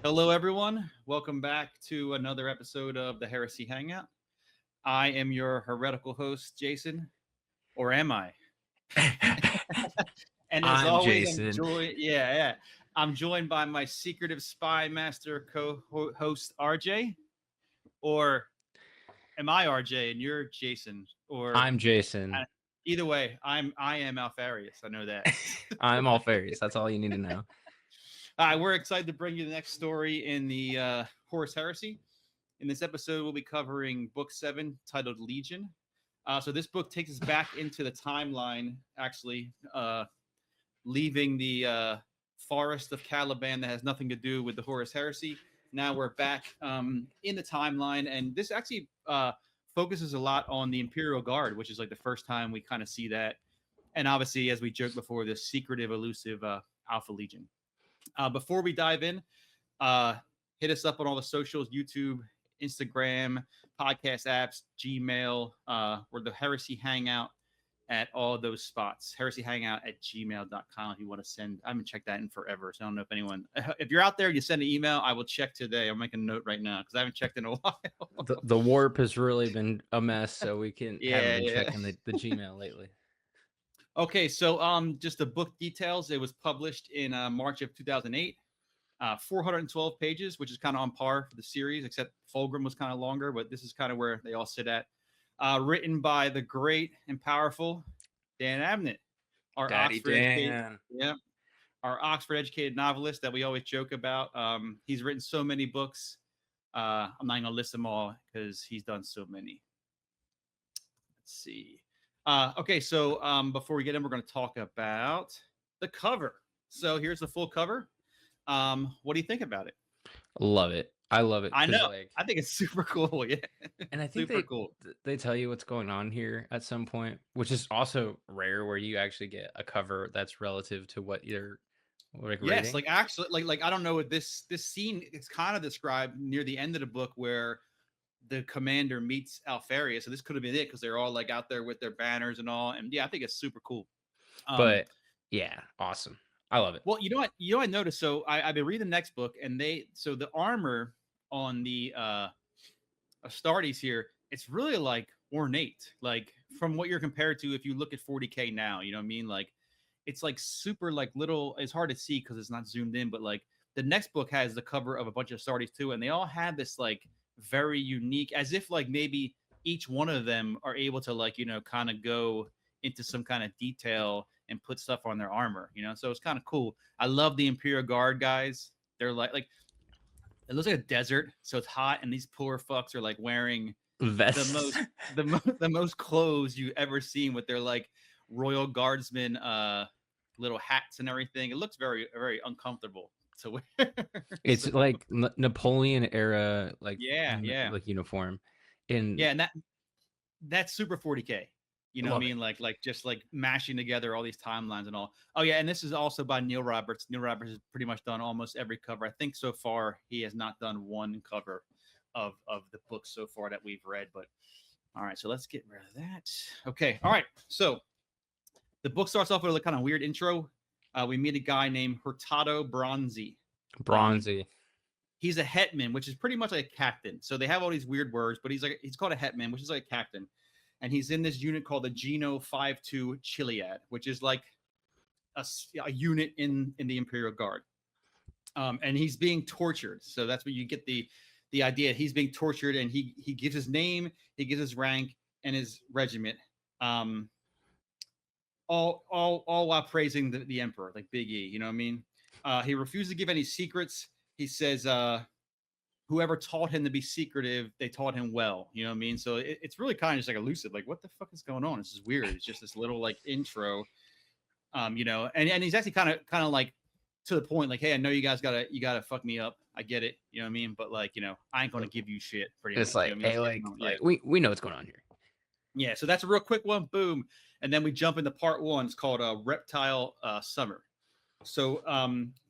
Hello, everyone. Welcome back to another episode of the Heresy Hangout. I am your heretical host, Jason, or am I? And as I'm always, Jason. I'm joined by my secretive spy master co-host, RJ. Or am I RJ and you're Jason? Or I'm uh, Jason. either way, I am Alpharius. I know that. I'm Alpharius. That's all you need to know. We're excited to bring you the next story in the Horus Heresy. In this episode, we'll be covering Book 7, titled Legion. So this book takes us back into the timeline, actually, leaving the forest of Caliban that has nothing to do with the Horus Heresy. Now we're back in the timeline, and this actually focuses a lot on the Imperial Guard, which is like the first time we kind of see that. And obviously, as we joked before, this secretive, elusive Alpha Legion. Before we dive in, uh, hit us up on all the socials: YouTube, Instagram, podcast apps, Gmail. We're the Heresy Hangout at all those spots. Heresy Hangout at gmail.com if you want to send. I haven't checked that in forever, so I don't know if anyone. If you're out there, you send an email. I will check today. I'm making a note right now because I haven't checked in a while. The warp has really been a mess, so we haven't Yeah, been yeah. checking the Gmail lately. Okay, so just the book details. It was published in March of 2008. 412 pages, which is kind of on par for the series, except Fulgrim was kind of longer, but this is kind of where they all sit at. Written by the great and powerful Dan Abnett, our Daddy Oxford educated, Dan. yeah, our Oxford educated novelist that we always joke about. He's written so many books. I'm not gonna list them all because he's done so many. Let's see. Okay, so before we get in, we're going to talk about the cover. So here's the full cover. What do you think about it? Love it. I love it I because know. I think it's super cool. Yeah, and I think super cool. they tell you what's going on here at some point, which is also rare, where you actually get a cover that's relative to what you're Yes, rating. like actually, like I don't know what this scene is kind of described near the end of the book where the commander meets Alpharius. So this could have been it because they're all like out there with their banners and all. And yeah, I think it's super cool. Um, But yeah, awesome. I love it. Well, you know what? You know I noticed. So I've been reading the next book, and the armor on the Astartes here, it's really like ornate. Like from what you're compared to, if you look at 40K now, you know what I mean? Like it's like super like little. It's hard to see because it's not zoomed in, but like the next book has the cover of a bunch of Astartes too, and they all have this like very unique, as if like maybe each one of them are able to like kind of go into some kind of detail and put stuff on their armor, so it's kind of cool. I love the Imperial Guard guys. They're like it looks like a desert, so it's hot, and these poor fucks are like wearing the Vests. most the most clothes you ever seen with their like royal guardsmen little hats and everything. It looks very very uncomfortable to wear. It's So like Napoleon era, yeah, yeah, like uniform. And yeah, and that's super 40K. You know what I love it. mean? Like just like mashing together all these timelines and all. Oh yeah, and this is also by Neil Roberts. Neil Roberts has pretty much done almost every cover. I think so far he has not done one cover of the book so far that we've read. But all right, so let's get rid of that. Okay, all right. So the book starts off with a kind of weird intro. We meet a guy named Hurtado Bronzi. Um, Bronzy. he's a hetman, which is pretty much like a captain. So they have all these weird words, but he's called a hetman, which is like a captain, and he's in this unit called the Geno 52 Chiliad, which is like a unit in the Imperial Guard. And he's being tortured. So that's where you get the idea. He's being tortured, and he gives his name, he gives his rank and his regiment. Um, all while praising the emperor, like Big E. You know what I mean? He refused to give any secrets. He says whoever taught him to be secretive, they taught him well. You know what I mean? So it's really kind of just like elusive. Like, what the fuck is going on? This is weird. It's just this little like intro. And he's actually kind of like to the point, like, hey, I know you guys gotta fuck me up. I get it. You know what I mean? But like, I ain't gonna give you shit pretty It's much. You like, know what hey, I mean? Yeah. we know what's going on here. Yeah, so that's a real quick one. Boom. And then we jump into part one. It's called Reptile Summer. So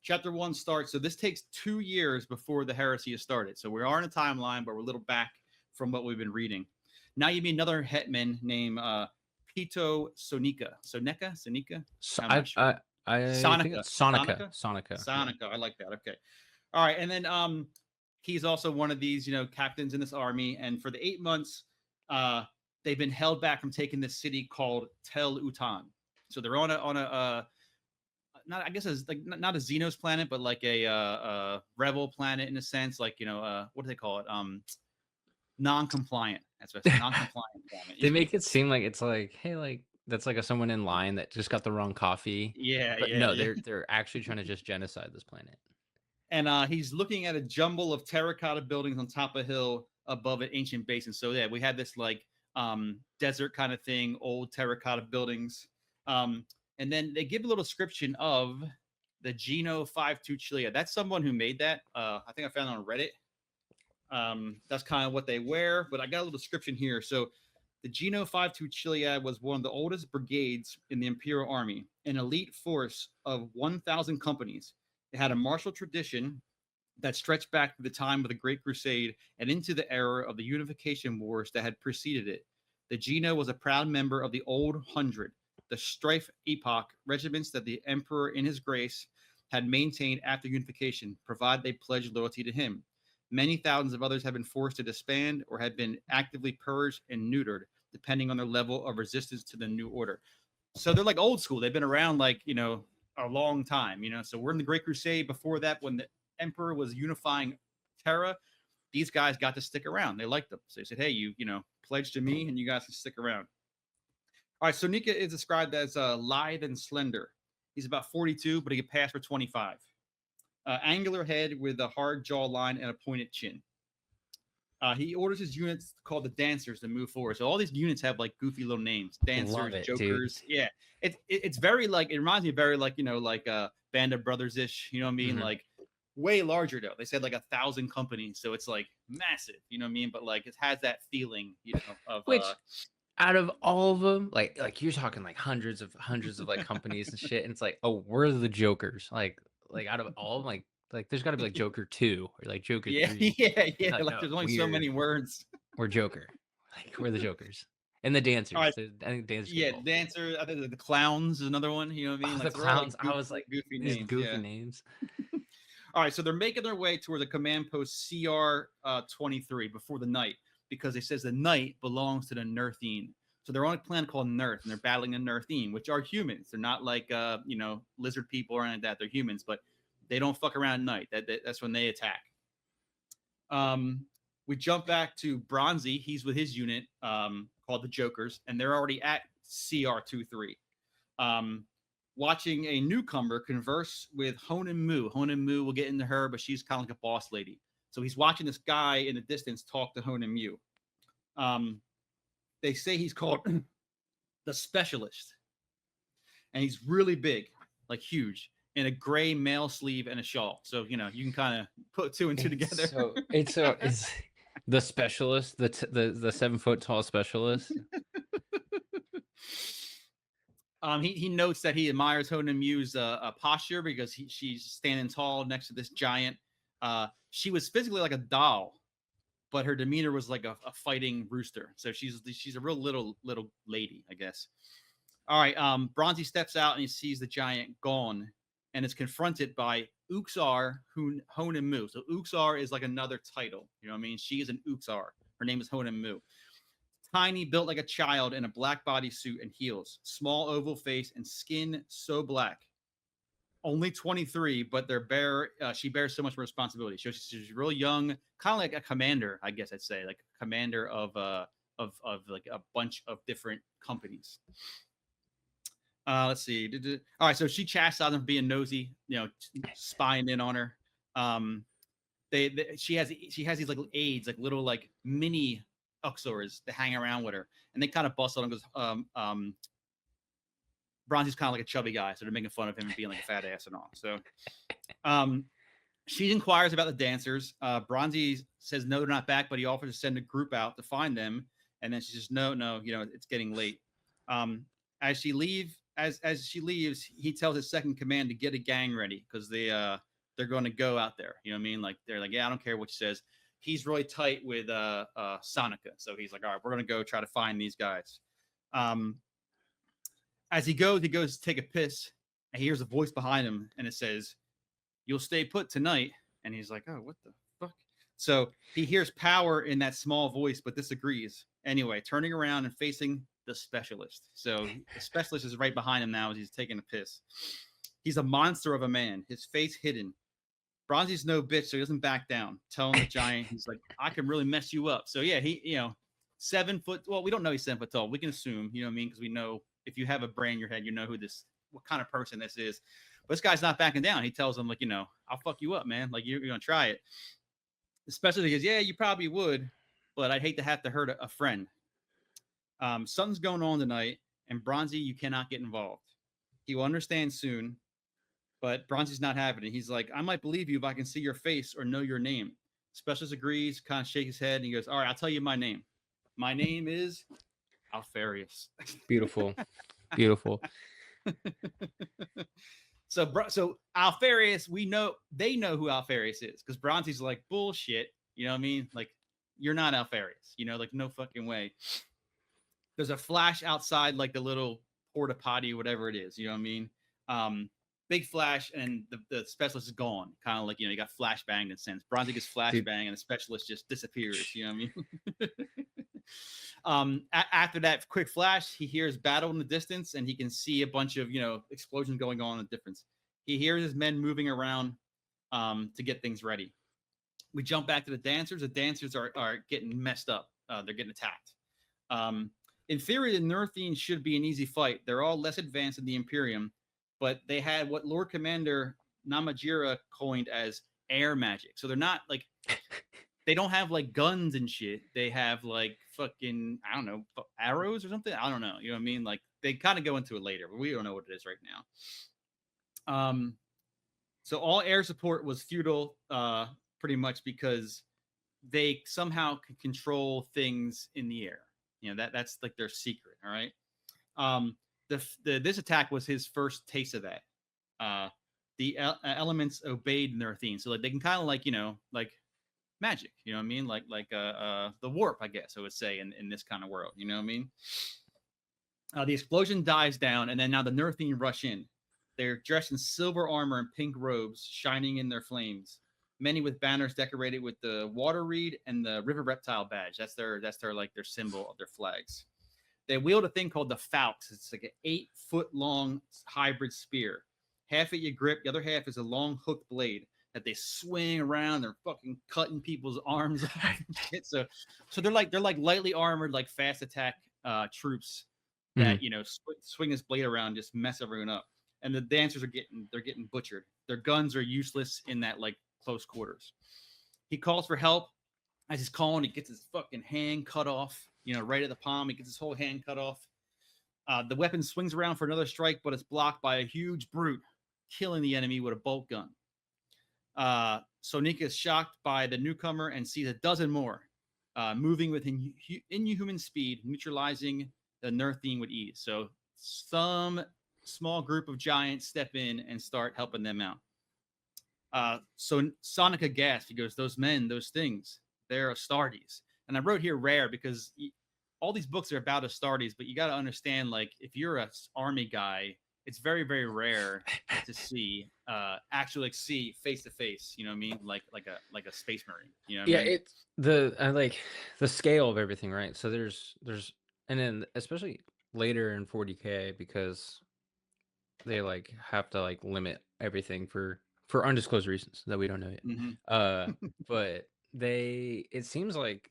chapter one starts. So this takes 2 years before the heresy has started. So we are in a timeline, but we're a little back from what we've been reading. Now you meet another hetman named Pito Sonika. Sonika? So I'm not sure. I think Sonica. it's Sonica. Sonica. Yeah. Sonica. I like that. Okay. All right, and then he's also one of these, captains in this army. And for the 8 months, they've been held back from taking this city called Tel Utan. So they're on a not, I guess it's like not a Xenos planet, but like a rebel planet in a sense. Like what do they call it? Non-compliant. That's what I said. Non-compliant planet. They make it seem like it's like, hey, like that's like someone in line that just got the wrong coffee. Yeah, But yeah, no, yeah. they're actually trying to just genocide this planet. And he's looking at a jumble of terracotta buildings on top of a hill above an ancient basin. So yeah, we had this like desert kind of thing, old terracotta buildings. And then they give a little description of the Geno 52 Chilia. That's someone who made that. I think I found it on Reddit. That's kind of what they wear, but I got a little description here. So the Geno 52 Chilia was one of the oldest brigades in the Imperial Army, an elite force of 1,000 companies. It had a martial tradition that stretched back to the time of the Great Crusade and into the era of the Unification Wars that had preceded it. The Geno was a proud member of the Old Hundred, the strife epoch regiments that the Emperor in his grace had maintained after unification, provided they pledged loyalty to him. Many thousands of others have been forced to disband or have been actively purged and neutered, depending on their level of resistance to the new order. So they're like old school. They've been around like, a long time, So we're in the Great Crusade. Before that, when the Emperor was unifying Terra, these guys got to stick around. They liked them. So they said, hey, you pledge to me and you guys can stick around. All right, so Nika is described as lithe and slender. He's about 42, but he can pass for 25. Angular head with a hard jawline and a pointed chin. He orders his units called the Dancers to move forward. So all these units have like goofy little names. Dancers, it, Jokers. dude. Yeah. It's very like, it reminds me very like, like Band of Brothers-ish, you know what I mean? Mm-hmm. Like way larger though. They said like 1,000 companies. So it's like massive, you know what I mean? But like it has that feeling, of Which out of all of them, like you're talking like hundreds of like companies and shit, and it's like, oh, we're the Jokers. Like out of all of them, like there's got to be like Joker 2 or like Joker 3. Yeah. Like No, there's only so many words. We're Joker. Like we're the Jokers. And the Dancers. All right. I think Dancers. Yeah, Dancer. I think the Clowns is another one. You know what I mean? Oh, Like the Clowns. All, like, I was like, goofy these names. goofy names. All right, so they're making their way toward the command post CR 23 before the night, because it says the night belongs to the Nerthine. So they're on a planet called Nerth, and they're battling the Nerthine, which are humans. They're not like lizard people or anything like that. They're humans, but they don't fuck around at night. That's when they attack. We jump back to Bronzy. He's with his unit called the Jokers, and they're already at CR23. Watching a newcomer converse with Honan Mu. Honan Mu, we'll get into her, but she's kind of like a boss lady. So he's watching this guy in the distance talk to Honan Mu. They say he's called the Specialist. And he's really big, like huge, in a gray mail sleeve and a shawl. So, you can kind of put two and two together. So it's the Specialist, the 7-foot tall Specialist. He notes that he admires Honan Mu's posture because she's standing tall next to this giant. She was physically like a doll, but her demeanor was like a fighting rooster. So she's a real little lady, I guess. All right, Bronzy steps out and he sees the giant gone, and is confronted by Uxar Honan Mu. So Uxar is like another title. You know what I mean? She is an Uxar. Her name is Honan Mu. Tiny, built like a child in a black bodysuit and heels, small oval face and skin so black. Only 23, but she bears so much responsibility. She's really young, kind of like a commander, I guess I'd say, like a commander of like a bunch of different companies. Let's see. All right, so she chastises him for being nosy, spying in on her. She has these like aides, like little like mini Uxors that hang around with her, and they kind of bust on him because Bronzy's kind of like a chubby guy, so they're making fun of him and being like a fat ass and all. So she inquires about the Dancers. Bronzy says no, they're not back, but he offers to send a group out to find them, and then she says no, it's getting late. As she leaves, he tells his second command to get a gang ready because they're going to go out there. You know what I mean? Like they're like, yeah, I don't care what she says. He's really tight with Sonica, so he's like, all right, we're going to go try to find these guys. As he goes to take a piss, and he hears a voice behind him, and it says, "You'll stay put tonight, And he's like, oh, what the fuck? So he hears power in that small voice, but disagrees. Anyway, turning around and facing the specialist. So the specialist is right behind him now as he's taking a piss. He's a monster of a man, his face hidden. Bronzy's no bitch, so he doesn't back down, telling the giant, he's like, I can really mess you up. So yeah, he, 7 foot. Well, we don't know he's 7 foot tall. We can assume, you know what I mean? Because we know if you have a brain in your head, you know what kind of person this is. But this guy's not backing down. He tells him, like, I'll fuck you up, man. Like, you're going to try it. Especially because, yeah, you probably would, but I'd hate to have to hurt a friend. Something's going on tonight, and Bronzy, you cannot get involved. He will understand soon, but Bronzy's not having it. He's like, I might believe you if I can see your face or know your name. Specialist agrees, kind of shakes his head, and he goes, all right, I'll tell you my name. My name is Alpharius. Beautiful. Beautiful. So Alpharius, they know who Alpharius is, because Bronzy's like, bullshit. You know what I mean? Like, you're not Alpharius. Like, no fucking way. There's a flash outside, like the little porta potty, whatever it is. You know what I mean? Big flash, and the specialist is gone. Kind of like, you got flashbanged in a sense. Bronzy gets flashbanged, and the specialist just disappears. You know what I mean? After that quick flash, he hears battle in the distance, and he can see a bunch of, explosions going on in the difference. He hears his men moving around to get things ready. We jump back to the dancers. The dancers are getting messed up. They're getting attacked. In theory, the Nertheans should be an easy fight. They're all less advanced than the Imperium, but they had what Lord Commander Namajira coined as air magic. So they're not like, they don't have like guns and shit. They have like fucking, I don't know, arrows or something. I don't know. You know what I mean? Like, they kind of go into it later, but we don't know what it is right now. So all air support was futile, pretty much, because they somehow can control things in the air. That's like their secret. All right. This attack was his first taste of that. The elements obeyed Nerthine, so like they can kind of like, like magic. You know what I mean? Like the warp, I guess I would say, in this kind of world. You know what I mean? The explosion dies down, and then now the Nerthine rush in. They're dressed in silver armor and pink robes, shining in their flames. Many with banners decorated with the water reed and the river reptile badge. That's their like their symbol of their flags. They wield a thing called the Falx. It's like an 8-foot long hybrid spear. Half it you grip, the other half is a long hooked blade that they swing around. They're fucking cutting people's arms off and shit. So they're like lightly armored, like fast attack troops that swing this blade around, just mess everyone up. And the dancers are getting butchered. Their guns are useless in that like close quarters. He calls for help. As he's calling, he gets his fucking hand cut off. Right at the palm. He gets his whole hand cut off. The weapon swings around for another strike, but it's blocked by a huge brute, killing the enemy with a bolt gun. Sonika is shocked by the newcomer and sees a dozen more, moving with inhuman speed, neutralizing the Nerthine with ease. So some small group of giants step in and start helping them out. So Sonika gasps. He goes, those men, those things, they're Astartes. And I wrote here rare because all these books are about Astartes, but you got to understand, like, if you're an army guy, it's very, very rare to see actually see face to face. You know what I mean? Like a space marine. You know what I mean? It's the scale of everything, right? So there's and then especially later in 40K, because they like have to like limit everything for undisclosed reasons that we don't know yet. Mm-hmm. But it seems like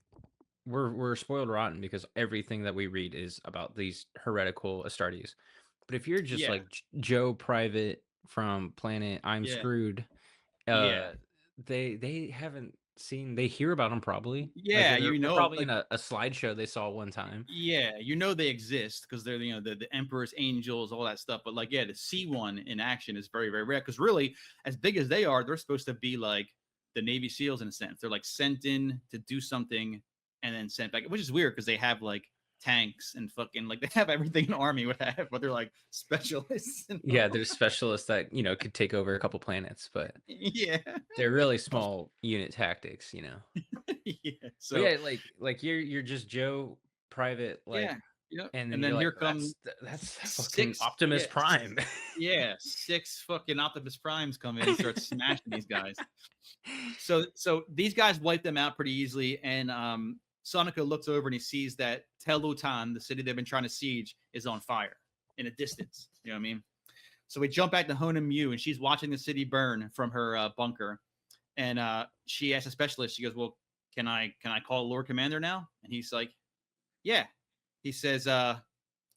we're spoiled rotten because everything that we read is about these heretical Astartes. But if you're just like Joe Private from planet I'm Screwed, they haven't seen, they hear about them probably. Yeah, like they're probably like, in a slideshow they saw one time. Yeah, they exist because they're the Emperor's angels, all that stuff. But like, to see one in action is very, very rare. Because really, as big as they are, they're supposed to be like the Navy SEALs in a sense. They're like sent in to do something and then sent back, which is weird because they have like tanks and fucking like they have everything an army would have, but they're like specialists. They're specialists that could take over a couple planets, but they're really small unit tactics. So like you're just Joe Private, like Yep. And then And you're then like, here comes that's fucking six. Optimus Yeah, Prime. yeah, six fucking Optimus Primes come in and start smashing these guys. So these guys wipe them out pretty easily, and Sonica looks over and he sees that Tel Lutan, the city they've been trying to siege, is on fire in a distance. You know what I mean? So we jump back to Hona Mew, and she's watching the city burn from her bunker, and she asks a specialist. She goes, "Well, can I call Lord Commander now?" And he's like, "Yeah." He says,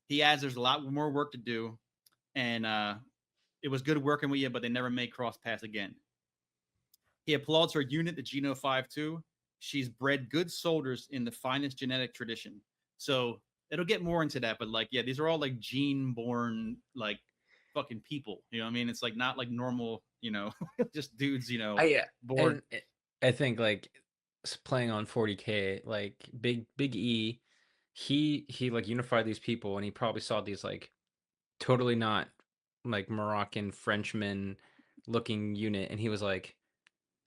he adds, "There's a lot more work to do, and it was good working with you, but they never may cross paths again." He applauds her unit, the Geno 5-2. She's bred good soldiers in the finest genetic tradition. So it'll get more into that, but like, yeah, these are all like gene-born, like fucking people. You know what I mean? It's like not like normal, just dudes, Yeah, born. and I think like playing on 40K, like Big E, he like unified these people, and he probably saw these like totally not like Moroccan Frenchman looking unit, and he was like,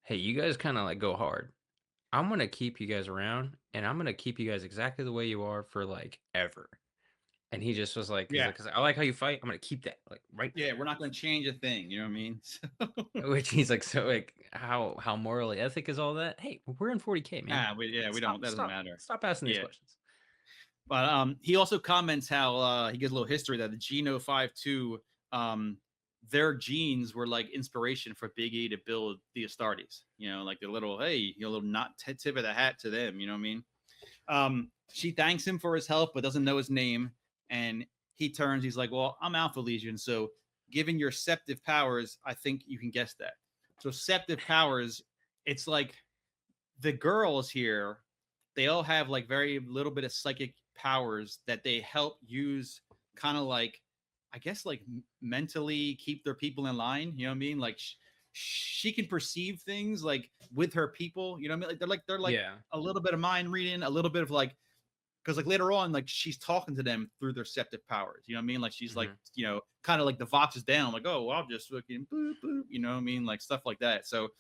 "Hey, you guys kind of like go hard. I'm gonna keep you guys around, and I'm gonna keep you guys exactly the way you are for like ever." And he just was like, he's Yeah. like, 'cause I like how you fight. I'm gonna keep that like right Yeah, we're not going to change a thing. You know what I mean? now. Which he's like, so like how morally ethic is all that? Hey, we're in 40K, man. We don't. That doesn't matter. Stop asking these Yeah. questions. But he also comments how he gives a little history that the Geno 5-2, their genes were like inspiration for Big E to build the Astartes. Like the little, hey, little not tip of the hat to them. You know what I mean? She thanks him for his help, but doesn't know his name. And he turns. He's like, "Well, I'm Alpha Legion, so given your septive powers, I think you can guess that." So septive powers, it's like the girls here, they all have like very little bit of psychic powers that they help use, kind of like, I guess, like mentally keep their people in line. You know what I mean? Like she can perceive things like with her people. You know what I mean? Like they're like Yeah. a little bit of mind reading, a little bit of like, because like later on, like she's talking to them through their septic powers. You know what I mean? Like she's like, kind of like the Vox is down, like, "Oh, well, I'll just fucking boop boop," you know what I mean? Like stuff like that. So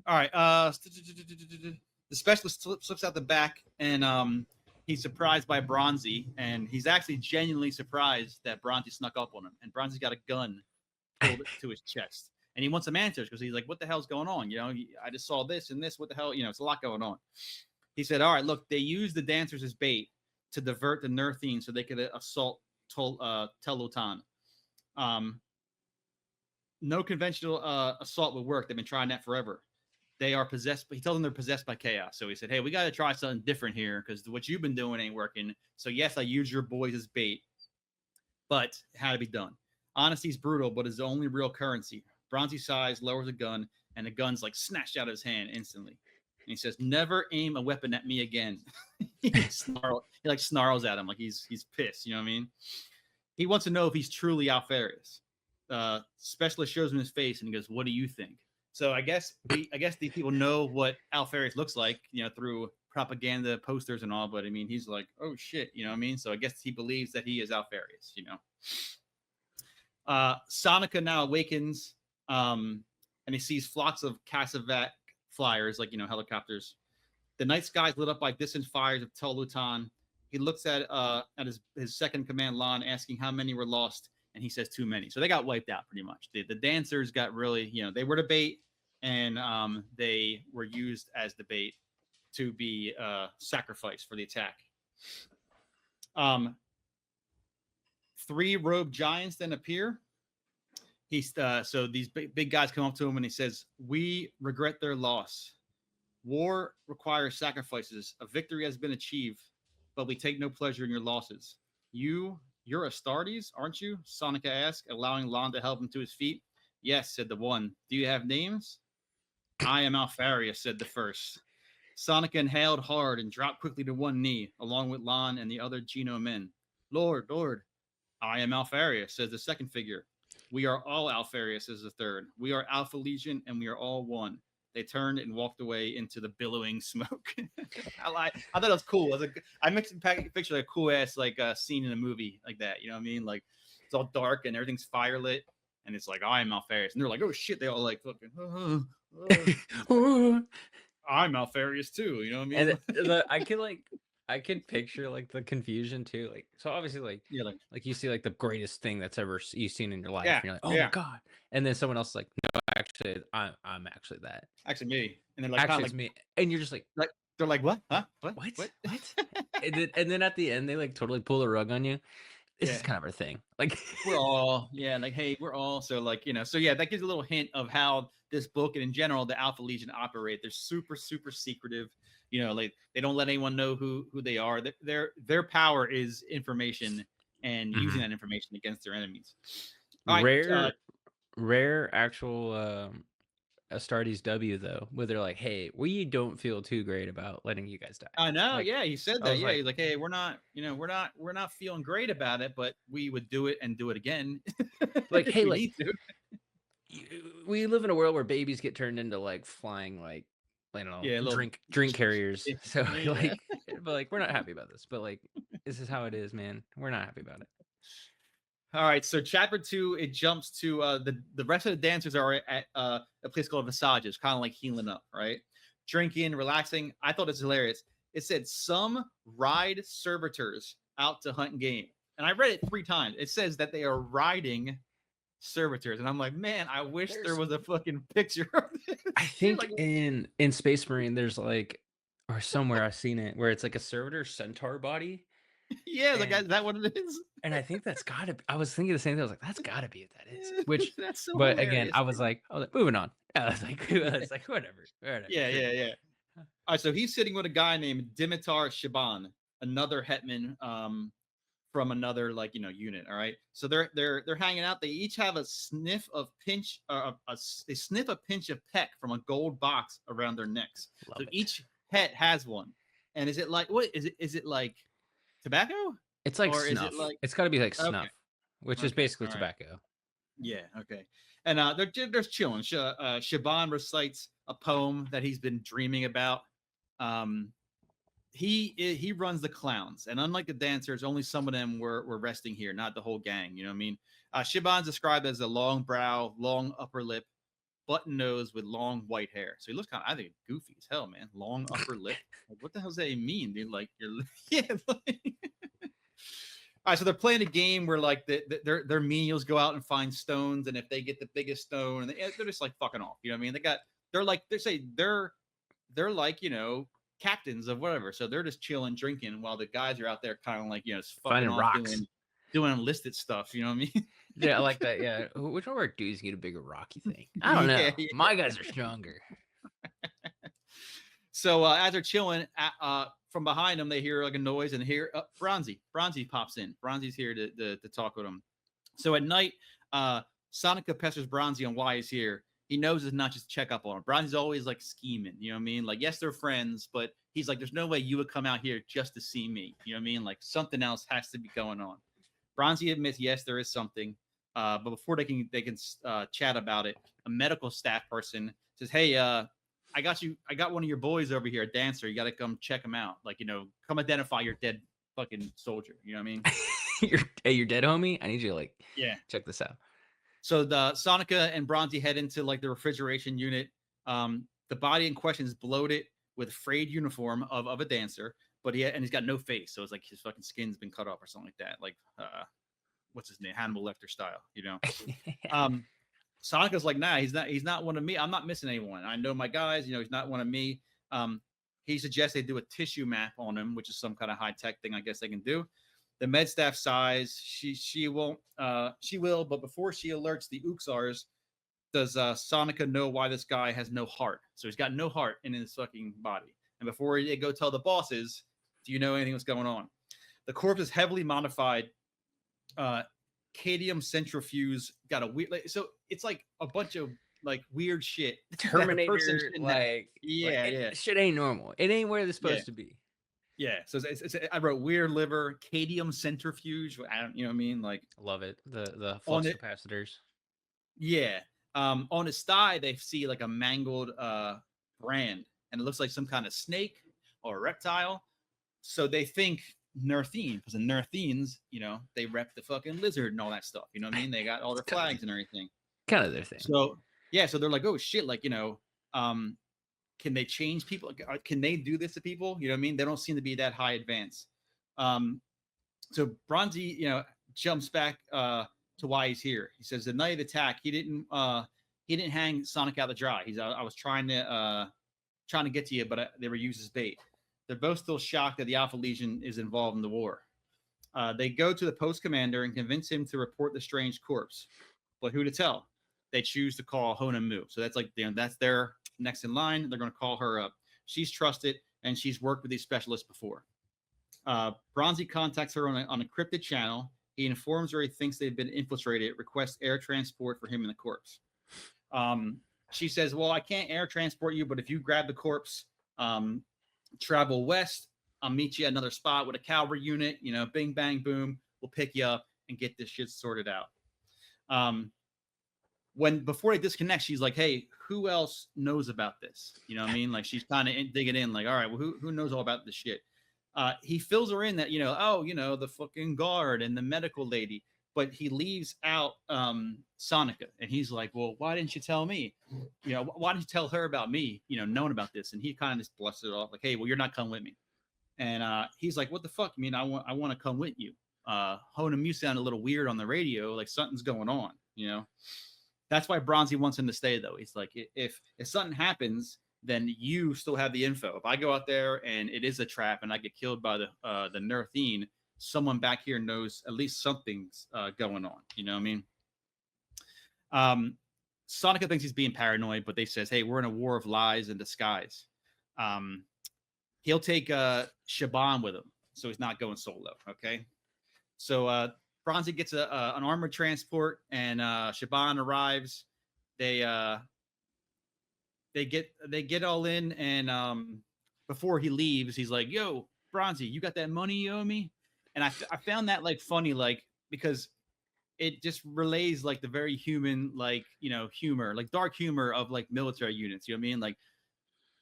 all right. The specialist slips out the back, and he's surprised by Bronzy, and he's actually genuinely surprised that Bronzy snuck up on him. And Bronzy's got a gun pulled to his chest, and he wants some answers because he's like, "What the hell's going on? I just saw this and this. What the hell? It's a lot going on." He said, "All right, look, they used the dancers as bait to divert the Nerthine so they could assault Tel Lotan. No conventional assault would work. They've been trying that forever. They are possessed. He told them they're possessed by chaos. So he said, "Hey, we got to try something different here because what you've been doing ain't working. So yes, I use your boys as bait, but it had to be done. Honesty's brutal, but is the only real currency." Bronzy sighs, lowers a gun, and the gun's like snatched out of his hand instantly. And he says, "Never aim a weapon at me again." He like snarls at him like he's pissed. You know what I mean? He wants to know if he's truly Alpharius. Specialist shows him his face and he goes, "What do you think?" So I guess these people know what Alpharius looks like, through propaganda posters and all. But I mean, he's like, "Oh shit," you know what I mean? So I guess he believes that he is Alpharius. Sonica now awakens, and he sees flocks of Cassavet flyers, like helicopters. The night sky is lit up by distant fires of Tel Lutan. He looks at his second command, Lon, asking how many were lost, and he says too many. So they got wiped out pretty much. The dancers got really, they were the bait, and they were used as the bait to be sacrificed for the attack. 3 robed giants then appear. So these big guys come up to him and he says, "We regret their loss. War requires sacrifices. A victory has been achieved, but we take no pleasure in your losses. You're Astartes, aren't you?" Sonica asked, allowing Lon to help him to his feet. "Yes," said the one. "Do you have names?" "I am Alpharius," said the first. Sonica inhaled hard and dropped quickly to one knee, along with Lon and the other Geno men. Lord, "I am Alpharius," says the second figure. "We are all Alpharius," says the third. "We are Alpha Legion, and we are all one." They turned and walked away into the billowing smoke. I thought it was cool. I mixed and picture like a cool ass scene in a movie like that. You know what I mean? Like it's all dark and everything's firelit, and it's like, "I am Alpharius," and they're like, "Oh shit!" They all like fucking. I'm Alpharius too. You know what I mean? And I could like, I could picture like the confusion too. Like, so obviously, Yeah, like you see like the greatest thing that's ever you've seen in your life, yeah, and you're like, oh my yeah. god, and then someone else is like, no, actually, I'm actually that. Actually, me. And they're like, kind Actually, of it's me, and you're just like they're like, what? Huh? What? what, What? what? And then at the end, they like totally pull the rug on you. This is Yeah. kind of our thing. Like, We're all, yeah, like, hey, we're all so like, so yeah, that gives a little hint of how this book and in general the Alpha Legion operate. They're super, super secretive. Like they don't let anyone know who they are. Their power is information and using Mhm. that information against their enemies. All right, rare actual Astartes W though, where they're like, hey, we don't feel too great about letting you guys die. I know, Like, yeah, he said I that. was Yeah, like, he's like, hey, we're not feeling great about it, but we would do it and do it again if hey, we like need to. we live in a world where babies get turned into like flying, like, I don't know, Yeah, a little. drink carriers. So Yeah. but like we're not happy about this. But like this is how it is, man. We're not happy about it. All right, so chapter 2, it jumps to the rest of the dancers are at a place called Visages, kind of like healing up, right? Drinking, relaxing. I thought it's hilarious. It said some ride servitors out to hunt game, and I read it 3 times. It says that they are riding servitors, and I'm like, man, I wish there was a fucking picture of this. I think Like, in Space Marine there's like, or somewhere I've seen it where it's like a servitor centaur body. yeah, like And is that what it is? I think that's gotta be, I was thinking the same thing. I was like, that's gotta be what that is. Which, That's so but again, hilarious. I was like, moving on. I was like, whatever. Yeah, Sure. yeah, yeah. All right, so he's sitting with a guy named Dimitar Shaban, another hetman from another unit. All right, so they're hanging out. They each have a sniff of pinch, they sniff a pinch of peck from a gold box around their necks. Love So it. each het has one. And is it like what is it? Is it like tobacco It's like or is it snuff. like It's got to be like okay, snuff, which is okay, basically all right, tobacco. yeah, okay. And they're chilling. Shaban recites a poem that he's been dreaming about. Um, he runs the clowns, and unlike the dancers, only some of them were resting here, not the whole gang. You know what I mean? Shiban's described as a long brow, long upper lip, button nose with long white hair. So he looks kind of, I think, goofy as hell, man. Long upper lip. Like, what the hell does that even mean, dude? Like, you're, yeah. Like, all right, so they're playing a game where like their menials go out and find stones, and if they get the biggest stone, and they're just like fucking off. You know what I mean? They're like captains of whatever, so they're just chilling, drinking, while the guys are out there kind of like just fucking Finding off rocks. doing enlisted stuff. You know what I mean? Yeah, I like that. Yeah. Which one of our dudes get a bigger rock, you think? I don't Yeah, know. yeah. My guys are stronger. So as they're chilling, from behind them, they hear like a noise and hear Bronzy. Bronzy pops in. Bronzy's here to talk with them. So at night, Sonica pesters Bronzy on why he's here. He knows it's not just to check up on him. Bronzy's always like scheming. You know what I mean? Like, yes, they're friends, but he's like, there's no way you would come out here just to see me. You know what I mean? Like, something else has to be going on. Bronzy admits, yes, there is something. But before they can chat about it, a medical staff person says, hey, I got one of your boys over here, a dancer. You got to come check him out. Like, come identify your dead fucking soldier. You know what I mean? You're dead, homie. I need you to like, Yeah. check this out. So the Sonica and Bronzy head into like the refrigeration unit. The body in question is bloated with frayed uniform of a dancer, but he's got no face. So it's like his fucking skin's been cut off or something like that. Like, what's his name? Hannibal Lecter style, Sonica's like, nah, he's not one of me. I'm not missing anyone. I know my guys, he's not one of me. He suggests they do a tissue map on him, which is some kind of high-tech thing I guess they can do. The med staff sighs. She won't, she will, but before she alerts the Uxars, does Sonica know why this guy has no heart? So he's got no heart in his fucking body. And before they go tell the bosses, do you know anything that's going on? The corpse is heavily modified. Cadium centrifuge got a weird, so it's like a bunch of like weird shit. Terminator, yeah. Shit ain't normal. It ain't where they're supposed to be. Yeah, so I wrote weird liver, cadium centrifuge. I don't, you know what I mean? Like, love it. The flux capacitors. Yeah. On his thigh, they see like a mangled brand, and it looks like some kind of snake or a reptile. So they think Nerthine, because the Nerthines, they rep the fucking lizard and all that stuff. You know what I mean? They got all their flags and everything. Kind of their thing. So yeah, so they're like, oh shit, like can they change people? Can they do this to people? You know what I mean? They don't seem to be that high advanced. So Bronzy, jumps back to why he's here. He says the night of the attack, he didn't hang Sonic out to dry. I was trying to get to you, but they were used as bait. They're both still shocked that the Alpha Legion is involved in the war. They go to the post commander and convince him to report the strange corpse. But who to tell? They choose to call Honamu. So that's that's their next in line. They're going to call her up. She's trusted, and she's worked with these specialists before. Bronzy contacts her on a cryptid channel. He informs her he thinks they've been infiltrated, requests air transport for him and the corpse. She says, well, I can't air transport you, but if you grab the corpse, travel west, I'll meet you at another spot with a cavalry unit, bing, bang, boom, we'll pick you up and get this shit sorted out. Before they disconnect, she's like, hey, who else knows about this? You know what I mean? Like, she's kind of digging in, like, all right, well, who knows all about this shit? He fills her in that, the fucking guard and the medical lady, but he leaves out Sonica, and he's like, well, why didn't you tell me? Why didn't you tell her about me, knowing about this? And he kind of just blusts it off, like, hey, well, you're not coming with me. And he's like, what the fuck? I mean, I want to come with you. Honamu sound a little weird on the radio, like something's going on, That's why Bronzy wants him to stay, though. He's like, if something happens, then you still have the info. If I go out there and it is a trap and I get killed by the Nerthine, someone back here knows at least something's going on. You know what I mean? Sonica thinks he's being paranoid, but they says, hey, we're in a war of lies and disguise. He'll take Shaban with him, so he's not going solo. Okay. So Bronzy gets an armored transport, and Shaban arrives. They get all in, and before he leaves, he's like, yo, Bronzy, you got that money you owe me? And I found that like funny, like, because it just relays like the very human, like, humor, like dark humor of like military units. You know what I mean? Like,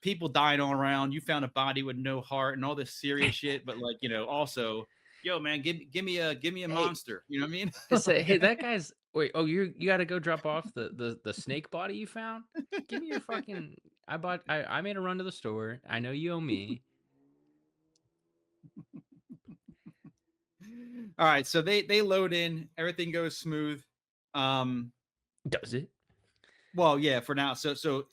people dying all around. You found a body with no heart and all this serious shit, but like, also, yo, man, give me a monster. You know what I mean? Say, hey, that guy's wait. Oh, you got to go drop off the snake body you found. Give me your fucking. I made a run to the store. I know you owe me. All right, so they load in. Everything goes smooth. Does it? Well, yeah, for now. So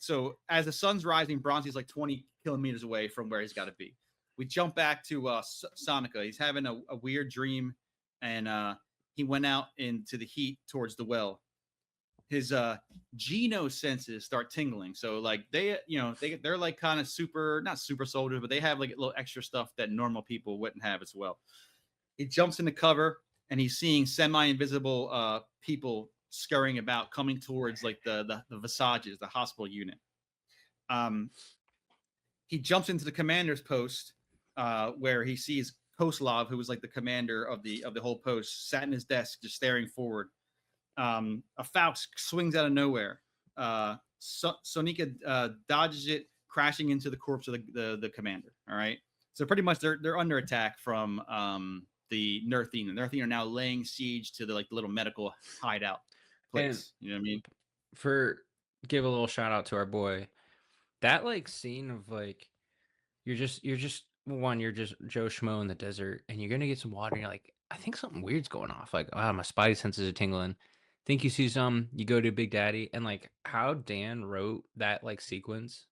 as the sun's rising, Bronzy's like 20 kilometers away from where he's got to be. We jump back to Sonica. He's having a weird dream, and he went out into the heat towards the well. His Geno senses start tingling. So like they're like kind of not super soldiers, but they have like a little extra stuff that normal people wouldn't have as well. He jumps into cover, and he's seeing semi-invisible people scurrying about, coming towards like the Visages, the hospital unit. He jumps into the commander's post, where he sees Koslov, who was like the commander of the whole post, sat in his desk just staring forward. A Faust swings out of nowhere. Sonica dodges it, crashing into the corpse of the commander. All right, so pretty much they're under attack from the Nerthine. The Nerthine are now laying siege to the little medical hideout place. And, you know what I mean? Give a little shout out to our boy. That like scene of like you're just Joe Schmo in the desert, and you're gonna get some water, and you're like, I think something weird's going off. Like, wow, my spidey senses are tingling. Think you see some, you go to Big Daddy, and like how Dan wrote that like sequence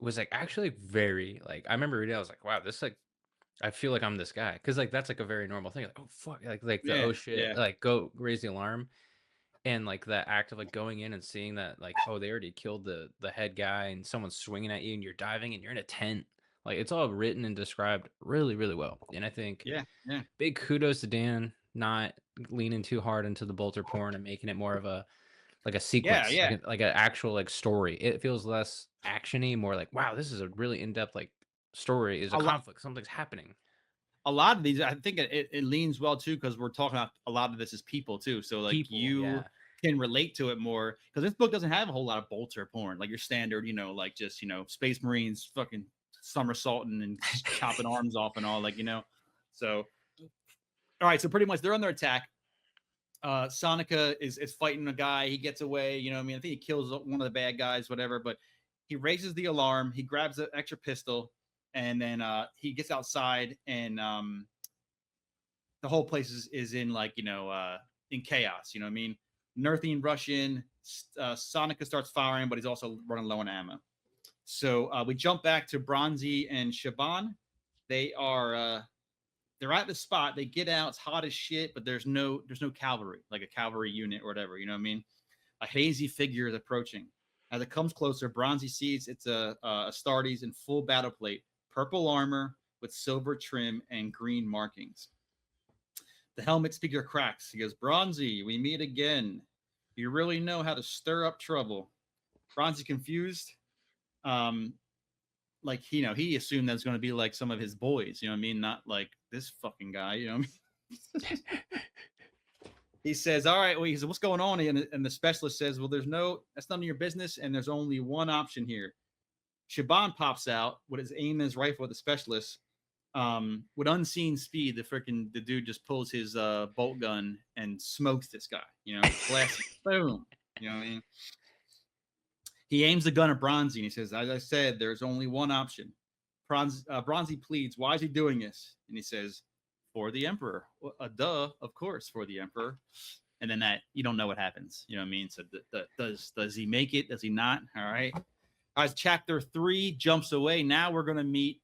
was like actually very like I remember reading it, I was like, wow, this like I feel like I'm this guy, because like that's like a very normal thing. Like, oh fuck, like the oh shit, like go raise the alarm. And like that act of like going in and seeing that like, oh, they already killed the head guy, and someone's swinging at you, and you're diving, and you're in a tent. Like, it's all written and described really, really well. And I think big kudos to Dan not leaning too hard into the bolter porn and making it more of a sequence, like an actual like story. It feels less actiony, more like, wow, this is a really in-depth like story. Is a conflict, something's happening. A lot of these, I think it leans well too, because we're talking about a lot of this is people too. So like you can relate to it more, because this book doesn't have a whole lot of bolter porn, like your standard, like just Space Marines fucking somersaulting and chopping arms off and all, like So, all right, so pretty much they're under attack. Sonica is fighting a guy. He gets away. I mean, I think he kills one of the bad guys, whatever. But He raises the alarm. He grabs an extra pistol, and then he gets outside, and the whole place is in like in chaos. You know what I mean? Nerthine rush in. Sonica starts firing, but he's also running low on ammo. So we jump back to Bronzy and Shaban. They are they're at the spot. They get out. It's hot as shit, but there's no cavalry, like a cavalry unit or whatever. You know what I mean? A hazy figure is approaching. As it comes closer, Bronzy sees it's a Astartes in full battle plate, purple armor with silver trim and green markings. The helmet speaker cracks. He goes, "Bronzy, we meet again. You really know how to stir up trouble." Bronzy confused. Like he assumed that was going to be like some of his boys. You know what I mean? Not like this fucking guy. You know what I mean? He says, "All right." Well, he says, "What's going on?" And the specialist says, "Well, that's none of your business, and there's only one option here." Shaban pops out with his aim and his rifle at the specialist. With unseen speed, the dude just pulls his bolt gun and smokes this guy. Blasting, boom. You know what I mean? He aims the gun at Bronzy and he says, "As I said, there's only one option." Bronzy pleads, "Why is he doing this?" And he says, "For the Emperor." Well, duh, of course, for the Emperor. And then that you don't know what happens. You know what I mean? So does he make it? Does he not? All right. All right. Chapter 3 jumps away. Now we're gonna meet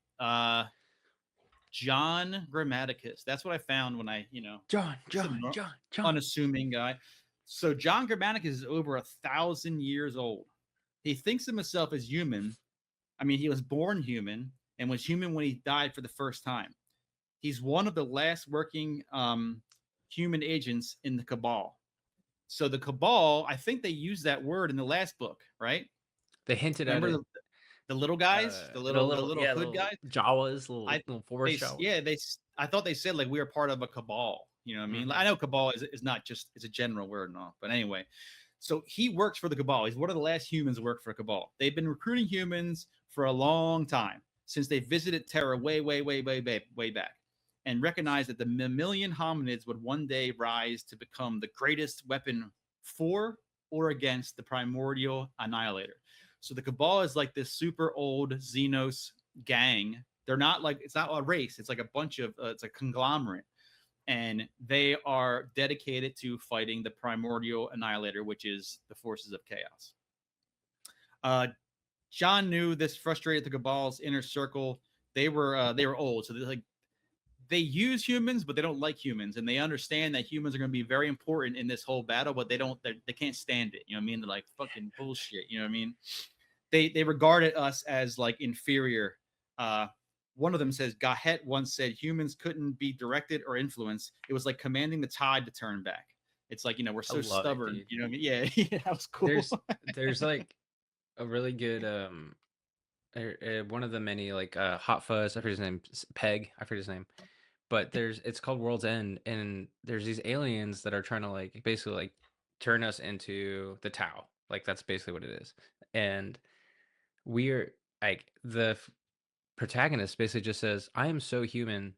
John Grammaticus. That's what I found when I John. unassuming guy. So John Grammaticus is over 1,000 years old. He thinks of himself as human. I mean, he was born human and was human when he died for the first time. He's one of the last working human agents in the Cabal. So the Cabal, I think they used that word in the last book, right? They hinted at it. The little guys, the little hood guys, Jawas, little forest Jawas. Yeah, I thought they said like we are part of a Cabal. You know what I mean? Mhm. I know Cabal is not just it's a general word and all, but anyway. So he works for the Cabal. He's one of the last humans to work for Cabal. They've been recruiting humans for a long time since they visited Terra way back, and recognized that the mammalian hominids would one day rise to become the greatest weapon for or against the primordial annihilator. So the Cabal is like this super old Xenos gang. They're not like it's not a race. It's like a bunch of it's a conglomerate, and they are dedicated to fighting the primordial annihilator, which is the forces of chaos. John knew this frustrated the Cabal's inner circle. They were old, so they use humans, but they don't like humans, and they understand that humans are going to be very important in this whole battle, but they can't stand it. You know what I mean? They're like fucking bullshit. You know what I mean? They regarded us as like inferior. One of them says, Gahet once said humans couldn't be directed or influenced. It was like commanding the tide to turn back. It's like, we're so stubborn. You know what I mean? Yeah, yeah, that was cool. There's like a really good one of the many like Hot Fuzz, I forget his name, Peg, I forget his name. But it's called World's End, and there's these aliens that are trying to like basically like turn us into the Tau. Like that's basically what it is. And we're like the protagonist basically just says, "I am so human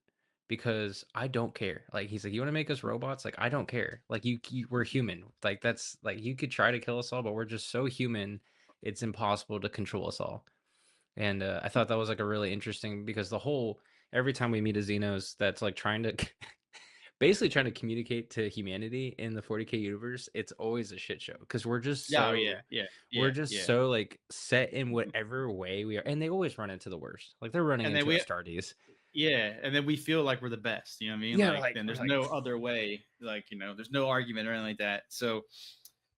because I don't care." Like he's like, "You want to make us robots? Like I don't care. Like we're human. Like that's like you could try to kill us all, but we're just so human. It's impossible to control us all." And I thought that was like a really interesting because every time we meet a Xenos that's like trying to basically trying to communicate to humanity in the 40K universe, it's always a shit show because we're just so we're just so like set in whatever way we are, and they always run into the worst. Like they're running into Astartes. Yeah, and then we feel like we're the best. You know what I mean? Yeah, then there's no other way. Like there's no argument or anything like that. So.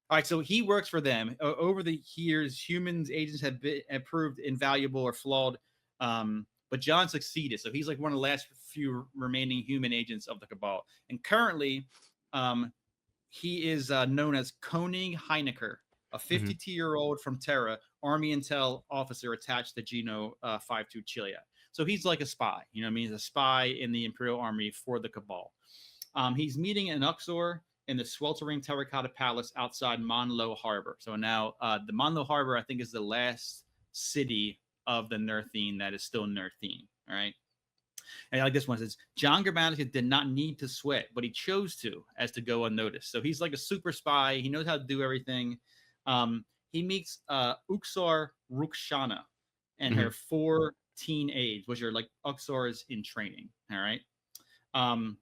All right, so he works for them. Over the years, humans agents have proved invaluable or flawed, but John succeeded. So he's like one of the last few remaining human agents of the Cabal. And currently, he is known as Koenig Heinecker, a 52-year-old from Terra, Army Intel officer attached to Geno 52 Chiliad. So he's like a spy. You know what I mean? He's a spy in the Imperial Army for the Cabal. He's meeting in Uxor in the sweltering terracotta palace outside Monlo Harbor. So now the Monlo Harbor, I think, is the last city of the Nerthine that is still Nerthine. All right. And I like this one. It says, John Grammaticus did not need to sweat, but he chose to, as to go unnoticed. So he's like a super spy. He knows how to do everything. he meets Uxar Rukshana and Mhm. her 4 teen aides, which are like Uxars in training. All right. Um,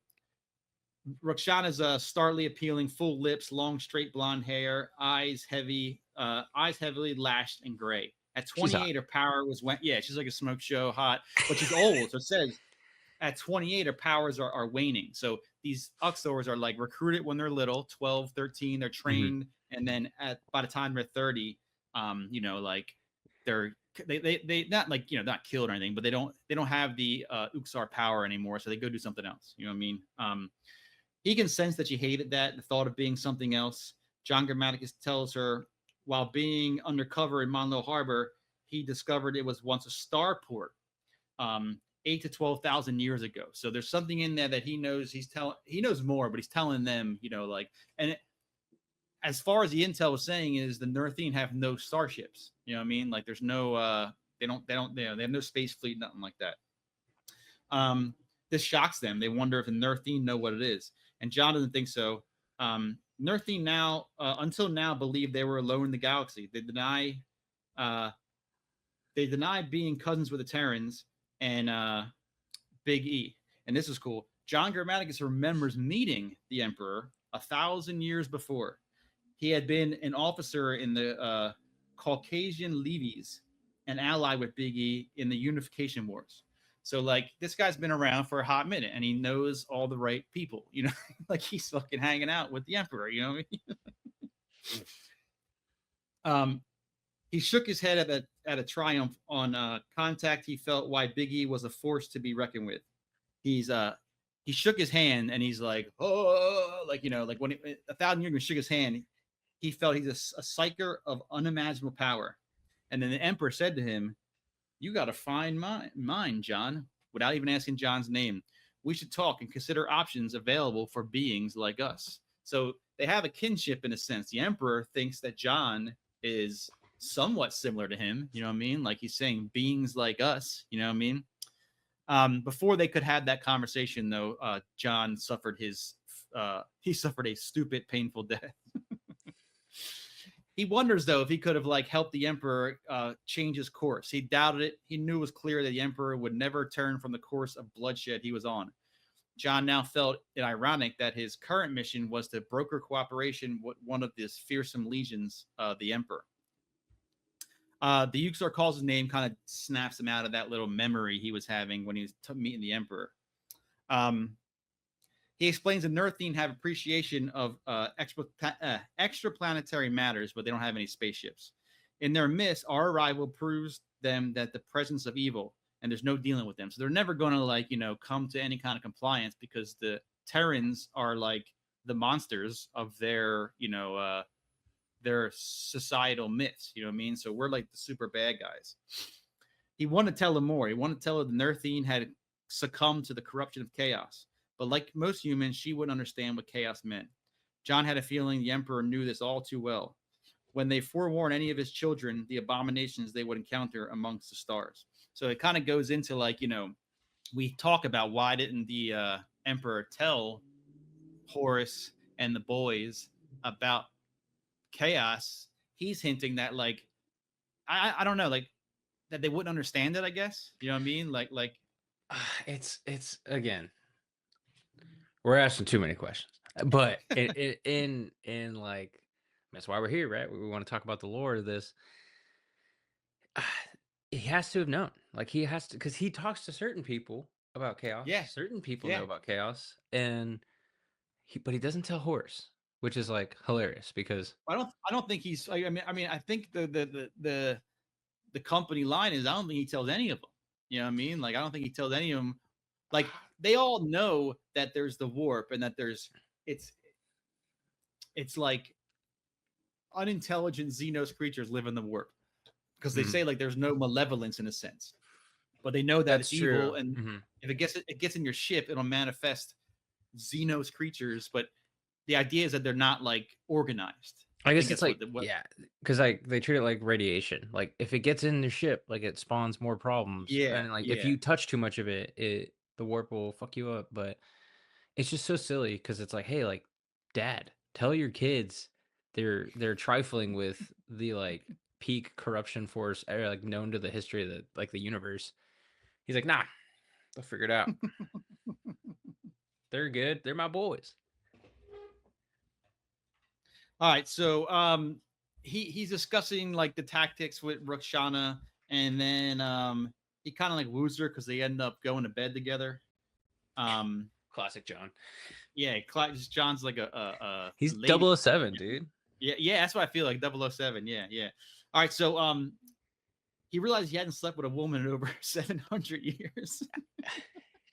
Rukshana's startly appealing, full lips, long straight blonde hair, eyes heavily lashed and gray. At She's hot. 28, her power was went. Yeah, she's like a smoke show, hot, but she's old. So it says at 28, her powers are waning. So these Uxors are like recruited when they're little, 12, 13, they're Mhm. trained, and then by the time they're 30, like they're they not like not killed or anything, but they don't have the Uxar power anymore, so they go do something else. You know what I mean? He can sense that she hated that, the thought of being something else. John Grammaticus tells her while being undercover in Monlow Harbor, he discovered it was once a starport, 8 to 12,000 years ago. So there's something in there that he knows. He knows more, but he's telling them, and as far as the intel was saying is the Nerthine have no starships. You know what I mean? Like there's no, they have no space fleet, nothing like that. This shocks them. They wonder if the Nerthine know what it is, and John doesn't think so. Nerthine now, until now, believe they were alone in the galaxy. Uh, they deny being cousins with the Terrans and Big E. And this is cool. John Grammaticus remembers meeting the Emperor 1,000 years before. He had been an officer in the Caucasian levies and allied with Big E in the Unification Wars. So like this guy's been around for a hot minute and he knows all the right people, like he's fucking hanging out with the Emperor, you know what I mean? He shook his head at a triumph on contact. He felt why Big E was a force to be reckoned with. He shook his hand and he's like, oh, like like when 1,000 years ago shook his hand, he felt he's a psyker of unimaginable power. And then the Emperor said to him, "You got a fine mind, John." Without even asking John's name, we should talk and consider options available for beings like us. So they have a kinship in a sense. The Emperor thinks that John is somewhat similar to him. You know what I mean? Like he's saying beings like us. You know what I mean? Before they could have that conversation, though, John suffered he suffered a stupid, painful death. He wonders though if he could have like helped the Emperor change his course. He doubted it. He knew it was clear that the Emperor would never turn from the course of bloodshed he was on. John now felt it ironic that his current mission was to broker cooperation with one of these fearsome legions, the Emperor. The Uxor calls his name, kind of snaps him out of that little memory he was having when he was meeting the Emperor. He explains the Nerthine have appreciation of extraplanetary matters, but they don't have any spaceships. In their midst, our arrival proves them that the presence of evil, and there's no dealing with them. So they're never going to come to any kind of compliance because the Terrans are like the monsters of their societal myths. You know what I mean? So we're like the super bad guys. He wanted to tell them more. He wanted to tell her the Nerthine had succumbed to the corruption of chaos. But like most humans, she wouldn't understand what chaos meant. John had a feeling the Emperor knew this all too well. When they forewarned any of his children, the abominations they would encounter amongst the stars. So it kind of goes into we talk about why didn't the Emperor tell Horus and the boys about chaos? He's hinting that I don't know, like that they wouldn't understand it. I guess you know what I mean. It's again, we're asking too many questions, but in like that's why we're here, right? We want to talk about the lore of this. He has to have known, like he has to, because he talks to certain people about chaos. Yeah, Certain people yeah. know about chaos, but he doesn't tell Horus, which is like hilarious because I don't think he's. I think the company line is I don't think he tells any of them. You know what I mean? Like I don't think he tells any of them. Like they all know that there's the warp and that it's like unintelligent Xenos creatures live in the warp because they say like there's no malevolence in a sense, but they know that that's it's evil true. and if it gets in your ship, it'll manifest Xenos creatures. But the idea is that they're not like organized. I guess think it's that's like yeah, because like they treat it like radiation. Like if it gets in the ship, like it spawns more problems, Yeah, and like if yeah. you touch too much of it, the warp will fuck you up. But it's just so silly because it's like, hey, like, Dad, tell your kids they're trifling with the like peak corruption force like known to the history of the universe. He's like, nah, they'll figure it out. They're good. They're my boys. All right, so he's discussing like the tactics with Roxana, and then he kind of like woos her because they end up going to bed together. Classic John. Yeah, John's like a he's lady. 007, dude. Yeah, that's what I feel like. 007. Yeah. All right, so he realized he hadn't slept with a woman in over 700 years.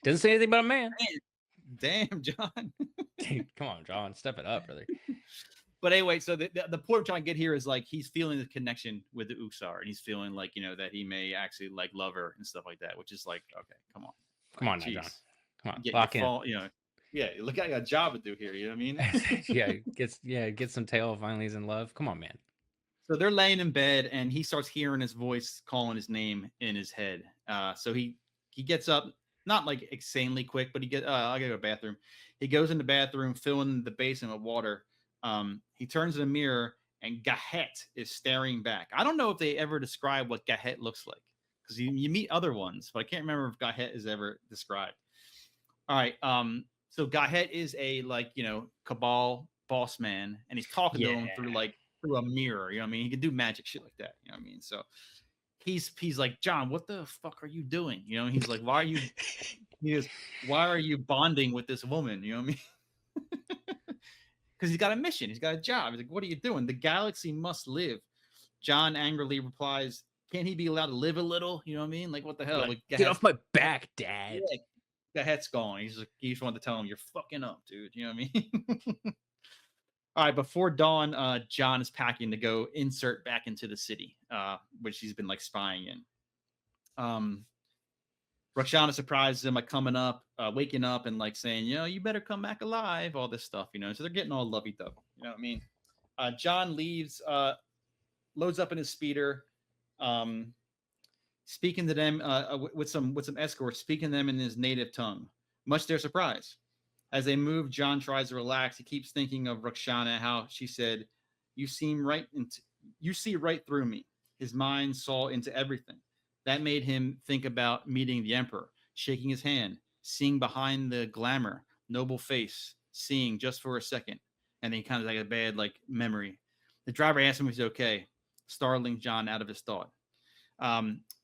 Doesn't say anything about a man. Damn, John. Dude, come on, John, step it up, brother. But anyway, so the point I'm trying to get here is like he's feeling the connection with the Uxar, and he's feeling like that he may actually like love her and stuff like that, which is like, okay, come on, now, John, come on, lock in. Yeah, look, I got a job to do here. You know what I mean? Get some tail. Finally, he's in love. Come on, man. So they're laying in bed, and he starts hearing his voice calling his name in his head. So he gets up, not like insanely quick, but I gotta go to the bathroom. He goes in the bathroom, filling the basin with water. He turns in the mirror, and Gahet is staring back. I don't know if they ever describe what Gahet looks like, because you meet other ones, but I can't remember if Gahet is ever described. All right. So Gahet is a Cabal boss man, and he's talking to him through a mirror. You know what I mean? He can do magic shit like that. You know what I mean? So he's like, John, what the fuck are you doing? You know, he's like, why are you bonding with this woman? You know what I mean? Because he's got a mission. He's got a job. He's like, what are you doing? The galaxy must live. John angrily replies, can't he be allowed to live a little? You know what I mean? Like, what the hell? Get off my back, Dad. Yeah, Gahet's gone. He just wanted to tell him, you're fucking up, dude. You know what I mean? All right, before dawn, John is packing to go insert back into the city, which he's been like spying in. Roxana surprises him by waking up and like saying, you better come back alive, all this stuff, so they're getting all lovey-dovey, you know what I mean? John leaves, loads up in his speeder, speaking to them with some escorts, speaking to them in his native tongue, much to their surprise. As they move, John tries to relax. He keeps thinking of Roxana, how she said, you see right through me. His mind saw into everything. That made him think about meeting the Emperor, shaking his hand, seeing behind the glamour, noble face, seeing just for a second. And then he kind of like a bad memory. The driver asks him if he's okay, startling John out of his thought.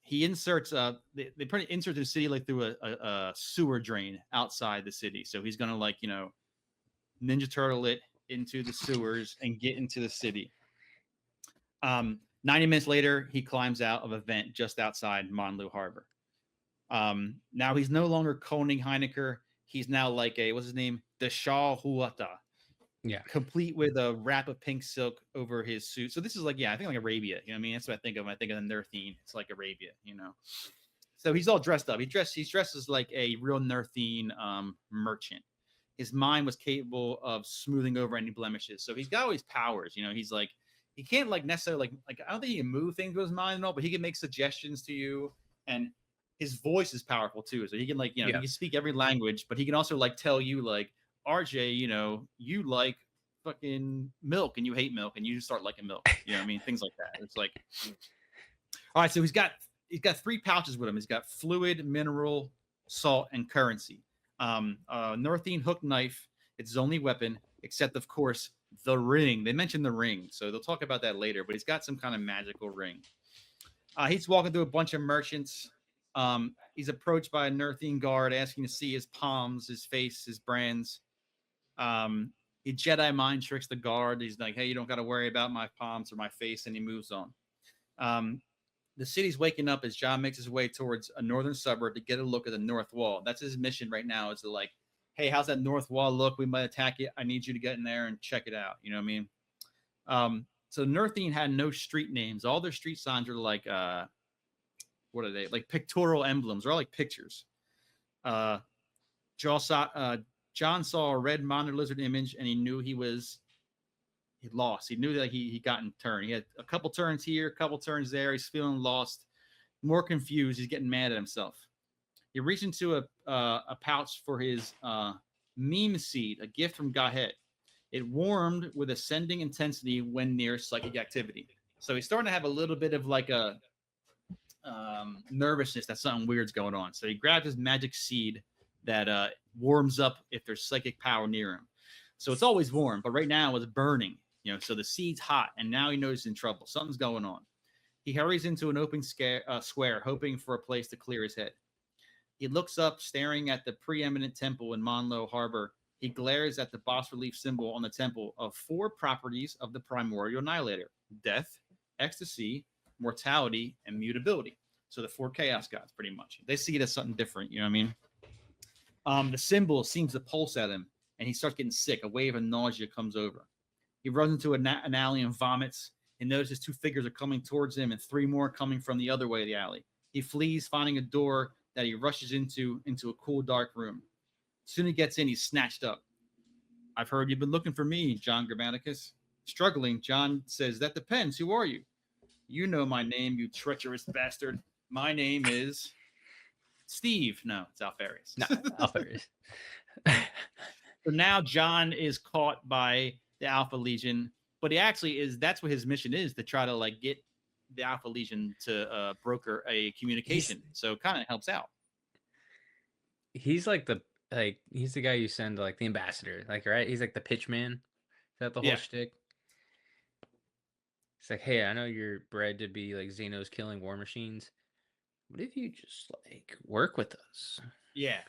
He inserts they pretty insert the city through a sewer drain outside the city. So he's gonna Ninja Turtle it into the sewers and get into the city. 90 minutes later, he climbs out of a vent just outside Monlu Harbor. Now he's no longer Koning Heinecker. He's now what's his name? The Shah Huata. Yeah. Complete with a wrap of pink silk over his suit. So this is I think Arabia. You know what I mean? That's what I think of when I think of the Nerthine. It's like Arabia, So he's all dressed up. He's dressed as like a real Nerthine merchant. His mind was capable of smoothing over any blemishes. So he's got all these powers. He's he can't necessarily I don't think he can move things with his mind and all, but he can make suggestions to you, and his voice is powerful too. So he can he can speak every language, but he can also tell you RJ, you like fucking milk and you hate milk and you just start liking milk. You know what I mean? Things like that. It's all right. So he's got 3 pouches with him. He's got fluid, mineral, salt, and currency. Northine hook knife. It's his only weapon, except of course the ring. They mentioned the ring, so they'll talk about that later. But he's got some kind of magical ring. He's walking through a bunch of merchants. He's approached by a Nerthine guard asking to see his palms, his face, his brands. He Jedi mind tricks the guard. He's like, hey, you don't got to worry about my palms or my face, and he moves on. The city's waking up as John makes his way towards a northern suburb to get a look at the north wall. That's his mission right now, is to hey, how's that north wall look? We might attack it. I need you to get in there and check it out. You know what I mean? So Nerthine had no street names. All their street signs are what are they? Like pictorial emblems. They're all like pictures. John saw a red monitor lizard image, and he knew he lost. He knew that he gotten turned. He had a couple turns here, a couple turns there. He's feeling lost, more confused. He's getting mad at himself. He reached into a pouch for his meme seed, a gift from Gahet. It warmed with ascending intensity when near psychic activity. So he's starting to have a little bit of like a nervousness that something weird's going on. So he grabs his magic seed that warms up if there's psychic power near him. So it's always warm, but right now it's burning. So the seed's hot, and now he knows he's in trouble. Something's going on. He hurries into an open square, hoping for a place to clear his head. He looks up, staring at the preeminent temple in Monlo Harbor. He glares at the bas-relief symbol on the temple of 4 properties of the primordial annihilator: death, ecstasy, mortality, and mutability. So the 4 chaos gods, pretty much. They see it as something different, you know what I mean? The symbol seems to pulse at him, and he starts getting sick. A wave of nausea comes over. He runs into an alley and vomits, and notices 2 figures are coming towards him and 3 more coming from the other way of the alley. He flees, finding a door that he rushes into a cool, dark room. As soon as he gets in, he's snatched up. "I've heard you've been looking for me, John Grammaticus." Struggling, John says, "That depends. Who are you?" "You know my name, you treacherous bastard. My name is Steve." No, it's Alpharius. No, Alpharius. So now John is caught by the Alpha Legion, but he actually is. That's what his mission is, to try to like get the Alpha Legion to broker a communication. So kind of helps out. He's like he's the guy you send like the ambassador, like, right? He's like the pitch man. Is that the whole shtick? It's like, hey, I know you're bred to be like Xenos killing war machines. What if you just like work with us? Yeah.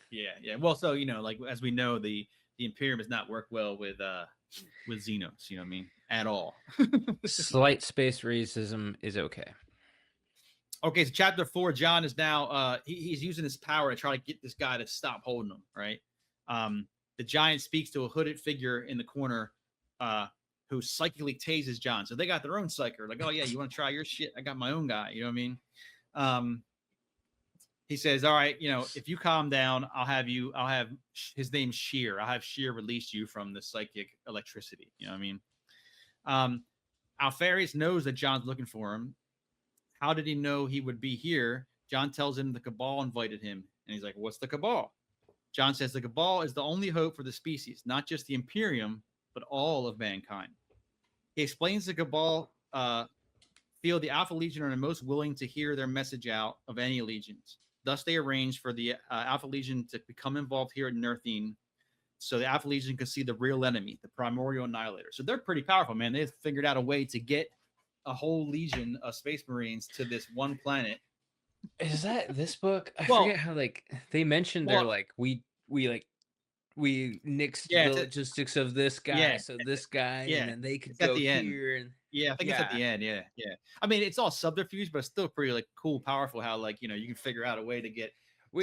Well, so like as we know, the Imperium does not work well with Xenos. You know what I mean? At all. Slight space racism is okay. Okay, so chapter 4, John is now he's using his power to try to get this guy to stop holding him. Right. The giant speaks to a hooded figure in the corner, who psychically tases John. So they got their own psyker. Like, "Oh yeah, you want to try your shit? I got my own guy." You know what I mean? He says, "All right, if you calm down, I'll have his name's Sheer. I'll have Sheer release you from the psychic electricity." You know what I mean? Alpharius knows that John's looking for him. How did he know he would be here? John tells him the Cabal invited him. And he's like, "What's the Cabal?" John says the Cabal is the only hope for the species, not just the Imperium, but all of mankind. He explains the Cabal feel the Alpha Legion are the most willing to hear their message out of any legions. Thus, they arranged for the Alpha Legion to become involved here at Nerthine, so the Alpha Legion could see the real enemy, the primordial annihilator. So they're pretty powerful, man. They've figured out a way to get a whole legion of Space Marines to this one planet. Is that this book? I forget how they mentioned they're like we nixed the logistics of this guy, so this guy, and then they could go here. And I think it's at the end. Yeah. I mean, it's all subterfuge, but it's still pretty like cool, powerful. How like you can figure out a way to get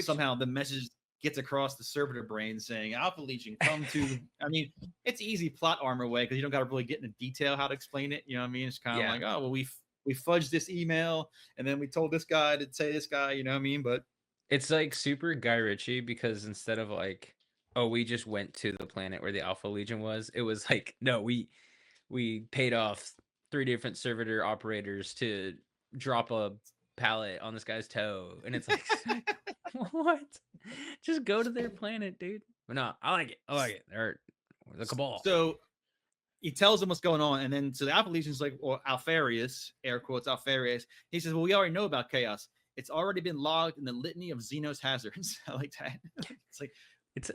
somehow the message gets across the servitor brain saying Alpha Legion come to. I mean, it's easy plot armor way because you don't got to really get into detail how to explain it. You know what I mean? It's kind of like, oh well, we fudged this email and then we told this guy to say this guy. You know what I mean? But it's like super Guy Ritchie because instead of like, oh, we just went to the planet where the Alpha Legion was. It was like, no, we paid off 3 different servitor operators to drop a pallet on this guy's toe, and it's like, what? Just go to their planet, dude. But no, I like it. They're the Cabal. So he tells them what's going on, and then so the Alpha Legion's like, or Alpharius, air quotes Alpharius. He says, "Well, we already know about chaos. It's already been logged in the litany of Xenos hazards." I like that. It's like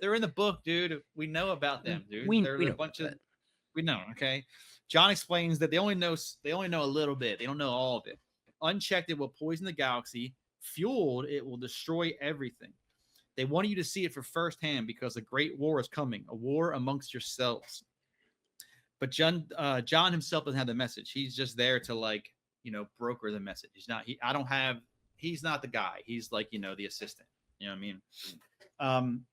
they're in the book, dude. We know about them, dude. They're a bunch of. We know, okay. John explains that they only know a little bit. They don't know all of it. Unchecked, it will poison the galaxy. Fueled, it will destroy everything. They want you to see it for firsthand because a great war is coming, a war amongst yourselves. But John himself doesn't have the message. He's just there to broker the message. He's not the guy. He's like, the assistant. You know what I mean?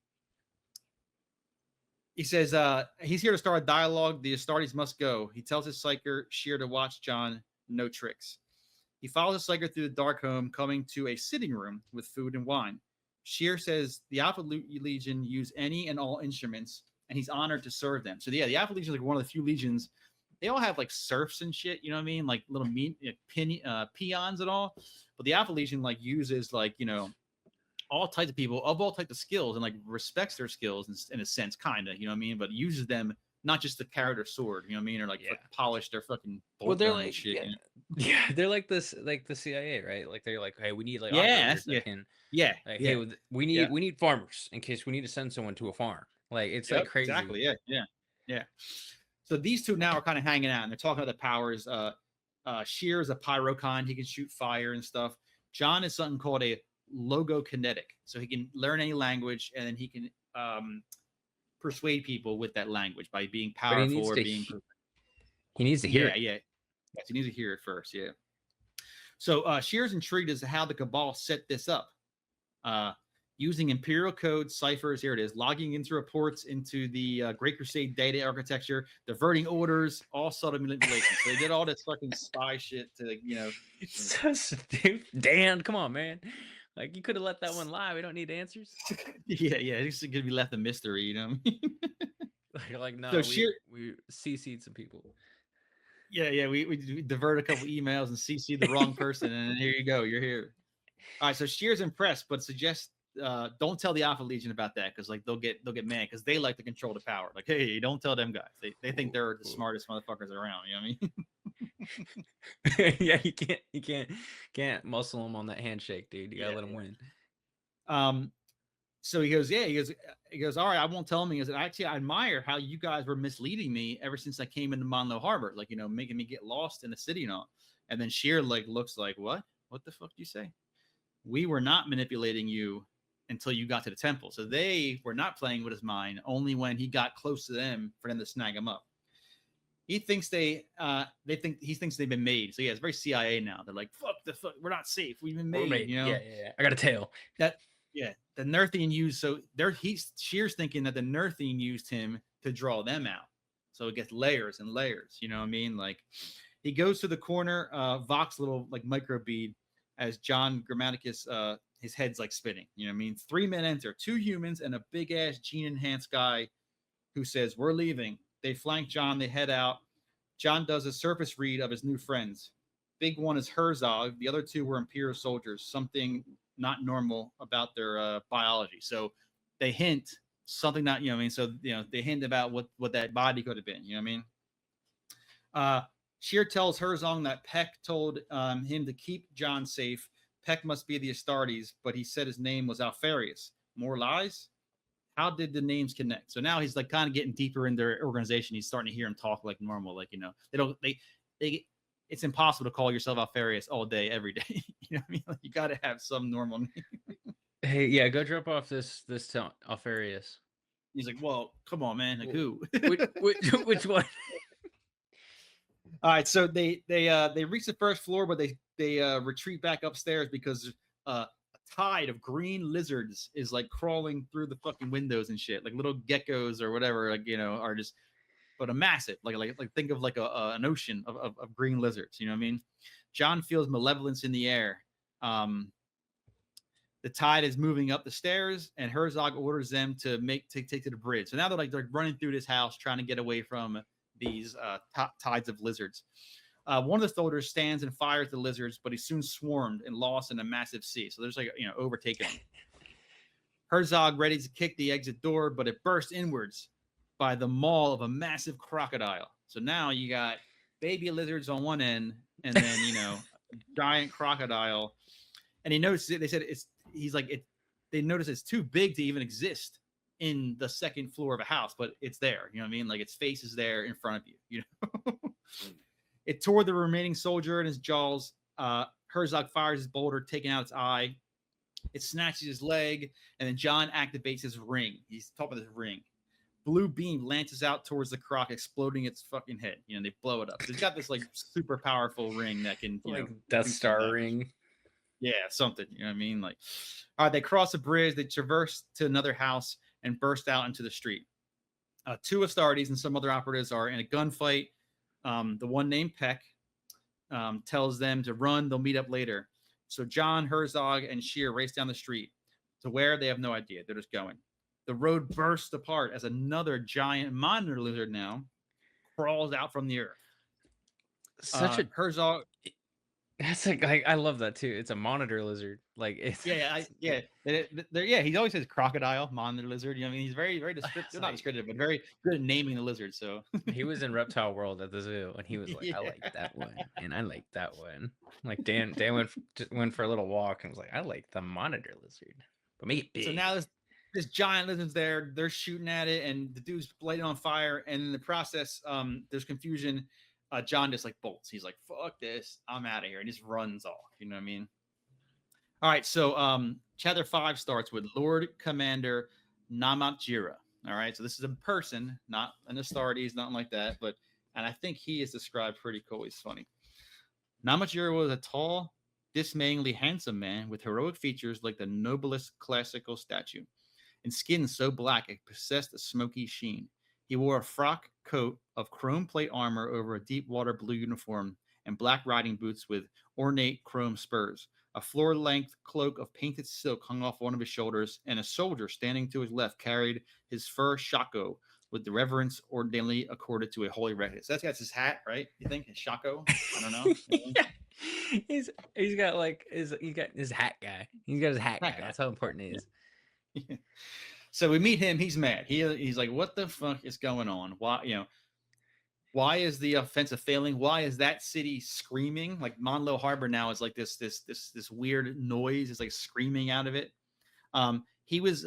He says he's here to start a dialogue. The Astartes must go. He tells his psyker Sheer to watch John. No tricks. He follows the psyker through the dark home, coming to a sitting room with food and wine. Sheer says the Alpha Legion use any and all instruments, and he's honored to serve them. So the Alpha Legion is like one of the few legions. They all have like serfs and shit. You know what I mean? Like little peons and all. But the Alpha Legion uses all types of people of all types of skills and respects their skills in a sense, kind of, you know what I mean? But uses them not just the carrot or sword, you know what I mean, or like polish their fucking bolt they're gun and like shit. You know? yeah, they're like this, like the CIA, right? Like they're like, hey, we need like Yeah, operators that can yeah, like, yeah, hey, we need farmers in case we need to send someone to a farm. Like it's like crazy. exactly. Yeah. So these two now are kind of hanging out, and they're talking about the powers. Shear is a pyrocon; he can shoot fire and stuff. John is something called a logokinetic, so he can learn any language, and then he can persuade people with that language by being But he powerful needs or to being. he needs to hear it. Yeah. Yes, he needs to hear it first. Yeah. So Shear's intrigued as to how the Cabal set this up. Using imperial code ciphers, here it is, logging into reports into the Great Crusade data architecture, diverting orders, all subtle manipulation. So they did all this fucking spy shit to, you know. So stupid. Dan, come on, man. Like you could have let that one lie. We don't need answers. Yeah. It's gonna be left a mystery, you know. Like no, So we CC'd some people. Yeah. We divert a couple emails and CC the wrong person, and here you go, you're here. All right, so Shear's impressed, but suggests don't tell the Alpha Legion about that because like they'll get mad because they like to control the power. Like, hey, don't tell them guys. They think they're the smartest motherfuckers around. You know what I mean? Yeah, you can't muscle them on that handshake, dude. You gotta let them win. So he goes, all right, I won't tell him. He goes, actually, I admire how you guys were misleading me ever since I came into Monlo Harbor, like, you know, making me get lost in the city and all. And then Shear like looks like, what the fuck do you say? We were not manipulating you until you got to the temple. So they were not playing with his mind only when he got close to them for them to snag him up. He thinks he thinks they've been made. So yeah, it's very CIA now. They're like, fuck, we're not safe. We've been made, you know? Yeah. I got a tail. The Nerthian used, so Shear's thinking that the Nerthian used him to draw them out. So it gets layers and layers, you know what I mean? Like he goes to the corner, Vox little like micro bead as John Grammaticus, his head's like spinning. You know what I mean? 3 men enter, 2 humans and a big ass gene enhanced guy who says, we're leaving. They flank John, they head out. John does a surface read of his new friends. Big one is Herzog. The other 2 were Imperial soldiers, something not normal about their biology. So they hint something not, you know what I mean? So, you know, they hint about what that body could have been, you know what I mean? Shear tells Herzog that Peck told him to keep John safe. Peck must be the Astartes, but he said his name was Alpharius. More lies? How did the names connect? So now he's like kind of getting deeper in their organization. He's starting to hear him talk like normal. Like, you know, it's impossible to call yourself Alpharius all day, every day. You know what I mean? Like, you got to have some normal name. Hey, yeah, go drop off this town, Alpharius. He's like, well, come on, man. Like, who? Which one? All right, so they reach the first floor, but they retreat back upstairs because a tide of green lizards is like crawling through the fucking windows and shit, like little geckos or whatever, like, you know, are just, but a massive, like think of like an ocean of green lizards. You know what I mean? John feels malevolence in the air. The tide is moving up the stairs, and Herzog orders them to take to the bridge. So now they're running through this house trying to get away from these tides of lizards. One of the soldiers stands and fires the lizards, but he's soon swarmed and lost in a massive sea. So there's like, you know, overtaken him. Herzog ready to kick the exit door, but it bursts inwards by the maw of a massive crocodile. So now you got baby lizards on one end, and then, you know, giant crocodile. And he noticed it. They said they notice it's too big to even exist in the second floor of a house, but it's there. You know what I mean? Like its face is there in front of you. You know, it tore the remaining soldier in his jaws. Herzog fires his boulder, taking out its eye. It snatches his leg, and then John activates his ring. He's top of this ring. Blue beam lances out towards the croc, exploding its fucking head. You know, they blow it up. So he's got this like super powerful ring that can, you like know, Death Star ring. Yeah, something. You know what I mean? Like, all right, they cross a bridge, they traverse to another house and burst out into the street. 2 Astartes and some other operatives are in a gunfight. The one named Peck tells them to run. They'll meet up later. So John, Herzog, and Shear race down the street. To where, they have no idea. They're just going. The road bursts apart as another giant monitor lizard now crawls out from the earth. Such a Herzog. That's like I love that too. It's a monitor lizard. Like it's He always says crocodile, monitor lizard. You know, what I mean, he's very descriptive, not descriptive, but very good at naming the lizard. So he was in Reptile World at the zoo, and he was like, yeah. "I like that one, and I like that one." Like Dan went for a little walk and was like, "I like the monitor lizard, but make it big." So now this giant lizard's there. They're shooting at it, and the dude's lighting on fire. And in the process, there's confusion. John just like bolts. He's like, "Fuck this! I'm out of here!" And just runs off. You know what I mean? All right. So chapter 5 starts with Lord Commander Namatjira. All right. So this is a person, not an Astartes, nothing like that. And I think he is described pretty cool. He's funny. Namatjira was a tall, dismayingly handsome man with heroic features like the noblest classical statue, and skin so black it possessed a smoky sheen. He wore a frock coat of chrome plate armor over a deep water blue uniform and black riding boots with ornate chrome spurs. A floor-length cloak of painted silk hung off one of his shoulders, and a soldier standing to his left carried his fur shako with the reverence ordinarily accorded to a holy rectus. So that's his hat, right? You think his shako? I don't know. Yeah. He's got his hat guy. He's got his hat guy. That's how important he is. Yeah. So we meet him. He's mad. He's like, "What the fuck is going on? Why is the offensive failing? Why is that city screaming? Like Monlo Harbor now is like this weird noise. It's like screaming out of it." He was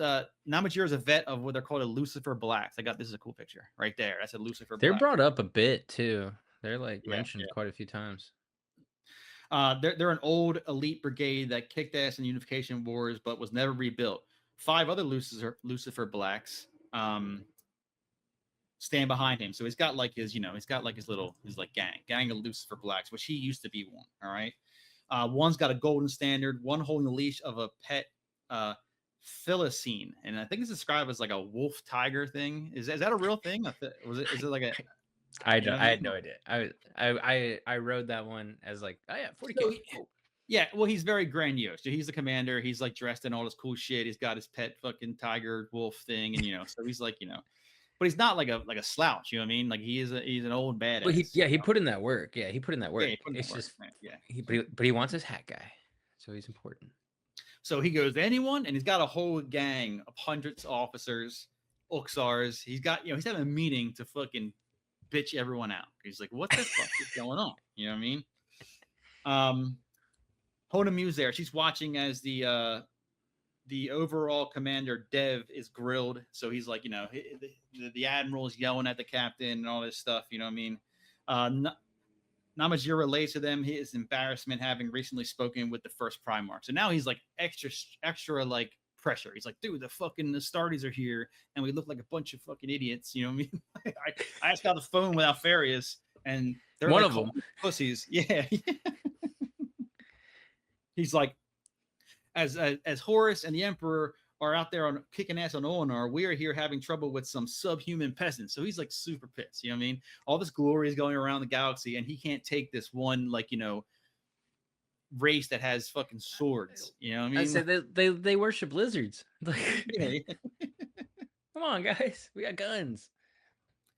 Namatjira is a vet of what they're called a Lucifer Blacks. This is a cool picture right there. That's a Lucifer. They're Black. brought up a bit too. They're mentioned quite a few times. They're an old elite brigade that kicked ass in the Unification Wars, but was never rebuilt. 5 other Lucifer Blacks stand behind him. So he's got like his gang of Lucifer Blacks, which he used to be one. All right. One's got a golden standard, one holding the leash of a pet Philistine, and I think it's described as like a wolf tiger thing. Is that a real thing? Is it like a I had no idea. I rode that one as like, oh yeah, 40K. So yeah, well, he's very grandiose. So he's the commander. He's like dressed in all this cool shit. He's got his pet fucking tiger wolf thing, and so he's like, but he's not like a slouch. You know what I mean? Like he's an old badass. But he put in that work. Yeah, he put in that work. But he wants his hat guy, so he's important. So he goes to anyone, and he's got a whole gang of hundreds of officers, Uxars. He's got, he's having a meeting to fucking bitch everyone out. He's like, "What the fuck is going on?" You know what I mean? Hona Mu's there. She's watching as the overall commander Dev is grilled. So he's like, the admiral is yelling at the captain and all this stuff. You know what I mean? Namatjira relays to them his embarrassment having recently spoken with the first Primarch. So now he's like extra like pressure. He's like, "Dude, the Astartes are here, and we look like a bunch of fucking idiots." You know what I mean? I just got the phone with Alpharius, and they're one like of them pussies. Yeah. He's like, as Horus and the Emperor are out there on kicking ass on Olenar, we are here having trouble with some subhuman peasants. So he's like super pissed. You know what I mean? All this glory is going around the galaxy, and he can't take this one race that has fucking swords. You know what I mean? I said they worship lizards. Yeah. Come on, guys, we got guns.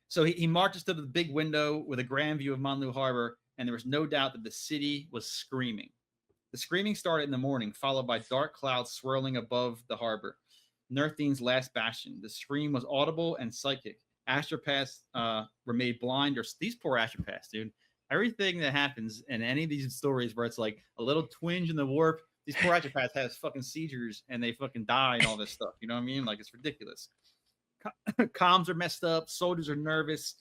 So he marches to the big window with a grand view of Monlo Harbor, and there was no doubt that the city was screaming. The screaming started in the morning, followed by dark clouds swirling above the harbor. Nerthine's last bastion. The scream was audible and psychic. Astropaths were made blind, or these poor Astropaths, dude. Everything that happens in any of these stories where it's like a little twinge in the warp, these poor Astropaths have fucking seizures and they fucking die and all this stuff. You know what I mean? Like, it's ridiculous. Comms are messed up. Soldiers are nervous.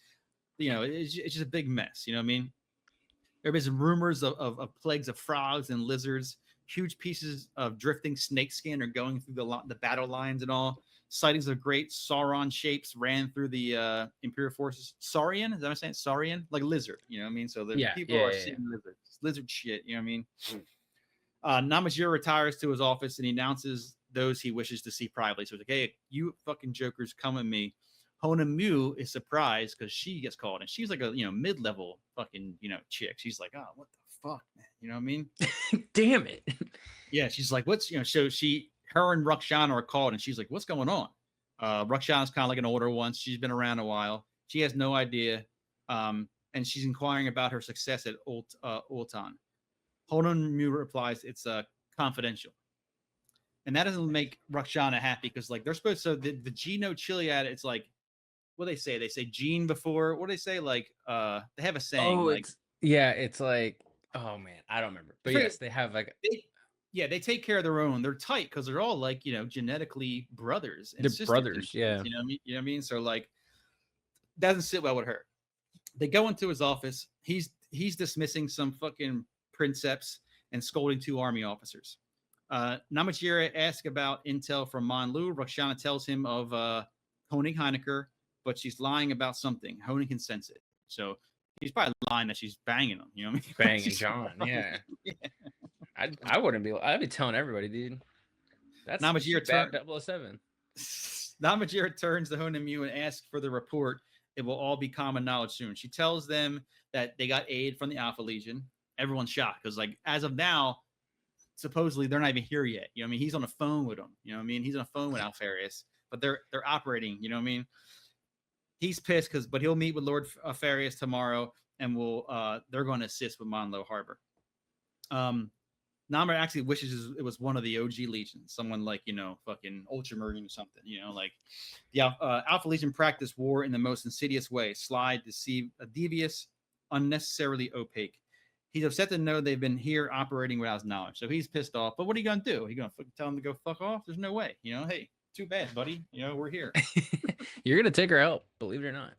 It's just a big mess. You know what I mean? There have been rumors of plagues of frogs and lizards. Huge pieces of drifting snakeskin are going through the battle lines and all. Sightings of great Sauron shapes ran through the Imperial forces. Saurian? Is that what I'm saying? Saurian? Like lizard. You know what I mean? So the people are seeing lizards. Lizard shit. You know what I mean? Namatjira retires to his office and he announces those he wishes to see privately. So it's like, "Hey, you fucking jokers, come with me." Hona Mu is surprised because she gets called, and she's like a mid-level fucking chick. She's like, "Oh, what the fuck, man?" You know what I mean? Damn it. Yeah, she's like, "What's So her and Ruxana are called, and she's like, "What's going on?" Ruxana's kind of like an older one. She's been around a while. She has no idea, and she's inquiring about her success at Ultan. Hononmu replies, it's confidential. And that doesn't make Rakshana happy because like they're supposed to, so the Geno Chiliad, it's like, what do they say? They say Gene before, what do they say? Like they have a saying Oh, like it's like, oh man, I don't remember. But yes, they have like they take care of their own. They're tight because they're all like, genetically brothers and they're sisters. brothers, You know what I mean? You know what I mean? So like doesn't sit well with her. They go into his office. He's dismissing some fucking princeps and scolding 2 army officers. Namajira asks about intel from Monlu. Rakshana tells him of Honig Heinecker, but she's lying about something. Honig can sense it. So he's probably lying that she's banging him. You know what I mean? banging John. Yeah. I wouldn't be. I'd be telling everybody, dude. That's Namajira bad 007. Namajira turns to Honemu and asks for the report. It will all be common knowledge soon. She tells them that they got aid from the Alpha Legion. Everyone's shocked because, like, as of now, supposedly they're not even here yet. You know what I mean? He's on the phone with them. You know what I mean? He's on the phone with Alpharius, but they're operating. You know what I mean? He's pissed but he'll meet with Lord Alpharius tomorrow, and they're going to assist with Monlo Harbor. Namor actually wishes it was one of the OG legions, someone like, fucking Ultramarine or something, like the Alpha Legion practice war in the most insidious way, sly, devious, unnecessarily opaque. He's upset to know they've been here operating without his knowledge. So he's pissed off, but what are you going to do? Are you going to tell him to go fuck off? There's no way, hey, too bad, buddy. We're here. You're going to take our help, believe it or not.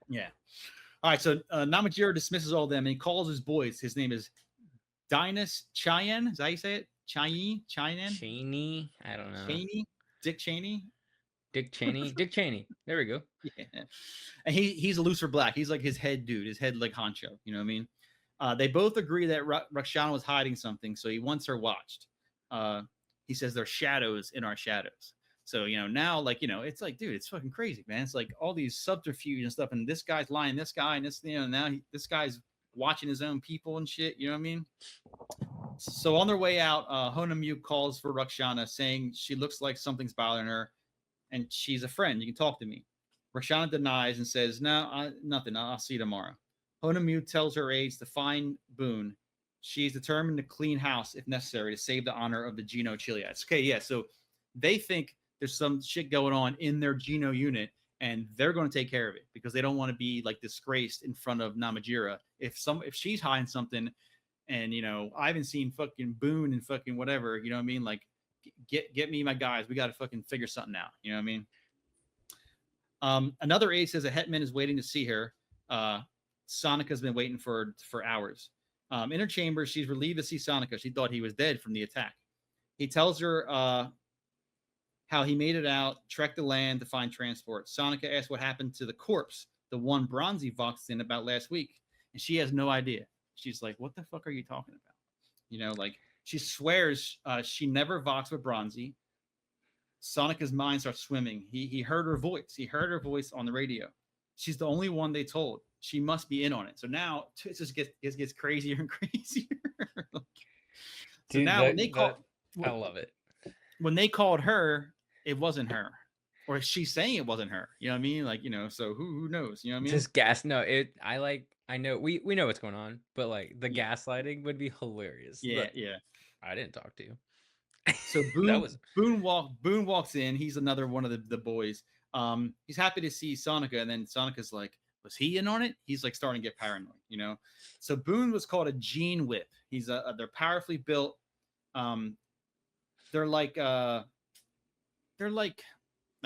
Yeah. All right. So Namajiro dismisses all of them and he calls his boys. His name is Dinas Cheyenne, is that how you say it? Cheyenne? Cheney? I don't know. Cheney? Dick Cheney? Dick Cheney. There we go. Yeah. And he's a Lucifer Black. He's like his head dude, his head like honcho. You know what I mean? They both agree that Rakshana was hiding something, so he wants her watched. He says there's shadows in our shadows. So, now, like, it's like, dude, it's fucking crazy, man. It's like all these subterfuge and stuff, and this guy's lying, this guy, and this, now this guy's watching his own people and shit. You know what I mean? So on their way out, Honemu calls for Rakshana, saying she looks like something's bothering her, and she's a friend. You can talk to me. Rakshana denies and says, no, nothing. I'll see you tomorrow. Honemu tells her aides to find Boone. She's determined to clean house if necessary to save the honor of the Geno Chiliads. Okay, yeah, so they think there's some shit going on in their Geno unit, and they're going to take care of it because they don't want to be like disgraced in front of Namajira. If she's hiding something, and I haven't seen fucking Boone and fucking whatever, you know what I mean? Like, get me my guys. We got to fucking figure something out. You know what I mean? Another aide says a hetman is waiting to see her. Sonika's been waiting for hours. In her chamber, she's relieved to see Sonika. She thought he was dead from the attack. He tells her how he made it out, trekked the land to find transport. Sonika asks what happened to the corpse, the one Bronzy voxed in about last week. And she has no idea. She's like, what the fuck are you talking about? Like she swears she never voxed with Bronzy. Sonika's mind starts swimming. He heard her voice. He heard her voice on the radio. She's the only one they told. She must be in on it. So now it just gets crazier and crazier. So dude, now when they call, I love it. When they called her, it wasn't her, or she's saying it wasn't her. You know what I mean? Like, so who knows? You know what I mean? Just No, I know we know what's going on, but like the gaslighting would be hilarious. Yeah, yeah. I didn't talk to you. So Boone walks in. He's another one of the boys. He's happy to see Sonika, and then Sonika's like, was he in on it? He's like starting to get paranoid, So Boone was called a gene whip. They're powerfully built. They're like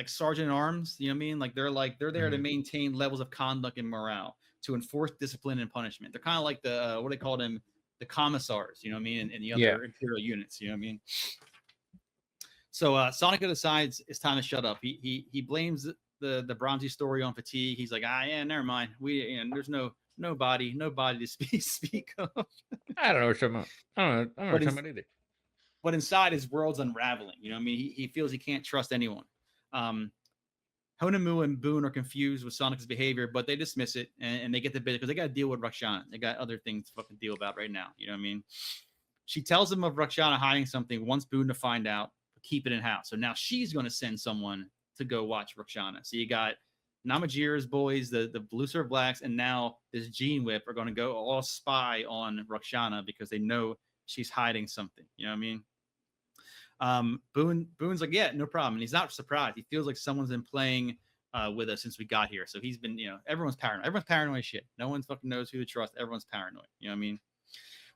sergeant at arms, you know what I mean? Like they're there to maintain levels of conduct and morale, to enforce discipline and punishment. They're kind of like the what do they call them? The commissars, you know what I mean? And the other imperial units, you know what I mean? So Sonika decides it's time to shut up. He blames the Bronzy story on fatigue. He's like, yeah, never mind. There's nobody to speak of. I don't know what you're talking about. I don't know what you're talking about either. But inside, his world's unraveling. You know what I mean? He feels he can't trust anyone. Honemu and Boone are confused with Sonika's behavior, but they dismiss it and they get the bit because they got to deal with Rakshana. They got other things to fucking deal about right now. You know what I mean? She tells them of Rakshana hiding something, wants Boone to find out, but keep it in house. So now she's going to send someone to go watch Rakshana. So you got Namajira's boys, the Lucifer Blacks, and now this Gene Whip are going to go all spy on Rakshana because they know she's hiding something. You know what I mean? Boone's like, yeah, no problem. And he's not surprised. He feels like someone's been playing with us since we got here. So he's been, everyone's paranoid. Everyone's paranoid as shit. No one fucking knows who to trust. Everyone's paranoid. You know what I mean?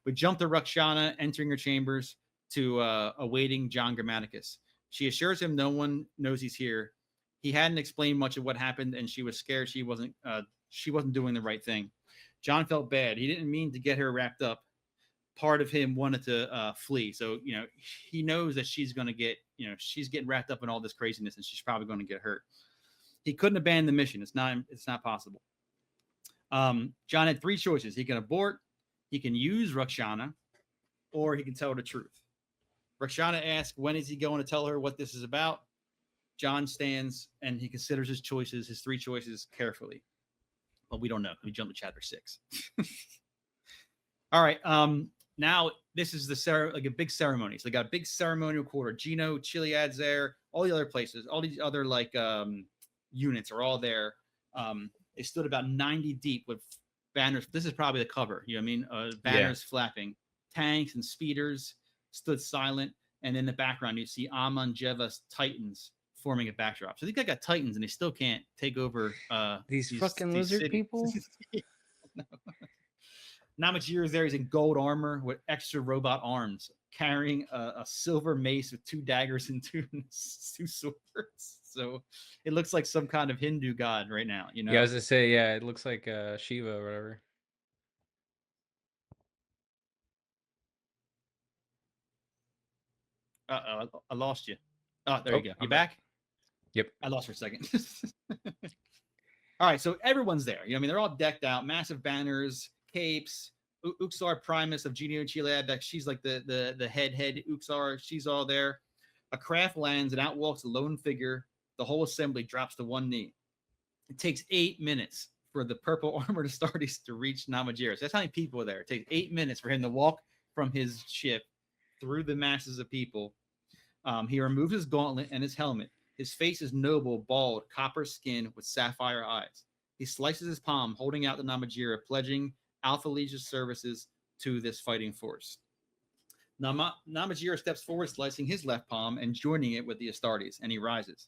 We jump to Ruxana entering her chambers to awaiting John Grammaticus. She assures him no one knows he's here. He hadn't explained much of what happened, and she was scared she wasn't doing the right thing. John felt bad. He didn't mean to get her wrapped up. Part of him wanted to flee. So, he knows that she's going to get, she's getting wrapped up in all this craziness, and she's probably going to get hurt. He couldn't abandon the mission. It's not possible. John had three choices. He can abort, he can use Ruxana, or he can tell her the truth. Ruxana asks, when is he going to tell her what this is about? John stands and he considers his three choices carefully. But we don't know. We jump to chapter 6. All right. Now this is a big ceremony. So they got a big ceremonial quarter. Gino, Chiliad's there, all the other places, all these other units are all there. They stood about 90 deep with banners. This is probably the cover. You know what I mean? Banners flapping. Tanks and speeders stood silent. And in the background, you see Amon Jeva's Titans forming a backdrop. So these guys got Titans and they still can't take over these fucking lizard cities. People. No. Namajir is there. He's in gold armor with extra robot arms, carrying a silver mace with 2 daggers and 2 swords. So it looks like some kind of Hindu god right now. Yeah, I was gonna say, it looks like Shiva or whatever. I lost you. Oh, there you go. You back? Yep. I lost for a second. All right, so everyone's there. They're all decked out, massive banners, capes. Uxar Primus of Genio Chiliad, she's like the head Uxar. She's all there. A craft lands and out walks a lone figure. The whole assembly drops to one knee. It takes 8 minutes for the purple armored Astartes to reach Namajir. So that's how many people are there. It takes 8 minutes for him to walk from his ship through the masses of people. He removes his gauntlet and his helmet. His face is noble, bald, copper skin with sapphire eyes. He slices his palm, holding out the Namajira, pledging Alpha Legion's services to this fighting force. Namajira steps forward, slicing his left palm and joining it with the Astartes, and he rises.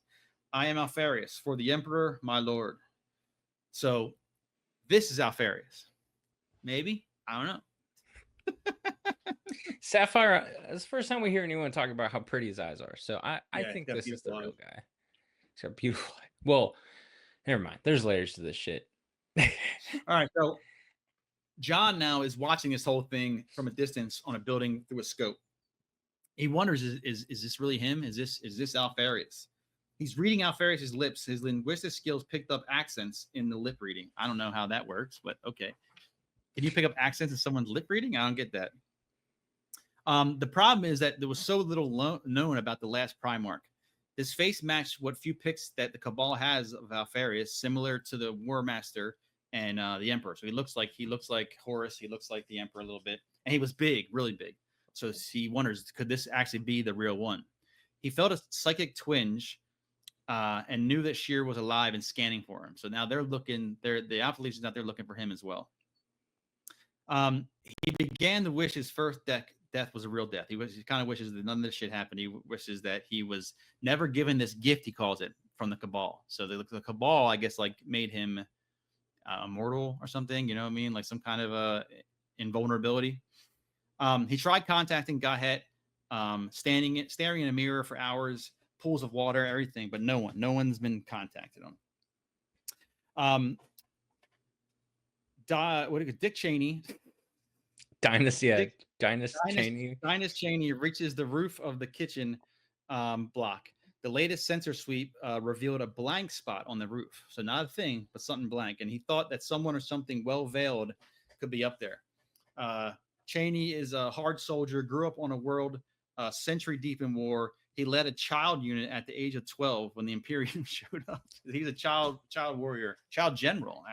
I am Alpharius, for the Emperor, my lord. So, this is Alpharius. Maybe? I don't know. Sapphire, it's the first time we hear anyone talk about how pretty his eyes are. So I think this is the real guy. He's got beautiful eyes. Well, never mind. There's layers to this shit. All right, so John now is watching this whole thing from a distance on a building through a scope. He wonders, is this really him? Is this Alpharius? He's reading Alpharius' lips. His linguistic skills picked up accents in the lip reading. I don't know how that works, but okay. Can you pick up accents in someone's lip reading? I don't get that. The problem is that there was so little known about the last Primarch. His face matched what few pics that the Cabal has of Alpharius, similar to the War Master and the Emperor. So he looks like Horus. He looks like the Emperor a little bit, and he was big, really big. So he wonders, could this actually be the real one? He felt a psychic twinge and knew that Sheer was alive and scanning for him. So now they're looking. The Alpha Legion's out there looking for him as well. He began to wish his first death was a real death. He kind of wishes that none of this shit happened. He wishes that he was never given this gift, he calls it, from the Cabal. So the Cabal, I guess, made him immortal or something. You know what I mean? Like some kind of invulnerability. He tried contacting Gahet, staring in a mirror for hours, pools of water, everything, but no one's been contacted him. Dick Cheney. Dynasty Cheney reaches the roof of the kitchen block. The latest sensor sweep revealed a blank spot on the roof. So not a thing, but something blank. And he thought that someone or something well-veiled could be up there. Cheney is a hard soldier, grew up on a world century deep in war. He led a child unit at the age of 12 when the Imperium showed up. He's a child warrior, child general.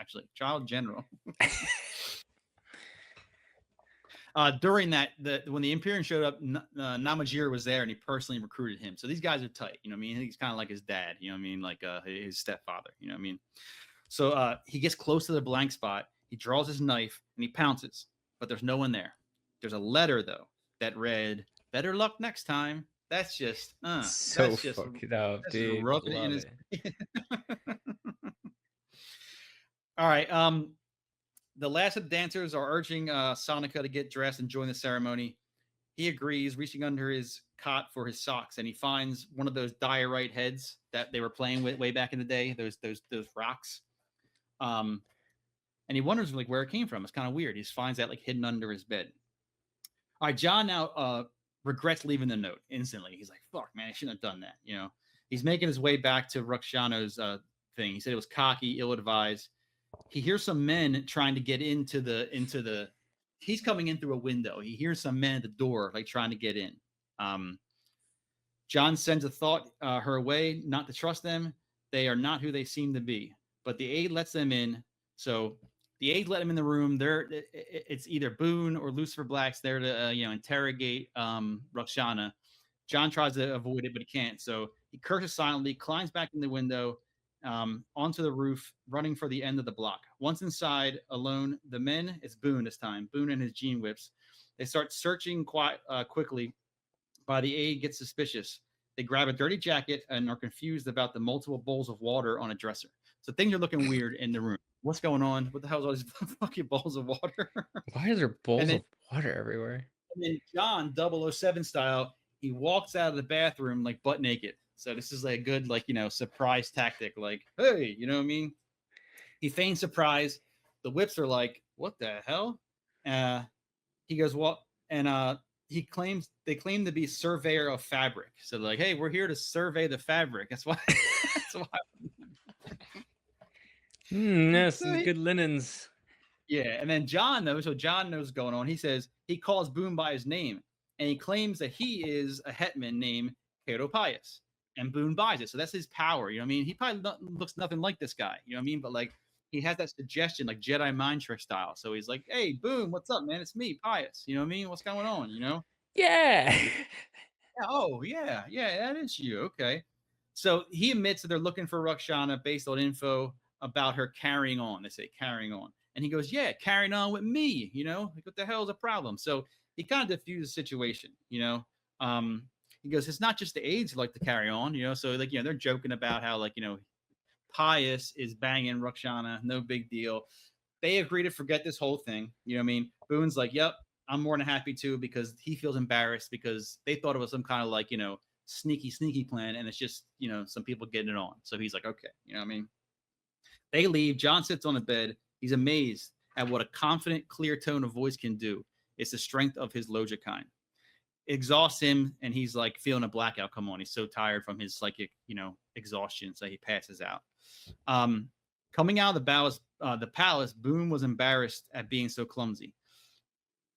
During that, when the Imperium showed up, Namajir was there and he personally recruited him. So these guys are tight. You know what I mean? He's kind of like his dad. You know what I mean? Like his stepfather. You know what I mean? So he gets close to the blank spot. He draws his knife and he pounces, but there's no one there. There's a letter though. that read, "Better luck next time." That's just, So that's just, fucked up, that's just dude. rubbing it in Love his. it. All right. The last of the dancers are urging Sonica to get dressed and join the ceremony. He agrees, reaching under his cot for his socks, and he finds one of those diorite heads that they were playing with way back in the day. Those rocks. Um, and he wonders like where it came from. It's kind of weird. He finds that like hidden under his bed. All right, John now regrets leaving the note instantly. He's like, "Fuck, man, I shouldn't have done that." You know, he's making his way back to Ruxano's thing. He said it was cocky, ill-advised. He hears some men trying to get into the. He's coming in through a window. He hears some men at the door like trying to get in. John sends a thought her way, not to trust them. They are not who they seem to be. But the aide lets them in. So the aide let him in the room. It's either Boone or Lucifer Black's there to interrogate Ruxana. John tries to avoid it, but he can't. So he curses silently, climbs back in the window, onto the roof, running for the end of the block. Once inside, alone, the men, it's Boone this time, Boone and his gene whips. They start searching quickly. By the aide gets suspicious. They grab a dirty jacket and are confused about the multiple bowls of water on a dresser. So things are looking weird in the room. What's going on? What the hell is all these fucking bowls of water? Why is there bowls then, of water everywhere? And then John, 007 style, he walks out of the bathroom like butt naked. So this is like a good, like, surprise tactic. Like, hey, you know what I mean? He feigns surprise. The whips are like, what the hell? He goes, well, and they claim to be surveyor of fabric. So like, hey, we're here to survey the fabric. That's why. That's why. Yes, so good linens. Yeah, and then John knows. So John knows what's going on. He says he calls Boone by his name, and he claims that he is a hetman named Cato Pius. And Boone buys it. So that's his power. You know what I mean? He probably looks nothing like this guy. You know what I mean? But like, he has that suggestion, like Jedi mind trick style. So he's like, "Hey, Boone, what's up, man? It's me, Pius. You know what I mean? What's going on? You know?" Yeah. Oh, yeah, that is you. Okay. So he admits that they're looking for Ruxana based on info about her carrying on. They say carrying on. And he goes, yeah, carrying on with me, like what the hell is the problem? So he kind of diffuses the situation, he goes, it's not just the aides who like to carry on, so like, they're joking about how like, Pius is banging Ruxana, no big deal. They agree to forget this whole thing. You know what I mean? Boone's like, yep, I'm more than happy to, because he feels embarrassed because they thought it was some kind of like, sneaky plan. And it's just, some people getting it on. So he's like, okay, you know what I mean? They leave. John sits on the bed. He's amazed at what a confident, clear tone of voice can do. It's the strength of his Logicine. It exhausts him, and he's like feeling a blackout come on. He's so tired from his psychic, exhaustion, so he passes out. Coming out of the palace, Boone was embarrassed at being so clumsy.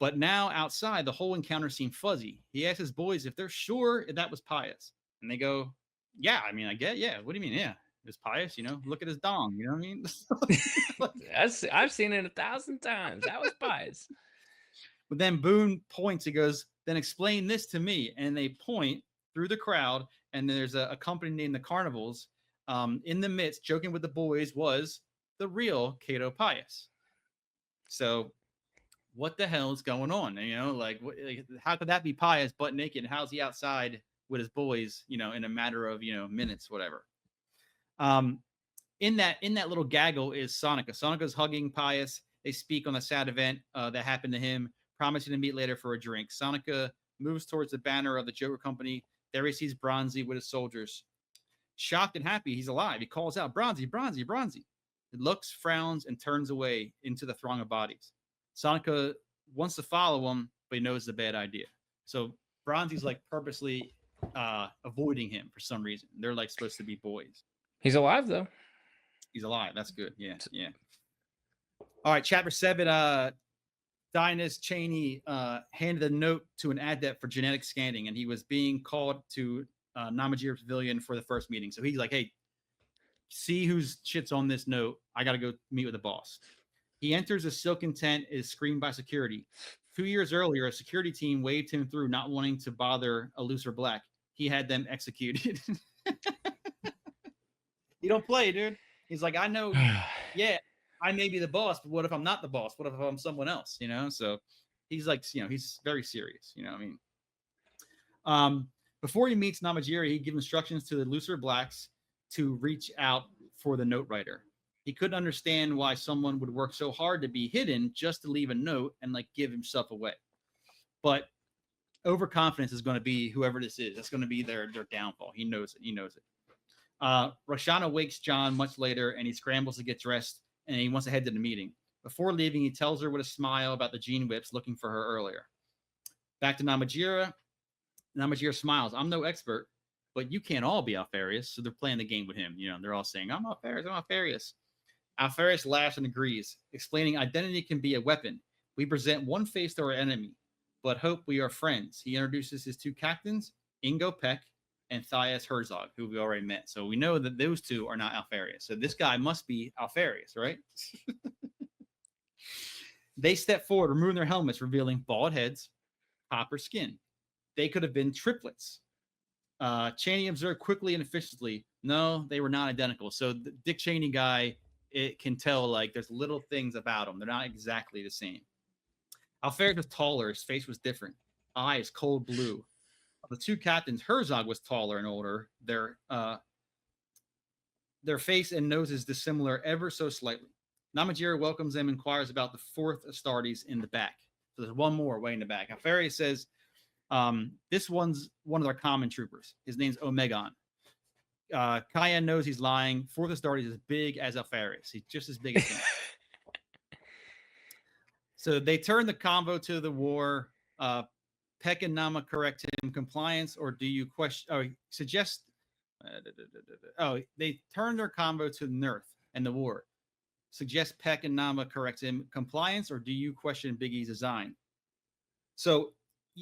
But now outside, the whole encounter seemed fuzzy. He asked his boys if they're sure that was Pius, and they go, "Yeah, I mean, I get, yeah. What do you mean, yeah?" It's Pius, look at his dong, you know what I mean? I've seen it 1,000 times. That was Pius. But then Boone points, he goes, then explain this to me. And they point through the crowd, and there's a company named the Carnivals. In the midst, joking with the boys, was the real Cato Pius. So what the hell is going on? Like how could that be Pius butt naked? How's he outside with his boys, in a matter of, minutes, whatever. In that little gaggle is Sonica. Sonica's hugging Pius. They speak on the sad event that happened to him, promising to meet later for a drink. Sonica moves towards the banner of the Joker Company. There he sees Bronzy with his soldiers. Shocked and happy, he's alive. He calls out, Bronzy, Bronzy, Bronzy. He looks, frowns, and turns away into the throng of bodies. Sonica wants to follow him, but he knows it's a bad idea. So Bronzy's like purposely avoiding him for some reason. They're like supposed to be boys. He's alive, though. He's alive. That's good. Yeah. All right, chapter 7. Dinas Cheney handed a note to an adept for genetic scanning, and he was being called to Namajir Pavilion for the first meeting. So he's like, hey, see whose shit's on this note. I got to go meet with the boss. He enters a silken tent, is screened by security. 2 years earlier, a security team waved him through, not wanting to bother a Lucifer Black. He had them executed. You don't play, dude. He's like, I know, yeah, I may be the boss, but what if I'm not the boss? What if I'm someone else, So he's like, he's very serious. You know what I mean? Before he meets Namajiri, he gives instructions to the Lucifer Blacks to reach out for the note writer. He couldn't understand why someone would work so hard to be hidden just to leave a note and like give himself away. But overconfidence is going to be whoever this is. That's going to be their downfall. He knows it. He knows it. Roshana wakes John much later, and he scrambles to get dressed, and he wants to head to the meeting. Before leaving, he tells her with a smile about the gene whips looking for her earlier. Back to Namajira. Namajira smiles. I'm no expert, but you can't all be Alpharius. So they're playing the game with him. They're all saying, I'm Alpharius, I'm Alpharius. Alpharius laughs and agrees, explaining identity can be a weapon. We present one face to our enemy, but hope we are friends. He introduces his two captains, Ingo Peck and Thias Herzog, who we already met. So we know that those two are not Alpharius. So this guy must be Alpharius, right? They step forward, removing their helmets, revealing bald heads, copper skin. They could have been triplets. Cheney observed quickly and efficiently. No, they were not identical. So the Dick Cheney guy, it can tell like there's little things about them. They're not exactly the same. Alpharius was taller. His face was different. Eyes cold blue. Of the two captains, Herzog was taller and older. Their face and noses dissimilar ever so slightly. Namajira welcomes them and inquires about the fourth Astartes in the back. So there's one more way in the back. Alpharius says, this one's one of our common troopers. His name's Omegon. Kaya knows he's lying. Fourth Astartes is as big as Alpharius. He's just as big as him. So they turn the convo to the war. Peck and Nama correct him. Compliance, or do you question? Oh, suggest. They turn their convo to Nerth and the war. Suggest Peck and Nama correct him. Compliance, or do you question Biggie's design? So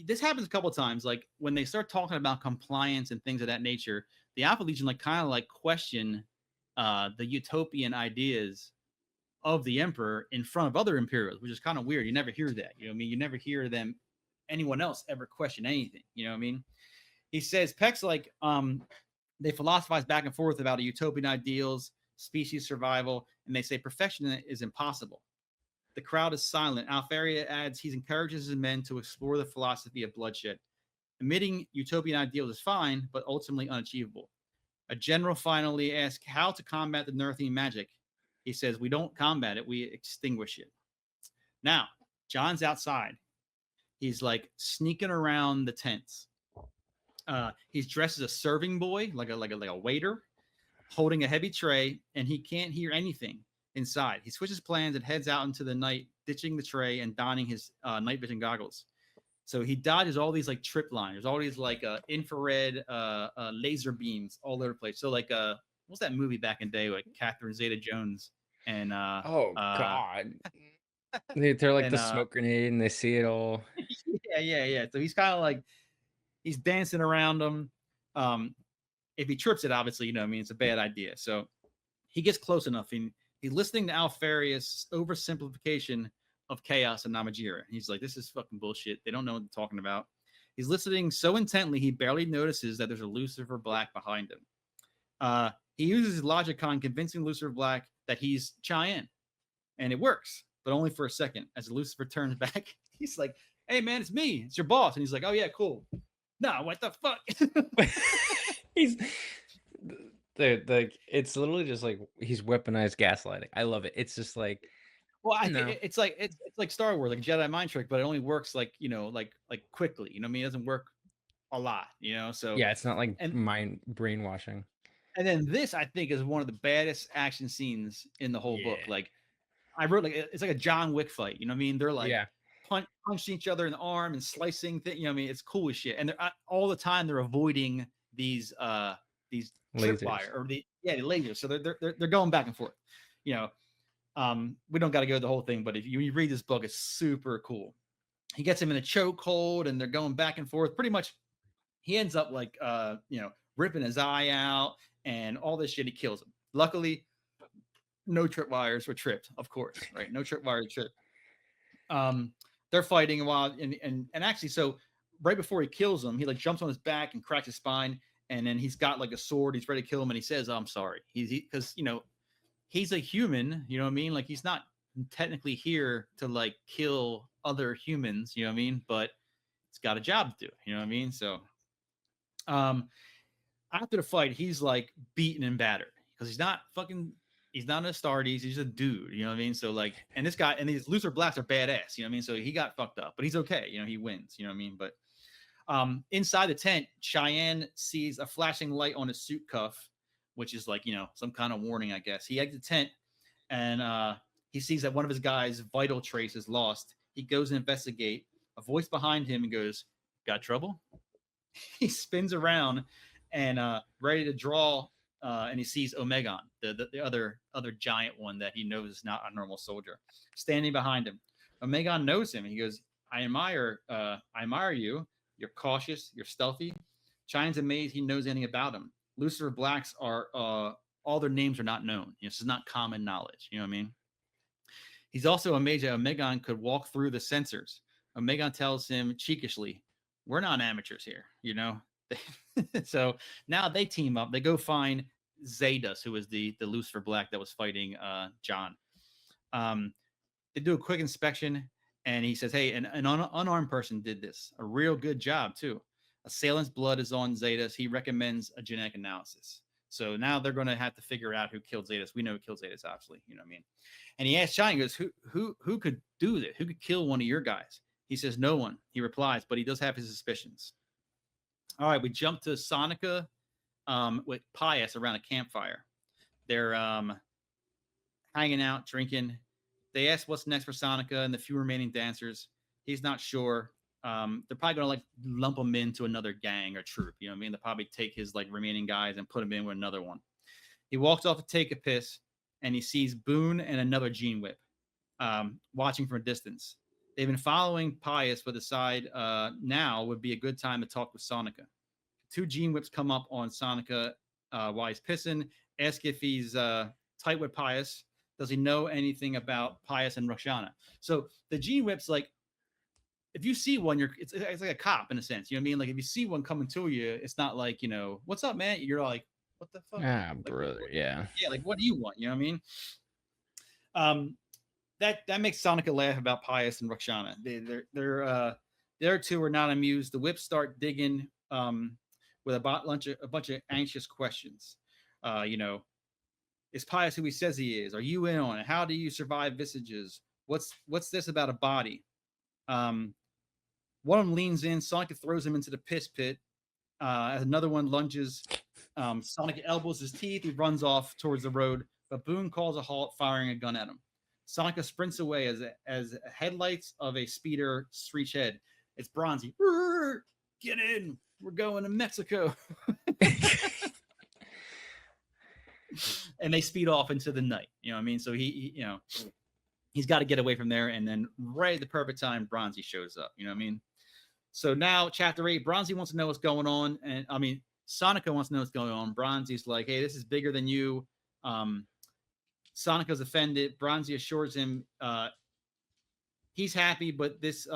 this happens a couple of times. Like when they start talking about compliance and things of that nature, the Alpha Legion kind of question the utopian ideas of the Emperor in front of other Imperials, which is kind of weird. You never hear that. You know what I mean? You never hear anyone else ever question anything. You know what I mean? He says Peck's they philosophize back and forth about utopian ideals, species survival, and they say perfection is impossible. The crowd is silent. Alpharia adds he encourages his men to explore the philosophy of bloodshed. Admitting utopian ideals is fine, but ultimately unachievable. A general finally asks how to combat the Nerthian magic. He says, we don't combat it, we extinguish it. Now, John's outside. He's sneaking around the tents. He's dressed as a serving boy, like a waiter, holding a heavy tray, and he can't hear anything inside. He switches plans and heads out into the night, ditching the tray and donning his night vision goggles. So he dodges all these trip lines. There's all these infrared laser beams all over the place. So what's that movie back in the day with Catherine Zeta-Jones and God. They're like the smoke grenade and they see it all. Yeah. So he's kind of he's dancing around them. If he trips it, obviously, it's a bad idea. So he gets close enough. He's listening to Alpharius' oversimplification of chaos and Namajira. He's like, this is fucking bullshit. They don't know what they're talking about. He's listening so intently, he barely notices that there's a Lucifer Black behind him. He uses his logicon, convincing Lucifer Black that he's Cheyenne. And it works, but only for a second. As Lucifer turns back, he's like, hey, man, it's me. It's your boss. And he's like, oh, yeah, cool. No, what the fuck? He's... it's literally just he's weaponized gaslighting. I love it. It's just well, it's like Star Wars, like Jedi mind trick, but it only works quickly. You know what I mean? It doesn't work a lot, So yeah, it's not mind brainwashing. And then this, I think, is one of the baddest action scenes in the whole book. I wrote it's like a John Wick fight. You know what I mean? They're punching each other in the arm and slicing things. You know what I mean? It's cool as shit. And they're all the time they're avoiding these tripwire or the lasers. So they're going back and forth. We don't got to go the whole thing, but if you read this book, it's super cool. He gets him in a chokehold and they're going back and forth. Pretty much, he ends up ripping his eye out and all this shit. He kills him. Luckily, no tripwires were tripped, of course, right? No tripwires tripped. They're fighting a while, and actually, so right before he kills him, he jumps on his back and cracks his spine, and then he's got a sword. He's ready to kill him, and he says, oh, "I'm sorry." Because he's a human. You know what I mean? He's not technically here to kill other humans, you know what I mean? But it's got a job to do, you know what I mean? So um after the fight, he's like beaten and battered because he's not an Astartes, he's a dude, you know what I mean? So like, and this guy and these Lucifer Blacks are badass, you know what I mean? So he got fucked up, but he's okay, you know, he wins, you know what I mean? But inside the tent, Cheyenne sees a flashing light on his suit cuff, which is like, you know, some kind of warning, I guess. He exits the tent and he sees that one of his guys' vital trace is lost. He goes and investigate. A voice behind him and goes, "Got trouble?" He spins around and ready to draw, and he sees Omegon, the other giant one that he knows is not a normal soldier, standing behind him. Omegon knows him. He goes, I admire you. You're cautious. You're stealthy." Cheyenne's amazed he knows anything about him. Lucifer Blacks are all their names are not known. You know, this is not common knowledge. You know what I mean? He's also amazed that Omegon could walk through the sensors. Omegon tells him cheekishly, "We're not amateurs here, you know." So now they team up. They go find Zetas, who was the Lucifer Black that was fighting John. They do a quick inspection, and he says, "Hey, an unarmed person did this. A real good job too. Assailant's blood is on Zetas. He recommends a genetic analysis." So now they're going to have to figure out who killed Zetas. We know who killed Zetas, obviously. You know what I mean? And he asks Shine, he goes, who could do this? Who could kill one of your guys? He says, "No one." He replies, but he does have his suspicions. All right, we jump to Sonica with Pius around a campfire. They're hanging out, drinking. They ask what's next for Sonica and the few remaining dancers. He's not sure. They're probably going to like lump him into another gang or troop. You know what I mean? They'll probably take his like remaining guys and put him in with another one. He walks off to take a piss, and he sees Boone and another Gene Whip watching from a distance. They've been following Pius, but decide now would be a good time to talk with Sonica. Two Gene Whips come up on Sonica while he's pissing, ask if he's tight with Pius. Does he know anything about Pius and Roxana? So the Gene Whips, like, if you see one, it's like a cop in a sense. You know what I mean? Like if you see one coming to you, it's not like, you know, "What's up, man?" You're like, "What the fuck?" Ah, Like, brother, yeah. yeah, like what do you want? You know what I mean? That makes Sonica laugh about Pius and Roxana. Their two are not amused. The Whips start digging with a bunch of anxious questions. You know, is Pius who he says he is? Are you in on it? How do you survive visages? What's this about a body? One of them leans in. Sonica throws him into the piss pit. As another one lunges, Sonic elbows his teeth. He runs off towards the road, but Boone calls a halt, firing a gun at him. Sonica sprints away as headlights of a speeder screech ahead. It's Bronzy. "Get in! We're going to Mexico." And they speed off into the night. You know what I mean? So he you know, he's got to get away from there. And then right at the perfect time, Bronzy shows up. You know what I mean? So now, chapter 8, Bronzy wants to know what's going on. And I mean, Sonica wants to know what's going on. Bronzy's like, "Hey, this is bigger than you." Sonica's offended. Bronzy assures him he's happy, but this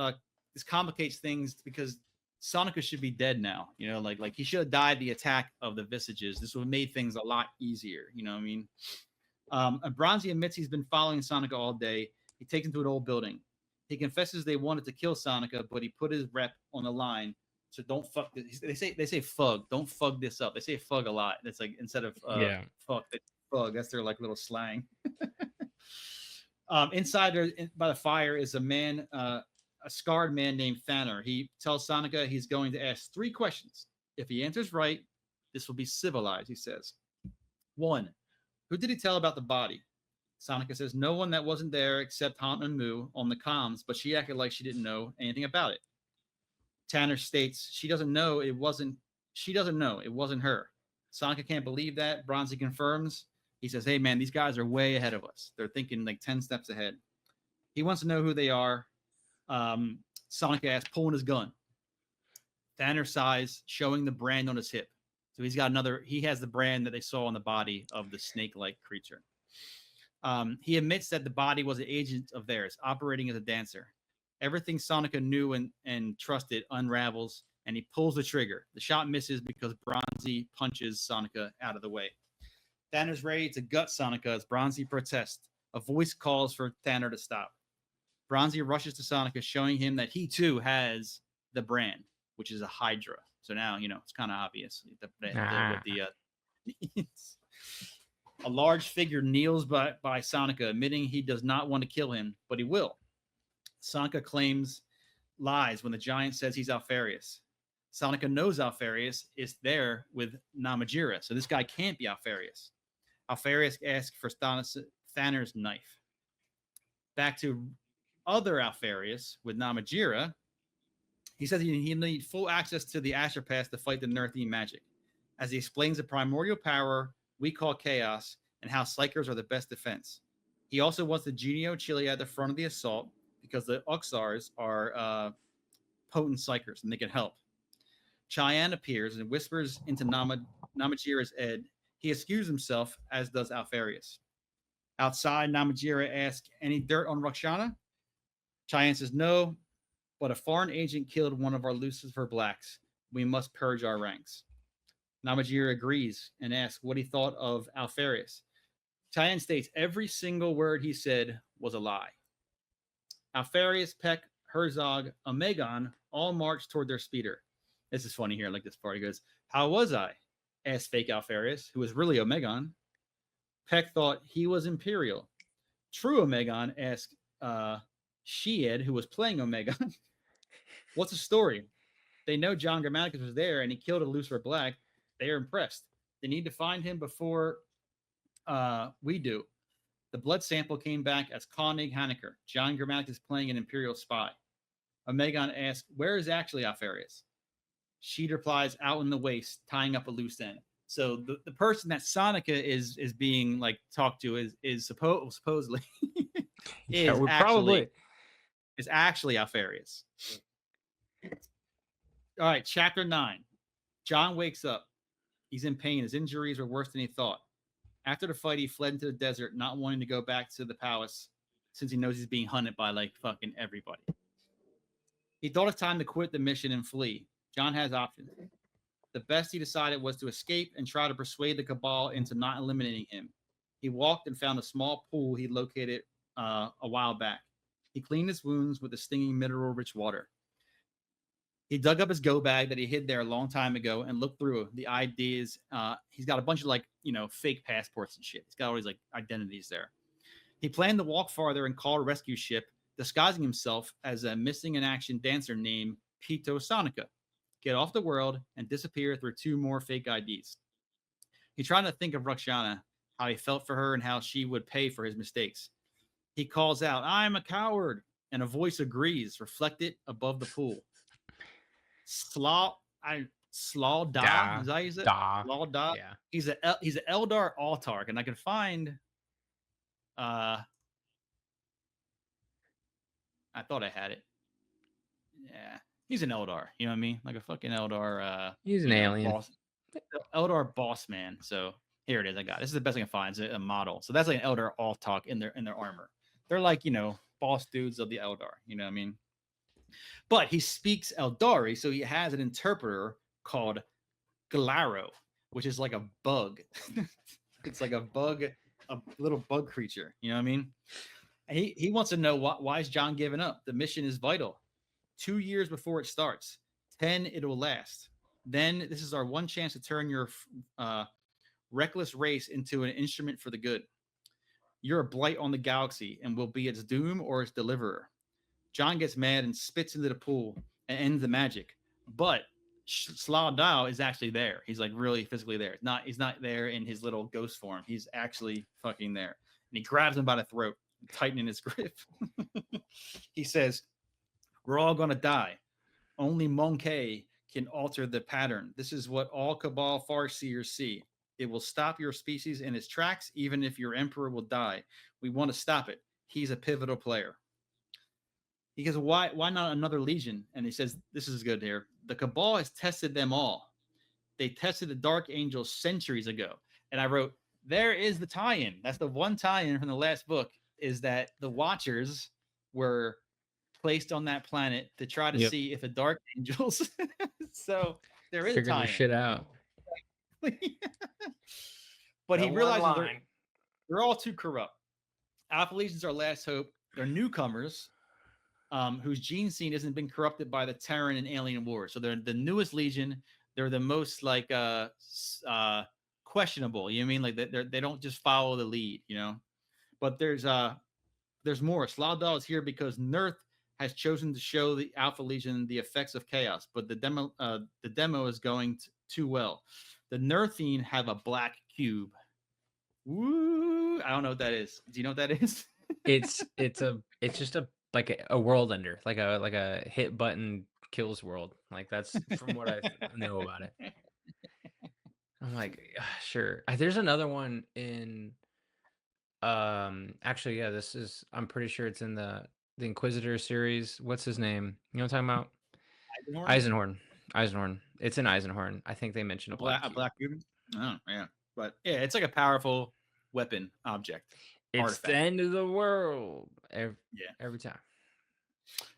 complicates things because Sonica should be dead now. You know, like he should have died the attack of the Visages. This would have made things a lot easier. You know what I mean? Bronzy admits he's been following Sonica all day. He takes him to an old building. He confesses they wanted to kill Sonica, but he put his rep on the line. So don't fuck this. They say fug. Don't fug this up. They say fug a lot. It's like instead of Yeah. fuck, they fug. That's their like little slang. Inside there, by the fire is a man, a scarred man named Thanner. He tells Sonica he's going to ask 3 questions. If he answers right, this will be civilized, he says. 1, who did he tell about the body? Sonica says no one that wasn't there except Haunt and Moo on the comms, but she acted like she didn't know anything about it. Tanner states she doesn't know it wasn't her. Sonica can't believe that. Bronzy confirms. He says, "Hey man, these guys are way ahead of us. They're thinking like 10 steps ahead." He wants to know who they are. Sonica asks, pulling his gun. Tanner sighs, showing the brand on his hip. So he has the brand that they saw on the body of the snake-like creature. He admits that the body was an agent of theirs, operating as a dancer. Everything Sonica knew and trusted unravels, and he pulls the trigger. The shot misses because Bronzy punches Sonica out of the way. Tanner's ready to gut Sonica as Bronzy protests. A voice calls for Tanner to stop. Bronzy rushes to Sonica, showing him that he too has the brand, which is a Hydra. So now, it's kind of obvious what the a large figure kneels by Sonica, admitting he does not want to kill him, but he will. Sonica claims lies when the giant says he's Alpharius. Sonica knows Alpharius is there with Namatjira, so this guy can't be Alpharius. Alpharius asks for Thanor's knife. Back to other Alpharius with Namatjira, he says he needs full access to the Asher Pass to fight the Nerthian magic, as he explains the primordial power we call chaos and how Psykers are the best defense. He also wants the Genio Chili at the front of the assault because the Uxars are potent Psykers and they can help. Cheyenne appears and whispers into Namatjira's head. He excuses himself, as does Alpharius. Outside, Namatjira asks, any dirt on Roxana? Cheyenne says no, but a foreign agent killed one of our Lucifer Blacks. We must purge our ranks. Namatjira agrees and asks what he thought of Alpharius. Cheyenne states every single word he said was a lie. Alpharius, Peck, Herzog, Omegon all march toward their speeder. This is funny here. I like this part. He goes, how was I? Asked fake Alpharius, who was really Omegon. Peck thought he was Imperial. True Omegon asked Sheed, who was playing Omegon, what's the story? They know John Grammaticus was there and he killed a Lucifer Black. They are impressed. They need to find him before we do. The blood sample came back as Koenig Haneker. John Grammaticus playing an Imperial spy. Omegon asks, where is actually Alpharius? Sheed replies, out in the waste, tying up a loose end. So the person that Sonica is being like talked to is supposedly is actually Alpharius. All right, chapter 9. John wakes up. He's in pain. His injuries were worse than he thought. After the fight, he fled into the desert, not wanting to go back to the palace since he knows he's being hunted by like fucking everybody. He thought it's time to quit the mission and flee. John has options. The best he decided was to escape and try to persuade the Cabal into not eliminating him. He walked and found a small pool he located a while back. He cleaned his wounds with the stinging mineral-rich water. He dug up his go bag that he hid there a long time ago and looked through the IDs. He's got a bunch of fake passports and shit. He's got all these like identities there. He planned to walk farther and call a rescue ship, disguising himself as a missing in action dancer named Pito Sonica, get off the world, and disappear through 2 more fake IDs. He tried to think of Roxana, how he felt for her and how she would pay for his mistakes. He calls out, I'm a coward, and a voice agrees, reflected above the pool. Slaw Da. Is that how you say it? Slaw Da. Yeah. He's an Eldar Autarch, and I can find I thought I had it. Yeah. He's an Eldar, you know what I mean? Like a fucking Eldar. He's an alien. Eldar boss man. So here it is. I got it. This is the best I can find. It's a model. So that's like an Eldar Autarch in their armor. They're like, boss dudes of the Eldar. You know what I mean? But he speaks Eldari, so he has an interpreter called Glaro, which is like a bug. It's like a bug, a little bug creature. You know what I mean? And he wants to know why is John giving up? The mission is vital. 2 years before it starts. 10, it will last. Then this is our one chance to turn your reckless race into an instrument for the good. You're a blight on the galaxy and will be its doom or its deliverer. John gets mad and spits into the pool and ends the magic. But Slaw Da is actually there. He's like really physically there. He's not there in his little ghost form. He's actually fucking there. And he grabs him by the throat, tightening his grip. He says, we're all going to die. Only Monkey can alter the pattern. This is what all Cabal Farseers see. It will stop your species in its tracks, even if your emperor will die. We want to stop it. He's a pivotal player. He goes, why not another legion? And he says, this is good here. The Cabal has tested them all. They tested the Dark Angels centuries ago. And I wrote, there is the tie-in. That's the one tie-in from the last book, is that the Watchers were placed on that planet to try to see if the Dark Angels. So there is a tie-in. Shit out. But he realizes they're all too corrupt. Alpha Legions are last hope. They're newcomers, whose gene scene hasn't been corrupted by the Terran and alien wars. So they're the newest Legion. They're the most like questionable. You know what I mean? Like they don't just follow the lead. You know, but there's more. Slowdahl is here because Nerth has chosen to show the Alpha Legion the effects of chaos, but the demo is going too well. The Nerthine have a black cube. Woo! I don't know what that is. Do you know what that is? It's just a like a world ender, like a hit button kills world. Like that's from what I know about it. I'm like, sure. There's another one in actually, yeah, this is I'm pretty sure it's in the Inquisitor series. What's his name? You know what I'm talking about? Eisenhorn? Eisenhorn. It's in Eisenhorn. I think they mentioned a black cube. Cube. Oh yeah, but yeah, it's like a powerful weapon object. It's artifact. the end of the world every time.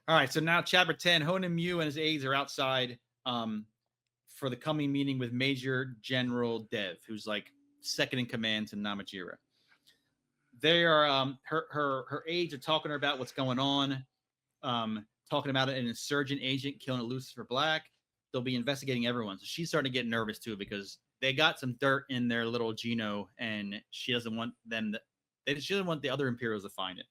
All right, so now chapter 10, Honan Mew and his aides are outside for the coming meeting with Major General Dev, who's like second in command to Namajira. They are her aides are talking to her about what's going on, talking about an insurgent agent killing a Lucifer Black. They'll be investigating everyone. So she's starting to get nervous too because they got some dirt in their little Geno, and she doesn't want them she doesn't want the other Imperials to find it.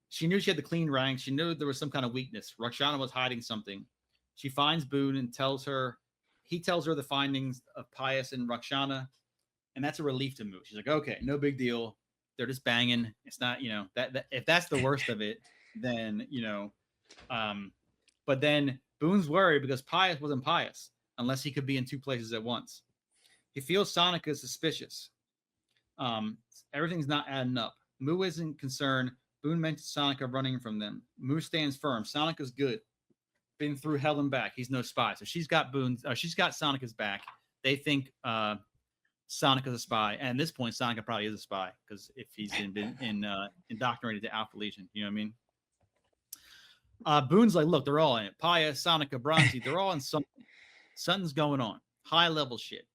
She knew she had the clean ranks. She knew there was some kind of weakness. Roxana was hiding something. She finds Boone and he tells her the findings of Pius and Roxana, and that's a relief to Moo. She's like, okay, no big deal. They're just banging. It's not, that if that's the worst of it, then, but then Boone's worried because Pius wasn't Pius unless he could be in two places at once. He feels Sonica is suspicious. Everything's not adding up. Moo isn't concerned. Boone mentions Sonica running from them. Moo stands firm. Sonica's good. Been through hell and back. He's no spy. So she's got Sonica's back. They think Sonica's a spy. And at this point, Sonica probably is a spy because if he's been indoctrinated to Alpha Legion, you know what I mean? Boone's like, look, they're all in it. Pius, Sonica, Bronzy, they're all in something. Something's going on. High level shit.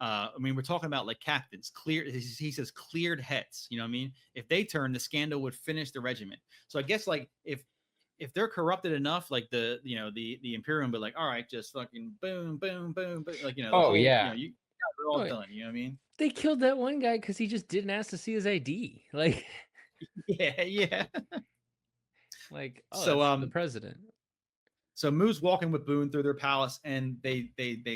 We're talking about like captains, he says cleared heads, you know what I mean? If they turn, the scandal would finish the regiment. So I guess like if they're corrupted enough, like the Imperium, but like, all right, just fucking boom, boom, boom, boom, like, Yeah. We're all done, you know what I mean? They killed that one guy because he just didn't ask to see his ID. Like, yeah. Like, so that's the president. So Moo's walking with Boone through their palace, and they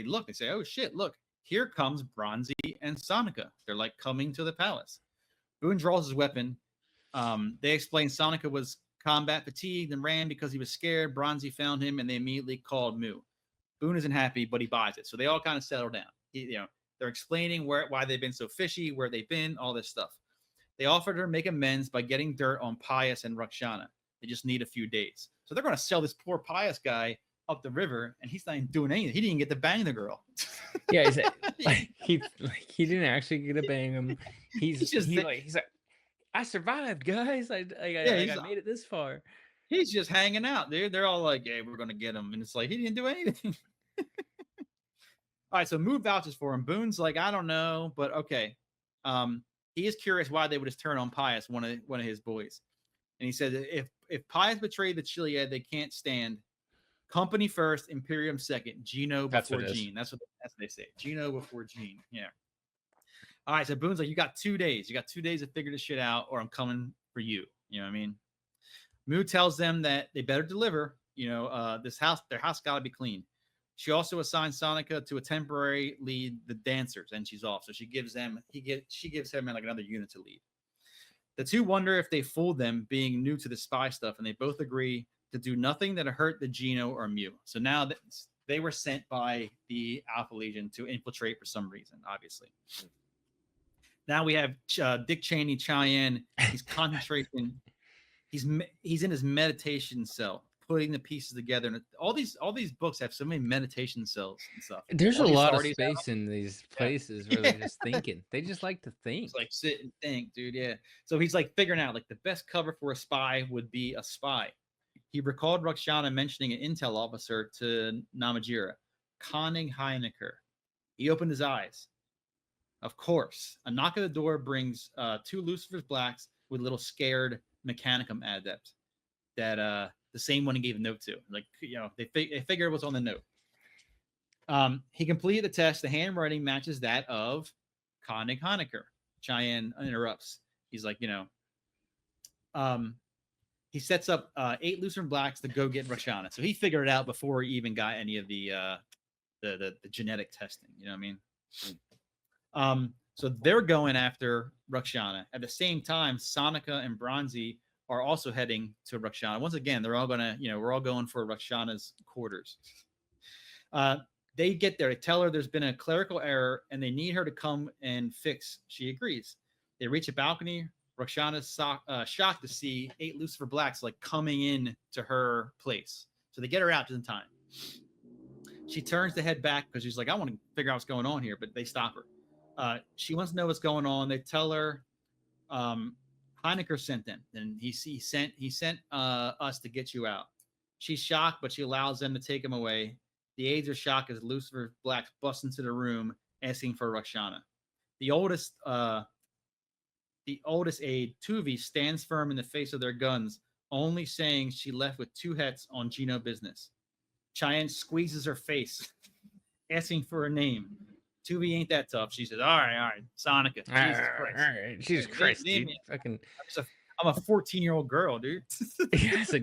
look, they say, oh shit, look. Here comes Bronzy and Sonica. They're like coming to the palace. Boone draws his weapon. They explain Sonica was combat fatigued and ran because he was scared. Bronzy found him, and they immediately called Moo. Boone isn't happy, but he buys it. So they all kind of settle down. They're explaining why they've been so fishy, where they've been, all this stuff. They offered her to make amends by getting dirt on Pius and Roxana. They just need a few days. So they're going to sell this poor Pius guy up the river, and he's not even doing anything. He didn't get to bang the girl. Yeah, he didn't actually get to bang him. He's like, I survived, guys. I made it this far. He's just hanging out, dude. They're all like, "Hey, we're gonna get him," and it's like he didn't do anything. All right, so Moo vouches for him. Boone's like, I don't know, but okay. He is curious why they would just turn on Pius, one of his boys, and he said if Pius betrayed the Chiliad, they can't stand. Company first, Imperium second, Geno before Gene. That's what they say. Geno before Gene. Yeah. All right. So Boone's like, you got 2 days. You got 2 days to figure this shit out, or I'm coming for you. You know what I mean? Moo tells them that they better deliver. Their house got to be clean. She also assigns Sonica to a temporary lead the dancers, and she's off. So she gives him like another unit to lead. The two wonder if they fooled them, being new to the spy stuff, and they both agree to do nothing that hurt the Geno or Mew. So now they were sent by the Alpha Legion to infiltrate for some reason, obviously. Now we have Dick Cheney, Cheyenne. He's concentrating. He's in his meditation cell, putting the pieces together. And all these books have so many meditation cells and stuff. There's a lot of space in these places where they're just thinking. They just like to think. It's like sit and think, dude. Yeah. So he's like figuring out like the best cover for a spy would be a spy. He recalled Roxana mentioning an intel officer to Namajira, conning Heinecker. He opened his eyes. Of course, a knock at the door brings two Lucifer's Blacks with little scared Mechanicum adepts. that the same one he gave a note to. Like, they figure what's on the note. He completed the test. The handwriting matches that of Koenig Honecker. Cheyenne interrupts. He's like, he sets up 8 Lutheran blacks to go get Roxana. So he figured it out before he even got any of the genetic testing. You know what I mean? So they're going after Roxana. At the same time, Sonika and Bronzy are also heading to Roxana. Once again, they're all gonna, we're all going for Roxana's quarters. They get there. They tell her there's been a clerical error and they need her to come and fix. She agrees. They reach a balcony. Roxana's shocked to see 8 Lucifer Blacks like coming in to her place. So they get her out just in time. She turns to head back because she's like, I want to figure out what's going on here, but they stop her. She wants to know what's going on. They tell her Heinecker sent them, and he sent us to get you out. She's shocked, but she allows them to take him away. The aides are shocked as Lucifer Blacks bust into the room asking for Roxana. The oldest aide, Tuvi, stands firm in the face of their guns, only saying she left with 2 hets on Gino business. Cheyenne squeezes her face, asking for a name. Tuvi ain't that tough. She says, all right, Sonika. Jesus Christ. All right. Jesus Christ, dude. Fucking... I'm a 14-year-old girl, dude. It's like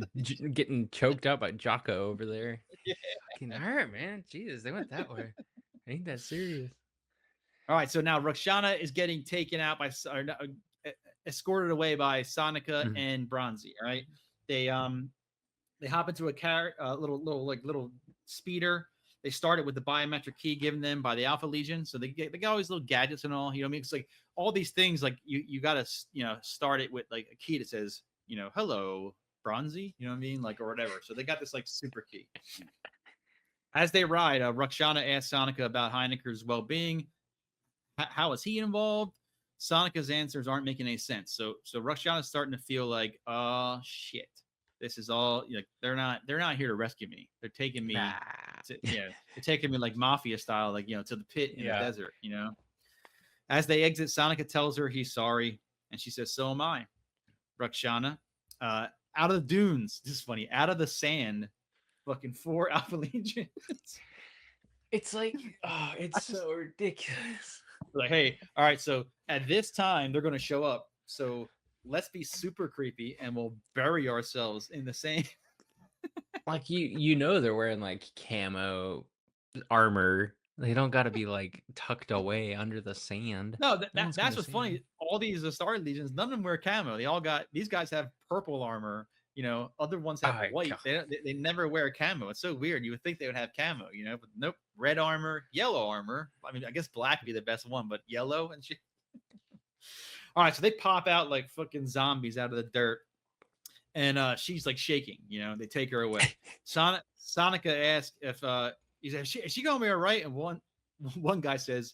getting choked out by Jocko over there. Yeah. Fucking, all right, man. Jesus, they went that way. Ain't that serious? All right, so now Roxana is getting taken out by, escorted away by Sonika and Bronzy. All right, they hop into a little speeder. They started with the biometric key given them by the Alpha Legion, so they got all these little gadgets and all. You know what I mean? It's like all these things. Like you got to start it with like a key that says hello Bronzy. You know what I mean? Like or whatever. So they got this like super key. As they ride, Roxana asks Sonika about Heinecker's well-being. How is he involved? Sonika's answers aren't making any sense. So Roxana's starting to feel like, oh shit, this is all like they're not here to rescue me. They're taking me, they're taking me like mafia style, like to the pit in the desert. As they exit, Sonika tells her he's sorry, and she says, "So am I." Roxana, out of the dunes. This is funny. Out of the sand, fucking 4 Alpha Legions. It's like, oh, it's so ridiculous. Like, hey, all right, so at this time they're going to show up. So let's be super creepy and we'll bury ourselves in the sand. Like they're wearing like camo armor. They don't got to be like tucked away under the sand. No, that's what's funny. All these Star Legions, none of them wear camo. They all got, these guys have purple armor. Other ones have white. They never wear camo. It's so weird. You would think they would have camo, but nope. Red armor, yellow armor. I mean, I guess black would be the best one, but yellow and shit. All right, so they pop out like fucking zombies out of the dirt, and she's like shaking. They take her away. Sonika asks if he says, "Is she gonna be all right?" And one guy says,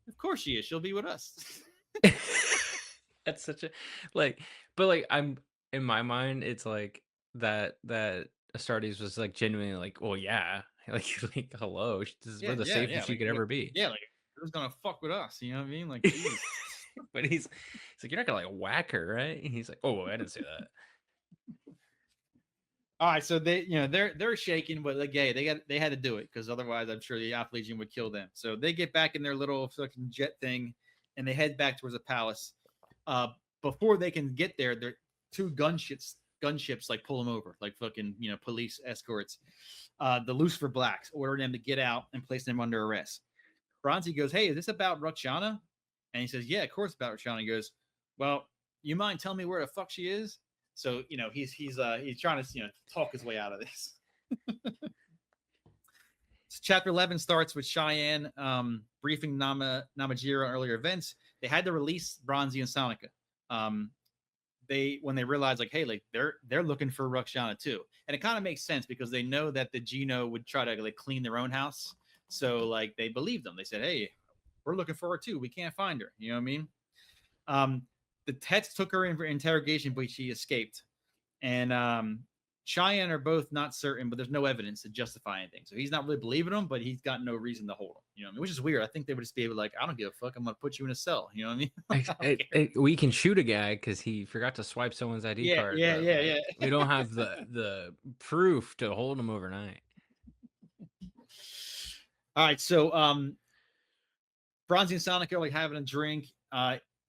"Of course she is. She'll be with us." That's such a but I'm. In my mind, it's like that Astartes was like genuinely like, well, yeah, like hello, we're the safest she could ever be. Yeah, like who's gonna fuck with us? You know what I mean? Like, but he's like, you're not gonna like whack her, right? And he's like, oh, I didn't say that. All right, so they, they're shaking, but like, yeah, they had to do it because otherwise, I'm sure the Alpha Legion would kill them. So they get back in their little fucking jet thing, and they head back towards the palace. Before they can get there, they're 2 gunships like pull them over, like fucking police escorts. The Lucifer Blacks order them to get out and place them under arrest. Bronzy goes, "Hey, is this about Roxana?" And he says, "Yeah, of course about Roxana." He goes, "Well, you mind telling me where the fuck she is?" So he's trying to talk his way out of this. So chapter 11 starts with Cheyenne briefing Namajira on earlier events. They had to release Bronzy and Sonika. When they realize like, hey, like they're looking for Roxana too, and it kind of makes sense because they know that the Gino would try to like clean their own house, so like they believed them. They said, hey, we're looking for her too. We can't find her. You know what I mean? The Tets took her in for interrogation, but she escaped, and Cheyenne are both not certain, but there's no evidence to justify anything. So he's not really believing them, but he's got no reason to hold them. You know what I mean? Which is weird. I think they would just be able to like, I don't give a fuck. I'm gonna put you in a cell. You know what I mean? We can shoot a guy because he forgot to swipe someone's ID card. Yeah, but, yeah, like, yeah. we don't have the proof to hold him overnight. All right, so Bronzy and Sonic are like having a drink,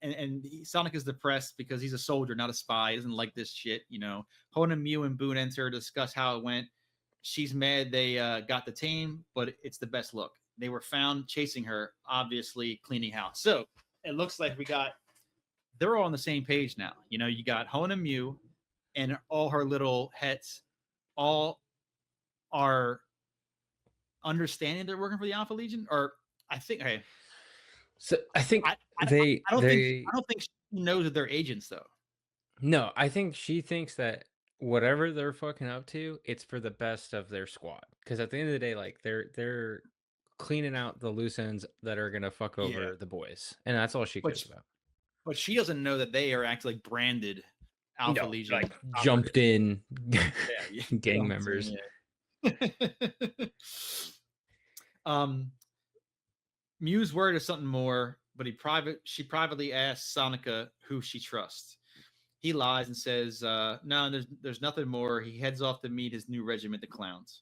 and Sonic is depressed because he's a soldier, not a spy. He doesn't like this shit, you know. Honan, Mew, and Boone enter to discuss how it went. She's mad they got the team, but it's the best look. They were found chasing her, obviously cleaning house. So it looks like they're all on the same page now. You know, you got Honan, Mew, and all her little hets, all are understanding they're working for the Alpha Legion, or I think, hey, So I think I don't think she knows that they're agents though. No, I think she thinks that whatever they're fucking up to, it's for the best of their squad. Because at the end of the day, like they're cleaning out the loose ends that are gonna fuck over the boys, and that's all she cares about. But she doesn't know that they are actually branded Alpha Legion, like jumped in gang jumped members. Mew's word is something more, but she privately asks Sonica who she trusts. He lies and says, no, there's nothing more. He heads off to meet his new regiment, the Clowns.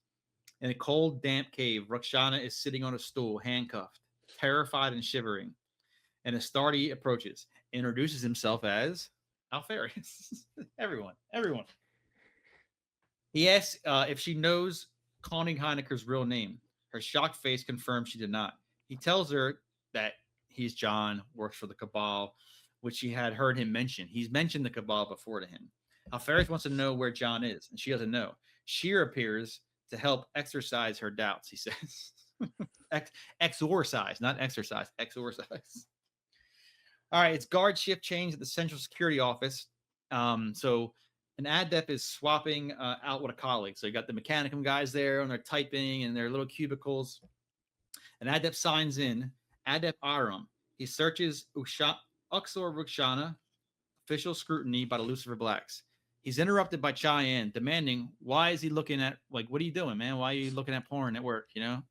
In a cold, damp cave, Ruxana is sitting on a stool, handcuffed, terrified and shivering. And Astarte approaches, introduces himself as Alpharius. Everyone. He asks if she knows Connie Heineker's real name. Her shocked face confirms she did not. He tells her that he's John, works for the Cabal, which she had heard him mention. He's mentioned the Cabal before to him. Alpharius wants to know where John is, and she doesn't know. Sheer appears to help exorcise her doubts, he says. Exorcise, not exercise. Exorcise. All right, it's guard shift change at the Central Security Office. So an adept is swapping out with a colleague. So you got the Mechanicum guys there, and they're typing in their little cubicles. An adept signs in. Adept Aram. He searches Uxor Ruxana, official scrutiny by the Lucifer Blacks. He's interrupted by Cheyenne, demanding, why is he looking at, like, what are you doing, man? Why are you looking at porn at work, you know?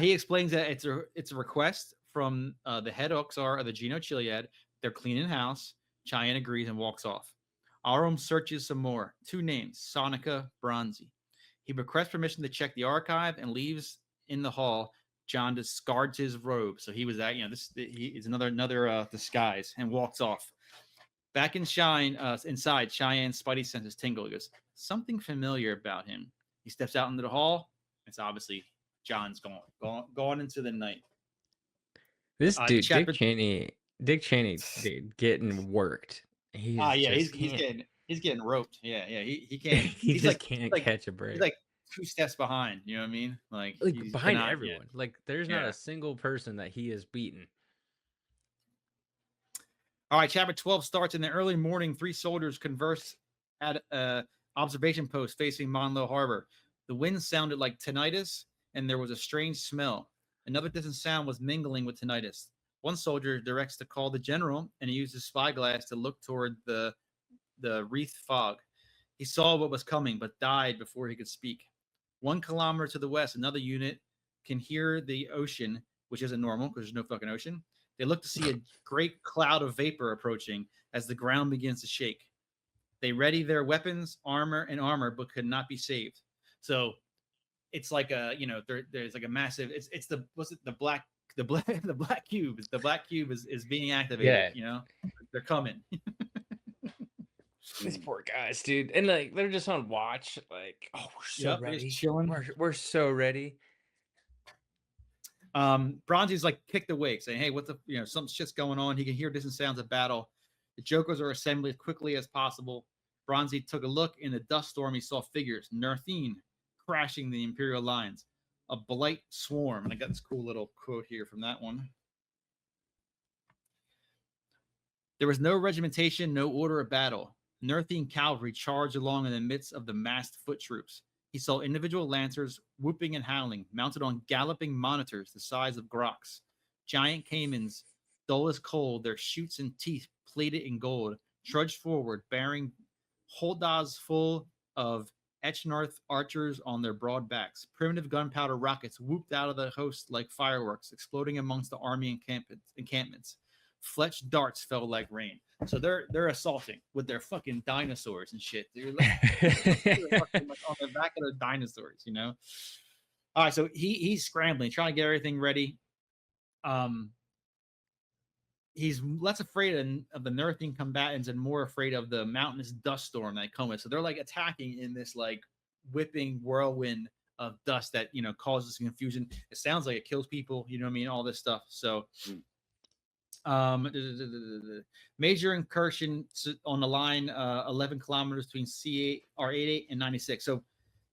He explains that it's a request from the head Uxor of the Geno Chiliad. They're cleaning house. Cheyenne agrees and walks off. Aram searches some more. 2 names, Sonica, Bronzy. He requests permission to check the archive and leaves in the hall. John discards his robe. So he was that, you know, he is another disguise, and walks off. Back inside, Cheyenne's spidey senses tingle. He goes, something familiar about him. He steps out into the hall. It's obviously John's gone into the night. This dude, Dick Cheney, dude, getting worked. He's getting roped. Yeah, he can't. he just can't catch a break. He's like 2 steps behind. You know what I mean? Like behind everyone. Like there's not a single person that he has beaten. All right, chapter 12 starts in the early morning. 3 soldiers converse at observation post facing Monlow Harbor. The wind sounded like tinnitus, and there was a strange smell. Another distant sound was mingling with tinnitus. One soldier directs to call the general, and he uses spyglass to look toward the wreathed fog. He saw what was coming, but died before he could speak. 1 kilometer to the west, another unit can hear the ocean, which isn't normal because there's no fucking ocean. They look to see a great cloud of vapor approaching as the ground begins to shake. They ready their weapons, armor, but could not be saved. So it's like there's like a massive. It's the black cube. The black cube is being activated. Yeah. You know, they're coming. These poor guys, dude, and like they're just on watch. Like, oh, we're so ready. Chilling. We're so ready. Bronzy's like kicked awake, saying, "Hey, what the some shit's going on." He can hear distant sounds of battle. The Jokers are assembling as quickly as possible. Bronzy took a look. In the dust storm, he saw figures, Nerthine, crashing the Imperial lines. A blight swarm. And I got this cool little quote here from that one. There was no regimentation, no order of battle. Nerthine cavalry charged along in the midst of the massed foot troops. He saw individual lancers whooping and howling, mounted on galloping monitors the size of grocs. Giant caimans, dull as coal, their shoots and teeth plated in gold, trudged forward, bearing holdahs full of Etchnarth archers on their broad backs. Primitive gunpowder rockets whooped out of the host like fireworks, exploding amongst the army encampments. Fletched darts fell like rain. So they're assaulting with their fucking dinosaurs and shit. They're like, fucking, like on the back of the dinosaurs, you know. All right, so he's scrambling, trying to get everything ready. He's less afraid of the Nerthine combatants and more afraid of the mountainous dust storm that come with. So they're like attacking in this like whipping whirlwind of dust that, you know, causes confusion. It sounds like it kills people, you know what I mean? All this stuff. So major incursion on the line, 11 kilometers between C8 R88 and 96. So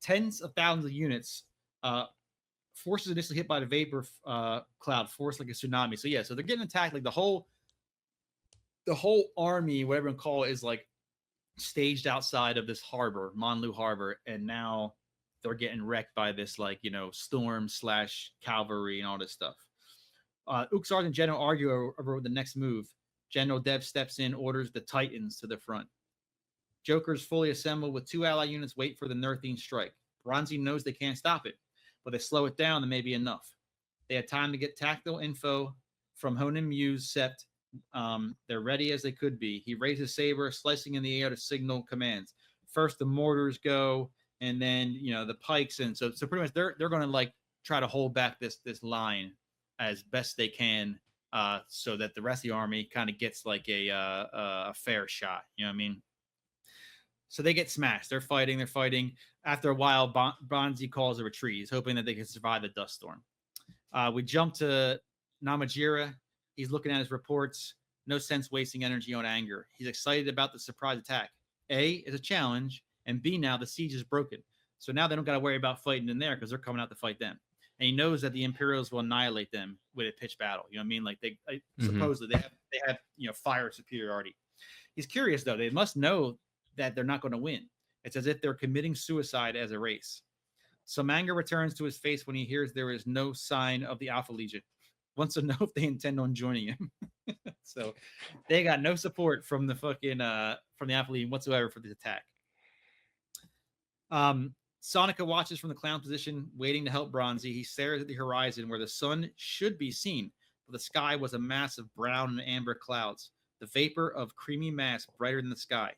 tens of thousands of units. Forces initially hit by the vapor cloud, forced like a tsunami. So yeah, so they're getting attacked. Like the whole army, whatever you call it, is like staged outside of this harbor, Monlu Harbor, and now they're getting wrecked by this, like, you know, storm / cavalry and all this stuff. Uxars and General argue over the next move. General Dev steps in, orders the Titans to the front. Jokers fully assembled with 2 ally units wait for the Nerthine strike. Bronzy knows they can't stop it, but they slow it down and maybe enough. They had time to get tactical info from Honan Muse Sept. They're ready as they could be. He raised his saber, slicing in the air to signal commands. First the mortars go, and then, you know, the pikes, and so pretty much they're going to like try to hold back this line as best they can, so that the rest of the army kind of gets like a fair shot. You know what I mean? So they get smashed. They're fighting. After a while, Bronzy calls a retreat. He's hoping that they can survive the dust storm. We jump to Namajira. He's looking at his reports. No sense wasting energy on anger. He's excited about the surprise attack. A is a challenge, and B, now the siege is broken. So now they don't got to worry about fighting in there because they're coming out to fight them. And he knows that the Imperials will annihilate them with a pitched battle. You know what I mean? Like supposedly they have, you know, fire superiority. He's curious though. They must know that they're not going to win. It's as if they're committing suicide as a race. Some anger returns to his face when he hears there is no sign of the Alpha Legion. Wants to know if they intend on joining him. So they got no support from the fucking from the Alpha Legion whatsoever for this attack. Sonica watches from the clown position, waiting to help Bronzy. He stares at the horizon where the sun should be seen, but the sky was a mass of brown and amber clouds, the vapor of creamy mass brighter than the sky.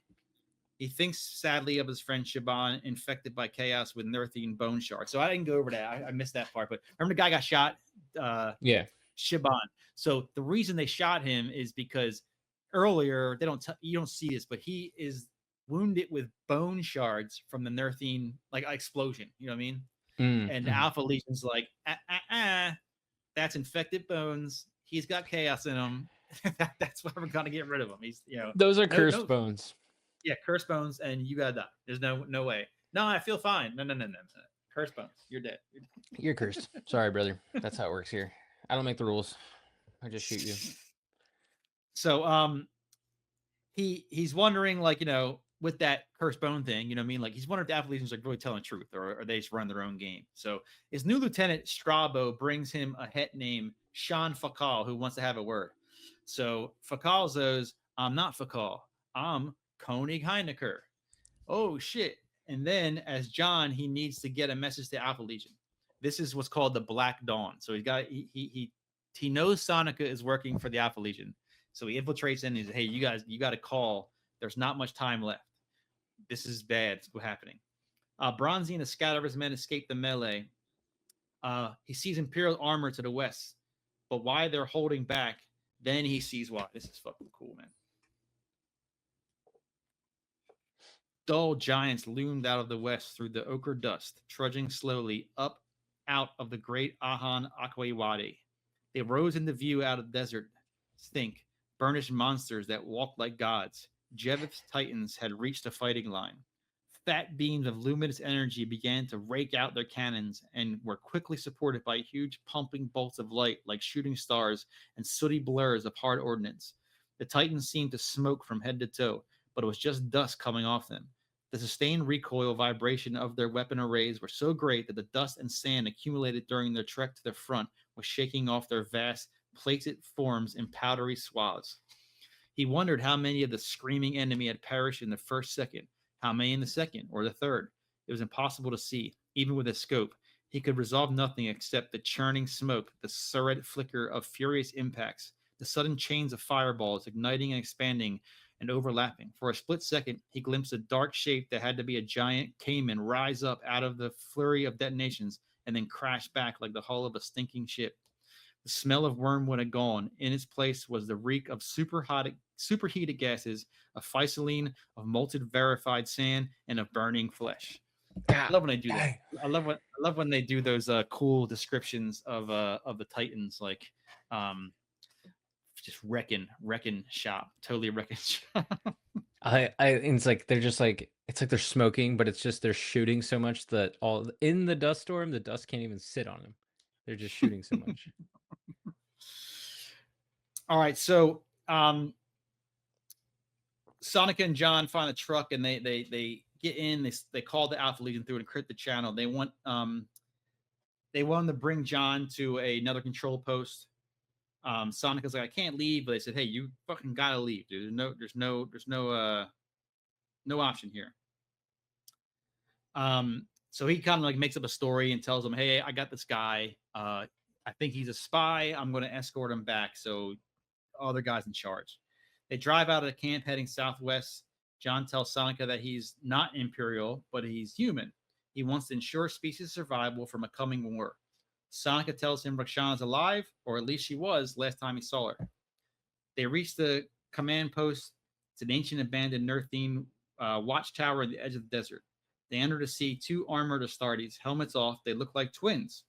He thinks sadly of his friend Shaban, infected by chaos with Nerthine bone shards. So I didn't go over that. I missed that part. But remember the guy got shot? Yeah. Shaban. So the reason they shot him is because earlier, you don't see this, but he is wounded with bone shards from the Nerthine like explosion. You know what I mean? And the Alpha Legion's like, that's infected bones. He's got chaos in him. That's why we're gonna get rid of him. He's, you know, those are cursed bones. Yeah, cursed bones, and you gotta die. There's no way. No, I feel fine. No. Cursed bones. You're dead. You're cursed. Sorry, brother. That's how it works here. I don't make the rules. I just shoot you. So he's wondering, like, you know, with that cursed bone thing, you know what I mean? Like, he's wondering if the Alpha Legion's like really telling the truth, or are they just running their own game? So his new lieutenant Strabo brings him a het named Sean Fakal, who wants to have a word. So Fakal says, I'm not Fakal. I'm Koenig Heinecker. Oh shit. And then as John, he needs to get a message to Alpha Legion. This is what's called the Black Dawn. So he knows Sonica is working for the Alpha Legion. So he infiltrates in and says, hey, you guys, you got to call. There's not much time left. This is bad. It's what's happening. Bronzy and a scatter of his men escape the melee. He sees Imperial armor to the west, but why they're holding back, then he sees why. This is fucking cool, man. Dull giants loomed out of the west through the ochre dust, trudging slowly up out of the great Ahan Akwe Wadi. They rose into view out of the desert, stink, burnished monsters that walked like gods. Jevith's titans had reached the fighting line. Fat beams of luminous energy began to rake out their cannons and were quickly supported by huge pumping bolts of light like shooting stars and sooty blurs of hard ordnance. The titans seemed to smoke from head to toe, but it was just dust coming off them. The sustained recoil vibration of their weapon arrays were so great that the dust and sand accumulated during their trek to the front was shaking off their vast, plated forms in powdery swaths. He wondered how many of the screaming enemy had perished in the first second, how many in the second or the third. It was impossible to see, even with a scope. He could resolve nothing except the churning smoke, the serrated flicker of furious impacts, the sudden chains of fireballs igniting and expanding and overlapping. For a split second, he glimpsed a dark shape that had to be a giant caiman rise up out of the flurry of detonations and then crash back like the hull of a stinking ship. The smell of wormwood had gone. In its place was the reek of superheated gases, of physaline, of molten verified sand, and of burning flesh. I love when they do that. I love when they do those cool descriptions of the Titans, like just wrecking shop, totally wrecking shop. It's like they're just like, it's like they're smoking, but it's just they're shooting so much that all in the dust storm, the dust can't even sit on them. They're just shooting so much. All right, so Sonica and John find a truck and they get in. They call the Alpha Legion through and encrypt the channel. They want to bring John to another control post. Sonica's like, I can't leave, but they said, hey, you fucking gotta leave, dude. There's no option here. So he kind of like makes up a story and tells them, hey, I got this guy. I think he's a spy. I'm going to escort him back. So other guys in charge. They drive out of the camp heading southwest. John tells Sonica that he's not Imperial, but he's human. He wants to ensure species survival from a coming war. Sonica tells him Roxana's alive, or at least she was last time he saw her. They reach the command post. It's an ancient abandoned Nerthine watchtower at the edge of the desert. They enter to see two armored Astartes, helmets off. They look like twins.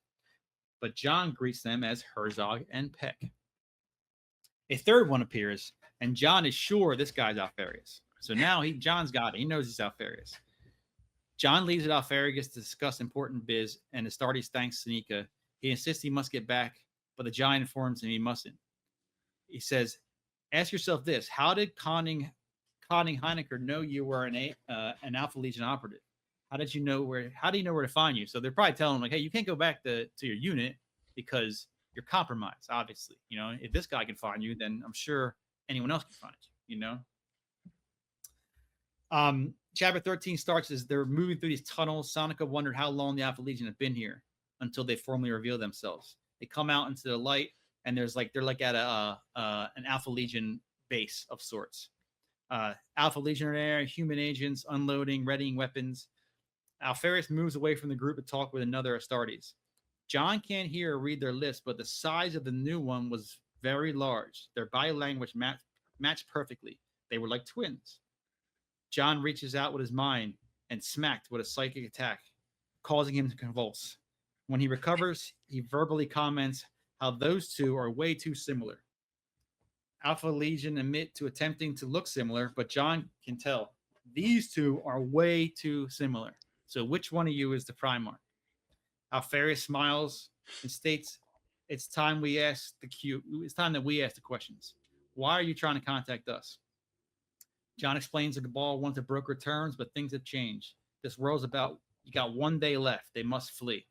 But John greets them as Herzog and Peck. A third one appears, and John is sure this guy's Alpharius. So now John's got it. He knows he's Alpharius. John leaves at Alpharius to discuss important biz, and Astartes thanks Sonika. He insists he must get back, but the giant informs him he mustn't. He says, ask yourself this. How did Conning Heinecker know you were an Alpha Legion operative? How do you know where to find you? So they're probably telling him, like, hey, you can't go back to your unit because you're compromised, obviously. You know, if this guy can find you, then I'm sure anyone else can find you, you know? Chapter 13 starts as they're moving through these tunnels. Sonica wondered how long the Alpha Legion had been here until they formally reveal themselves. They come out into the light, and they're like at an Alpha Legion base of sorts. Alpha Legion are there, human agents unloading, readying weapons. Alpharius moves away from the group to talk with another Astartes. John can't hear or read their lips, but the size of the new one was very large. Their body language matched perfectly. They were like twins. John reaches out with his mind and smacked with a psychic attack, causing him to convulse. When he recovers, he verbally comments how those two are way too similar. Alpha Legion admit to attempting to look similar, but John can tell these two are way too similar. So which one of you is the Primarch? Alpharius smiles and states, it's time that we ask the questions. Why are you trying to contact us? John explains the Cabal wants to broker terms, but things have changed. This world's about, you got 1 day left. They must flee.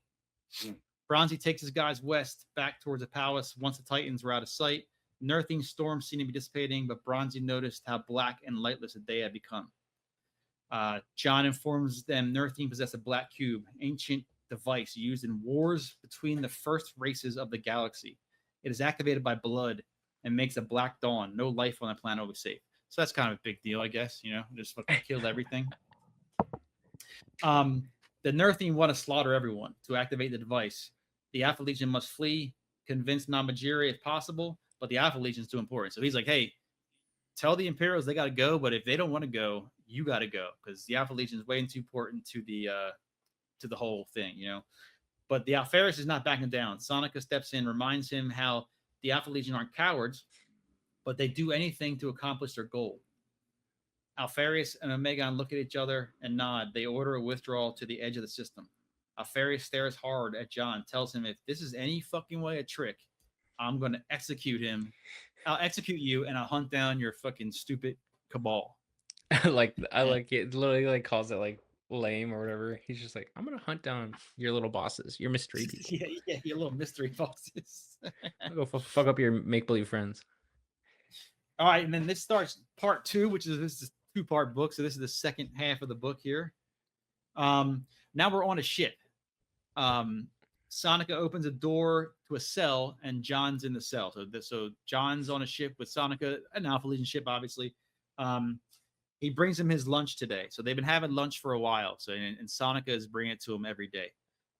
Bronzy takes his guys west, back towards the palace. Once the Titans were out of sight, Nerthine storms seemed to be dissipating, but Bronzy noticed how black and lightless the day had become. John informs them Nerthine possessed a black cube, ancient device used in wars between the first races of the galaxy. It is activated by blood and makes a black dawn. No life on the planet will be safe. So that's kind of a big deal, I guess. You know, just fucking killed everything. The Nerthine want to slaughter everyone to activate the device. The Alpha Legion must flee, convince Namajiri if possible, but the Alpha Legion is too important. So he's like, hey, tell the Imperials they got to go, but if they don't want to go, you got to go, because the Alpha Legion is way too important to the whole thing, you know. But the Alpharius is not backing down. Sonica steps in, reminds him how the Alpha Legion aren't cowards, but they do anything to accomplish their goal. Alpharius and Omegon look at each other and nod. They order a withdrawal to the edge of the system. Alpharius stares hard at John, tells him, if this is any fucking way a trick, I'm going to execute him. I'll execute you, and I'll hunt down your fucking stupid Cabal. I like it. Literally, like, calls it like lame or whatever. He's just like, I'm gonna hunt down your little bosses, your mystery people. yeah, your little mystery bosses. I'll go fuck up your make believe friends. All right, and then this starts part 2, which is this is a 2-part book. So this is the second half of the book here. Now we're on a ship. Sonica opens a door to a cell, and John's in the cell. So John's on a ship with Sonica, an Alpha Legion ship, obviously. He brings him his lunch today. So they've been having lunch for a while. So and Sonica is bringing it to him every day.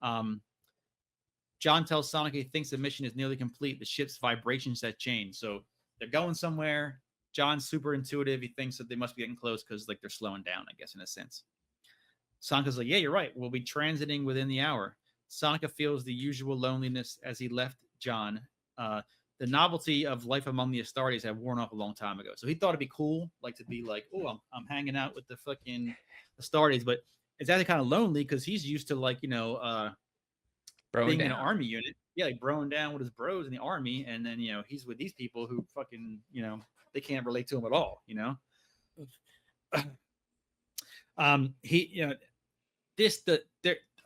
John tells Sonica he thinks the mission is nearly complete. The ship's vibrations have changed. So they're going somewhere. John's super intuitive. He thinks that they must be getting close because like they're slowing down, I guess, in a sense. Sonica's like, yeah, you're right. We'll be transiting within the hour. Sonica feels the usual loneliness as he left John. The novelty of life among the Astartes had worn off a long time ago. So he thought it'd be cool, like to be like, oh, I'm hanging out with the fucking Astartes, but it's actually kind of lonely because he's used to like, being in an army unit. Yeah, like broing down with his bros in the army, and then he's with these people who fucking they can't relate to him at all.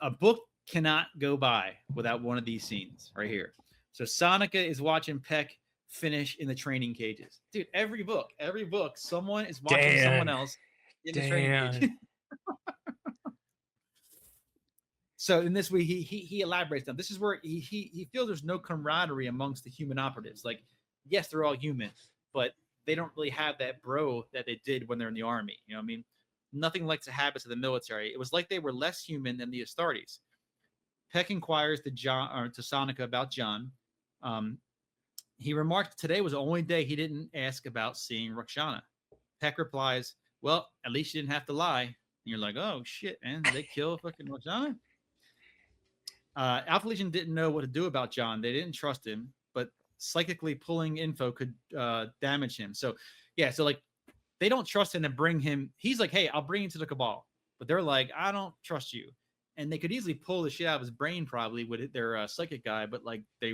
A book cannot go by without one of these scenes right here. So Sonica is watching Peck finish in the training cages. Dude, every book, someone is watching someone else in the training cage. So in this way, he elaborates on this is where he feels there's no camaraderie amongst the human operatives. Like, yes, they're all human, but they don't really have that bro that they did when they're in the army. You know what I mean? Nothing like to happen to the military. It was like they were less human than the Astartes. Peck inquires to Sonica about John. He remarked today was the only day he didn't ask about seeing Roxana. Peck replies, well, at least you didn't have to lie. And you're like, oh, shit, man. Did they kill fucking Roxana? Alpha Legion didn't know what to do about John. They didn't trust him, but psychically pulling info could damage him. So, yeah, so like they don't trust him to bring him. He's like, hey, I'll bring you to the Cabal. But they're like, I don't trust you. And they could easily pull the shit out of his brain probably with their psychic guy, but like they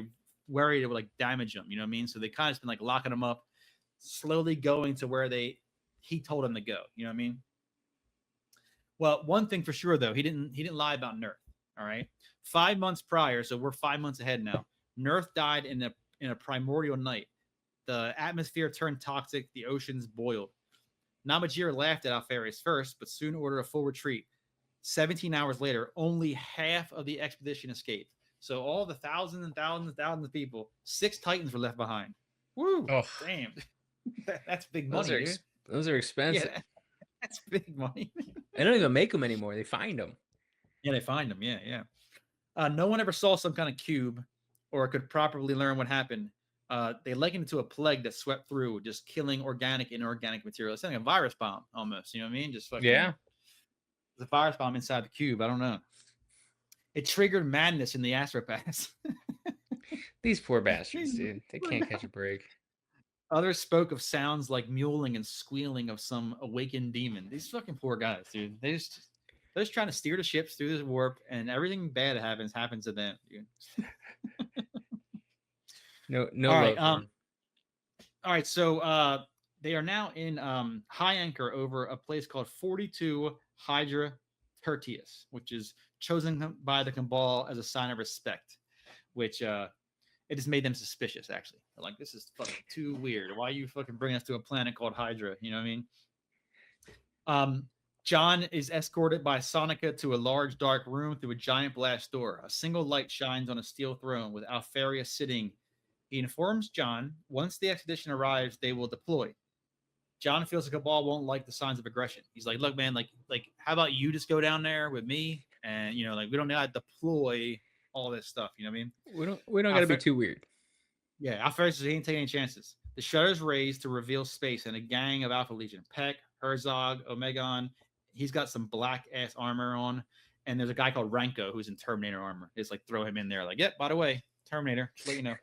worried it would like damage him. You know what I mean? So they kind of been like locking him up, slowly going to where he told him to go. You know what I mean? Well, one thing for sure though, he didn't lie about Nerth. All right. 5 months prior, so we're 5 months ahead now. Nerth died in a primordial night. The atmosphere turned toxic. The oceans boiled. Namajir laughed at Alpharius first, but soon ordered a full retreat. 17 hours later, only half of the expedition escaped. So all the thousands and thousands and thousands of people, 6 Titans were left behind. Woo! Oh, damn. That's big money, those are expensive. Yeah, that's big money. They don't even make them anymore. They find them. Yeah, they find them. Yeah. No one ever saw some kind of cube or could properly learn what happened. They likened it to a plague that swept through, just killing organic and inorganic material. It's like a virus bomb almost. You know what I mean? Just fucking, yeah. The virus bomb inside the cube. I don't know. It triggered madness in the Astropaths. These poor bastards, dude. They can't catch a break. Others spoke of sounds like mewling and squealing of some awakened demon. These fucking poor guys, dude. They're just trying to steer the ships through this warp, and everything bad that happens to them, dude. No. All right. All right. So they are now in high anchor over a place called 42 Hydra Tertius, which is chosen by the Cabal as a sign of respect, which it has made them suspicious. Actually, they're like, this is fucking too weird. Why are you fucking bringing us to a planet called Hydra? You know what I mean? John is escorted by Sonica to a large dark room through a giant blast door. A single light shines on a steel throne with Alpharius sitting. He informs John, once the expedition arrives, they will deploy. John feels the Cabal won't like the signs of aggression. He's like, look, man, like, how about you just go down there with me? And, we don't need to deploy all this stuff. You know what I mean? We don't got to be too weird. Yeah, Alpharius says he ain't taking any chances. The shutters raised to reveal space and a gang of Alpha Legion. Peck, Herzog, Omegon. He's got some black ass armor on, and there's a guy called Ranko who's in Terminator armor. It's like throw him in there, like, yep, by the way, Terminator, just let you know.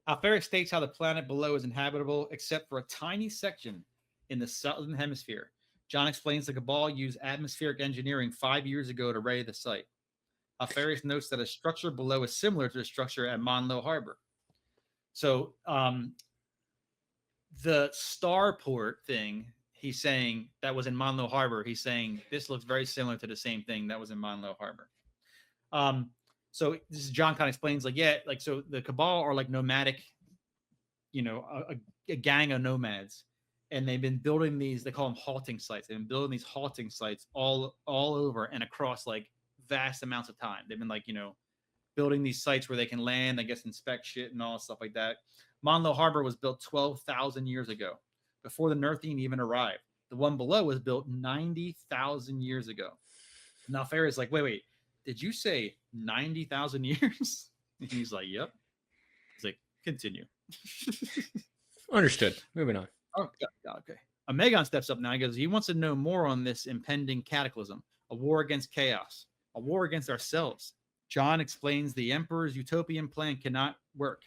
Alpharius states how the planet below is inhabitable, except for a tiny section in the southern hemisphere. John explains the Cabal used atmospheric engineering 5 years ago to ready the site. Alpharius notes that a structure below is similar to the structure at Monlo Harbor. So the starport thing, he's saying that was in Monlo Harbor. He's saying this looks very similar to the same thing that was in Monlo Harbor. So this is John kind of explains, like, yeah, like, so the Cabal are like nomadic, a gang of nomads, and they've been building these. They call them halting sites. They've been building these halting sites all over and across like vast amounts of time. They've been like building these sites where they can land, I guess, inspect shit and all stuff like that. Monlo Harbor was built 12,000 years ago, before the Nerthine even arrived. The one below was built 90,000 years ago. Now Alpharius like, wait, did you say 90,000 years? And he's like, yep. He's like, continue. Understood. Moving on. Oh, okay. Omegon steps up now. He goes, he wants to know more on this impending cataclysm, a war against chaos, a war against ourselves. John explains the Emperor's utopian plan cannot work.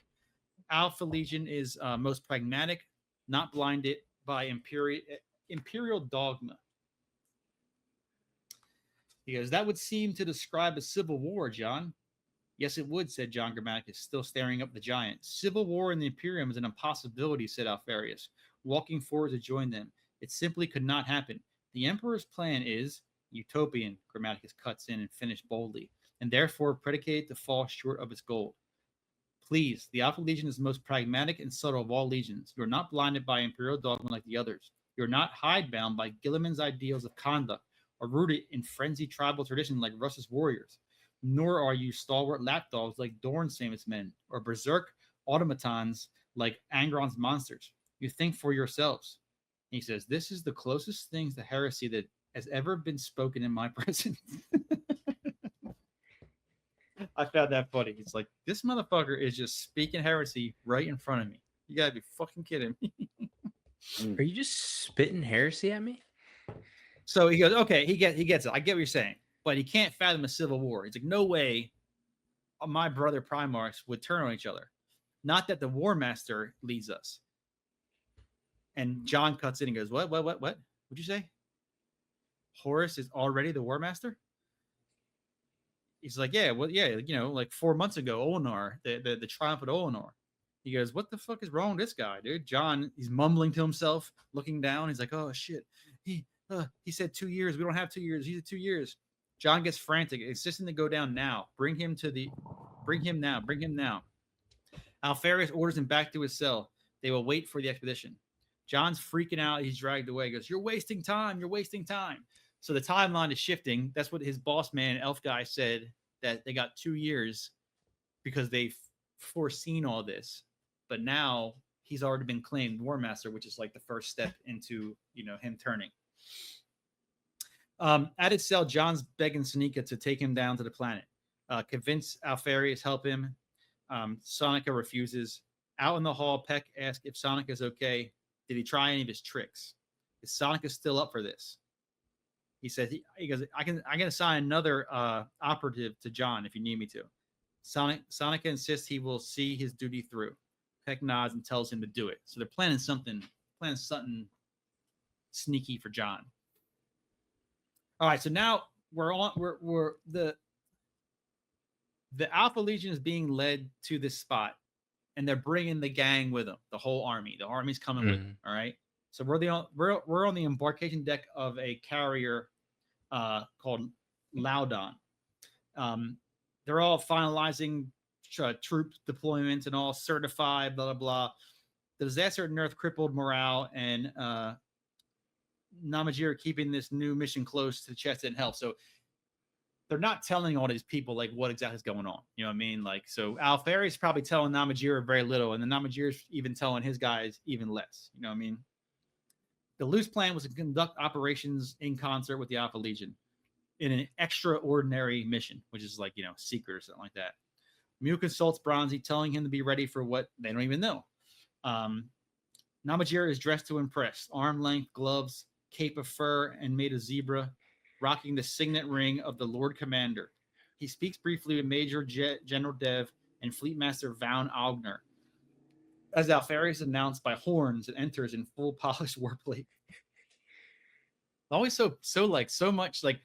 Alpha Legion is most pragmatic, not blinded by imperial dogma. He goes, that would seem to describe a civil war, John. Yes, it would, said John Grammaticus, still staring up the giant. Civil war in the Imperium is an impossibility, said Alpharius, walking forward to join them. It simply could not happen. The Emperor's plan is utopian, Grammaticus cuts in and finished boldly, and therefore predicated to fall short of its goal. Please, the Alpha Legion is the most pragmatic and subtle of all legions. You are not blinded by imperial dogma like the others. You are not hidebound by Gilliman's ideals of conduct or rooted in frenzied tribal tradition like Russ's warriors. Nor are you stalwart lapdogs like Dorn's famous men, or berserk automatons like Angron's monsters. You think for yourselves. And he says, this is the closest thing to heresy that has ever been spoken in my presence. I found that funny. He's like, this motherfucker is just speaking heresy right in front of me. You gotta be fucking kidding me. Are you just spitting heresy at me? So he goes, okay, he gets it. I get what you're saying. But he can't fathom a civil war. He's like, no way my brother Primarchs would turn on each other. Not that the War Master leads us. And John cuts in and goes, what? What'd you say? Horus is already the War Master? He's like, yeah, well, yeah, like 4 months ago, Olenar, the triumph of Olenar. He goes, what the fuck is wrong with this guy, dude? John, he's mumbling to himself, looking down. He's like, oh, shit. He said 2 years. We don't have 2 years. He said 2 years. John gets frantic, insisting to go down now. Bring him now. Alpharius orders him back to his cell. They will wait for the expedition. John's freaking out. He's dragged away. He goes, you're wasting time. So the timeline is shifting. That's what his boss man, Elf Guy, said, that they got 2 years because they've foreseen all this. But now he's already been claimed War Master, which is like the first step into, him turning. At his cell, John's begging Seneca to take him down to the planet. Convince Alpharius help him. Sonica refuses. Out in the hall, Peck asks if Sonica is okay. Did he try any of his tricks? Is Sonica still up for this? He says, he goes, I can assign another operative to John if you need me to. Sonica insists he will see his duty through. Peck nods and tells him to do it. So they're planning something sneaky for John. All right, so now we're the Alpha Legion is being led to this spot, and they're bringing the gang with them, the whole army. The army's coming with them. All right, so we're on the embarkation deck of a carrier called Laudon. They're all finalizing troop deployments and all certified, blah blah blah. The disaster at Nerth crippled morale, and Namajir keeping this new mission close to chest and health. So they're not telling all these people like what exactly is going on. You know what I mean? Like, so Alpharius probably telling Namajir very little, and the Namajir's even telling his guys even less. You know what I mean? The loose plan was to conduct operations in concert with the Alpha Legion in an extraordinary mission, which is like, secret or something like that. Mew consults Bronzy, telling him to be ready for what they don't even know. Namajir is dressed to impress. Arm-length gloves, cape of fur, and made of zebra, rocking the signet ring of the Lord Commander. He speaks briefly with Major General Dev and Fleet Master Vaun Ogner. As Alpharius announced by horns and enters in full polished warplate. Always so much like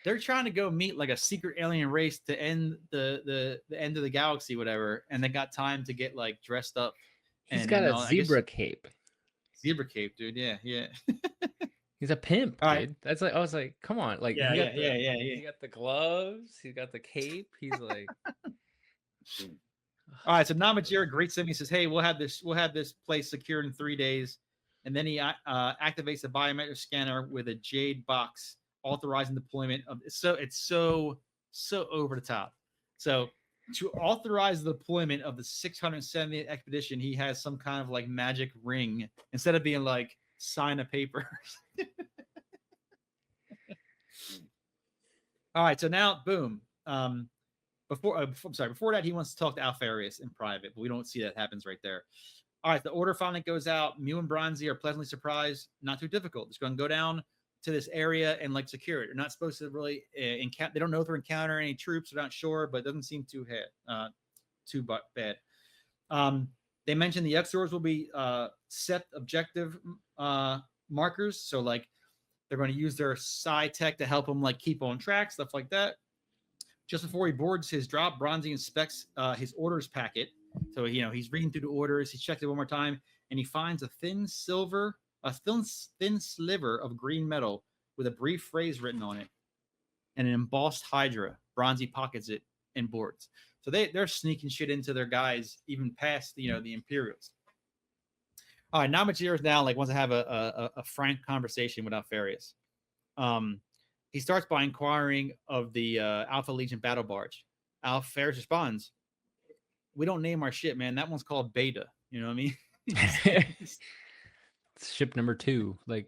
they're trying to go meet like a secret alien race to end the end of the galaxy, whatever, and they got time to get like dressed up. He's got a zebra cape. Zebra cape, dude. Yeah. He's a pimp, all dude. Right. That's like I was like, come on, like He got the gloves, he's got the cape. He's like, All right, so Namajira greets him. He says, "Hey, we'll have this place secured in 3 days," and then he activates the biometric scanner with a jade box authorizing deployment of. It's so over the top. So to authorize the deployment of the 670th expedition, he has some kind of like magic ring instead of being like sign a paper. All right, so now, boom. Before that, he wants to talk to Alpharius in private, but we don't see that happens right there. All right, the order finally goes out. Mew and Bronzy are pleasantly surprised. Not too difficult. Just going to go down to this area and like secure it. They're not supposed to really encounter. They don't know if they're encountering any troops. They're not sure, but it doesn't seem too bad. They mentioned the Exors will be set objective markers. So like they're going to use their psi tech to help them like keep on track, stuff like that. Just before he boards his drop, Bronzy inspects his orders packet. So he's reading through the orders. He checks it one more time, and he finds a thin sliver of green metal with a brief phrase written on it, and an embossed Hydra. Bronzy pockets it and boards. So they're sneaking shit into their guys, even past the Imperials. All right, Namajira now wants to have a frank conversation with Alpharius. He starts by inquiring of the Alpha Legion battle barge. Alpharius responds, "We don't name our ship, man. That one's called Beta." You know what I mean? It's ship number 2. Number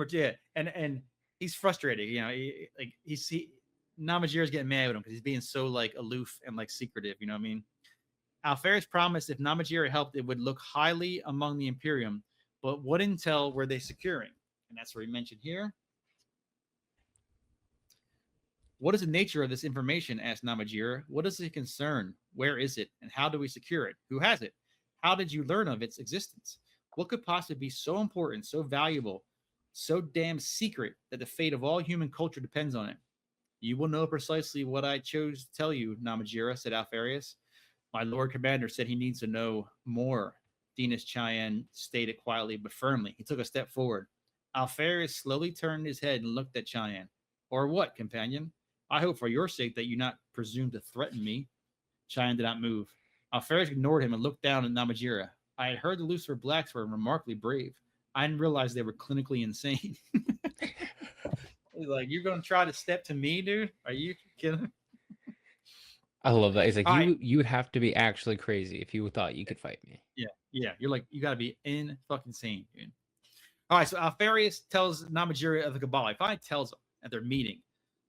2. Yeah. And he's frustrated. Namajira's getting mad with him because he's being so aloof and secretive. You know what I mean? Alpharius promised if Namajira helped, it would look highly among the Imperium. But what intel were they securing? And that's where he mentioned here. "What is the nature of this information?" asked Namajira. "What does it concern? Where is it? And how do we secure it? Who has it? How did you learn of its existence? What could possibly be so important, so valuable, so damn secret that the fate of all human culture depends on it?" "You will know precisely what I chose to tell you, Namajira," said Alpharius. "My Lord Commander said he needs to know more." Dinas Cheyenne stated quietly but firmly. He took a step forward. Alpharius slowly turned his head and looked at Cheyenne. "Or what, companion? I hope for your sake that you not presume to threaten me." Cheyenne did not move. Alpharius ignored him and looked down at Namajira. "I had heard the Lucifer Blacks were remarkably brave. I didn't realize they were clinically insane." He's like, "You're going to try to step to me, dude? Are you kidding?" I love that. He's like, All right. you would have to be actually crazy if you thought you could fight me. Yeah. You're like, you got to be in fucking sane, dude. All right, so Alpharius tells Namajira of the Cabal. He finally tells him at their meeting.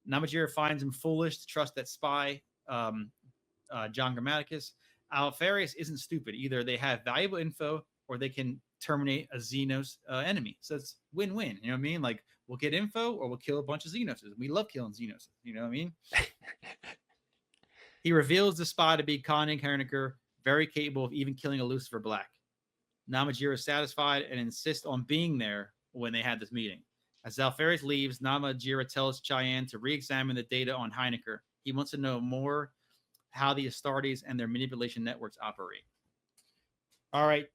Namajira finds him foolish to trust that spy, John Grammaticus. Alpharius isn't stupid. Either they have valuable info or they can terminate a Xenos enemy. So it's win-win. You know what I mean? Like, we'll get info or we'll kill a bunch of Xenoses. We love killing Xenoses. You know what I mean? He reveals the spy to be Conning Herniker, very capable of even killing a Lucifer Black. Namajira is satisfied and insists on being there when they had this meeting. As Alpharius leaves, Namajira tells Cheyenne to re-examine the data on Heinecker. He wants to know more how the Astartes and their manipulation networks operate. All right.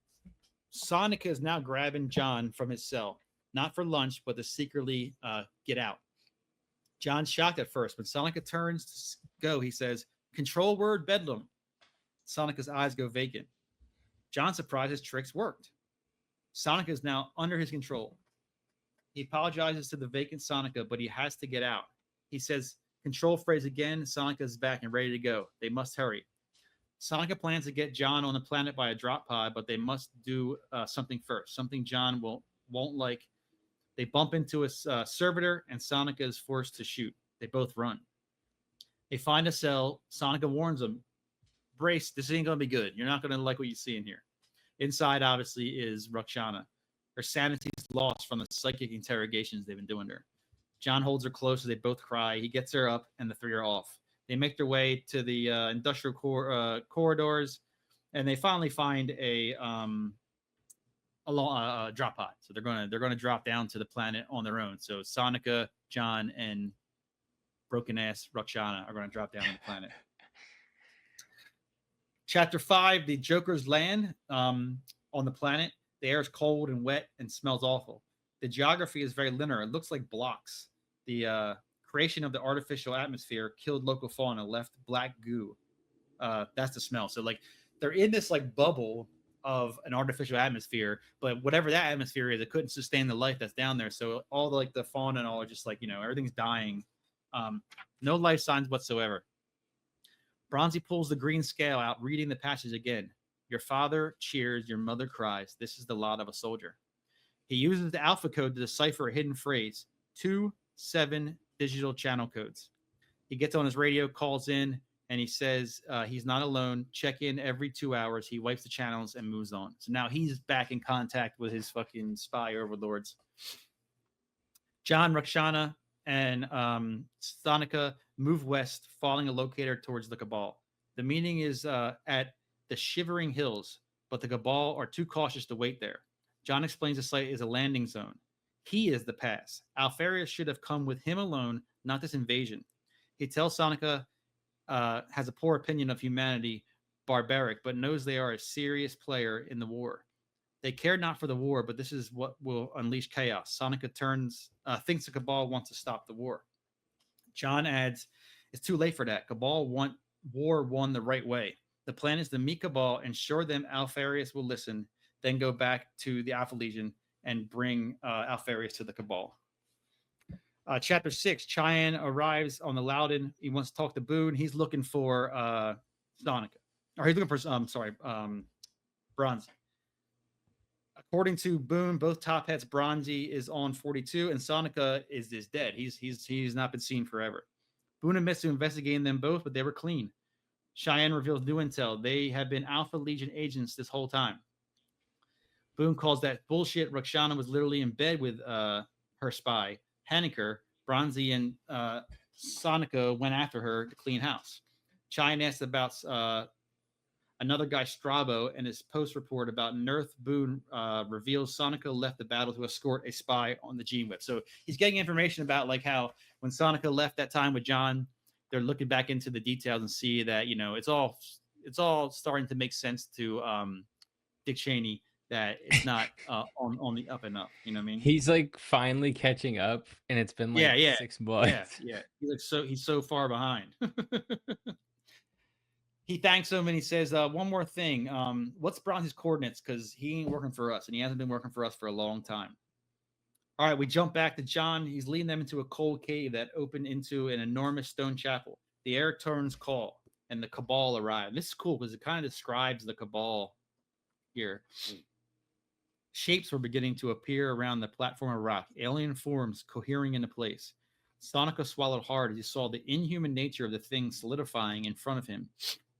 Sonika is now grabbing John from his cell, not for lunch, but to secretly get out. John's shocked at first. When Sonika turns to go, he says, "Control word Bedlam." Sonika's eyes go vacant. John's surprised his tricks worked. Sonika is now under his control. He apologizes to the vacant Sonika, but he has to get out. He says, "Control phrase again." Sonika is back and ready to go. They must hurry. Sonika plans to get John on the planet by a drop pod, but they must do something first. Something John won't like. They bump into a servitor, and Sonika is forced to shoot. They both run. They find a cell. Sonika warns them, "Brace, this ain't going to be good. You're not going to like what you see in here." Inside, obviously, is Roxana. Her sanity is lost from the psychic interrogations they've been doing to her. John holds her close as they both cry. He gets her up, and the three are off. They make their way to the industrial corridors, and they finally find a drop pod. So they're gonna drop down to the planet on their own. So Sonika, John, and broken ass Roxana are gonna drop down on the planet. Chapter 5: The Jokers land on the planet. The air is cold and wet and smells awful. The geography is very linear. It looks like blocks. The creation of the artificial atmosphere killed local fauna, left black goo. That's the smell. So like they're in this like bubble of an artificial atmosphere, but whatever that atmosphere is, it couldn't sustain the life that's down there. So all the, like the fauna and all are just like, everything's dying. No life signs whatsoever. Bronzy pulls the green scale out, reading the passage again. Your father cheers, your mother cries. This is the lot of a soldier. He uses the alpha code to decipher a hidden phrase, 2-7 digital channel codes. He gets on his radio, calls in, and he says he's not alone. Check in every 2 hours. He wipes the channels and moves on. So now he's back in contact with his fucking spy overlords. John, Rakshana, and Stanika move west, following a locator towards the Cabal. The meeting is at the Shivering Hills, but the Cabal are too cautious to wait there. John explains the site is a landing zone. He is the pass. Alpharius should have come with him alone, not this invasion. He tells Sonika has a poor opinion of humanity, barbaric, but knows they are a serious player in the war. They care not for the war, but this is what will unleash chaos. Sonika thinks the Cabal wants to stop the war. John adds, it's too late for that. Cabal want war won the right way. The plan is to meet Cabal, ensure them Alpharius will listen, then go back to the Alpha Legion and bring Alpharius to the Cabal. Chapter 6, Cheyenne arrives on the Loudon. He wants to talk to Boone. He's looking for Sonika. Or he's looking for, Bronzy. According to Boone, both top hats, Bronzy is on 42 and Sonika is dead. He's not been seen forever. Boone admits to investigating them both, but they were clean. Cheyenne reveals new intel. They have been Alpha Legion agents this whole time. Boone calls that bullshit. Rakshana was literally in bed with her spy, Haneker. Bronzy and Sonika went after her to clean house. Cheyenne asks about another guy, Strabo, and his post report about Nerth. Boone reveals Sonika left the battle to escort a spy on the Gene Whip. So he's getting information about like how when Sonika left that time with John, they're looking back into the details and see that it's all starting to make sense to Dick Cheney, that it's not on the up and up. You know what I mean? He's like finally catching up, and it's been like 6 months. Yeah. He's so far behind. He thanks him and he says, one more thing. What's Bronzy's coordinates? Because he ain't working for us, and he hasn't been working for us for a long time. All right, we jump back to John. He's leading them into a cold cave that opened into an enormous stone chapel. The air turns call, and the Cabal arrive. This is cool because it kind of describes the Cabal here. Shapes were beginning to appear around the platform of rock, alien forms cohering into place. Sonika swallowed hard as he saw the inhuman nature of the thing solidifying in front of him.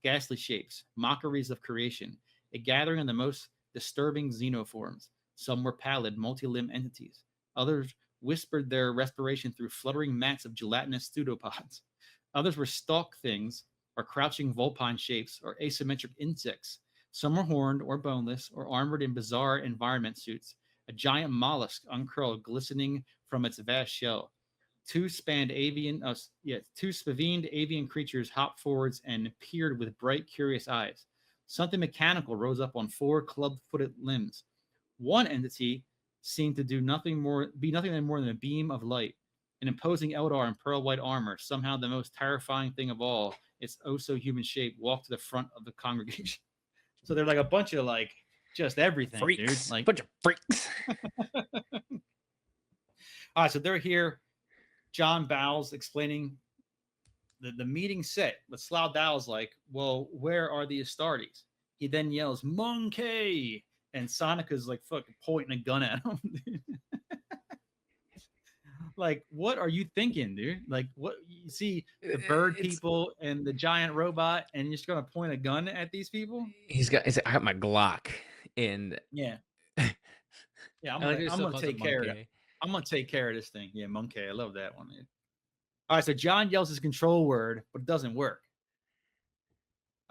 Ghastly shapes, mockeries of creation, a gathering of the most disturbing xenoforms. Some were pallid, multi-limb entities. Others whispered their respiration through fluttering mats of gelatinous pseudopods. Others were stalk things, or crouching vulpine shapes, or asymmetric insects. Some were horned or boneless, or armored in bizarre environment suits. A giant mollusk uncurled, glistening from its vast shell. Two spavined avian creatures hopped forwards and peered with bright, curious eyes. Something mechanical rose up on 4 club-footed limbs. One entity seemed to be nothing more than a beam of light. An imposing Eldar in pearl white armor, somehow the most terrifying thing of all, its oh-so-human shape, walked to the front of the congregation. So they're like a bunch of like just everything, Freaks. dude. Like Bunch of freaks. All right, so they're here. John bows, explaining the meeting set. But Slough Dow's like, well, where are the Astartes? He then yells, Monkey! And Sonika's like fucking pointing a gun at him. Like, what are you thinking, dude? Like, what you see the bird people and the giant robot, and you're just gonna point a gun at these people? I got my Glock, and yeah, I'm gonna take care of it. I'm gonna take care of this thing. Yeah, Monkey. I love that one. Man. All right, so John yells his control word, but it doesn't work.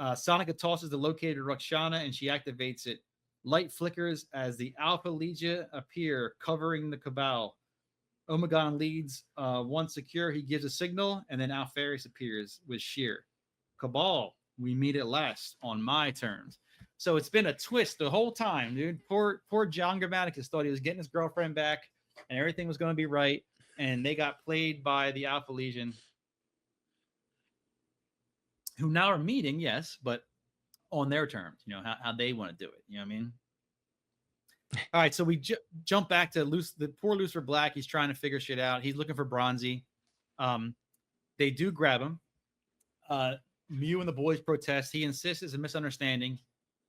Sonika tosses the locator Rakshana, and she activates it. Light flickers as the Alpha Legion appear, covering the Cabal. Omegon leads one secure. He gives a signal, and then Alpharius appears with Sheer. Cabal, we meet at last on my terms. So it's been a twist the whole time, dude. Poor John Grammaticus thought he was getting his girlfriend back, and everything was going to be right, and they got played by the Alpha Legion. who now are meeting, yes, but on their terms, how they want to do it. You know what I mean? All right, so we jump back to the poor Lucifer Black. He's trying to figure shit out. He's looking for Bronzy. They do grab him. Mew and the boys protest. He insists it's a misunderstanding,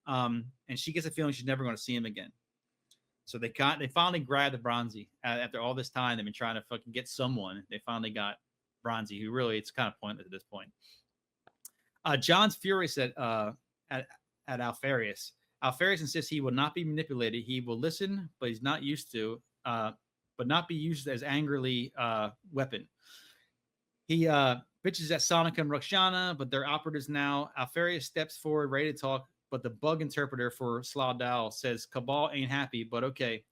and she gets a feeling she's never going to see him again. So they finally grabbed the Bronzy after all this time. They've been trying to fucking get someone. They finally got Bronzy, who really it's kind of pointless at this point. John's furious at Alpharius. Alpharius insists he will not be manipulated. He will listen, but he's not used to, but not be used as angrily weapon. He bitches at Sonica and Roxana, but they're operatives now. Alpharius steps forward, ready to talk, but the bug interpreter for Slaudal says Cabal ain't happy, but okay,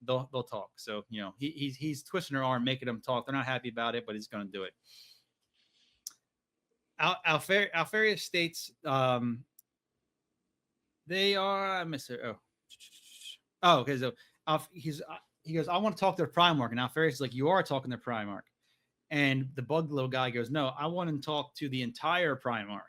they'll talk. So he's twisting her arm, making them talk. They're not happy about it, but he's going to do it. Alpharius states they are. I miss her. Oh, okay. So he goes, I want to talk to the Primarch, and Alpharius is like, you are talking to the Primarch. And the bug little guy goes, no, I want to talk to the entire Primarch.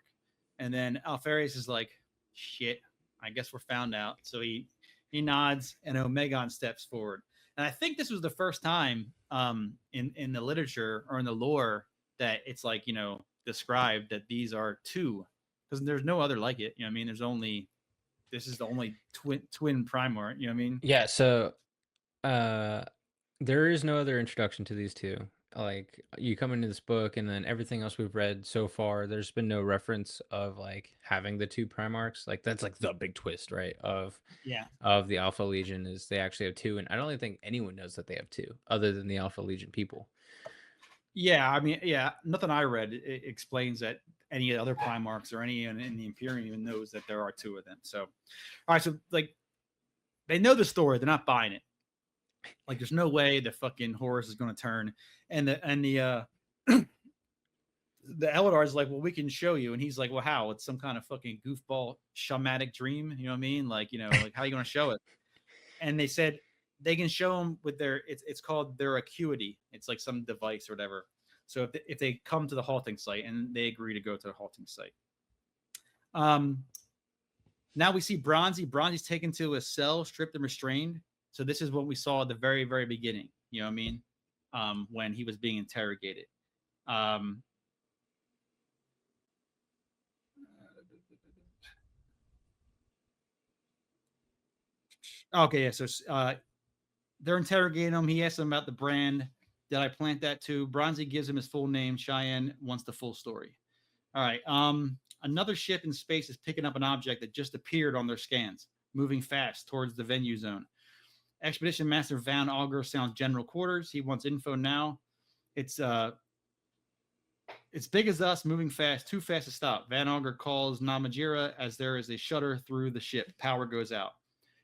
And then Alpharius is like, shit, I guess we're found out. So he nods, and Omegon steps forward. And I think this was the first time in the literature or in the lore that it's like, described that these are two, because there's no other like it. You know what I mean? This is the only twin Primarch. You know what I mean? Yeah. So there is no other introduction to these two. Like, you come into this book, and then everything else we've read so far, there's been no reference of like having the two Primarchs. Like, that's like the big twist, right? Of the Alpha Legion is they actually have two, and I don't even think anyone knows that they have two, other than the Alpha Legion people. Yeah, I mean, nothing I read explains that any other Primarchs or any in the Imperium even knows that there are two of them. So, all right, so like they know the story, they're not buying it. Like, there's no way the fucking Horus is going to turn, and the Eldar is like, well, we can show you, and he's like, well, how? It's some kind of fucking goofball shamanic dream, you know what I mean? Like, like how are you going to show it? And they said they can show them with their it's called their acuity. It's like some device or whatever. So if they come to the halting site and they agree to go to the halting site. Now we see Bronzy. Bronzy's taken to a cell, stripped and restrained. So this is what we saw at the very, very beginning. You know what I mean? When he was being interrogated. Okay, yeah. So they're interrogating him. He asks them about the brand. Did I plant that too? Bronzy gives him his full name. Cheyenne wants the full story. All right. Another ship in space is picking up an object that just appeared on their scans, moving fast towards the venue zone. Expedition Master Van Augur sounds general quarters. He wants info now. It's big as us, moving fast, too fast to stop. Van Augur calls Namajira as there is a shudder through the ship. Power goes out.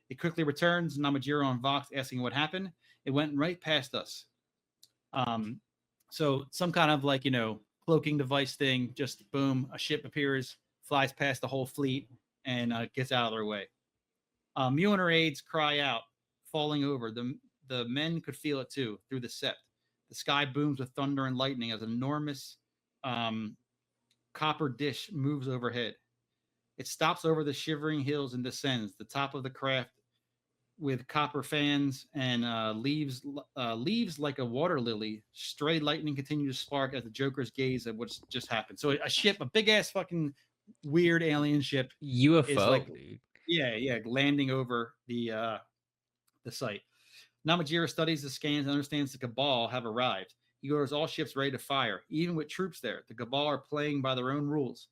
It quickly returns. Namajira on Vox asking what happened. It went right past us. So some kind of like, cloaking device thing, just boom, a ship appears, flies past the whole fleet, and gets out of their way. Mew and her aides cry out, falling over. The men could feel it too, through the sept. The sky booms with thunder and lightning as an enormous copper dish moves overhead. It stops over the shivering hills and descends. The top of the craft with copper fans and leaves like a water lily. Stray lightning continues to spark as the Joker's gaze at what's just happened. So a ship, a big ass fucking weird alien ship, UFO, is like, dude. Yeah, landing over the site. Namajira studies the scans and understands the Cabal have arrived. He orders all ships ready to fire, even with troops there. The Cabal are playing by their own rules.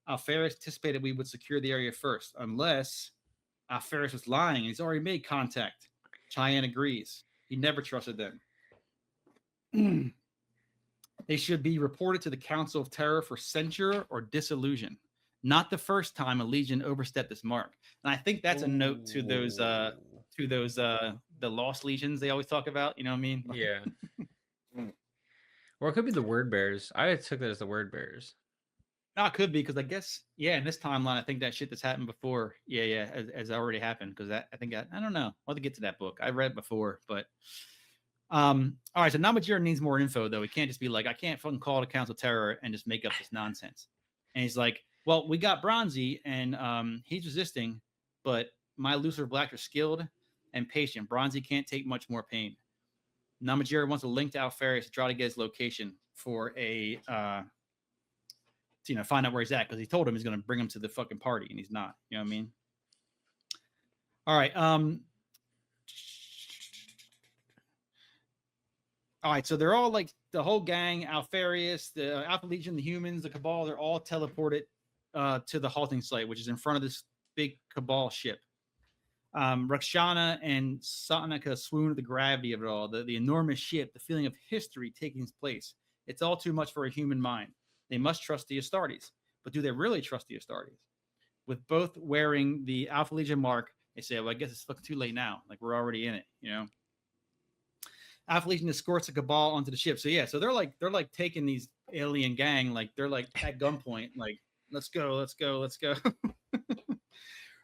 Alpharius anticipated we would secure the area first, unless Alpharius was lying and he's already made contact. Cheyenne agrees. He never trusted them. They should be reported to the Council of Terror for censure or disillusion. Not the first time a legion overstepped this mark. And I think that's a note to those the lost legions they always talk about. You know what I mean? Yeah. Or it could be the word bearers. I took that as the word bearers. No, it could be, because I guess, in this timeline, I think that shit that's happened before, has already happened, because I think I don't know. I'll have to get to that book. I read before, but all right. So Namajira needs more info, though. He can't just be like, I can't fucking call the Council of Terror and just make up this nonsense. And he's like, well, we got Bronzy, and he's resisting, but my Lucifer Black are skilled and patient. Bronzy can't take much more pain. Namajira wants a link to Alpharius to try to get his location for a to, find out where he's at, because he told him he's going to bring him to the fucking party, and he's not. You know what I mean? All right. All right. So they're all like the whole gang, Alpharius, the Alpha Legion, the humans, the Cabal. They're all teleported to the halting site, which is in front of this big Cabal ship. Rakshana and Sonika swoon at the gravity of it all, the enormous ship, the feeling of history taking place. It's all too much for a human mind. They must trust the Astartes. But do they really trust the Astartes? With both wearing the Alpha Legion mark, they say, well, I guess it's fucking too late now. Like, we're already in it, Alpha Legion escorts the Cabal onto the ship. So yeah, so they're like taking these alien gang, like they're like at gunpoint, like, let's go.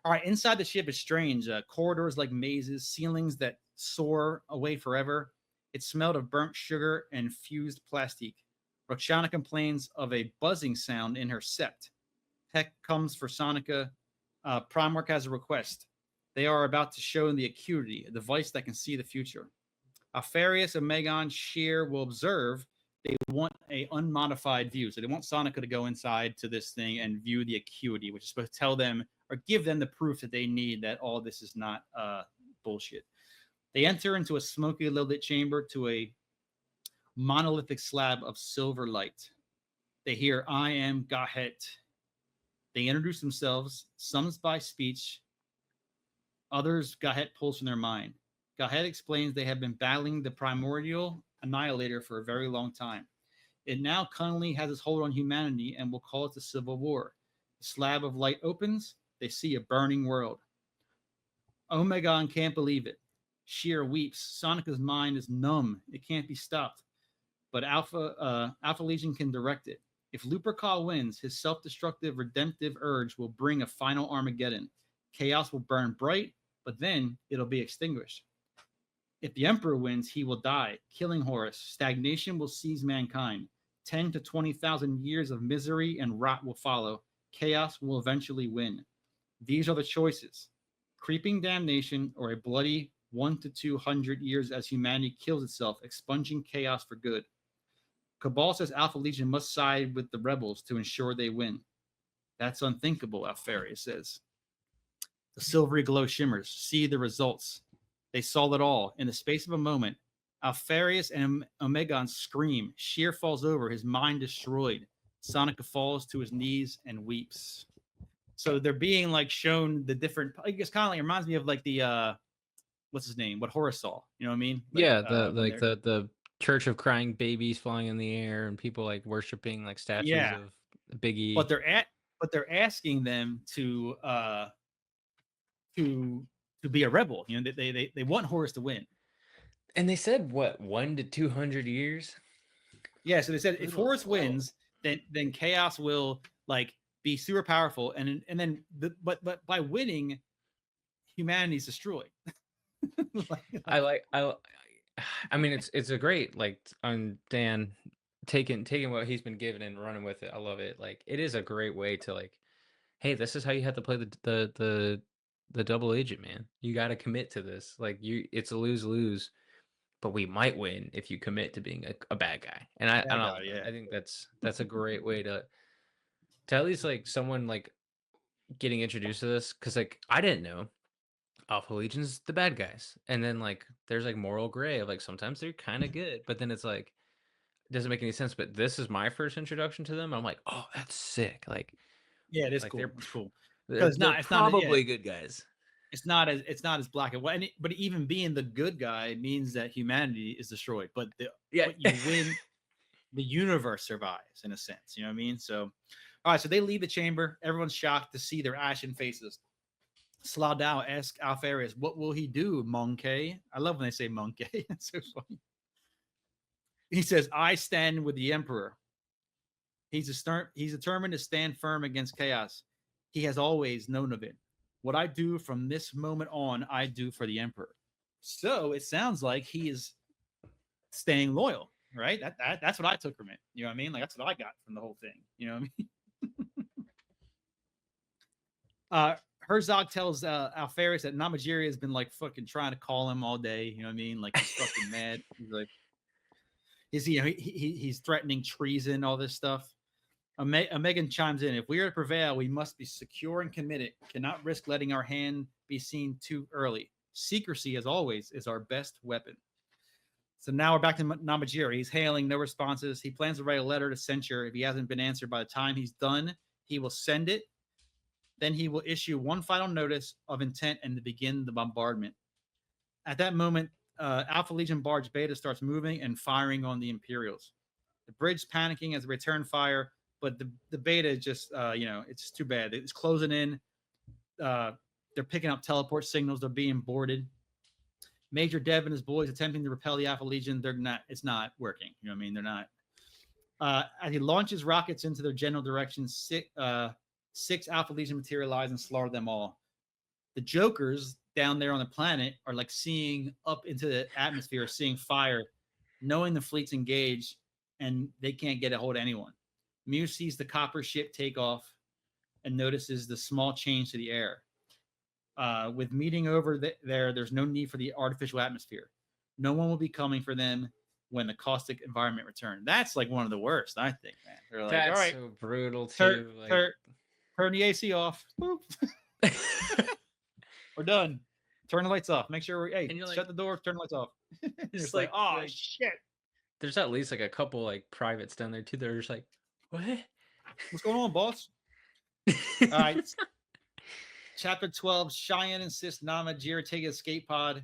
All right, inside the ship is strange. Corridors like mazes, ceilings that soar away forever. It smelled of burnt sugar and fused plastic. Rakshana complains of a buzzing sound in her sept. Tech comes for Sonika. Primarch has a request. They are about to show the acuity, a device that can see the future. Alpharius and Omegon Sheer will observe. They want a unmodified view. So they want Sonika to go inside to this thing and view the acuity, which is supposed to tell them or give them the proof that they need that all this is not bullshit. They enter into a smoky, lit chamber to a monolithic slab of silver light. They hear, I am Gahet. They introduce themselves, some by speech, others Gahet pulls from their mind. Gahet explains they have been battling the primordial annihilator for a very long time. It now cunningly has its hold on humanity and will call it the Civil War. The slab of light opens. They see a burning world. Omegon can't believe it. Sheer weeps. Sonika's mind is numb. It can't be stopped. But Alpha Legion can direct it. If Lupercal wins, his self-destructive, redemptive urge will bring a final Armageddon. Chaos will burn bright, but then it'll be extinguished. If the Emperor wins, he will die, killing Horus. Stagnation will seize mankind. 10 to 20,000 years of misery and rot will follow. Chaos will eventually win. These are the choices. Creeping damnation or a bloody 1 to 200 years as humanity kills itself, expunging chaos for good. Cabal says Alpha Legion must side with the rebels to ensure they win. That's unthinkable, Alpharius says. The silvery glow shimmers. See the results. They saw it all. In the space of a moment, Alpharius and Omegon scream. Sheer falls over, his mind destroyed. Sonika falls to his knees and weeps. So they're being like shown the different. It's kind of like, it reminds me of like the what's his name? What Horus saw. You know what I mean? Like, Yeah, the Church of Crying Babies flying in the air and people like worshiping like statues of Biggie. But they're asking them to be a rebel. You know, they want Horus to win. And they said what, 1 to 200 years? Yeah, so they said if Horus wins, then chaos will like be super powerful, and then but by winning, humanity's destroyed. I mean, it's a great, like, on Dan taking what he's been given and running with it. I love it. Like, it is a great way to like, hey, this is how you have to play the double agent, man. You got to commit to this. Like, it's a lose-lose, but we might win if you commit to being a bad guy. And I don't know. I think that's a great way to at least like someone like getting introduced to this, because like I didn't know Alpha Legion's the bad guys, and then like there's like moral gray of like sometimes they're kind of good, but then it's like it doesn't make any sense. But this is my first introduction to them. I'm like, oh, that's sick. Like, yeah, it is like cool. They're, it's cool. It's probably good guys. It's not as black and white. But even being the good guy means that humanity is destroyed. But what you win, the universe survives in a sense. You know what I mean? So, all right. So they leave the chamber. Everyone's shocked to see their ashen faces. Sladao asks Alpharius, "What will he do, Monkey?" I love when they say Monkey. It's so funny. He says, "I stand with the Emperor. He's determined to stand firm against chaos. He has always known of it. What I do from this moment on, I do for the Emperor." So it sounds like he is staying loyal, right? That's what I took from it. You know what I mean? Like, that's what I got from the whole thing. You know what I mean? Herzog tells Alpharius that Namajiri has been like fucking trying to call him all day. You know what I mean? Like he's fucking mad. He's like, he's threatening treason, all this stuff. Omegon chimes in. If we are to prevail, we must be secure and committed. Cannot risk letting our hand be seen too early. Secrecy, as always, is our best weapon. So now we're back to Namajiri. He's hailing, no responses. He plans to write a letter to censure. If he hasn't been answered by the time he's done, he will send it. Then he will issue one final notice of intent and to begin the bombardment. At that moment, Alpha Legion Barge Beta starts moving and firing on the Imperials. The bridge panicking as they return fire, but the Beta is just, it's just too bad. It's closing in. They're picking up teleport signals. They're being boarded. Major Dev and his boys attempting to repel the Alpha Legion. It's not working. You know what I mean? They're not. As he launches rockets into their general direction, six Alpha Legion materialize and slaughter them all. The Jokers down there on the planet are like seeing up into the atmosphere, seeing fire, knowing the fleet's engaged, and they can't get a hold of anyone. Mew sees the copper ship take off and notices the small change to the air. With meeting over there's no need for the artificial atmosphere. No one will be coming for them when the caustic environment returns. That's like one of the worst, I think, man. They're like, That's all right, so brutal too. turn the AC off. Boop. We're done. Turn the lights off. Make sure shut the door, turn the lights off. It's like, oh shit. There's at least like a couple like privates down there too. They're just like, what? What's going on, boss? All right. Chapter 12, Cheyenne insists Namajiri take an escape pod.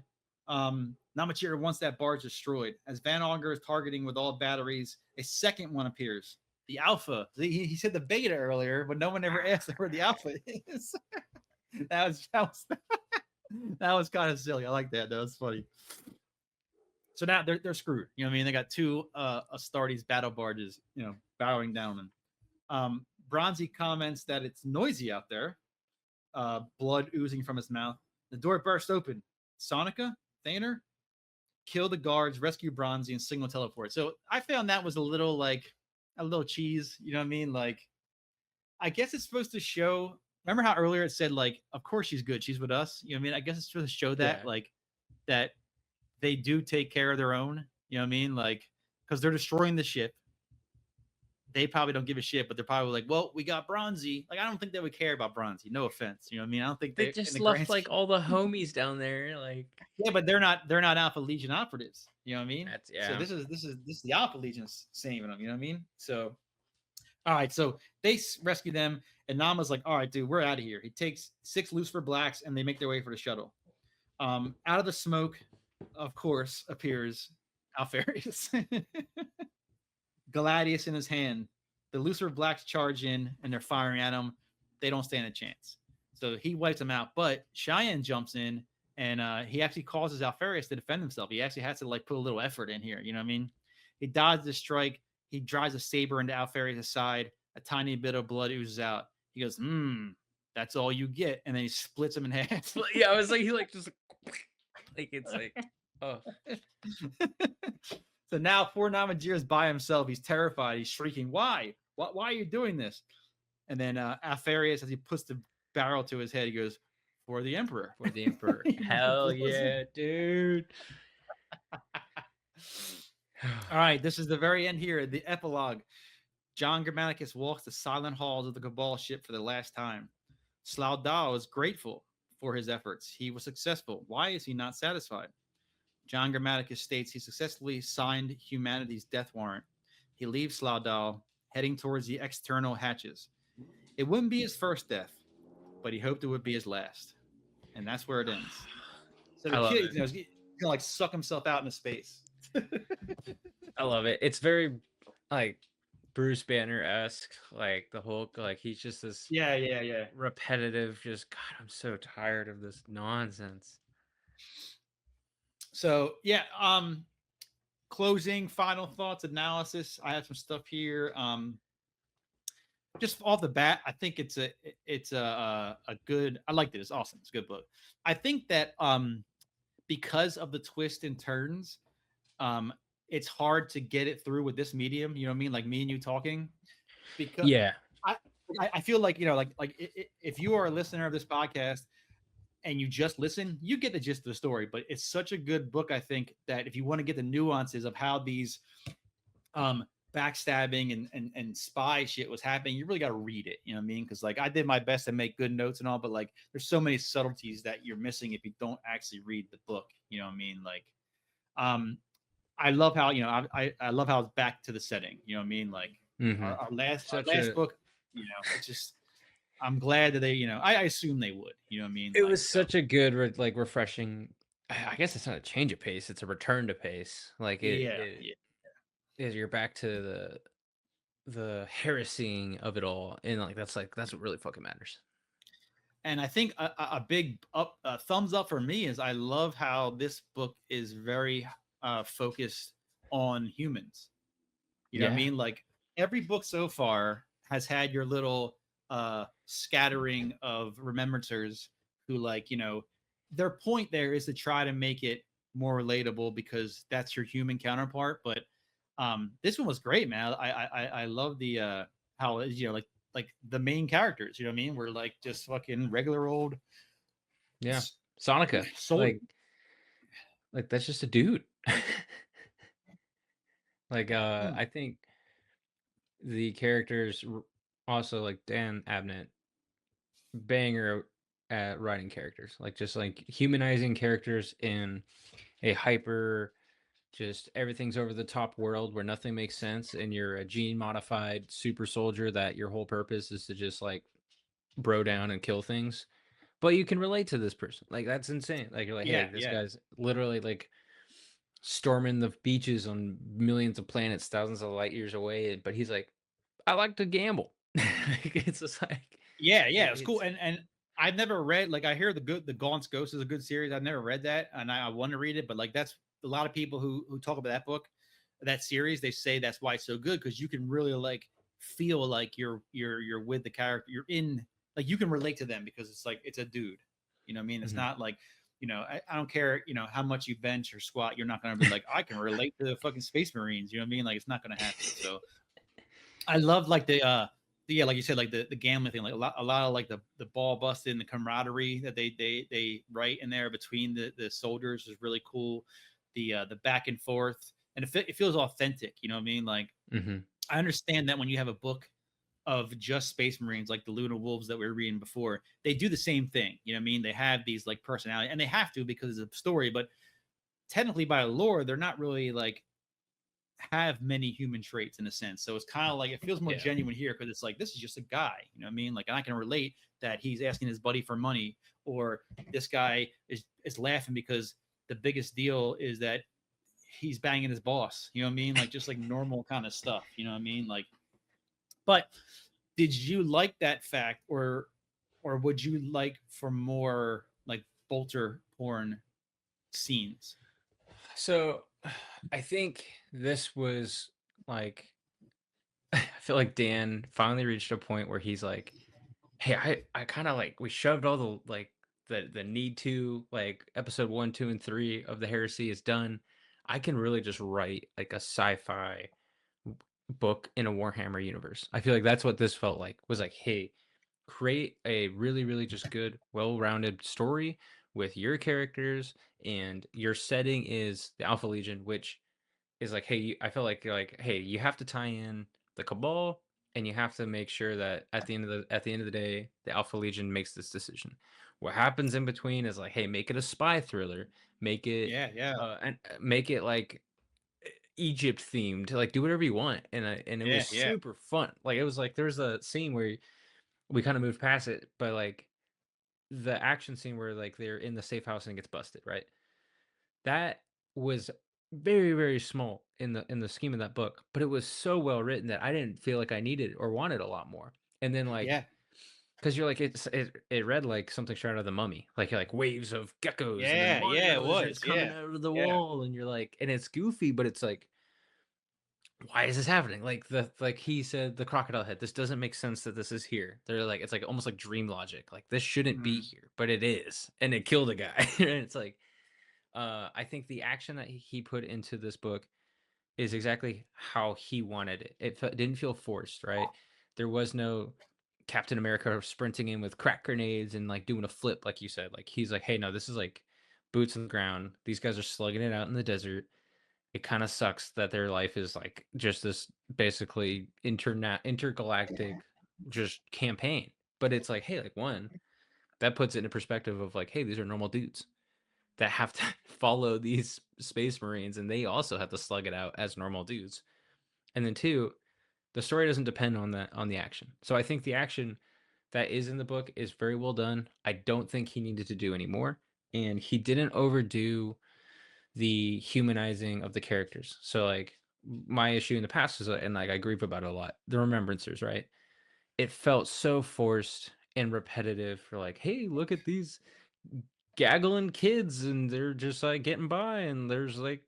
Namajiri wants that barge destroyed. As Van Augur is targeting with all batteries, a second one appears. The Alpha. He said the Beta earlier, but no one ever asked where the Alpha is. that was kind of silly. I like that. That was funny. So now they're screwed. You know what I mean? They got two Astartes battle barges, bowing down them. Bronzy comments that it's noisy out there. Blood oozing from his mouth. The door bursts open. Sonica, Thaner, kill the guards, rescue Bronzy, and signal teleport. So I found that was a little cheese. You know what I mean? Like, I guess it's supposed to show. Remember how earlier it said, like, of course she's good. She's with us. You know what I mean? I guess it's supposed to show that, that they do take care of their own. You know what I mean? Like, because they're destroying the ship. They probably don't give a shit, but they're probably like, well, we got Bronzy. Like, I don't think they would care about Bronzy. No offense. You know what I mean? I don't think they just left like all the homies down there. Like, yeah, but they're not Alpha Legion operatives. You know what I mean? So this is the Alpha Legion saving them. You know what I mean? So, all right. So they rescue them, and Nama's like, all right, dude, we're out of here. He takes 6 Lucifer Blacks, and they make their way for the shuttle. Out of the smoke, of course, appears Alpharius. Gladius in his hand. The Lucifer Blacks charge in and they're firing at him. They don't stand a chance. So he wipes them out. But Cheyenne jumps in and he actually causes Alpharius to defend himself. He actually has to like put a little effort in here. You know what I mean? He dodges the strike. He drives a saber into Alpharius' side. A tiny bit of blood oozes out. He goes, that's all you get. And then he splits him in half. Yeah, I was like, he like just like it's like, oh. So now poor Namajiri is by himself. He's terrified. He's shrieking, why? Why are you doing this? And then Alpharius, as he puts the barrel to his head, he goes, for the Emperor. For the Emperor. Hell yeah, dude. All right, this is the very end here, the epilogue. John Grammaticus walks the silent halls of the Cabal ship for the last time. Slaudal is grateful for his efforts. He was successful. Why is he not satisfied? John Grammaticus states he successfully signed humanity's death warrant. He leaves Slaudal, heading towards the external hatches. It wouldn't be his first death, but he hoped it would be his last. And that's where it ends. So the kid, he's gonna like suck himself out into space. I love it. It's very like Bruce Banner-esque, like the Hulk, like he's just this repetitive, just God, I'm so tired of this nonsense. So closing, final thoughts, analysis. I have some stuff here. Just off the bat, I think it's a good. I liked it. It's awesome. It's a good book. I think that because of the twists and turns, it's hard to get it through with this medium. You know what I mean? Like me and you talking. Because I feel like if you are a listener of this podcast and you just listen, you get the gist of the story. But it's such a good book, I think, that if you want to get the nuances of how these um backstabbing and spy shit was happening, you really got to read it. You know what I mean? Because like I did my best to make good notes and all, but like there's so many subtleties that you're missing if you don't actually read the book. You know what I mean? Like, um, I love how I love how it's back to the setting. You know what I mean? Like Mm-hmm. our last Such a book. It's just I'm glad that they. I assume they would. You know what I mean? it Like was so. such a good like refreshing. I guess it's not a change of pace; it's a return to pace. Like Yeah, it yeah. is you're back to the heresying of it all, and that's what really fucking matters. And I think a big thumbs up for me is I love how this book is very focused on humans. You know what I Yeah, mean? Like every book so far has had your little scattering of remembrancers who, like, their point there is to try to make it more relatable because that's your human counterpart. But this one was great, man. I love the how like the main characters. You know what I mean? We're like just fucking regular old yeah. Sonica, soldiers. like that's just a dude. Hmm. I think the characters also like Dan Abnett, banger at writing characters, like just like humanizing characters in a hyper, just everything's over the top world where nothing makes sense, and you're a gene modified super soldier that your whole purpose is to just like bro down and kill things. But you can relate to this person. Like that's insane. Like you're like, hey, Yeah, this yeah. guy's literally like storming the beaches on millions of planets, thousands of light years away. But he's like, I like to gamble. Like, it's just like Yeah, yeah, it's cool. it's And I've never read, like, I hear the Gaunt's Ghost is a good series. I've never read that, and I want to read it, but like that's a lot of people who talk about that book, that series. They say that's why it's so good because you can really like feel like you're with the character. You're in, like, you can relate to them because it's like it's a dude. You know what I mean? It's Mhm. not like, I don't care, how much you bench or squat. You're not gonna be like, I can relate to the fucking Space Marines. You know what I mean? Like it's not gonna happen. So I love like yeah, like you said, like the gambling thing, like a lot of like the ball busting, the camaraderie that they write in there between the soldiers is really cool. The back and forth, and it feels authentic. You know what I mean? Like Mhm. I understand that when you have a book of just Space Marines, like the Luna Wolves that we were reading before, they do the same thing. You know what I mean? They have these like personality, and they have to because of the story, but technically by lore, they're not really like have many human traits in a sense. So it's kind of like it feels more Yeah. genuine here because it's like this is just a guy, you know what I mean? Like, and I can relate that he's asking his buddy for money, or this guy is laughing because the biggest deal is that he's banging his boss. You know what I mean? Like just like normal kind of stuff. You know what I mean? Like, but did you like that fact, or would you like for more like bolter porn scenes? So I think this was like I feel like Dan finally reached a point where he's like, hey, I kind of like we shoved all the like the need to like episode 1, 2, and 3 of the Heresy is done. I can really just write like a sci-fi book in a Warhammer universe. I feel like that's what this felt like. Was like, hey, create a really really just good, well-rounded story with your characters, and your setting is the Alpha Legion, which is like, hey, I feel like you're like, hey, you have to tie in the Cabal, and you have to make sure that at the end of the day, the Alpha Legion makes this decision. What happens in between is like, hey, make it a spy thriller, make it Yeah, yeah, and make it like Egypt themed, like do whatever you want, and it yeah, was yeah, super fun. Like it was like there's a scene where we kind of moved past it, but like the action scene where like they're in the safe house and it gets busted, right? That was very, very small in the scheme of that book, but it was so well written that I didn't feel like I needed or wanted a lot more. And then like yeah, because you're like it read like something straight out of the Mummy, like you're like waves of geckos and then yeah, yeah. monitor It lizards was. coming Yeah, out of the yeah. wall, and you're like, and it's goofy, but it's like, why is this happening? Like like he said, the crocodile head. This doesn't make sense that this is here. They're like, it's like almost like dream logic. Like this shouldn't be Mhm. here, but it is, and it killed a guy. And it's like, I think the action that he put into this book is exactly how he wanted it. Didn't feel forced, right? There was no Captain America sprinting in with crack grenades and like doing a flip, like you said. Like he's like, hey, no, this is like boots on the ground. These guys are slugging it out in the desert. It kind of sucks that their life is like just this basically intergalactic just campaign. But it's like, hey, like one, that puts it in a perspective of like, hey, these are normal dudes that have to follow these space marines, and they also have to slug it out as normal dudes. And then two, the story doesn't depend on the action. So I think the action that is in the book is very well done. I don't think he needed to do any more, and he didn't overdo the humanizing of the characters. So like my issue in the past is, and like I grieve about it a lot, the remembrancers, right? It felt so forced and repetitive for like, hey, look at these gaggling kids and they're just like getting by, and there's like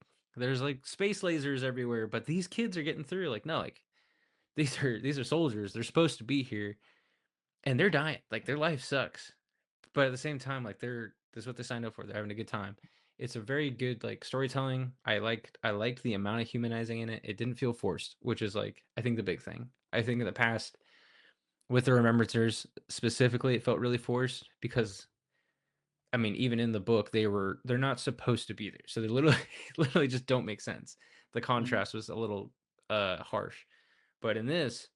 space lasers everywhere, but these kids are getting through. Like, no, like these are soldiers. They're supposed to be here and they're dying. Like their life sucks. But at the same time, like this is what they signed up for. They're having a good time. It's a very good like storytelling. I liked the amount of humanizing in it. It didn't feel forced, which is like I think the big thing. I think in the past with the remembrancers specifically, it felt really forced because I mean, even in the book, they're not supposed to be there. So they literally literally just don't make sense. The Mhm. contrast was a little harsh. But in this,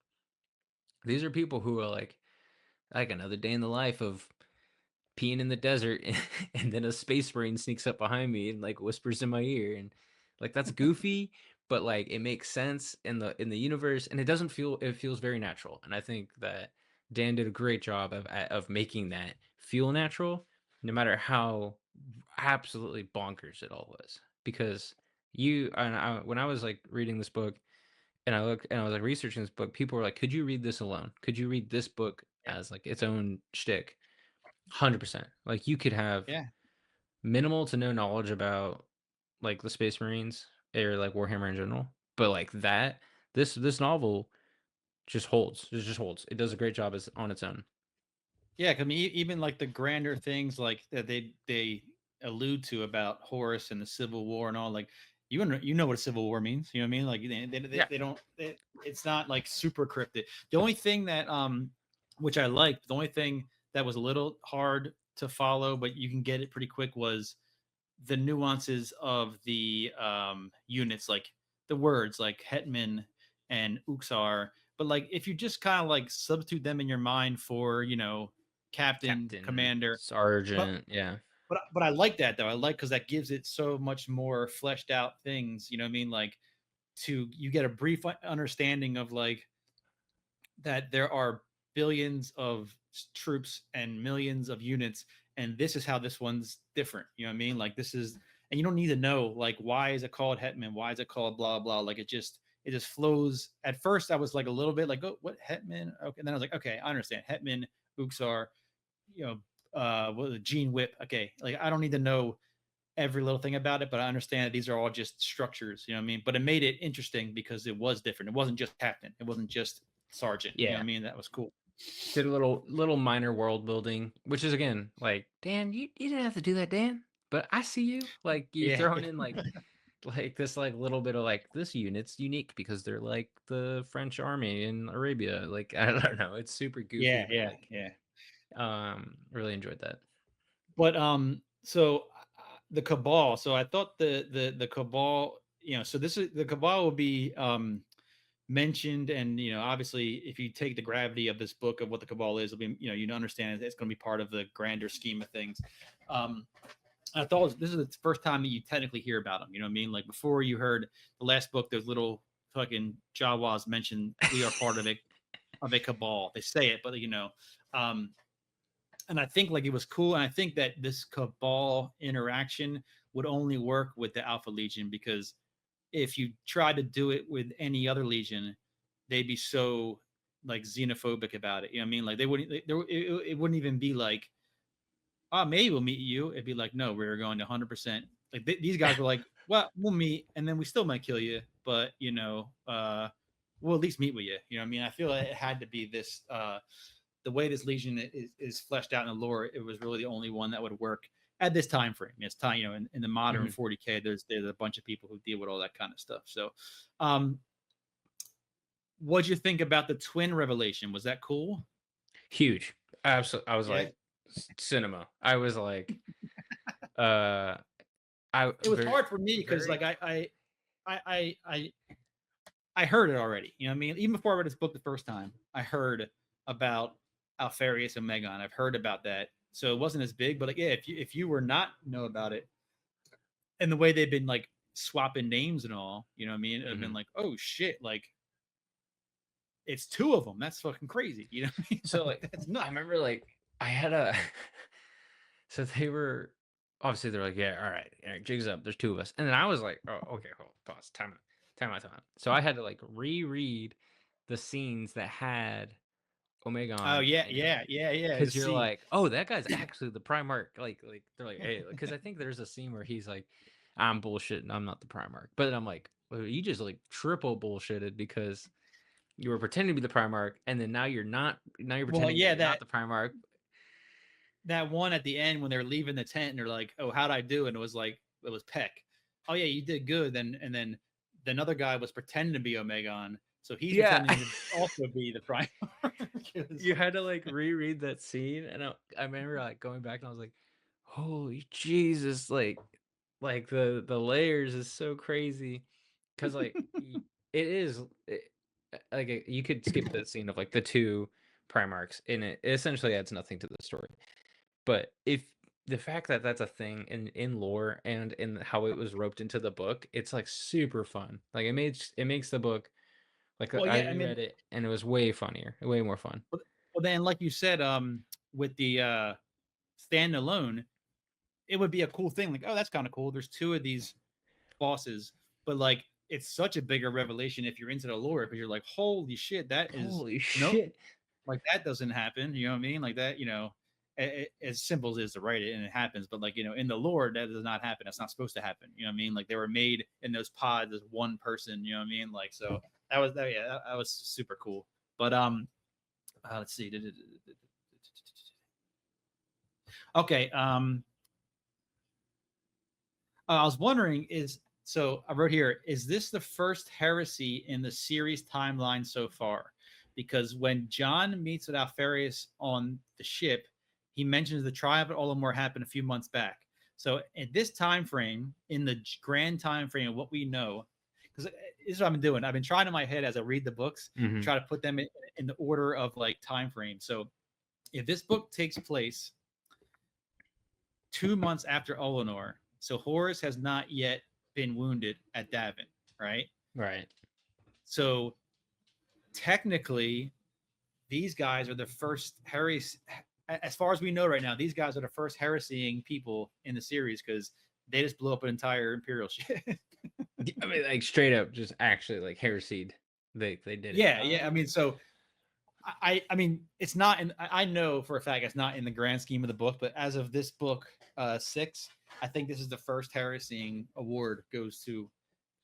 these are people who are like another day in the life of peeing in the desert, and then a space marine sneaks up behind me and like whispers in my ear, and like that's goofy, but like it makes sense in the universe, and it feels very natural. And I think that Dan did a great job of making that feel natural, no matter how absolutely bonkers it all was. Because when I was like reading this book and I looked and I was like researching this book, people were like, could you read this alone? Could you read this book Yeah. as like its own shtick? 100%. Like you could have Yeah. minimal to no knowledge about like the Space Marines or like Warhammer in general, but like that this novel just holds. It just holds. It does a great job as on its own. Yeah, I mean, even like the grander things like that they allude to about Horus and the Civil War and all, like you know what a Civil War means, you know what I mean? Like Yeah. they don't it's not like super cryptic. The only thing that which I liked, the only thing that was a little hard to follow, but you can get it pretty quick, was the nuances of the units, like the words like Hetman and Uxar. But like if you just kind of like substitute them in your mind for, captain, Captain, commander. But sergeant, yeah. but I like that though. I like because that gives it so much more fleshed out things. You know what I mean? Like you get a brief understanding of like that there are billions of troops and millions of units, and this is how this one's different. You know what I mean? Like this is, and you don't need to know like why is it called Hetman? Why is it called blah blah? Like it just flows. At first, I was like a little bit like, oh, what Hetman? Okay, and then I was like, okay, I understand Hetman, Uxar, you know, what Gene Whip. Okay, like I don't need to know every little thing about it, but I understand that these are all just structures. You know what I mean? But it made it interesting because it was different. It wasn't just captain. It wasn't just sergeant. You know what Yeah. I mean? That was cool. Did a little minor world building, which is again like, Dan, you didn't have to do that, Dan. But I see you. Like you're Yeah, throwing in like this like little bit of like this unit's unique because they're like the French army in Arabia. Like I don't know, it's super goofy, yeah, but yeah, like yeah. really enjoyed that. But so the cabal. So I thought the cabal. So this is the cabal will be mentioned, and obviously, if you take the gravity of this book of what the cabal is, it'll be you understand it's going to be part of the grander scheme of things. Um, I thought this is the first time that you technically hear about them. You know what I mean? Like before, you heard the last book. There's little fucking Jawas mentioned. We are part of a cabal. They say it, but um, and I think like it was cool. And I think that this cabal interaction would only work with the Alpha Legion, because if you try to do it with any other legion, they'd be so like xenophobic about it. You know what I mean? Like they wouldn't. It wouldn't even be like, oh, maybe we'll meet you. It'd be like, no, we're going to 100%. Like these guys were like, well, we'll meet, and then we still might kill you, but we'll at least meet with you. You know what I mean? I feel like it had to be this. The way this legion is fleshed out in the lore, it was really the only one that would work at this time frame. It's time, in the modern Mhm. 40K, there's a bunch of people who deal with all that kind of stuff. So, um, what'd you think about the twin revelation? Was that cool? Huge. Absolutely. I was Yeah. like cinema. I was like uh It was hard for me because very like I I heard it already. You know what I mean? Even before I read this book the first time, I heard about Alpharius and Omegon. I've heard about that. So it wasn't as big, but like yeah, if you were not know about it and the way they've been like swapping names and all, you know what I mean? It'd have been Mhm. like, oh shit, like it's two of them. That's fucking crazy. You know what I mean? So Like like that's I nuts. remember like I had a so they were obviously they're like, yeah, all right, jigs up. There's two of us. And then I was like, oh, okay, hold on, pause, time out, time out, time out. So I had to like reread the scenes that had Oh Omegon yeah, in it. yeah, yeah, yeah. The Cause you're scene. like, oh, that guy's actually the Primarch. Like they're like, hey, because I think there's a scene where he's like, I'm bullshitting, I'm not the Primarch. But then I'm like, well, you just like triple bullshitted because you were pretending to be the Primarch, and then now you're not. Now you're Well, pretending that yeah, you're not the Primarch. that one at the end when they're leaving the tent and they're like, "Oh, how'd I do?" And it was like it was Peck. Oh yeah, you did good. Then and then another guy was pretending to be Omegon, so he's Yeah. pretending to also be the Prime. You had to like reread that scene, and I remember like going back and I was like, holy Jesus, like the layers is so crazy because like it is you could skip the scene of like the two Primarchs and it essentially adds nothing to the story. But if the fact that that's a thing in lore and in how it was roped into the book, it's like super fun. Like it makes the book like Well, I yeah, I mean, reread it and it was way funnier, way more fun. well then, like you said, with the stand alone, it would be a cool thing. Like, oh, that's kind of cool. There's two of these bosses, but like, it's such a bigger revelation if you're into the lore because you're like, holy shit, that is Holy nope. shit. Like that doesn't happen. You know what I mean? Like that, as simple as it is to write it and it happens, but like, in the lore, that does not happen. That's not supposed to happen. You know what I mean? Like they were made in those pods as one person, you know what I mean? Like, so that was that, yeah, that was super cool. But let's see. Okay. I was wondering so I wrote here, is this the first heresy in the series timeline so far? Because when John meets with Alpharius on the ship, he mentions the trial of Olimar happened a few months back. So at this time frame, in the grand time frame of what we know, because this is what I've been doing. I've been trying in my head as I read the books to Mhm. try to put them in the order of like time frame. So if this book takes place 2 months after Olinor, so Horus has not yet been wounded at Davin, right? Right. So technically, these guys are the first heresy. As far as we know right now, these guys are the first heresying people in the series because they just blew up an entire Imperial ship. I mean, like straight up, just actually like heresied. They did it. Yeah, yeah. I mean, so I mean, it's not in. I know for a fact it's not in the grand scheme of the book, but as of this book, 6, I think this is the first heresying award goes to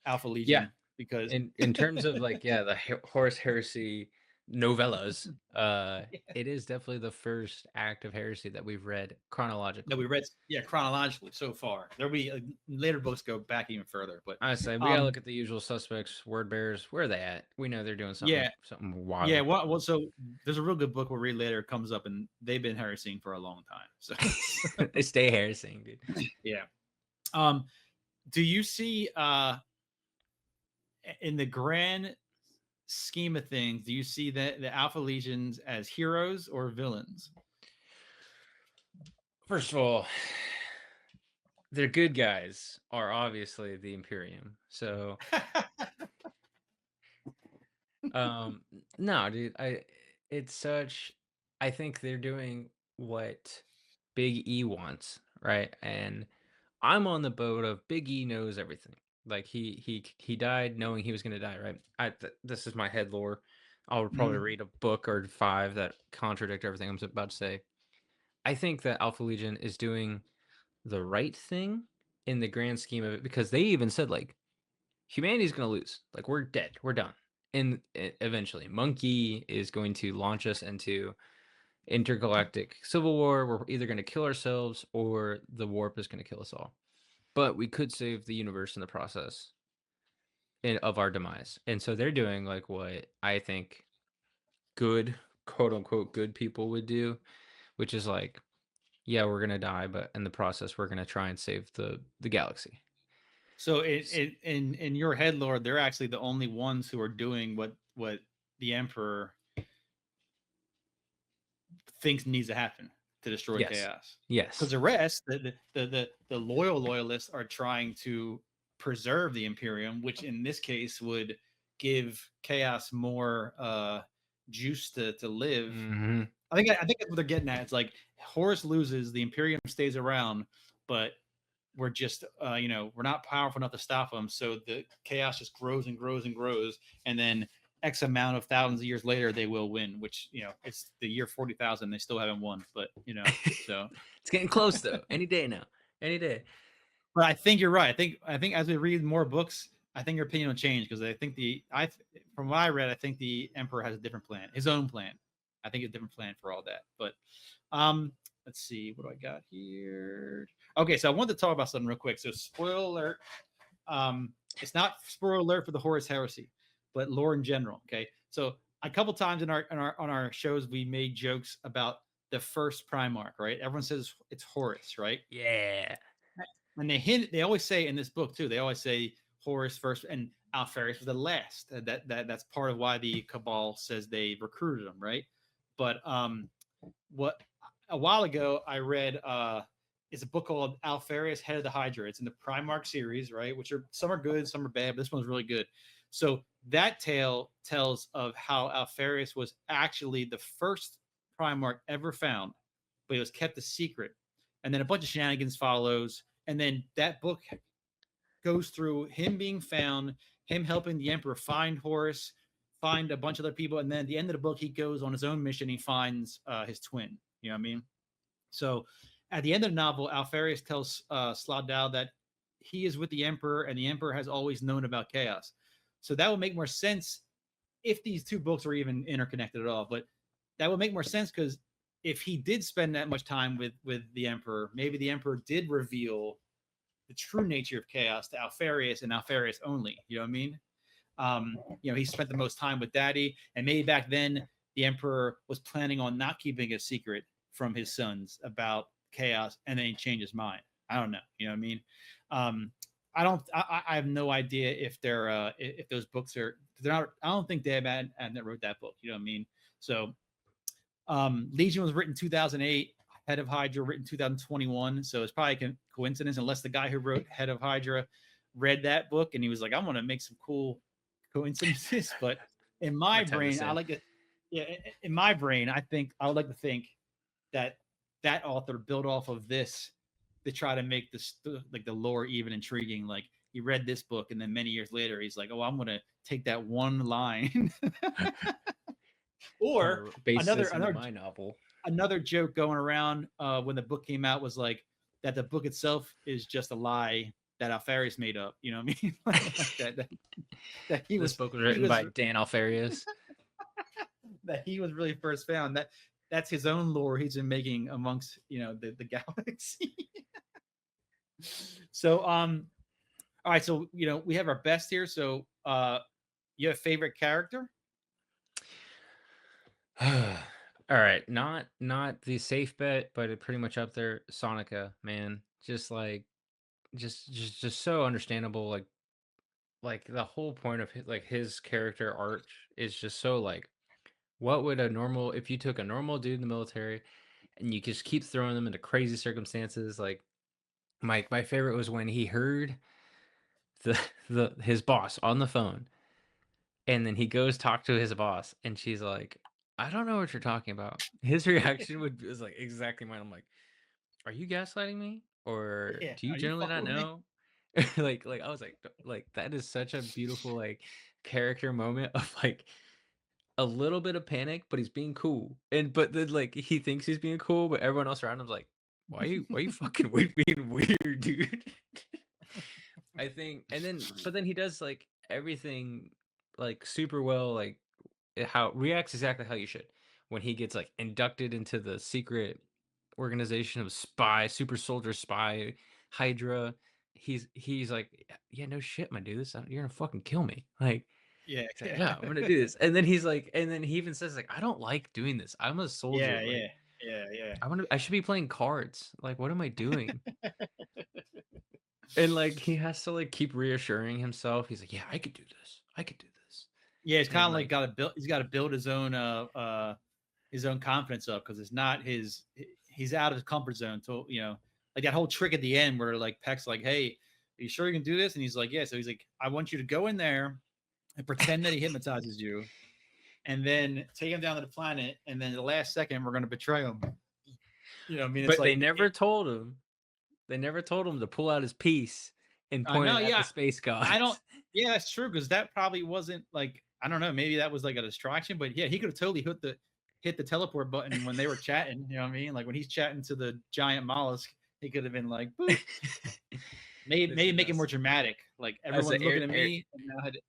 Alpha Yeah. Legion because In terms of like the Horus Heresy novellas, it is definitely the first act of heresy that we've read that chronologically. we read, yeah, chronologically so far. There'll be later books go back even further, but Honestly, we gotta um, look at the usual suspects, word bearers. Where are they at? We know they're doing something yeah, something yeah. wild. Well, so there's a real good book we'll read later. It comes up, and they've been heresying for a long time. So They stay heresying, dude. yeah. Um, do you see in the grand scheme of things, do you see the Alpha Legions as heroes or villains? First of all, their good guys are obviously the Imperium. So Um, no, dude, it's such I think they're doing what Big E wants, right? And I'm on the boat of Big E knows everything. Like he died knowing he was going to die, right? This is my head lore. I'll probably Mhm. read a book or 5 that contradict everything I'm about to say. I think that Alpha Legion is doing the right thing in the grand scheme of it because they even said like humanity's going to lose. Like we're dead. We're done. And eventually, Monkey is going to launch us into intergalactic civil war. We're either going to kill ourselves or the warp is going to kill us all. But we could save the universe in the process of our demise. And so they're doing like what I think good quote unquote good people would do, which is like, yeah, we're gonna die, but in the process, we're gonna try and save the galaxy. So in your head, Lord, they're actually the only ones who are doing what the Emperor thinks needs to happen to destroy Yes. chaos. Because Yes. the rest, the loyalists are trying to preserve the Imperium, which in this case would give chaos more juice to live. Mm-hmm. I think that's what they're getting at. It's like Horus loses, the Imperium stays around, but we're just we're not powerful enough to stop them. So the chaos just grows and grows and grows, and then X amount of thousands of years later, they will win. Which it's the year 40,000, they still haven't won. But so. It's getting close though. Any day now. Any day. But I think you're right. I think as we read more books, I think your opinion will change because I think from what I read, I think the Emperor has a different plan, his own plan. I think a different plan for all that. But let's see, what do I got here? Okay, so I wanted to talk about something real quick. So spoiler alert. It's not spoiler alert for the Horus Heresy, but lore in general. Okay, so a couple times in our shows we made jokes about the first Primarch, right? Everyone says it's Horus, right? Yeah. And they always say in this book too, they always say Horus first and Alpharius was the last. That's part of why the Cabal says they recruited him, right? But what a while ago I read is a book called Alpharius, Head of the Hydra. It's in the Primarch series, right? Which are some are good, some are bad, but this one's really good. So that tale tells of how Alpharius was actually the first Primarch ever found, but it was kept a secret. And then a bunch of shenanigans follows, and then that book goes through him being found, him helping the Emperor find Horus, find a bunch of other people, and then at the end of the book, he goes on his own mission. He finds his twin. You know what I mean? So at the end of the novel, Alpharius tells Sladao that he is with the Emperor, and the Emperor has always known about chaos. So that would make more sense if these two books were even interconnected at all. But that would make more sense because if he did spend that much time with the Emperor, maybe the Emperor did reveal the true nature of chaos to Alpharius and Alpharius only. You know what I mean? He spent the most time with Daddy, and maybe back then the Emperor was planning on not keeping a secret from his sons about chaos, and then he changed his mind. I don't know. You know what I mean? I don't. I have no idea if they're if those books are. They're not. I don't think Deb that wrote that book. You know what I mean? So, Legion was written 2008. Head of Hydra written 2021. So it's probably a coincidence, unless the guy who wrote Head of Hydra read that book and he was like, "I'm going to make some cool coincidences." But in my brain, I like to. Yeah, in my brain, I would like to think that that author built off of this to try to make this like the lore even intriguing. Like he read this book, and then many years later, he's like, "Oh, I'm gonna take that one line." Or base another this into my novel. another joke going around when the book came out was like that the book itself is just a lie that Alpharius made up. You know what I mean? That he This was book was written by Dan Alpharius. that he was really first found. That's his own lore he's been making amongst the galaxy. So all right, so we have our best here. So you have a favorite character? All right, not the safe bet, but it pretty much up there. Sonica, man, just like just so understandable. Like the whole point of his character arc is just so like, what would a normal, if you took a normal dude in the military and you just keep throwing them into crazy circumstances. Like my favorite was when he heard the his boss on the phone, and then he goes talk to his boss, and she's like, I don't know what you're talking about. His reaction was like exactly mine. I'm like, are you gaslighting me, or Yeah. do you Are you generally fucking not with me? know? Like I was like that is such a beautiful like character moment of like a little bit of panic, but he's being cool. And but then like he thinks he's being cool, but everyone else around him's like, why you fucking being weird, dude? I think, and then but then he does like everything like super well, like how reacts exactly how you should when he gets like inducted into the secret organization of super soldier spy Hydra. He's like, yeah, no shit, my dude, you're gonna fucking kill me. Like Yeah. He's like, "No, I'm gonna do this." And then he's like, and then he even says like, "I don't like doing this. I'm a soldier. Yeah, Like, yeah, yeah, yeah. I should be playing cards. Like, what am I doing?" And like he has to like keep reassuring himself. He's like, "Yeah, I could do this. I could do this." Yeah, he's kind And of like like, got to build. He's got to build his own confidence up because it's not his. He's out of his comfort zone. To like that whole trick at the end where like Peck's like, "Hey, are you sure you can do this?" And he's like, "Yeah." So he's like, "I want you to go in there and pretend that he hypnotizes you, and then take him down to the planet, and then the last second we're gonna betray him." I mean, it's but they like never told him. They never told him to pull out his piece and I point know, it at the yeah. space I don't. gods. Yeah, that's true because that probably wasn't like I don't know. Maybe that was like a distraction, but yeah, he could have totally hit the teleport button when they were chatting. You know what I mean? Like when he's chatting to the giant mollusk, he could have been like, "Boop." Maybe Listen, make it more dramatic. Like I said, everyone's looking at me, and now I had to,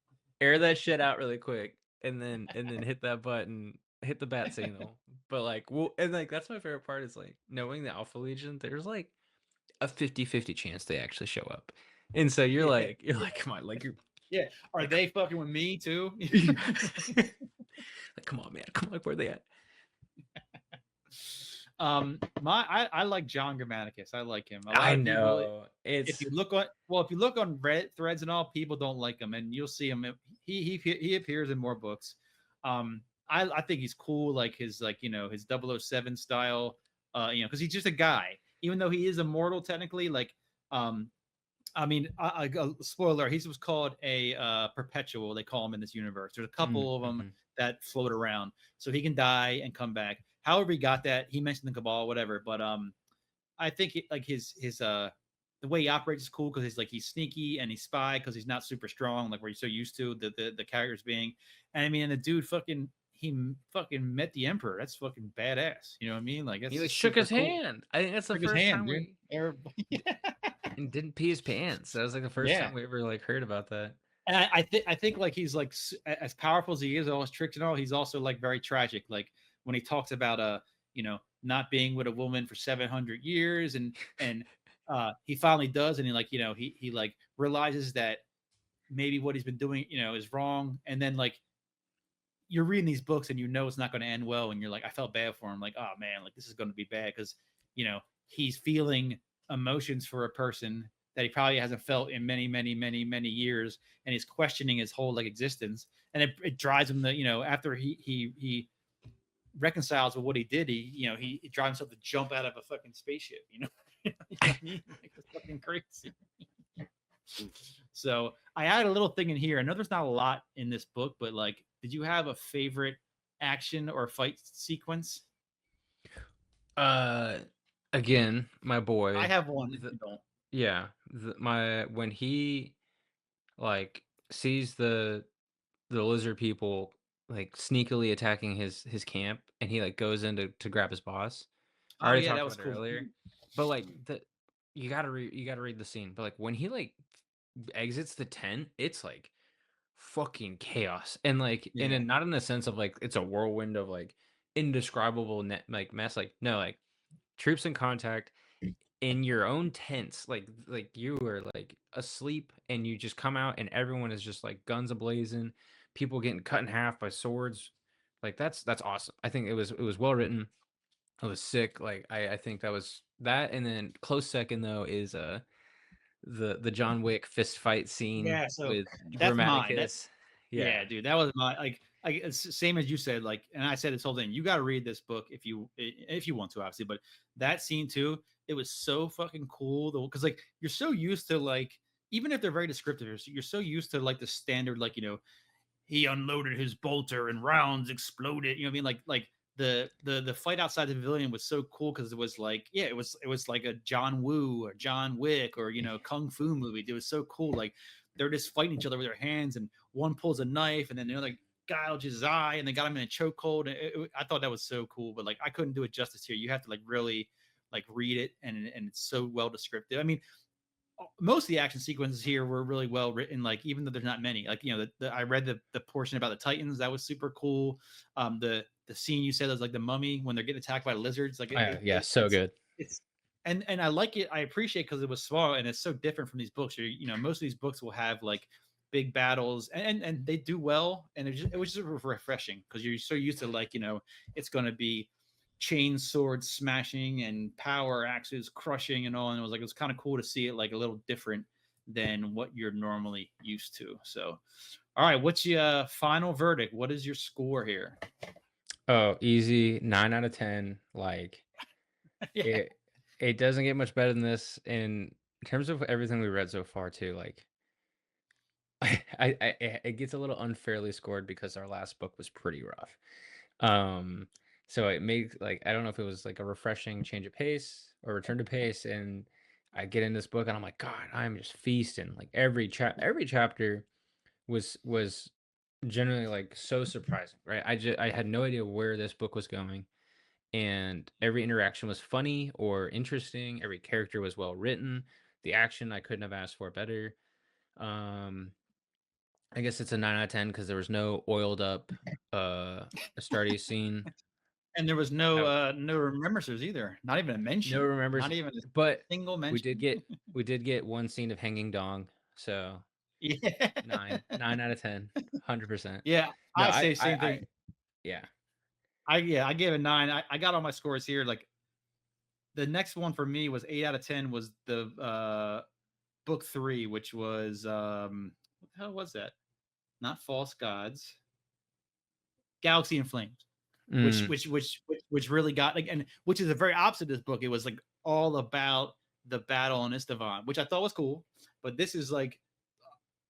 air that shit out really quick, and then hit that button, hit the bat signal. But like, well, and like that's my favorite part is like knowing the Alpha Legion. There's like a 50-50 chance they actually show up, and so you're yeah, like, come on, like you're yeah. Are like, they fucking with me too? like, come on, man, come on, where they at? I like John Grammaticus. I like him. A lot I of people, know if it's you look on Reddit threads and all, people don't like him, and you'll see him. He appears in more books. I think he's cool, like his his 007 style. Because he's just a guy, even though he is immortal technically. Like, I mean, spoiler, he was called a perpetual. They call him in this universe. There's a couple of them mm-hmm. that float around, so he can die and come back. However, he got that. He mentioned the Cabal, whatever. But I think like his the way he operates is cool because he's sneaky and he's spy because he's not super strong, like we're so used to the characters being. And I mean, the dude fucking met the Emperor. That's fucking badass. You know what I mean? Like He that's like just shook super his cool. hand. I think that's the Shook his first hand, time dude. we and didn't pee his pants. That was like the first Yeah. time we ever like heard about that. And I think like he's like as powerful as he is, all his tricks and all, he's also like very tragic. Like when he talks about not being with a woman for 700 years, and he finally does, and he like realizes that maybe what he's been doing is wrong, and then like you're reading these books and it's not going to end well, and you're like, I felt bad for him, like, oh man, like this is going to be bad because he's feeling emotions for a person that he probably hasn't felt in many many many many years, and he's questioning his whole like existence, and it drives him to after he reconciles with what he did, he drives himself to jump out of a fucking spaceship, you know what I mean? Like, it's fucking crazy. So I added a little thing in here. I know there's not a lot in this book, but like, did you have a favorite action or fight sequence? Uh, again, my I boy. have one. If The, you don't. yeah, my when he like sees the lizard people like sneakily attacking his camp, and he like goes in to grab his boss. I Oh already yeah, talked that was about it cool. earlier, but like the you gotta read the scene. But like when he like exits the tent, it's like fucking chaos, and like Yeah, not in the sense of like it's a whirlwind of like indescribable net like mess. Like no, like troops in contact in your own tents, like you were like asleep, and you just come out and everyone is just like guns ablazing, people getting cut in half by swords. Like that's awesome. I think it was well written. It was sick. Like I think that was that. And then close second though is the John Wick fist fight scene yeah. So with that's mine. That Grammaticus. Yeah. Yeah, dude, that was my like it's same as you said. Like, and I said this whole thing. You got to read this book if you want to, obviously. But that scene too, it was so fucking cool. Though, because like you're so used to like even if they're very descriptive, you're so used to like the standard like he unloaded his bolter and rounds exploded. You know what I mean? Like the fight outside the pavilion was so cool because it was like it was like a John Woo or John Wick or kung fu movie. It was so cool. Like they're just fighting each other with their hands, and one pulls a knife, and then the other gouges his eye, and they got him in a chokehold. I thought that was so cool, but like I couldn't do it justice here. You have to like really like read it, and it's so well descriptive. I mean, most of the action sequences here were really well written. Like even though there's not many, like I read the portion about the Titans that was super cool. The scene you said was like the mummy when they're getting attacked by lizards. Like Yeah, so good. it's and I like it. I appreciate because it was small and it's so different from these books. Most of these books will have like big battles, and they do well, and it was just refreshing because you're so used to like it's going to be chain sword smashing and power axes crushing and all, and it was kind of cool to see it like a little different than what you're normally used to. So, all right, what's your final verdict? What is your score here? Oh, easy, 9 out of 10. Like Yeah. it doesn't get much better than this in terms of everything we read so far too. Like it gets a little unfairly scored because our last book was pretty rough. Um, so it makes like I don't know if it was like a refreshing change of pace or return to pace, and I get in this book and I'm like, God, I'm just feasting. Like every chapter was generally like so surprising, right? I had no idea where this book was going, and every interaction was funny or interesting. Every character was well written. The action I couldn't have asked for better. Um, I guess it's a 9 out of 10 because there was no oiled up Astartes scene. And there was Oh, no remembrances either. Not even a no mention. remembers, Not even a but single we mention. did get we did get one scene of hanging dong. So Yeah. 9 out of 10, 100%. Yeah, No, I say same I thing. yeah. I gave it 9. I got all my scores here. Like the next one for me was 8 out of 10 was the book 3, which was what the hell was that? Not False Gods. Galaxy in Flames. Which Mm, which which which really got like, and which is a very opposite of this book. It was like all about the battle on Istavan, which I thought was cool. But this is like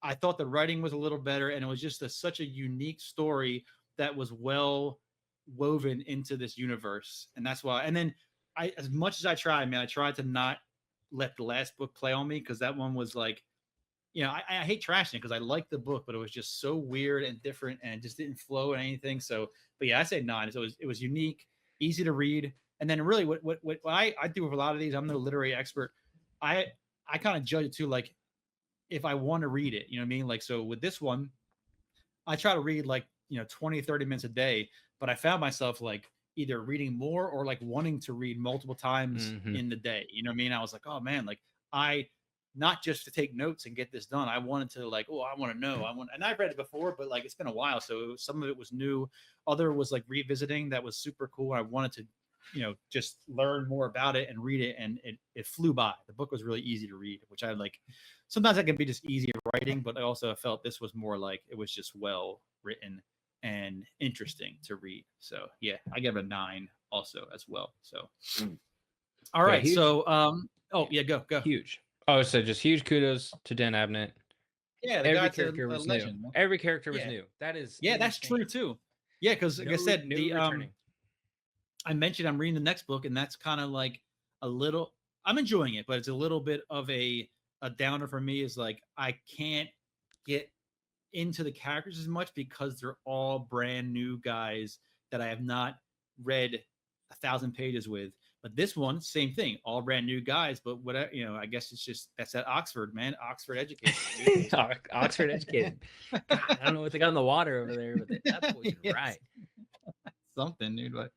I thought the writing was a little better, and it was just such a unique story that was well woven into this universe, and that's why. And then as much as I tried, man, I tried to not let the last book play on me because that one was like, I hate trashing it because I liked the book, but it was just so weird and different, and it just didn't flow and anything. So, but yeah, I say 9. So it was unique, easy to read, and then really what I do with a lot of these, I'm no literary expert. I I kind of judge it too, like if I want to read it, you know what I mean? Like, so with this one, I try to read like, 20, 30 minutes a day, but I found myself like either reading more or like wanting to read multiple times mhm. in the day. You know what I mean? I was like, oh man, like I, not just to take notes and get this done. I wanted to like, oh, I want to know. And I've read it before, but like it's been a while. So some of it was new. Other was like revisiting that was super cool. I wanted to, just learn more about it and read it. And it flew by. The book was really easy to read, which I like. Sometimes that can be just easier writing, but I also felt this was more like it was just well written and interesting to read. So yeah, I give it a 9 also as well. So all Yeah, right. huge. So Yeah, yeah, go. huge. Oh, so just huge kudos to Dan Abnett. Yeah, the Every guy's character a was new. legend, man. Every character was Yeah. new. That is Yeah, that's insane. true too. Yeah, because like I said, No the returning. I mentioned I'm reading the next book, and that's kind of like a little. I'm enjoying it, but it's a little bit of a downer for me. Is like I can't get into the characters as much because they're all brand new guys that I have not read 1,000 pages with. But this one, same thing, all brand new guys. But whatever, I guess it's just that's at Oxford, man. Oxford educated. Dude, so. Oxford educated. God, I don't know what they got in the water over there, but that boy can Yes. write. Something, dude. But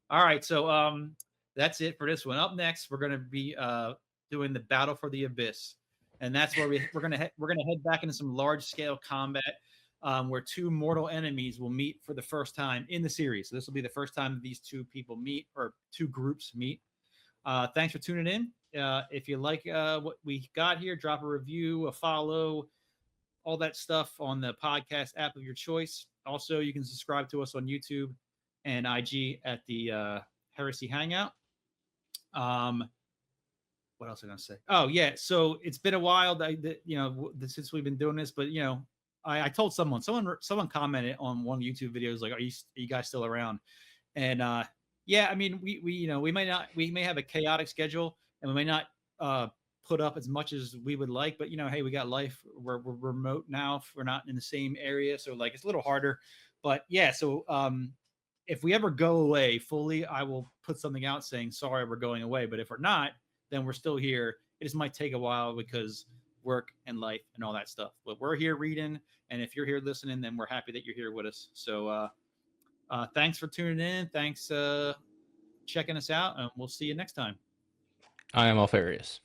all right, so that's it for this one. Up next, we're gonna be doing the Battle for the Abyss, and that's where we're gonna head back into some large scale combat, where two mortal enemies will meet for the first time in the series. So this will be the first time these two people meet, or two groups meet. Thanks for tuning in. If you like what we got here, drop a review, a follow, all that stuff on the podcast app of your choice. Also, you can subscribe to us on YouTube and IG at the Heresy Hangout. What else am I gonna say? Oh yeah, so it's been a while since we've been doing this, but I told someone commented on one YouTube videos like, are you guys still around? And yeah, I mean we may have a chaotic schedule and we may not put up as much as we would like, but hey, we got life. We're remote now. We're not in the same area, so like it's a little harder. But yeah, so if we ever go away fully, I will put something out saying sorry we're going away. But if we're not, then we're still here. It just might take a while because work and life and all that stuff. But we're here reading, and if you're here listening, then we're happy that you're here with us. So thanks for tuning in. Thanks checking us out, and we'll see you next time. I am Alpharius.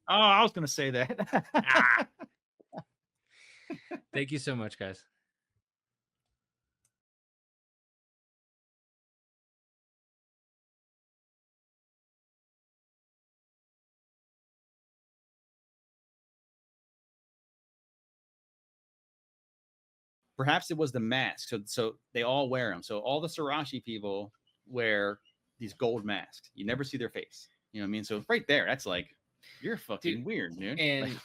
Oh, I was going to say that. Ah. Thank you so much, guys. Perhaps it was the mask. So they all wear them. So all the Sirashi people wear these gold masks. You never see their face. You know what I mean? So right there, that's like, you're fucking weird, dude. And Like,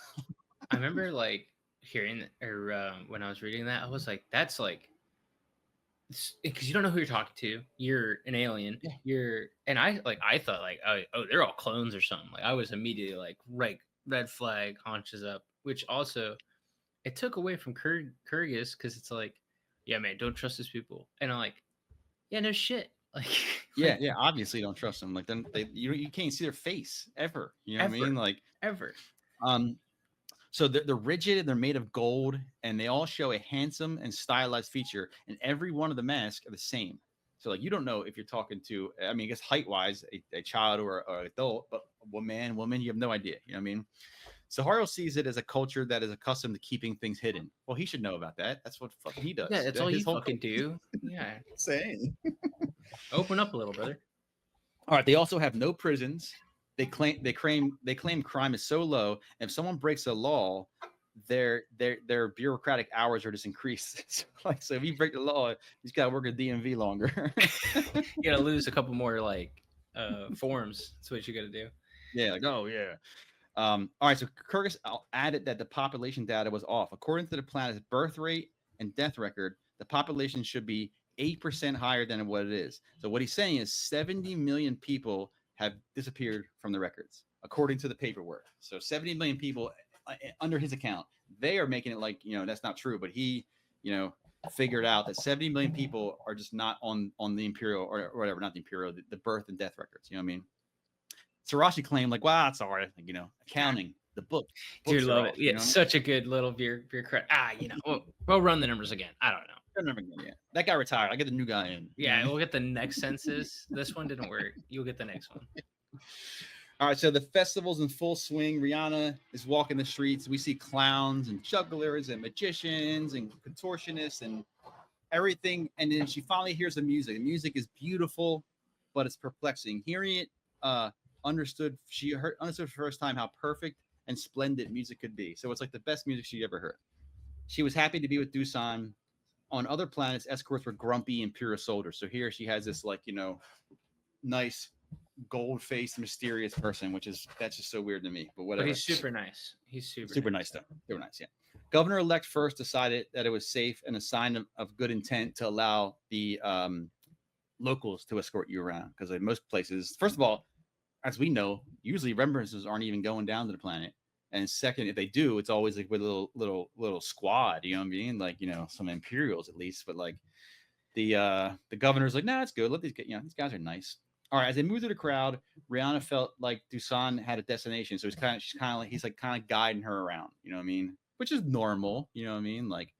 I remember like hearing or when I was reading that, I was like, that's like, because you don't know who you're talking to. You're an alien. Yeah. And I thought like, oh, they're all clones or something. Like I was immediately like, right, red flag, haunches up. Which also, it took away from Kyrgyz because it's like, yeah, man, don't trust these people. And I'm like, yeah, no shit. Like, yeah, yeah. Obviously, don't trust them. Like, then you can't see their face ever. You know what I mean? Like, ever. So they're rigid and they're made of gold, and they all show a handsome and stylized feature, and every one of the masks are the same. So like, you don't know if you're talking to, I mean, I guess height wise, a child or an adult, but woman, you have no idea. You know what I mean? So Horus sees it as a culture that is accustomed to keeping things hidden. Well, he should know about that. That's what fucking he does. Yeah, that's all you whole fucking do. Yeah, saying. open up a little, brother. All right. They also have no prisons. They claim crime is so low. And if someone breaks a law, their bureaucratic hours are just increased. So if you break the law, you just gotta work at DMV longer. You gotta lose a couple more like forms. That's what you gotta do. Yeah, like, oh yeah. All right, so Kyrgyz added that the population data was off. According to the planet's birth rate and death record, the population should be 8% higher than what it is. So what he's saying is 70 million people have disappeared from the records, according to the paperwork. So 70 million people under his account. They are making it like, that's not true, but he, figured out that 70 million people are just not on the Imperial or whatever, not the Imperial, the birth and death records. You know what I mean? Sirashi claimed like, wow, it's all right. Like, accounting, the books Dude, love it. off, Yeah, such a good little bureaucrat. We'll run the numbers again. I don't know. Yeah. That guy retired. I get the new guy in. Yeah, we'll get the next census. This one didn't work. You'll get the next one. All right, so the festival's in full swing. Rihanna is walking the streets. We see clowns and jugglers and magicians and contortionists and everything. And then she finally hears the music. The music is beautiful, but it's perplexing. Hearing it, understood for the first time how perfect and splendid music could be. So it's like the best music she ever heard. She was happy to be with Dusan. On other planets, escorts were grumpy Imperial soldiers. So here she has this like, nice gold-faced mysterious person, that's just so weird to me. But whatever. But he's super nice. He's super nice though. Super nice, yeah. Governor-elect first decided that it was safe and a sign of good intent to allow the locals to escort you around, because in most places, first of all, as we know, usually remembrances aren't even going down to the planet. And second, if they do, it's always like with a little squad, you know what I mean? Like, some Imperials at least, but like the governor's like, nah, it's good. Let these these guys are nice. All right, as they moved through the crowd, Rihanna felt like Dusan had a destination. So he's kind of guiding her around, you know what I mean? Which is normal, you know what I mean? Like,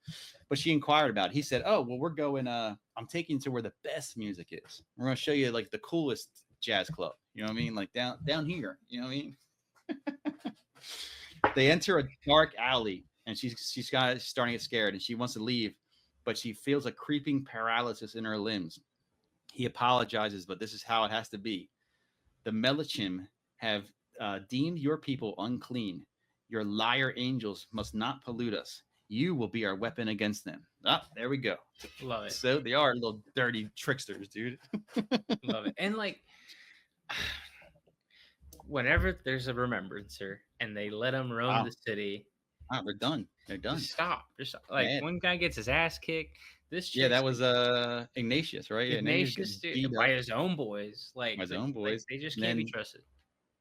but she inquired about it. He said, oh, well, we're going, I'm taking you to where the best music is. We're going to show you like the coolest jazz club, you know what I mean? Like down here, you know what I mean? They enter a dark alley, and she's starting to get scared, and she wants to leave, but she feels a creeping paralysis in her limbs. He apologizes, but this is how it has to be. The Melachim have deemed your people unclean. Your liar angels must not pollute us. You will be our weapon against them. Ah, there we go. Love it. So they are little dirty tricksters, dude. Love it. And like, whenever there's a remembrancer and they let them roam the city, they're done. They're done. Just stop. Like, one guy gets his ass kicked. That was Ignatius, right? Ignatius dude, by his own boys. Like, by his own boys. Like, they just can't be trusted.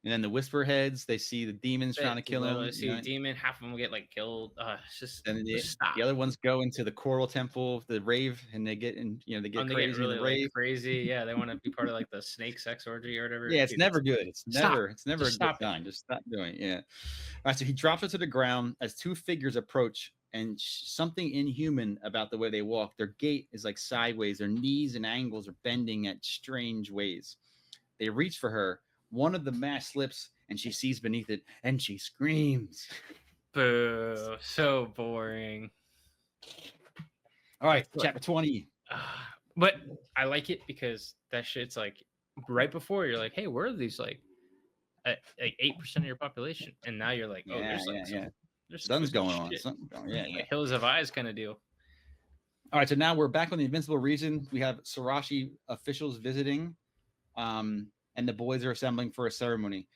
And then the Whisper Heads, they see the demons trying to kill him. They see the demon, half of them get like killed. It's just, and stop. The other ones go into the Coral Temple, the rave, and they get in. They get crazy. They get really, in the rave. Like, crazy. Yeah, they want to be part of like the snake sex orgy or whatever. Yeah, it's never good. It's never a good sign. Just stop doing it. Yeah. All right, so he drops her to the ground as two figures approach, and something inhuman about the way they walk. Their gait is like sideways. Their knees and ankles are bending at strange ways. They reach for her. One of the masks slips, and she sees beneath it, and she screams. Boo! So boring. All right, That's what- chapter 20. But I like it because that shit's like right before you're like, hey, where are these like 8% of your population, and now you're like, oh, there's like there's Something's twisted going on. shit. Something's going on. Yeah, yeah. Like Hills of Eyes kind of deal. All right, so now we're back on the Invincible Reason. We have Sarashi officials visiting, and the boys are assembling for a ceremony.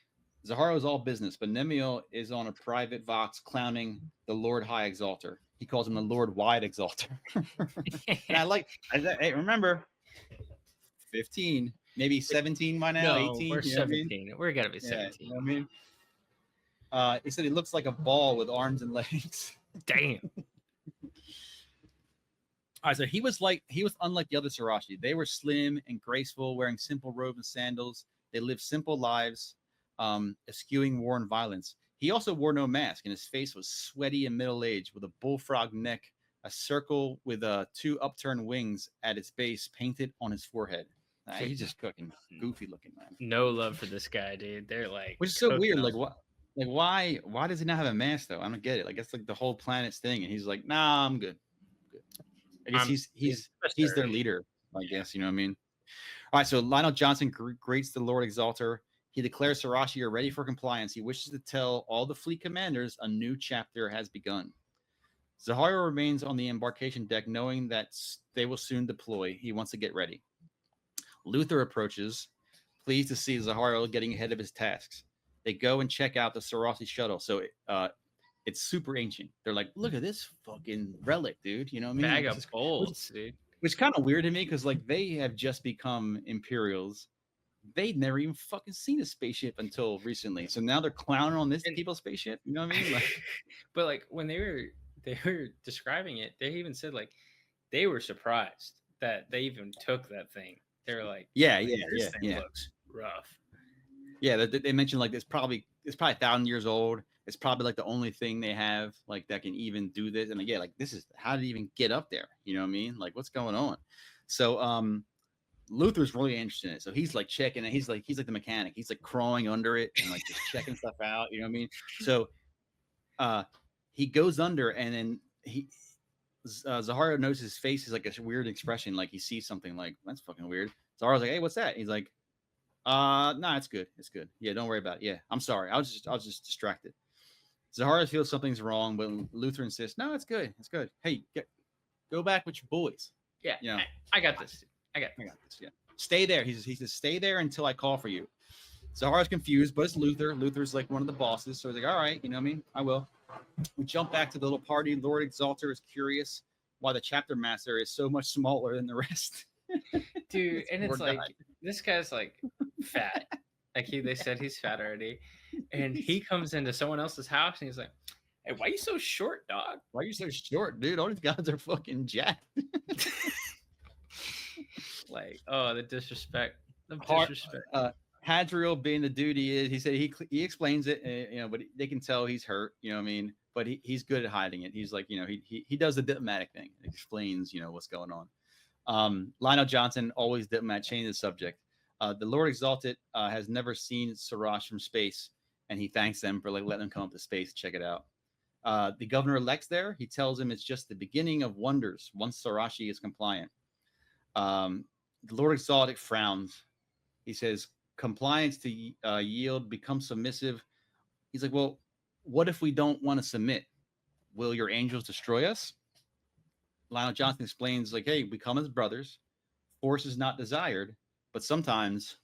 Zahara is all business, but Nemiel is on a private vox clowning the Lord High Exalter. He calls him the Lord Wide Exalter. And hey, remember, 15, maybe 17 by now, No, 18. we're you know what I mean? 17. We're gotta be Yeah, 17. you know what I mean? He said he looks like a ball with arms and legs. Damn. All right, so he was unlike the other Sarashi. They were slim and graceful, wearing simple robes and sandals. They lived simple lives, eschewing war and violence. He also wore no mask, and his face was sweaty and middle-aged, with a bullfrog neck, a circle with 2 upturned wings at its base painted on his forehead. He's just cooking, goofy looking, man. No love for this guy, dude. They're like, Which is so weird. cooking Like him. what? Like why does he not have a mask though? I don't get it. Like it's like the whole planet's thing, and he's like, nah, I'm good. I guess he's their leader, I guess. You know what I mean? All right, so Lionel Johnson greets the Lord Exalter. He declares Sarashi are ready for compliance. He wishes to tell all the fleet commanders a new chapter has begun. Zahara remains on the embarkation deck, knowing that they will soon deploy. He wants to get ready. Luther approaches, pleased to see Zahara getting ahead of his tasks. They go and check out the Sarashi shuttle. So it's super ancient. They're like, look at this fucking relic, dude. You know what I mean? Bag Like, of bolts, dude. which is kind of weird to me because like they have just become Imperials. They'd never even fucking seen a spaceship until recently. So now they're clowning on this people's spaceship. You know what I mean? Like, But like when they were describing it, they even said like they were surprised that they even took that thing. They were like, this thing looks rough. Yeah, they mentioned like it's probably 1,000 years old. It's probably like the only thing they have like that can even do this. And again, like this is how did it even get up there? You know what I mean? Like what's going on? So Luther's really interested in it. So he's like checking it. He's like the mechanic. He's like crawling under it and like just checking stuff out. You know what I mean? So he goes under and then Zahara knows his face is like a weird expression, like he sees something like that's fucking weird. Zahara's like, hey, what's that? He's like, no, it's good. It's good. Yeah, don't worry about it. Yeah, I'm sorry. I was just distracted. Zahara feels something's wrong, but Luther insists, no, it's good. It's good. Hey, go back with your boys. Yeah, you know, I got this. I got this. Yeah, stay there. He says, stay there until I call for you. Zahara's confused, but it's Luther. Luther's like one of the bosses, so he's like, all right, you know what I mean? I will. We jump back to the little party. Lord Exalter is curious why the chapter master is so much smaller than the rest. Dude, and it's like this guy's like fat. Like they said he's fat already. And he comes into someone else's house and he's like, hey, why are you so short, dog? Why are you so short, dude? All these guys are fucking jacked. Like, oh, the disrespect. Hadriel being the dude he is, he said he explains it, you know, but they can tell he's hurt, you know what I mean? But he's good at hiding it. He's like, you know, he does the diplomatic thing. He explains, you know, what's going on. Lionel Johnson, always diplomat, change the subject. The Lord Exalted has never seen Sarash from space, and he thanks them for like letting him come up to space to check it out. The governor-elect's there. He tells him it's just the beginning of wonders once Sarashi is compliant. The Lord Exalted frowns. He says, compliance to yield, become submissive. He's like, well, what if we don't want to submit? Will your angels destroy us? Lionel Johnson explains, like, hey, we come as brothers. Force is not desired, but sometimes,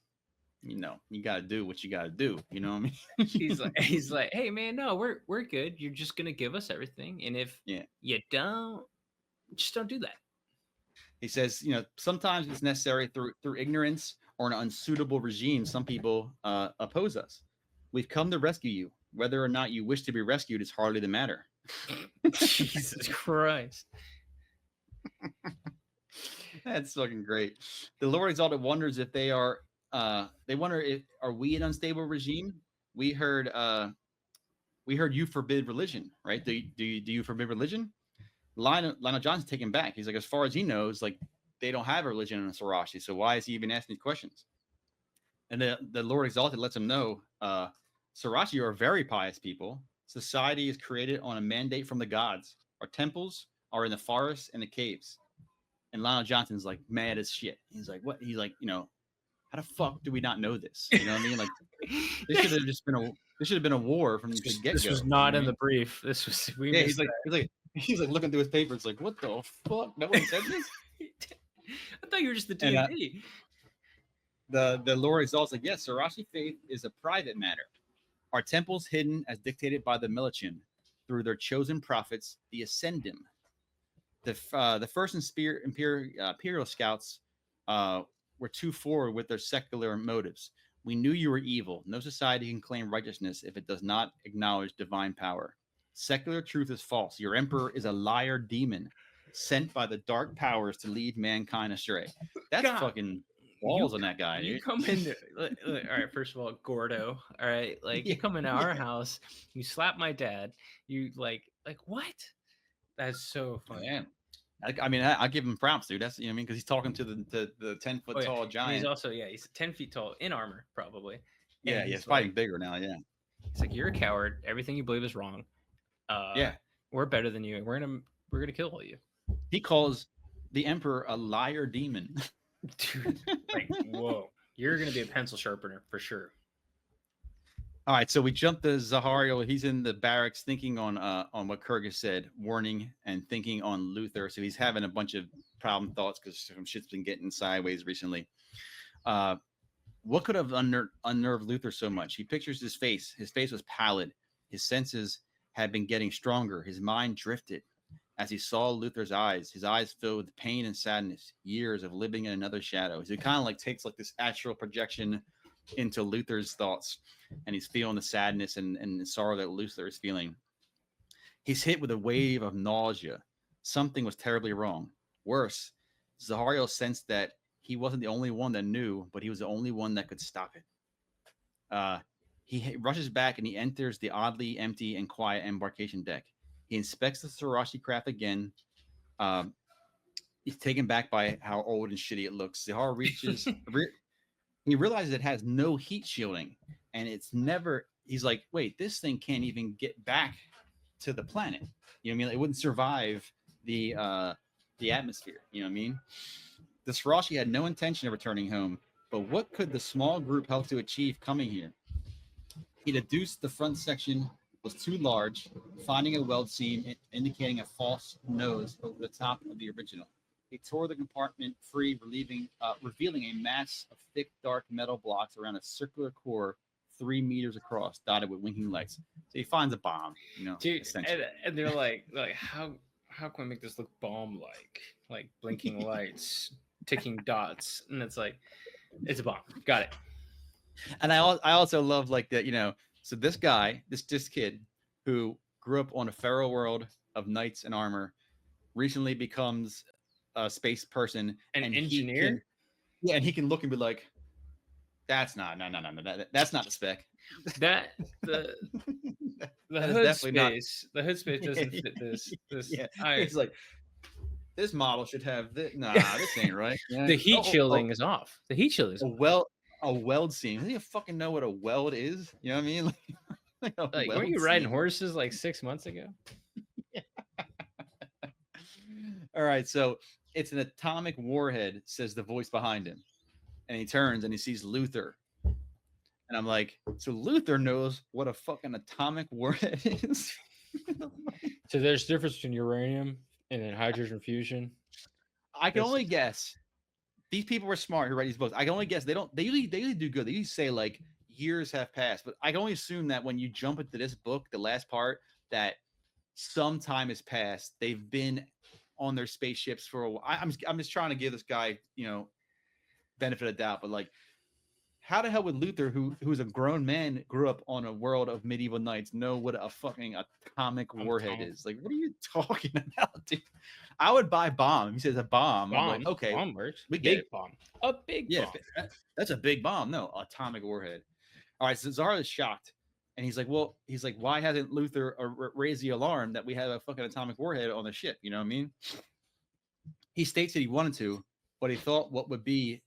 you know, you got to do what you got to do. You know what I mean? he's like, hey, man, no, we're good. You're just going to give us everything. And if you don't, just don't do that. He says, you know, sometimes it's necessary through ignorance or an unsuitable regime. Some people oppose us. We've come to rescue you. Whether or not you wish to be rescued is hardly the matter. Jesus Christ. That's fucking great. The Lord Exalted wonders if they are they wonder if are we an unstable regime? We heard you forbid religion, right? Do you forbid religion? Lionel Johnson's taken back. He's like, as far as he knows, like they don't have a religion in Sarashi, so why is he even asking these questions? And the Lord Exalted lets him know, Sarashi are very pious people. Society is created on a mandate from the gods. Our temples are in the forests and the caves. And Lionel Johnson's like mad as shit. He's like, what? He's like, how the fuck do we not know this? You know what I mean? Like, this should have just been a war from the get go. This was not in the brief. This was he's like looking through his paper. It's like, what the fuck? No one said this. I thought you were just the DMD. The Lord is also like, yes, Sarashi faith is a private matter. Our temples hidden as dictated by the Militian through their chosen prophets, the Ascendim. The first Imperial scouts were too forward with their secular motives. We knew you were evil. No society can claim righteousness if it does not acknowledge divine power. Secular truth is false. Your emperor is a liar demon sent by the dark powers to lead mankind astray. That's fucking balls on that guy. You dude. come into all right. First of all, Gordo. All right, like you come into our house, you slap my dad. You like what? That's so funny. Yeah. I mean, I give him props, dude. That's because he's talking to the 10-foot tall giant. And he's also he's 10 feet tall in armor, probably. Yeah, he's fighting bigger now. Yeah, he's like, you're a coward. Everything you believe is wrong. We're better than you, and we're gonna kill all you. He calls the emperor a liar demon. Dude, like, whoa, you're gonna be a pencil sharpener for sure. All right, so we jump to Zahariel. He's in the barracks thinking on what Kurgis said, warning and thinking on Luther. So he's having a bunch of problem thoughts because some shit's been getting sideways recently. What could have unnerved Luther so much? He pictures his face. His face was pallid. His senses had been getting stronger. His mind drifted as he saw Luther's eyes. His eyes filled with pain and sadness, years of living in another shadow. So he kind of like takes like this astral projection into Luther's thoughts, and he's feeling the sadness and the sorrow that Luther is feeling. He's hit with a wave of nausea. Something was terribly wrong. Worse, Zahariel sensed that he wasn't the only one that knew, but he was the only one that could stop it. He rushes back and he enters the oddly empty and quiet embarkation deck. He inspects the Sarashi craft again. He's taken back by how old and shitty it looks. Zahar reaches... He realizes it has no heat shielding, and it's never. He's like, wait, this thing can't even get back to the planet. You know what I mean? Like, it wouldn't survive the atmosphere. You know what I mean? The Sarashi had no intention of returning home, but what could the small group help to achieve coming here? He deduced the front section was too large, finding a weld seam indicating a false nose over the top of the original. He tore the compartment free, revealing a mass of thick, dark metal blocks around a circular core 3 meters across, dotted with winking lights. So he finds a bomb, Dude, and they're like how can we make this look bomb-like? Like blinking lights, ticking dots, and it's like, it's a bomb. Got it. And I also love like that, so this guy, this kid who grew up on a feral world of knights in armor, recently becomes a space person, an engineer. And he can look and be like, that's not that's not the spec. The hood space. The hood space doesn't fit this. It's like, this model should have this. Nah, this ain't right. Yeah. The heat shielding is off. The heat shielding is a weld seam. Doesn't you fucking know what a weld is? You know what I mean? Like weren't you riding horses like 6 months ago? All right, so it's an atomic warhead, says the voice behind him. And he turns and he sees Luther. And I'm like, so Luther knows what a fucking atomic warhead is? So there's a difference between uranium and then hydrogen fusion. I can only guess. These people were smart who write these books. I can only guess they usually do good. They usually say like years have passed, but I can only assume that when you jump into this book, the last part, that some time has passed. They've been on their spaceships for a while. I'm just trying to give this guy, benefit of doubt, but like, how the hell would Luther, who's a grown man, grew up on a world of medieval knights, know what a fucking atomic warhead is? Like, what are you talking about, dude? I would buy bomb. He says a bomb. I'm like, okay, bomb works. We get bomb. A big bomb. That's a big bomb. No, atomic warhead. All right, so Zara is shocked, and he's like, why hasn't Luther raised the alarm that we have a fucking atomic warhead on the ship? You know what I mean? He states that he wanted to, but he thought what would be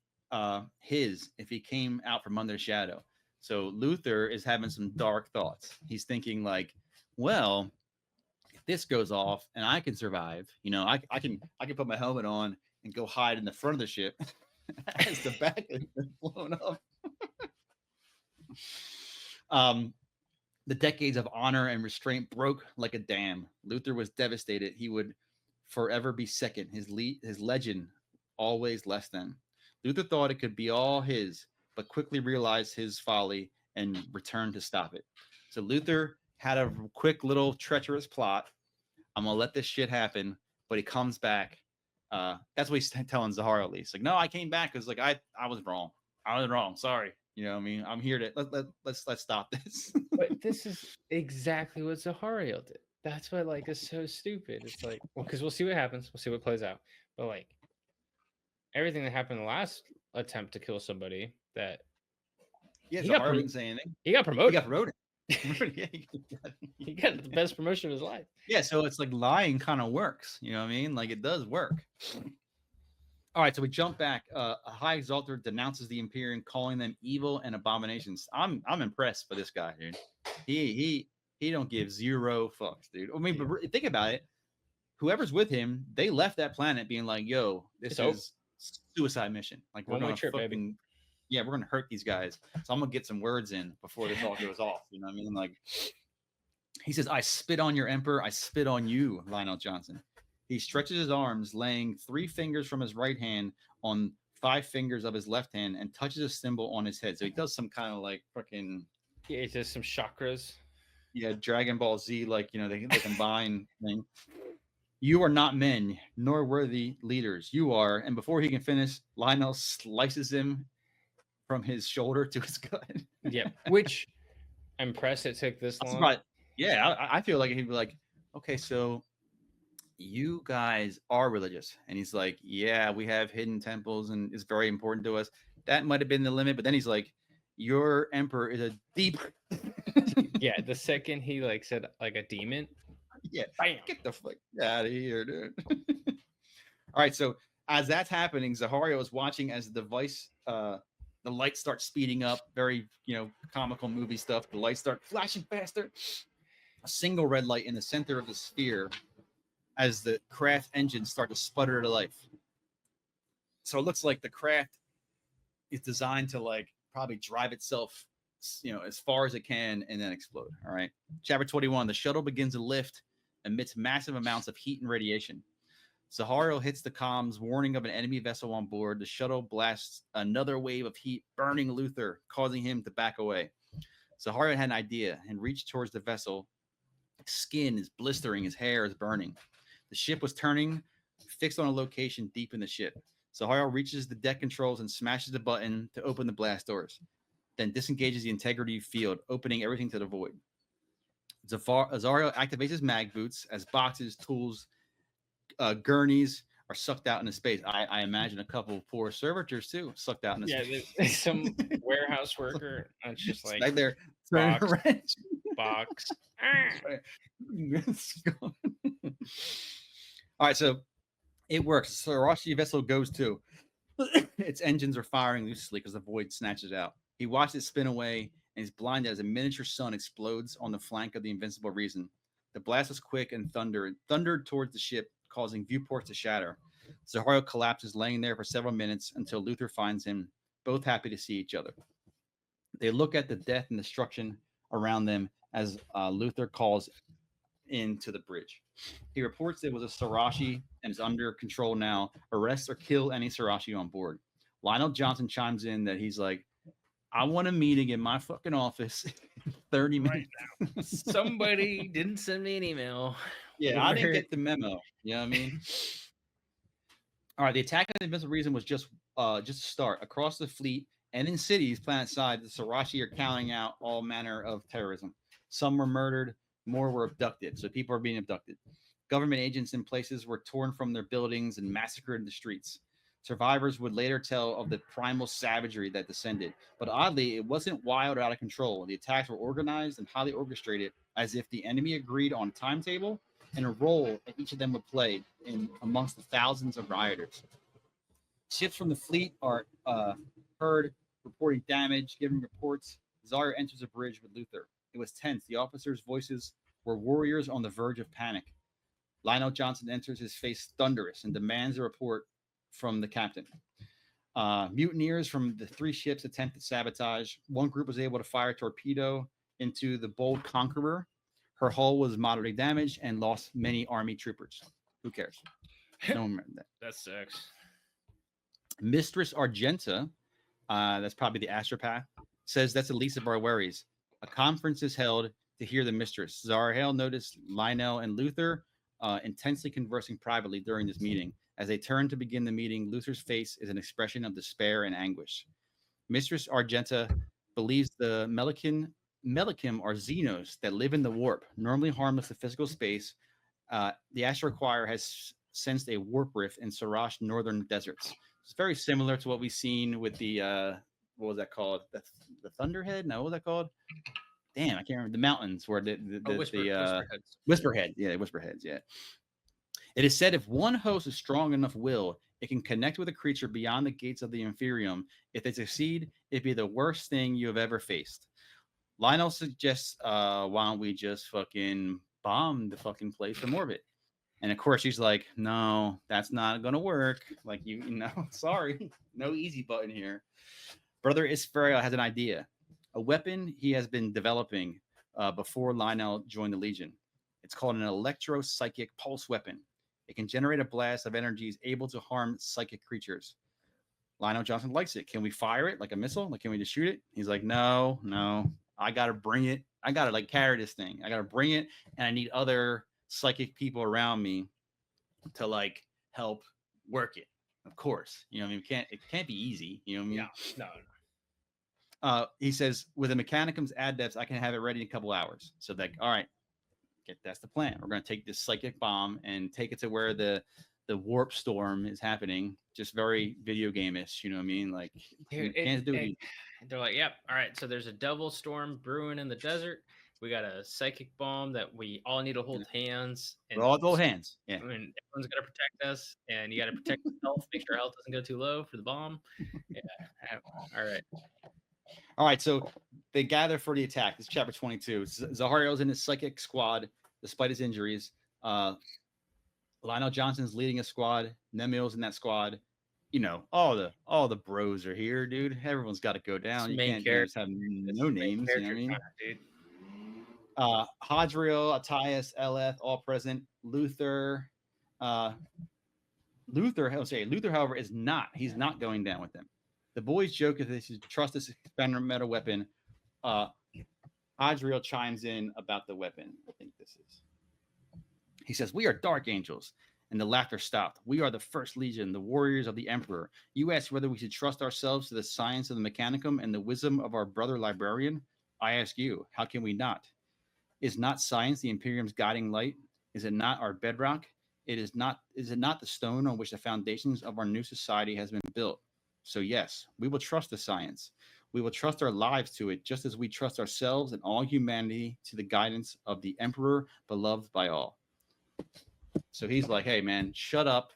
his if he came out from under the shadow. So Luther is having some dark thoughts. He's thinking like, well, if this goes off and I can survive, you know, I can put my helmet on and go hide in the front of the ship as the back has been blown up. The decades of honor and restraint broke like a dam. Luther was devastated. He would forever be second. His legend always less than. Luther thought it could be all his, but quickly realized his folly and returned to stop it. So Luther had a quick little treacherous plot. I'm gonna let this shit happen, but he comes back. That's what he's telling Zahara at least. Like, no, I came back because like I was wrong. I was wrong. Sorry. You know what I mean? I'm here to let's stop this. But this is exactly what Zahariel did. That's what like is so stupid. It's like, well, because we'll see what happens. We'll see what plays out. But like everything that happened in the last attempt to kill somebody, that Yeah, he Zahara didn't say anything. he got promoted. He got promoted. Yeah, He got the best promotion of his life. yeah, so it's like lying kind of works. You know what I mean? Like it does work. All right, so we jump back. A high exalter denounces the Imperium, calling them evil and abominations. I'm impressed by this guy, dude. He don't give zero fucks, dude. I mean, but think about it. Whoever's with him, they left that planet being like, "Yo, this is suicide mission. Like we're gonna fucking, yeah, we're gonna hurt these guys. So I'm gonna get some words in before this all goes off." You know what I mean? Like he says, "I spit on your emperor. I spit on you, Lionel Johnson." He stretches his arms, laying 3 fingers from his right hand on 5 fingers of his left hand, and touches a symbol on his head. So he does some kind of like fucking, yeah, he does some chakras. Yeah, Dragon Ball Z, like, you know, they combine thing. You are not men, nor worthy leaders. You are. And before he can finish, Lionel slices him from his shoulder to his gut. Yeah, which I'm impressed it took this long. Right. Yeah, I feel like he'd be like, okay, so you guys are religious. And he's like, yeah, we have hidden temples and it's very important to us. That might have been the limit. But then he's like, your emperor is a deep. Yeah, the second he like said like a demon. Yeah, bam. Get the fuck out of here, dude. All right, so as that's happening, Zahario is watching as the device, the lights start speeding up. Very, you know, comical movie stuff. The lights start flashing faster. A single red light in the center of the sphere as the craft engines start to sputter to life. So it looks like the craft is designed to like probably drive itself, you know, as far as it can and then explode. All right. Chapter 21, the shuttle begins to lift amidst massive amounts of heat and radiation. Zahario hits the comms, warning of an enemy vessel on board. The shuttle blasts another wave of heat, burning Luther, causing him to back away. Zahario had an idea and reached towards the vessel. His skin is blistering, his hair is burning. The ship was turning, fixed on a location deep in the ship. Zahario reaches the deck controls and smashes the button to open the blast doors, then disengages the integrity field, opening everything to the void. Zahario activates his mag boots as boxes, tools, gurneys are sucked out into space. I imagine a couple poor servitors too sucked out into space. Yeah, some warehouse worker. It's just like there, box. All right, so it works. So Arashi vessel goes too. Its engines are firing loosely because the void snatches out. He watches it spin away and is blinded as a miniature sun explodes on the flank of the Invincible Reason. The blast was quick and thundered towards the ship, causing viewports to shatter. Zahario collapses, laying there for several minutes until Luther finds him, both happy to see each other. They look at the death and destruction around them as Luther calls into the bridge. He reports it was a Sarashi and is under control now. Arrest or kill any Sarashi on board. Lionel Johnson chimes in that he's like, I want a meeting in my fucking office in 30 minutes. Right now. Somebody didn't send me an email. Yeah, I didn't get the memo. You know what I mean? All right, the attack of the Invincible Reason was just a start. Across the fleet and in cities planet-side, the Sarashi are carrying out all manner of terrorism. Some were murdered, more were abducted. So people are being abducted. Government agents in places were torn from their buildings and massacred in the streets. Survivors would later tell of the primal savagery that descended. But oddly, it wasn't wild or out of control. The attacks were organized and highly orchestrated, as if the enemy agreed on a timetable and a role that each of them would play in amongst the thousands of rioters. Ships from the fleet are heard reporting damage, giving reports. Zarya enters a bridge with Luther. It was tense. The officers' voices were warriors on the verge of panic. Lionel Johnson enters, his face thunderous, and demands a report from the captain. Mutineers from the 3 ships attempted sabotage. One group was able to fire a torpedo into the Bold Conqueror. Her hull was moderately damaged and lost many army troopers. Who cares? No one remembered that. That sucks. Mistress Argenta, that's probably the astropath, says that's the least of our worries. A conference is held to hear the mistress. Zahariel noticed Lionel and Luther intensely conversing privately during this meeting. As they turn to begin the meeting, Luther's face is an expression of despair and anguish. Mistress Argenta believes the Melikim are Xenos that live in the warp, normally harmless to physical space. The Astro Choir has sensed a warp rift in Sarash northern deserts. It's very similar to what we've seen with the what was that called? The Thunderhead? No, what was that called? Damn, I can't remember. The mountains where Whisperheads. Whisperhead. Yeah, Whisperheads. Yeah. It is said if one host is strong enough will, it can connect with a creature beyond the gates of the Inferium. If they succeed, it'd be the worst thing you have ever faced. Lionel suggests, why don't we just fucking bomb the fucking place from orbit? And of course, she's like, no, that's not going to work. Like, you know, sorry, no easy button here. Brother Isfariel has an idea, a weapon he has been developing before Lionel joined the Legion. It's called an electro-psychic pulse weapon. It can generate a blast of energies able to harm psychic creatures. Lionel Johnson likes it. Can we fire it like a missile? Like, can we just shoot it? He's like, no, I got to bring it. I got to like carry this thing. I got to bring it. And I need other psychic people around me to like help work it. Of course, you know, I mean, it can't be easy. You know what I mean? Yeah, no. He says, with the Mechanicum's adepts, I can have it ready in a couple hours. So like, all right, that's the plan. We're going to take this psychic bomb and take it to where the warp storm is happening. Just very video game-ish, you know what I mean? Like, they're like, yep, all right, so there's a double storm brewing in the desert. We got a psychic bomb that we all need to hold hands. And we'll all hold hands. Yeah. I mean, everyone's got to protect us, and you got to protect yourself, make sure our health doesn't go too low for the bomb. Yeah. All right, so they gather for the attack. This is chapter 22. Zahariel's in his psychic squad, despite his injuries. Lionel Johnson's leading a squad. Nemiel's in that squad. You know, all the bros are here, dude. Everyone's got to go down. You can't just have no names. You know what I mean? Dude. Hadriel, Attias, Eleth, all present. Luther, however, is not. He's not going down with them. The boys joke if they should trust this experimental weapon. Hadriel chimes in about the weapon. I think this is. He says, "We are dark angels," and the laughter stopped. "We are the first legion, the warriors of the Emperor. You ask whether we should trust ourselves to the science of the Mechanicum and the wisdom of our brother librarian. I ask you, how can we not? Is not science the Imperium's guiding light? Is it not our bedrock? Is it not the stone on which the foundations of our new society has been built? So yes, we will trust the science. We will trust our lives to it, just as we trust ourselves and all humanity to the guidance of the Emperor, beloved by all." So he's like, "Hey, man, shut up.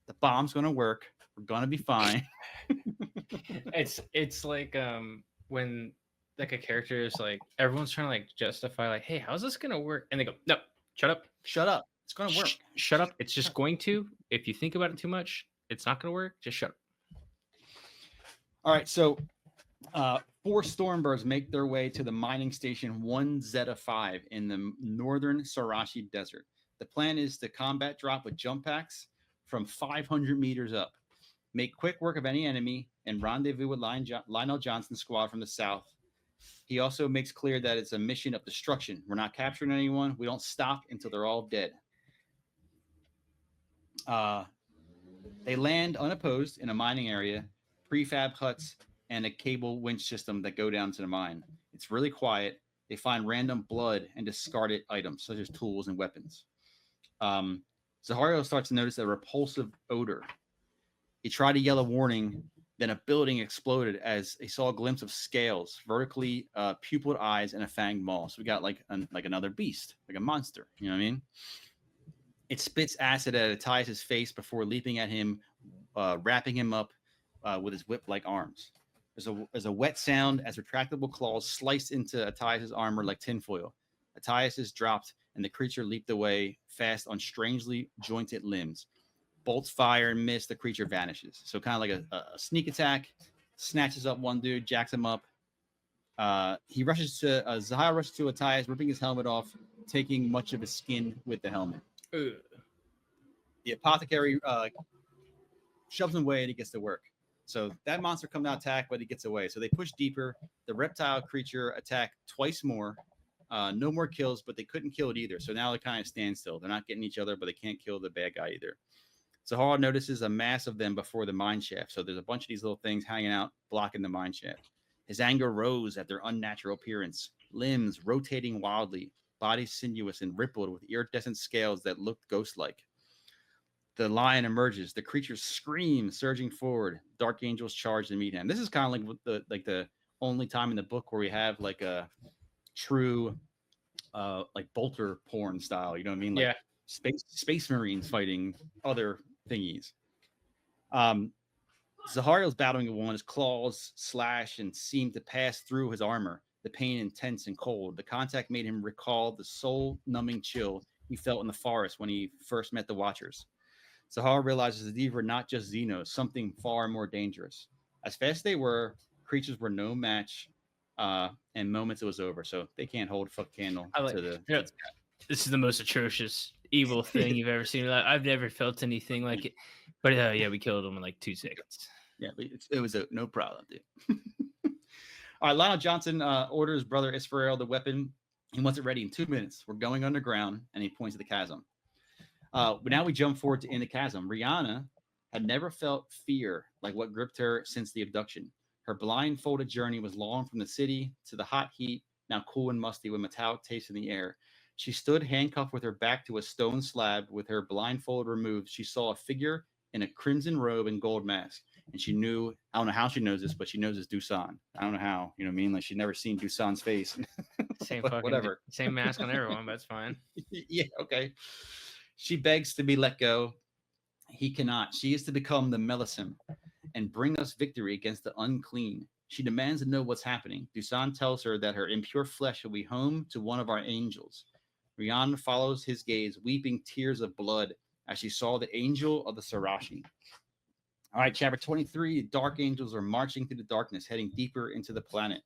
The bomb's going to work. We're going to be fine." It's like when like a character is like, everyone's trying to like justify like, hey, how's this going to work? And they go, no, shut up. It's going to work. Shut up. It's just going to. If you think about it too much, it's not going to work. Just shut up. All right, so 4 Stormbirds make their way to the mining station 1 Zeta 5 in the northern Sarashi Desert. The plan is to combat drop with jump packs from 500 meters up, make quick work of any enemy, and rendezvous with Lionel Johnson's squad from the south. He also makes clear that it's a mission of destruction. We're not capturing anyone. We don't stop until they're all dead. They land unopposed in a mining area, prefab huts, and a cable winch system that go down to the mine. It's really quiet. They find random blood and discarded items, such as tools and weapons. Zahariel starts to notice a repulsive odor. He tried to yell a warning, then a building exploded as he saw a glimpse of scales, vertically pupilled eyes, and a fanged maw. So we got like another beast, like a monster. You know what I mean? It spits acid at Attias' face before leaping at him, wrapping him up with his whip-like arms. There's a wet sound as retractable claws slice into Attias' armor like tinfoil. Attias dropped, and the creature leaped away fast on strangely jointed limbs. Bolts fire and miss, the creature vanishes. So kind of like a sneak attack, snatches up one dude, jacks him up. He rushes to Zahara rushes to Attias, ripping his helmet off, taking much of his skin with the helmet. Ugh. The apothecary shoves him away, and he gets to work. So that monster comes out attack, but he gets away. So they push deeper. The reptile creature attacked twice more. No more kills, but they couldn't kill it either. So now they kind of stand still. They're not getting each other, but they can't kill the bad guy either. Zahara notices a mass of them before the mine shaft. So there's a bunch of these little things hanging out, blocking the mine shaft. His anger rose at their unnatural appearance. Limbs rotating wildly, bodies sinuous and rippled with iridescent scales that looked ghost-like. The lion emerges. The creature screams, surging forward. Dark angels charge to meet him. This is kind of like the only time in the book where we have like a true like bolter porn style. You know what I mean? Like space marines fighting other thingies. Zahariel's battling one. His claws slash and seem to pass through his armor. The pain intense and cold. The contact made him recall the soul-numbing chill he felt in the forest when he first met the Watchers. Zahara realizes that these were not just Xenos, something far more dangerous. As fast as they were, creatures were no match, and moments it was over. So they can't hold a fuck candle to the. You know, this is the most atrocious evil thing you've ever seen. I've never felt anything like it. But yeah, we killed him in like 2 seconds. Yeah, it was no problem, dude. All right, Lionel Johnson orders brother Isfrael the weapon. He wants it ready in 2 minutes. We're going underground, and he points to the chasm. But now we jump forward to in the chasm. Rihanna had never felt fear like what gripped her since the abduction. Her blindfolded journey was long from the city to the hot heat, now cool and musty with metallic taste in the air. She stood handcuffed with her back to a stone slab with her blindfold removed. She saw a figure in a crimson robe and gold mask. And she knew, I don't know how she knows this, but she knows it's Dusan. I don't know how, you know what I mean? Like she'd never seen Dusan's face. Same fucking, whatever. Same mask on everyone, but it's fine. Yeah, okay. She begs to be let go. He cannot. She is to become the Melisim and bring us victory against the unclean. She demands to know what's happening. Dusan tells her that her impure flesh will be home to one of our angels. Rihanna follows his gaze, weeping tears of blood as she saw the angel of the Sarashi. All right, chapter 23, dark angels are marching through the darkness, heading deeper into the planet.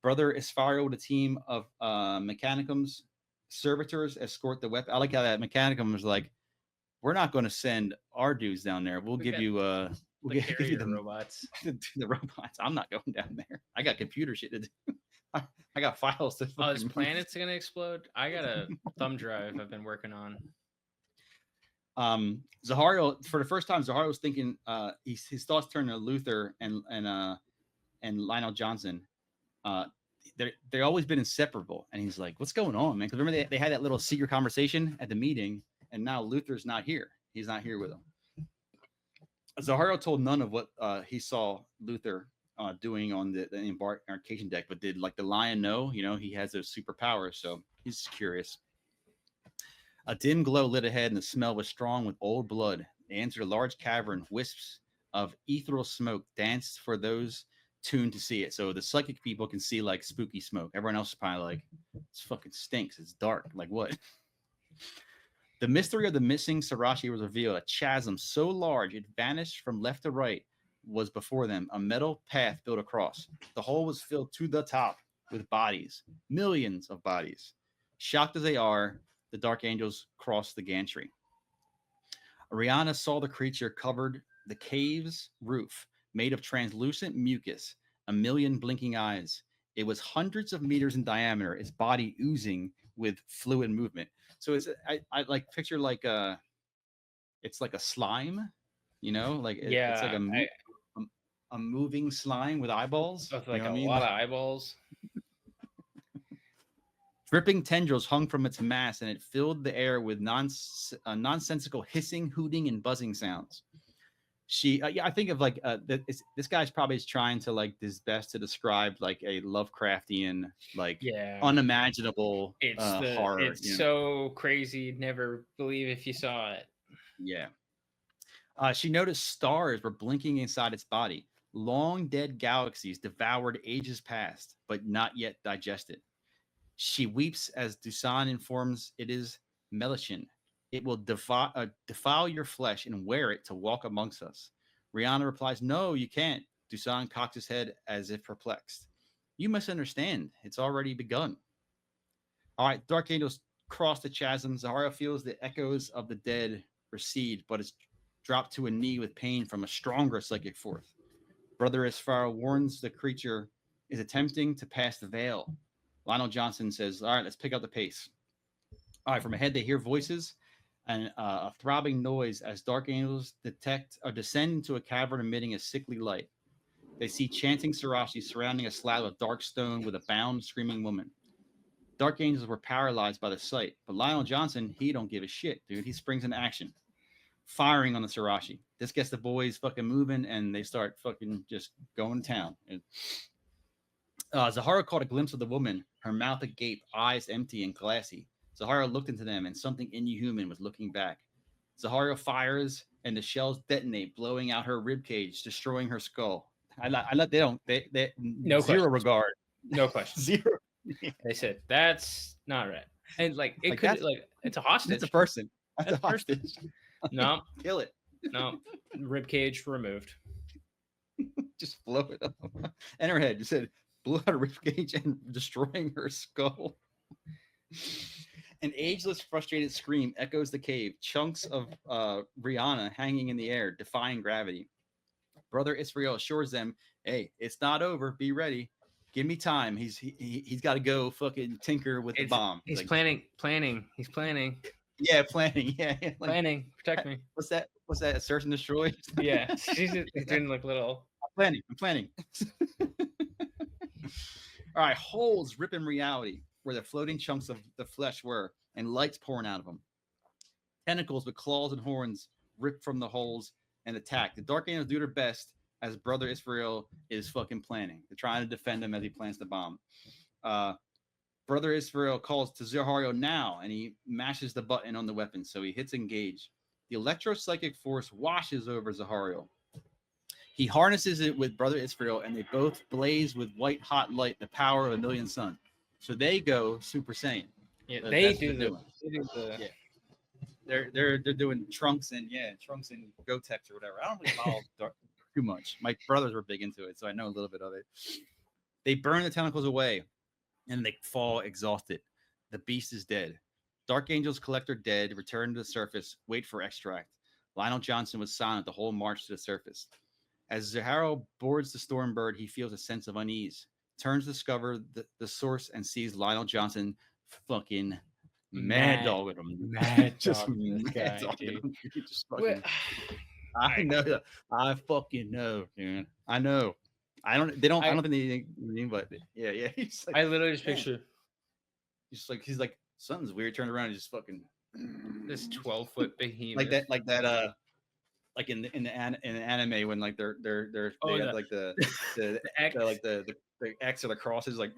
Brother Isfario with a team of Mechanicums, servitors escort the weapon. I like how that Mechanicum was like, we're not going to send our dudes down there. We'll give you give you the robots. The robots. I'm not going down there. I got computer shit to do. I got files to. Oh, this planet's gonna explode. I got a thumb drive I've been working on. Zahariel, for the first time, Zahariel was thinking. His thoughts turned to Luther and Lionel Johnson. They've always been inseparable, and he's like, "What's going on, man?" Because remember they had that little secret conversation at the meeting, and now Luther's not here. He's not here with them. Zahariel told none of what he saw Luther doing on the embarkation deck, but did like the lion know? You know, he has those superpowers, so he's curious. A dim glow lit ahead, and the smell was strong with old blood. They entered a large cavern. Wisps of ethereal smoke danced for those tuned to see it. So the psychic people can see like spooky smoke. Everyone else is probably like, "This fucking stinks. It's dark. Like what?" The mystery of the missing Sarashi was revealed. A chasm so large it vanished from left to right was before them. A metal path built across. The hole was filled to the top with bodies, millions of bodies. Shocked as they are, the dark angels crossed the gantry. Ariana saw the creature covered the cave's roof, made of translucent mucus, a million blinking eyes. It was hundreds of meters in diameter, its body oozing with fluid movement. So it's I like picture like it's like a slime, you know, like it's like a moving slime with eyeballs. With like you know a lot of eyeballs. Dripping tendrils hung from its mass, and it filled the air with nonsensical hissing, hooting, and buzzing sounds. I think of like this guy's probably trying to like his best to describe like a Lovecraftian, like unimaginable horror. It's so crazy, you'd never believe if you saw it. Yeah. She noticed stars were blinking inside its body. Long dead galaxies devoured ages past, but not yet digested. She weeps as Dusan informs it is Melichin. It will defile your flesh and wear it to walk amongst us. Rihanna replies, no, you can't. Dusan cocks his head as if perplexed. You must understand. It's already begun. All right, Dark Angels cross the chasm. Zahario feels the echoes of the dead recede, but is dropped to a knee with pain from a stronger psychic force. Brother Isfar warns the creature is attempting to pass the veil. Lionel Johnson says, all right, let's pick up the pace. All right, from ahead, they hear voices and a throbbing noise as Dark Angels detect or descend into a cavern emitting a sickly light. They see chanting Sirashi surrounding a slab of dark stone with a bound, screaming woman. Dark Angels were paralyzed by the sight, but Lionel Johnson, he don't give a shit, dude. He springs into action, firing on the Sirashi. This gets the boys fucking moving, and they start fucking just going to town. And, Zahario caught a glimpse of the woman, her mouth agape, eyes empty and glassy. Zahario looked into them, and something inhuman was looking back. Zahario fires, and the shells detonate, blowing out her ribcage, destroying her skull. They No zero questions. regard. No question. Zero. They said that's not right, and like it Like, could that's- like it's a hostage. It's a person. That's a That's a person. hostage. No, Kill it. no, rib cage removed. Just blow it up. And her head. You said blew out a ribcage and destroying her skull. An ageless, frustrated scream echoes the cave. Chunks of Rihanna hanging in the air, defying gravity. Brother Israel assures them, "Hey, it's not over. Be ready. Give me time. He's got to go fucking tinker with the bomb." He's like, planning. He's planning. Yeah, planning. Yeah, like, Planning. Protect me. What's that? What's that? Search and destroy. Yeah, he's doing like little. I'm planning. All right, holes rip in reality where the floating chunks of the flesh were, and lights pouring out of them. Tentacles with claws and horns rip from the holes and attack. The Dark Angels do their best as Brother Israel is fucking planning. They're trying to defend him as he plans the bomb. Brother Israel calls to Zahario now, and he mashes the button on the weapon, so he hits engage. The electro-psychic force washes over Zahario. He harnesses it with Brother Israel, and they both blaze with white-hot light, the power of a million suns. So they go Super Saiyan. Yeah, That's they what do they're the. They do the. Yeah. They're doing Trunks and Gotex or whatever. I don't really follow too much. My brothers were big into it, so I know a little bit of it. They burn the tentacles away, and they fall exhausted. The beast is dead. Dark Angels collect their dead, return to the surface, wait for extract. Lionel Johnson was silent the whole march to the surface. As Zahario boards the Stormbird, he feels a sense of unease. Turns to discover the source and sees Lionel Johnson fucking mad dog with him. Mad Just dog with this mad guy, dog dude. with him. Just fucking, I know. I fucking know, dude. I know. I don't think they think, but yeah. He's like, I literally just man. picture he's like something's weird. Turned around and just fucking this 12-foot behemoth. like that. Like in the anime when like they have like the X. the X or the crosses like.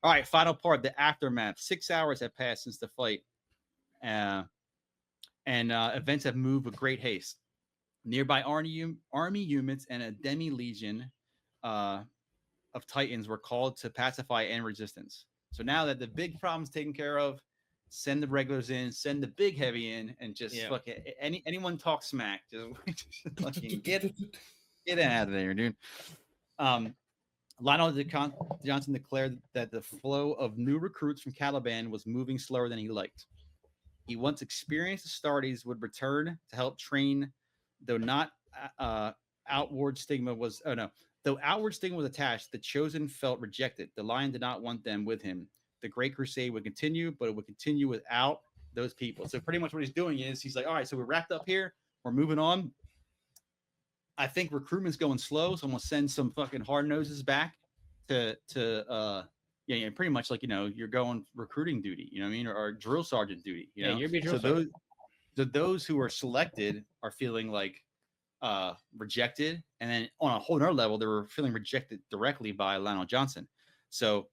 All right, final part, the aftermath. 6 hours have passed since the fight, and events have moved with great haste. Nearby army units and a demi-legion of Titans were called to pacify and resistance. So now that the big problem's taken care of, send the regulars in, send the big heavy in, and just fucking anyone talk smack, just fucking get out of there, dude. Lionel Johnson declared that the flow of new recruits from Caliban was moving slower than he liked. He once experienced Astartes would return to help train, though outward stigma was attached, the chosen felt rejected. The Lion did not want them with him. The Great Crusade would continue, but it would continue without those people. So pretty much what he's doing is he's like, all right, so we're wrapped up here. We're moving on. I think recruitment's going slow, so I'm gonna send some fucking hard noses back to pretty much like you're going recruiting duty, you know what I mean, or drill sergeant duty. You know? You're be drill sergeant. Those who are selected are feeling like rejected, and then on a whole other level, they were feeling rejected directly by Lionel Johnson. So,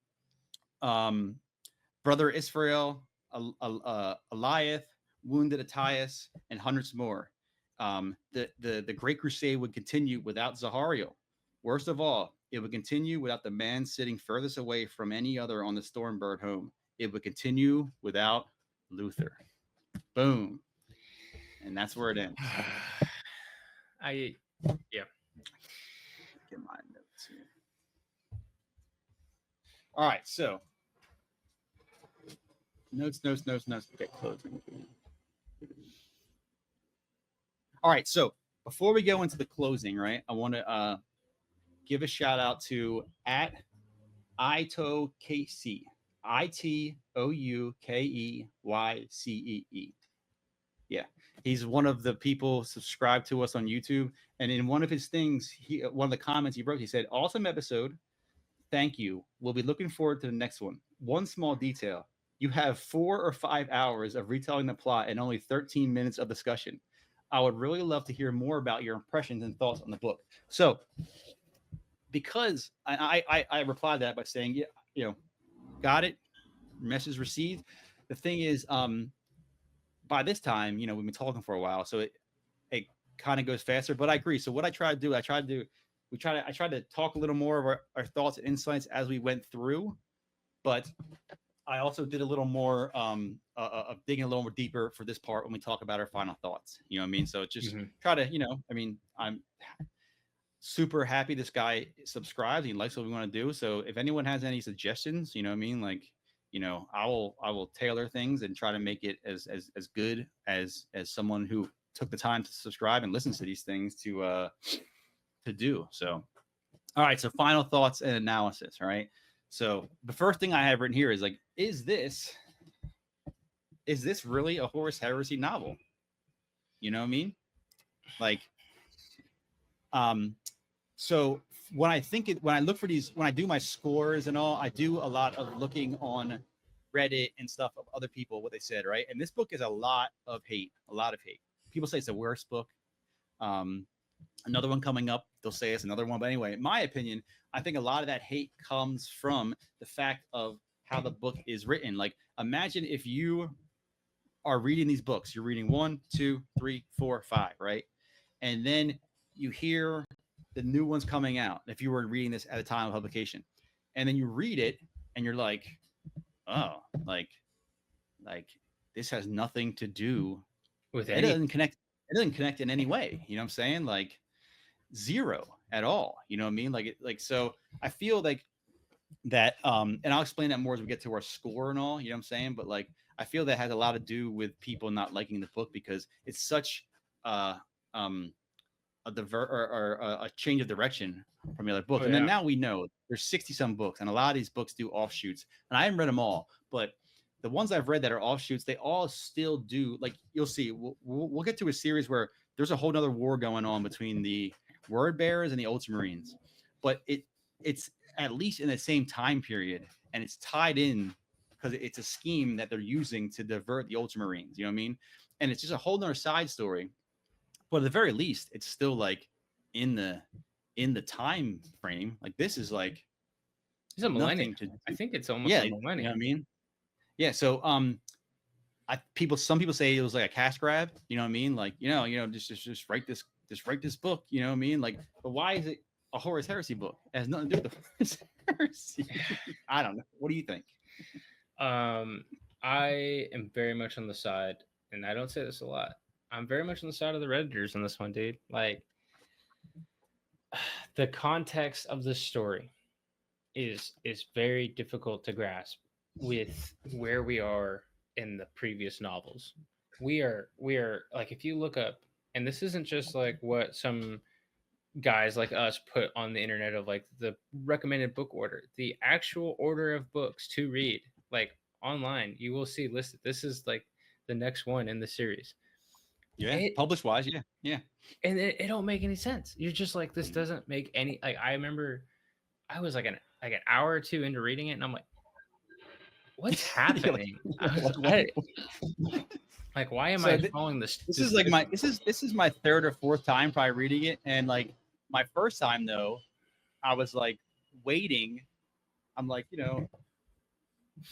Brother Israel, Eliath, Wounded Attias, and hundreds more. The Great Crusade would continue without Zahario. Worst of all, It would continue without the man sitting furthest away from any other on the Stormbird home. It would continue without Luther. Boom. And that's where it ends. Yeah. Get my notes here. All right, so notes. Get closing. All right, so before we go into the closing, right, I want to give a shout out to at ITOUKC, ITOUKEYCEE. Yeah, he's one of the people subscribed to us on YouTube, and in one of his things, one of the comments he wrote, he said, "Awesome episode. Thank you. We'll be looking forward to the next one. One small detail. You have 4 or 5 hours of retelling the plot and only 13 minutes of discussion. I would really love to hear more about your impressions and thoughts on the book." So, because I replied that by saying, yeah, got it. Message received. The thing is, by this time, we've been talking for a while, so it kind of goes faster. But I agree. So what I try to do, I tried to talk a little more of our thoughts and insights as we went through, but I also did a little more of digging a little more deeper for this part when we talk about our final thoughts. You know what I mean? So it's just try to, I'm super happy this guy subscribes. He likes what we want to do. So if anyone has any suggestions, I will tailor things and try to make it as good as someone who took the time to subscribe and listens to these things to do. So, all right. So final thoughts and analysis. All right. So the first thing I have written here is like, is this really a Horus Heresy novel? You know what I mean? Like, so when I look for these, when I do my scores and all, I do a lot of looking on Reddit and stuff of other people, what they said, right? And this book is a lot of hate. People say it's the worst book. Another one coming up, they'll say it's another one. But anyway, in my opinion, I think a lot of that hate comes from the fact of how the book is written. Like, imagine if you are reading these books, you're reading 1, 2, 3, 4, 5, right? And then you hear the new ones coming out. If you were reading this at the time of publication, and then you read it and you're like, oh, like this has nothing to do with it. Doesn't connect. It doesn't connect in any way. You know what I'm saying? Like, zero at all. You know what I mean? So I feel like that, and I'll explain that more as we get to our score and all, you know what I'm saying? But like, I feel that has a lot to do with people not liking the book because it's such a change of direction from the other book. And then now we know there's 60 some books, and a lot of these books do offshoots, and I haven't read them all, but the ones I've read that are offshoots, they all still do. Like, you'll see, we'll get to a series where there's a whole nother war going on between the Word Bearers and the Ultramarines, but it's at least in the same time period, and it's tied in because it's a scheme that they're using to divert the Ultramarines. You know what I mean? And it's just a whole nother side story. But at the very least, it's still like in the time frame. Like, this is like it's a millennium. I think it's almost a millennium. You know what I mean? Yeah. So some people say it was like a cash grab. You know what I mean? Like, just write this book. You know what I mean? Like, but why is it a Horus Heresy book? It has nothing to do with the Horus Heresy. I don't know. What do you think? I am very much on the side, and I don't say this a lot, I'm very much on the side of the Redditors on this one, dude. Like, the context of the story is very difficult to grasp with where we are in the previous novels. We are like, if you look up, and this isn't just like what some guys like us put on the internet of like the recommended book order, the actual order of books to read, like online, you will see listed. This is like the next one in the series. Yeah, published wise, yeah. And it don't make any sense. You're just like, this doesn't make any. Like, I remember, I was like an hour or two into reading it, and I'm like, what's happening? Like, why am I following this? This is my third or fourth time probably reading it, and like my first time though, I was like waiting. I'm like,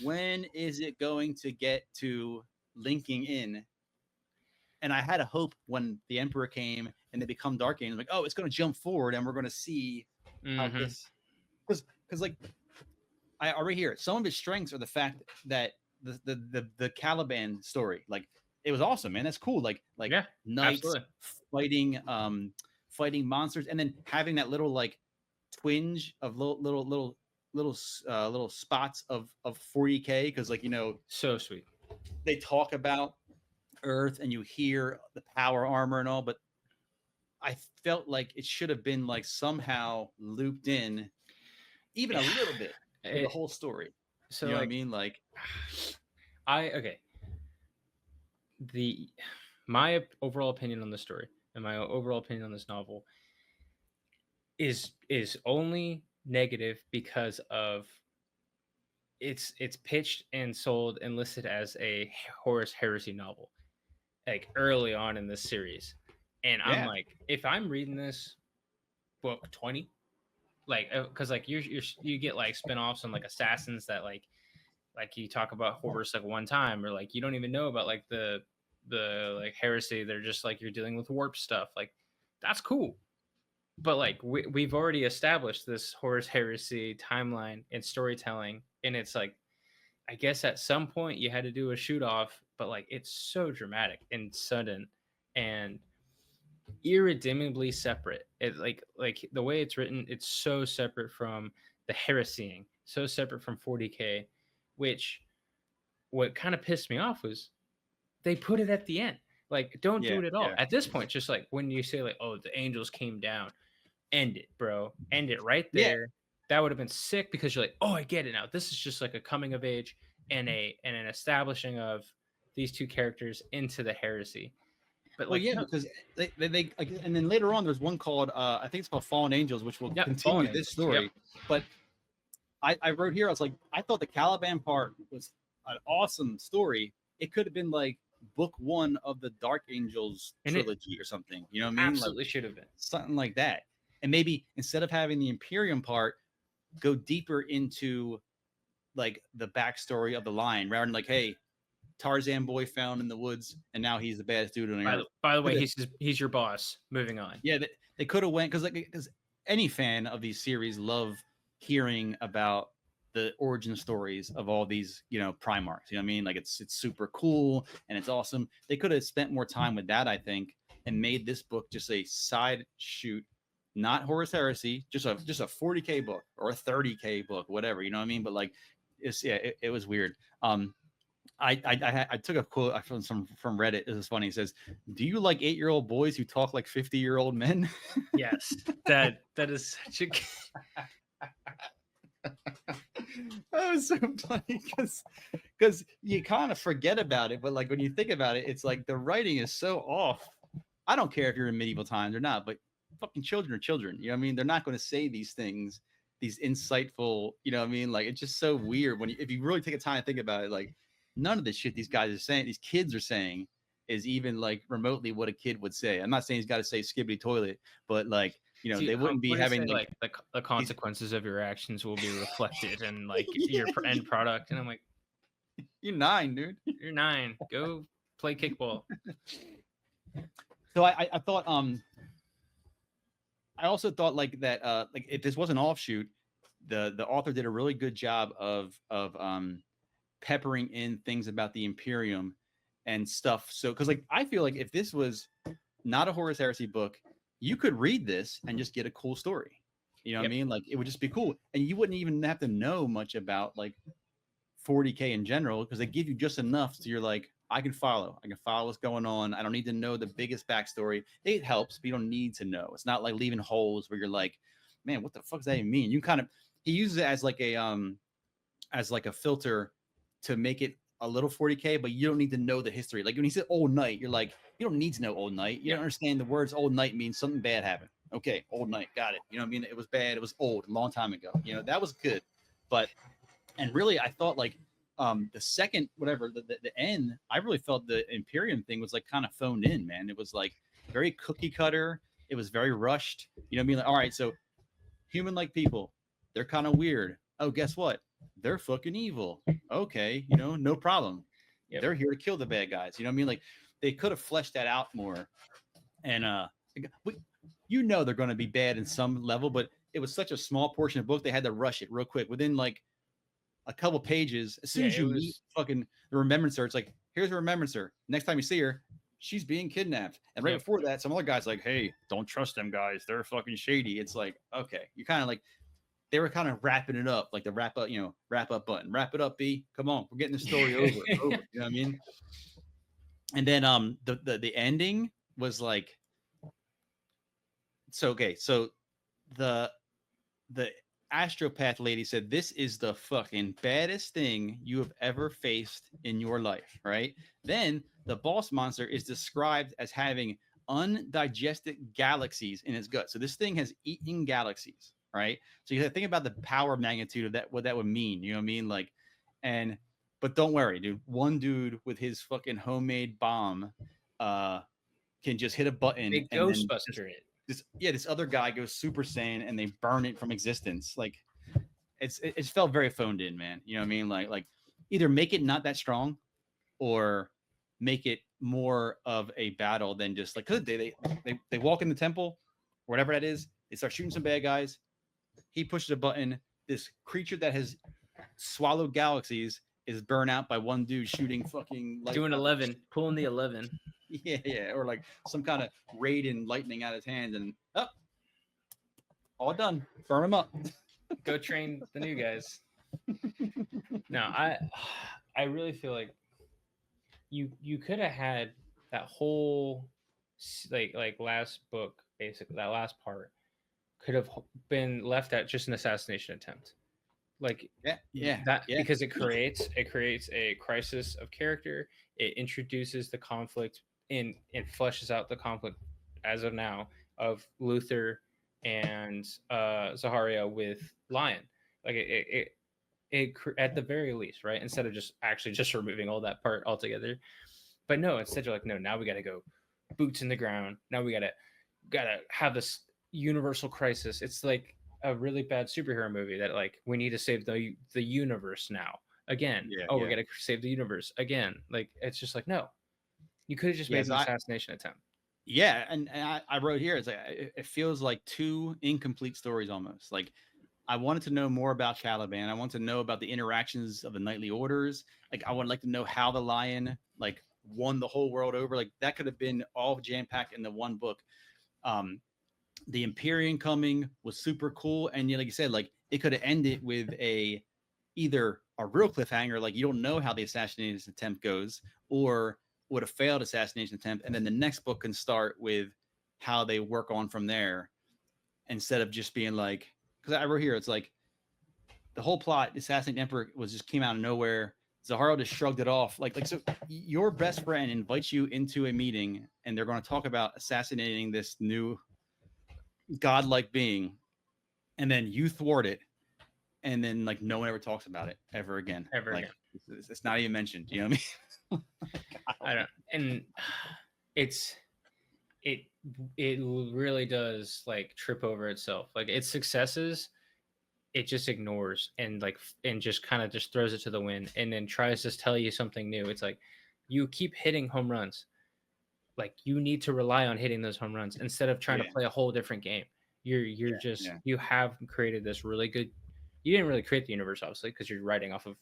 when is it going to get to linking in? And I had a hope when the Emperor came and they become Dark Angels, like, oh, it's going to jump forward and we're going to see how this because like I already hear it. Some of his strengths are the fact that the Caliban story, like it was awesome, man. That's cool. Like Yeah, knights absolutely. fighting monsters, and then having that little like twinge of little spots of 40K, because like So sweet. they talk about Earth and you hear the power armor and all, but I felt like it should have been like somehow looped in even a little bit for the whole story. So You know what I like, mean? Like, okay. My overall opinion on the story and my overall opinion on this novel is only negative because of it's pitched and sold and listed as a Horus Heresy novel, like early on in this series. And I'm yeah, like, if I'm reading this book 20, like, because like you get like spin-offs on like assassins that like you talk about Horus like one time, or like you don't even know about like the like heresy. They're just like you're dealing with warp stuff. Like that's cool. But like we've already established this Horus Heresy timeline and storytelling, and it's like I guess at some point you had to do a shoot off, but like it's so dramatic and sudden and irredeemably separate. It like the way it's written, it's so separate from the heresying, so separate from 40K, which what kind of pissed me off was they put it at the end. Like, don't do yeah, it at all. yeah, At this point, just like when you say like, "Oh, the angels came down," end it, bro. End it right yeah. there. That would have been sick because you're like, "Oh, I get it now. This is just like a coming of age and an establishing of these two characters into the heresy." But Well, like, yeah, no, because they and then later on there's one called I think it's called Fallen Angels, which will yep, continue Fallen this Angels. Yep. story. But I wrote here, I was like, I thought the Caliban part was an awesome story. It could have been like book one of the Dark Angels And it trilogy or something. You know what I mean? Like absolutely should have been. something like that. And maybe instead of having the Imperium part, go deeper into like the backstory of the line, rather than like, hey, Tarzan boy found in the woods, and now he's the baddest dude on earth. By the way, he's your boss. Moving on. Yeah, they could have went because any fan of these series love hearing about the origin stories of all these Primarchs. You know what I mean? Like it's super cool and it's awesome. They could have spent more time with that, I think, and made this book just a side shoot, not Horus Heresy, just a 40K book or a 30K book, whatever. You know what I mean? But like, it was weird. I took a quote from Reddit. This is funny. It says, "Do you like 8-year-old boys who talk like 50-year-old men?" Yes, that is such a. That was so funny because you kind of forget about it, but like when you think about it, it's like the writing is so off. I don't care if you're in medieval times or not, but fucking children are children. You know what I mean? They're not going to say these things, these insightful. You know what I mean? Like it's just so weird if you really take a time to think about it. Like none of this shit these guys are saying, these kids are saying, is even like remotely what a kid would say. I'm not saying he's got to say skibbity toilet, but like they wouldn't be having like the consequences of your actions will be reflected in like your end product. And I'm like, you're 9, dude. You're 9. Go play kickball. So I thought I also thought like that like if this was an offshoot, the author did a really good job of peppering in things about the Imperium and stuff. So because like I feel like if this was not a Horus Heresy book, you could read this and just get a cool story. You know what I mean? Like it would just be cool, and you wouldn't even have to know much about like 40K in general because they give you just enough so you're like, I can follow what's going on. I don't need to know the biggest backstory. It helps, but you don't need to know. It's not like leaving holes where you're like, man, what the fuck does that even mean? You kind of he uses it as like a filter to make it a little 40K, but you don't need to know the history. Like when he said Old Knight, you're like, you don't need to know Old Knight. You don't understand the words Old Knight means something bad happened. Okay, Old Knight, got it. You know what I mean? It was bad. It was old, a long time ago. That was good. But and really, I thought like the second whatever the end, I really felt the Imperium thing was like kind of phoned in, man. It was like very cookie cutter. It was very rushed. You know what I mean? Like, all right, so human-like people, they're kind of weird. Oh, guess what? They're fucking evil. Okay, no problem. Yep. They're here to kill the bad guys. You know what I mean? Like they could have fleshed that out more. And they're going to be bad in some level, but it was such a small portion of the book, they had to rush it real quick. Within like a couple pages, as soon as you meet fucking the Remembrancer, it's like, here's a Remembrancer. Next time you see her, she's being kidnapped. And right before that, some other guy's like, hey, don't trust them guys. They're fucking shady. It's like, okay, you kind of like, they were kind of wrapping it up, like the wrap up button. Wrap it up, B. Come on, we're getting the story over. You know what I mean? And then the ending was like, so the astropath lady said, this is the fucking baddest thing you have ever faced in your life, right? Then the boss monster is described as having undigested galaxies in its gut. So this thing has eaten galaxies, right? So you have to think about the power magnitude of that, what that would mean. You know what I mean? Like, but don't worry, dude. One dude with his fucking homemade bomb can just hit a button. They Ghostbuster it. This other guy goes Super Saiyan and they burn it from existence. Like, it felt very phoned in, man. You know what I mean? Like either make it not that strong, or make it more of a battle than just like, cause they walk in the temple, whatever that is. They start shooting some bad guys. He pushes a button. This creature that has swallowed galaxies is burned out by one dude shooting fucking like doing 11, pulling the 11. Yeah, or like some kind of raid lightning out of his hands, and all done. Burn him up. Go train the new guys. No, I really feel like you could have had that whole like last book, basically that last part could have been left at just an assassination attempt. Like because it creates a crisis of character. It introduces the conflict and it fleshes out the conflict as of now of Luther and Zaharia with Lion. Like it at the very least, right? Instead of just removing all that part altogether. But no, instead you're like, no, now we got to go boots in the ground. Now we gotta have this universal crisis. It's like a really bad superhero movie that like, we need to save the universe now again. We're gonna save the universe again. Like, it's just like, no, you could have just made an assassination attempt. Yeah, and I wrote here, it's like, it feels like two incomplete stories almost. Like, I wanted to know more about Caliban. I wanted to know about the interactions of the knightly orders. Like, I would like to know how the Lion like won the whole world over. Like, that could have been all jam-packed in the one book. The Empyrean coming was super cool, and like you said, like it could have ended with either a real cliffhanger, like you don't know how the assassination attempt goes, or would have failed assassination attempt, and then the next book can start with how they work on from there, instead of just being like, because I wrote here, it's like the whole plot, Assassinate Emperor came out of nowhere. Zaharia just shrugged it off. Like so your best friend invites you into a meeting and they're going to talk about assassinating this new godlike being, and then you thwart it, and then like no one ever talks about it ever again. It's not even mentioned. You know what I mean? I don't, and it really does like trip over itself. Like its successes, it just ignores and just kind of just throws it to the wind, and then tries to tell you something new. It's like, you keep hitting home runs. Like, you need to rely on hitting those home runs instead of trying to play a whole different game. You have created this really good. You didn't really create the universe, obviously, because you're writing off of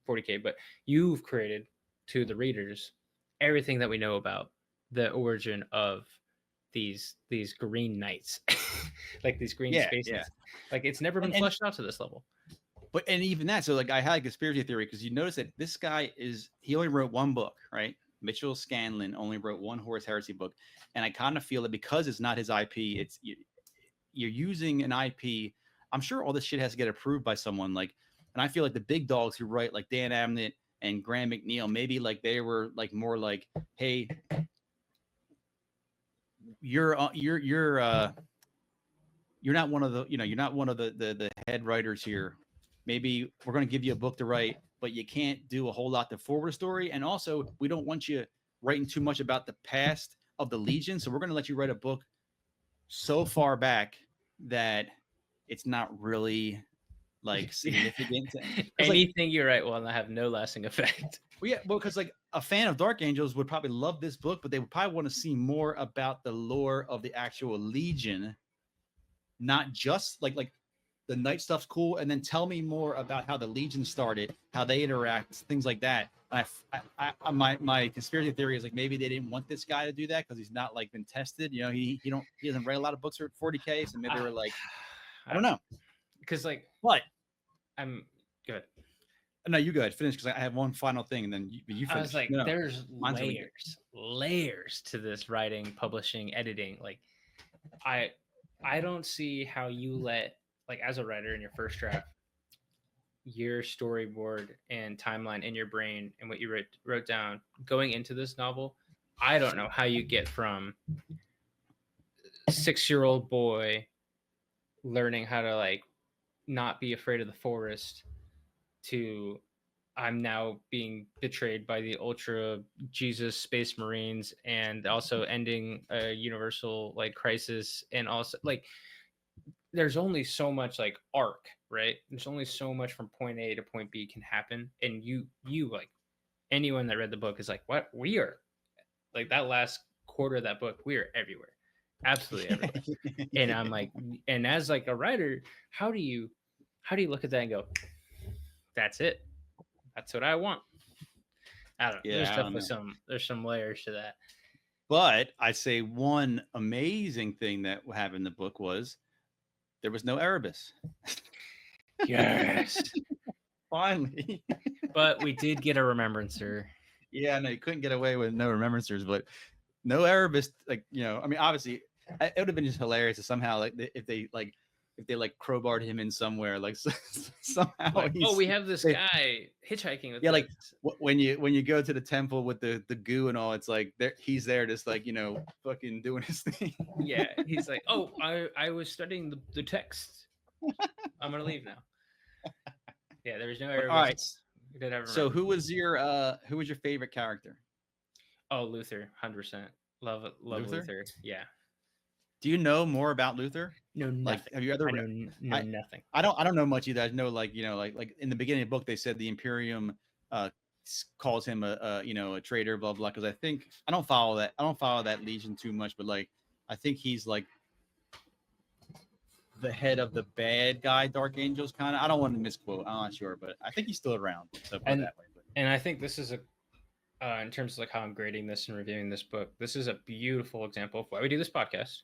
40K, but you've created to the readers everything that we know about the origin of these green knights, like these green spaces. Yeah. Like, it's never been fleshed out to this level. But and even that, so like I had a conspiracy theory, because you notice that this guy he only wrote one book, right? Mitchell Scanlon only wrote one Horus Heresy book, and I kind of feel that because it's not his IP, you're using an IP. I'm sure all this shit has to get approved by someone. Like, and I feel like the big dogs who write, like Dan Abnett and Graham McNeil, maybe like they were like more like, hey, you're not one of the, you're not one of the head writers here. Maybe we're going to give you a book to write, but you can't do a whole lot to forward story. And also, we don't want you writing too much about the past of the Legion. So we're going to let you write a book so far back that it's not really like significant. Anything you write will have no lasting effect. Well, yeah, because like a fan of Dark Angels would probably love this book, but they would probably want to see more about the lore of the actual Legion, not just like the knight stuff's cool, and then tell me more about how the Legion started, how they interact, things like that. My conspiracy theory is like maybe they didn't want this guy to do that because he's not like been tested. You know, he doesn't write a lot of books for 40K, so maybe they were like, I don't know, because like but I'm good. no, you go ahead, finish because I have one final thing, and then you finish. I was like, No, there's mine's really good. layers to this writing, publishing, editing. Like, I don't see how you let, like, as a writer in your first draft, your storyboard and timeline in your brain and what you wrote down going into this novel. I don't know how you get from 6-year-old boy learning how to like not be afraid of the forest to I'm now being betrayed by the ultra Jesus space marines and also ending a universal like crisis, and also like there's only so much like arc, right? There's only so much from point A to point B can happen, and you like anyone that read the book is like, what, we are like that last quarter of that book, we are everywhere, absolutely everywhere. And I'm like, and as like a writer, how do you look at that and go, that's it, that's what I want? I don't know. Yeah, There's I don't definitely know. there's some layers to that. But I say one amazing thing that happened in the book was there was no Erebus. Yes. Finally. But we did get a remembrancer. Yeah, no, you couldn't get away with no remembrancers, but no Erebus. Like, you know, I mean, obviously, it would have been just hilarious if somehow, like, if they crowbarred him in somewhere, like somehow. Like, oh, we have this guy hitchhiking with us. Like when you go to the temple with the goo and all, it's like he's there just like, you know, fucking doing his thing. Yeah, he's like, oh, I was studying the text. I'm gonna leave now. Yeah, there was no Erebus. All right. We did have So who was your favorite character? Oh, Luther, 100%. Love Luther. Yeah. Do you know more about Luther? No, nothing. Like, have you ever? I know nothing. I don't know much either. I know, like, you know, like in the beginning of the book, they said the Imperium calls him a traitor, blah blah. Because I think I don't follow that Legion too much, but like I think he's like the head of the bad guy, Dark Angels, kind of. I don't want to misquote. I'm not sure, but I think he's still around. So put it that way. And I think this is in terms of like how I'm grading this and reviewing this book, this is a beautiful example of why we do this podcast.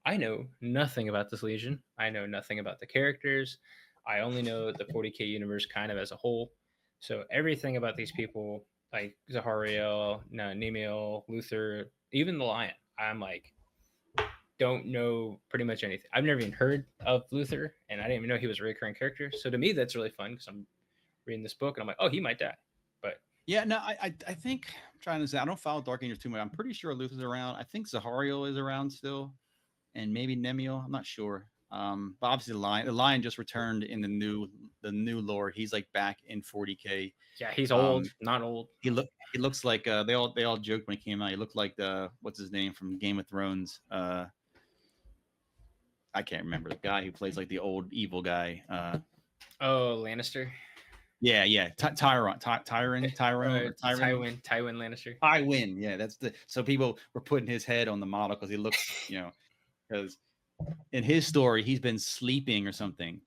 I know nothing about this Legion. I know nothing about the characters. I only know the 40K universe kind of as a whole. So everything about these people, like Zahariel, Nemiel, Luther, even the Lion, I'm like, don't know pretty much anything. I've never even heard of Luther, and I didn't even know he was a recurring character. So to me, that's really fun because I'm reading this book and I'm like, oh, he might die. But yeah, no, I think I'm trying to say I don't follow Dark Angels too much. I'm pretty sure Luther's around. I think Zahariel is around still. And maybe Nemiel, I'm not sure. But obviously the lion just returned in the new lore. He's like back in 40K. Yeah, he's old, not old. He looks like they all joked when he came out. He looked like what's his name from Game of Thrones? I can't remember the guy who plays like the old evil guy. Lannister. Yeah. Tywin Lannister. Tywin. Yeah, so people were putting his head on the model because he looks, you know. Because in his story, he's been sleeping or something,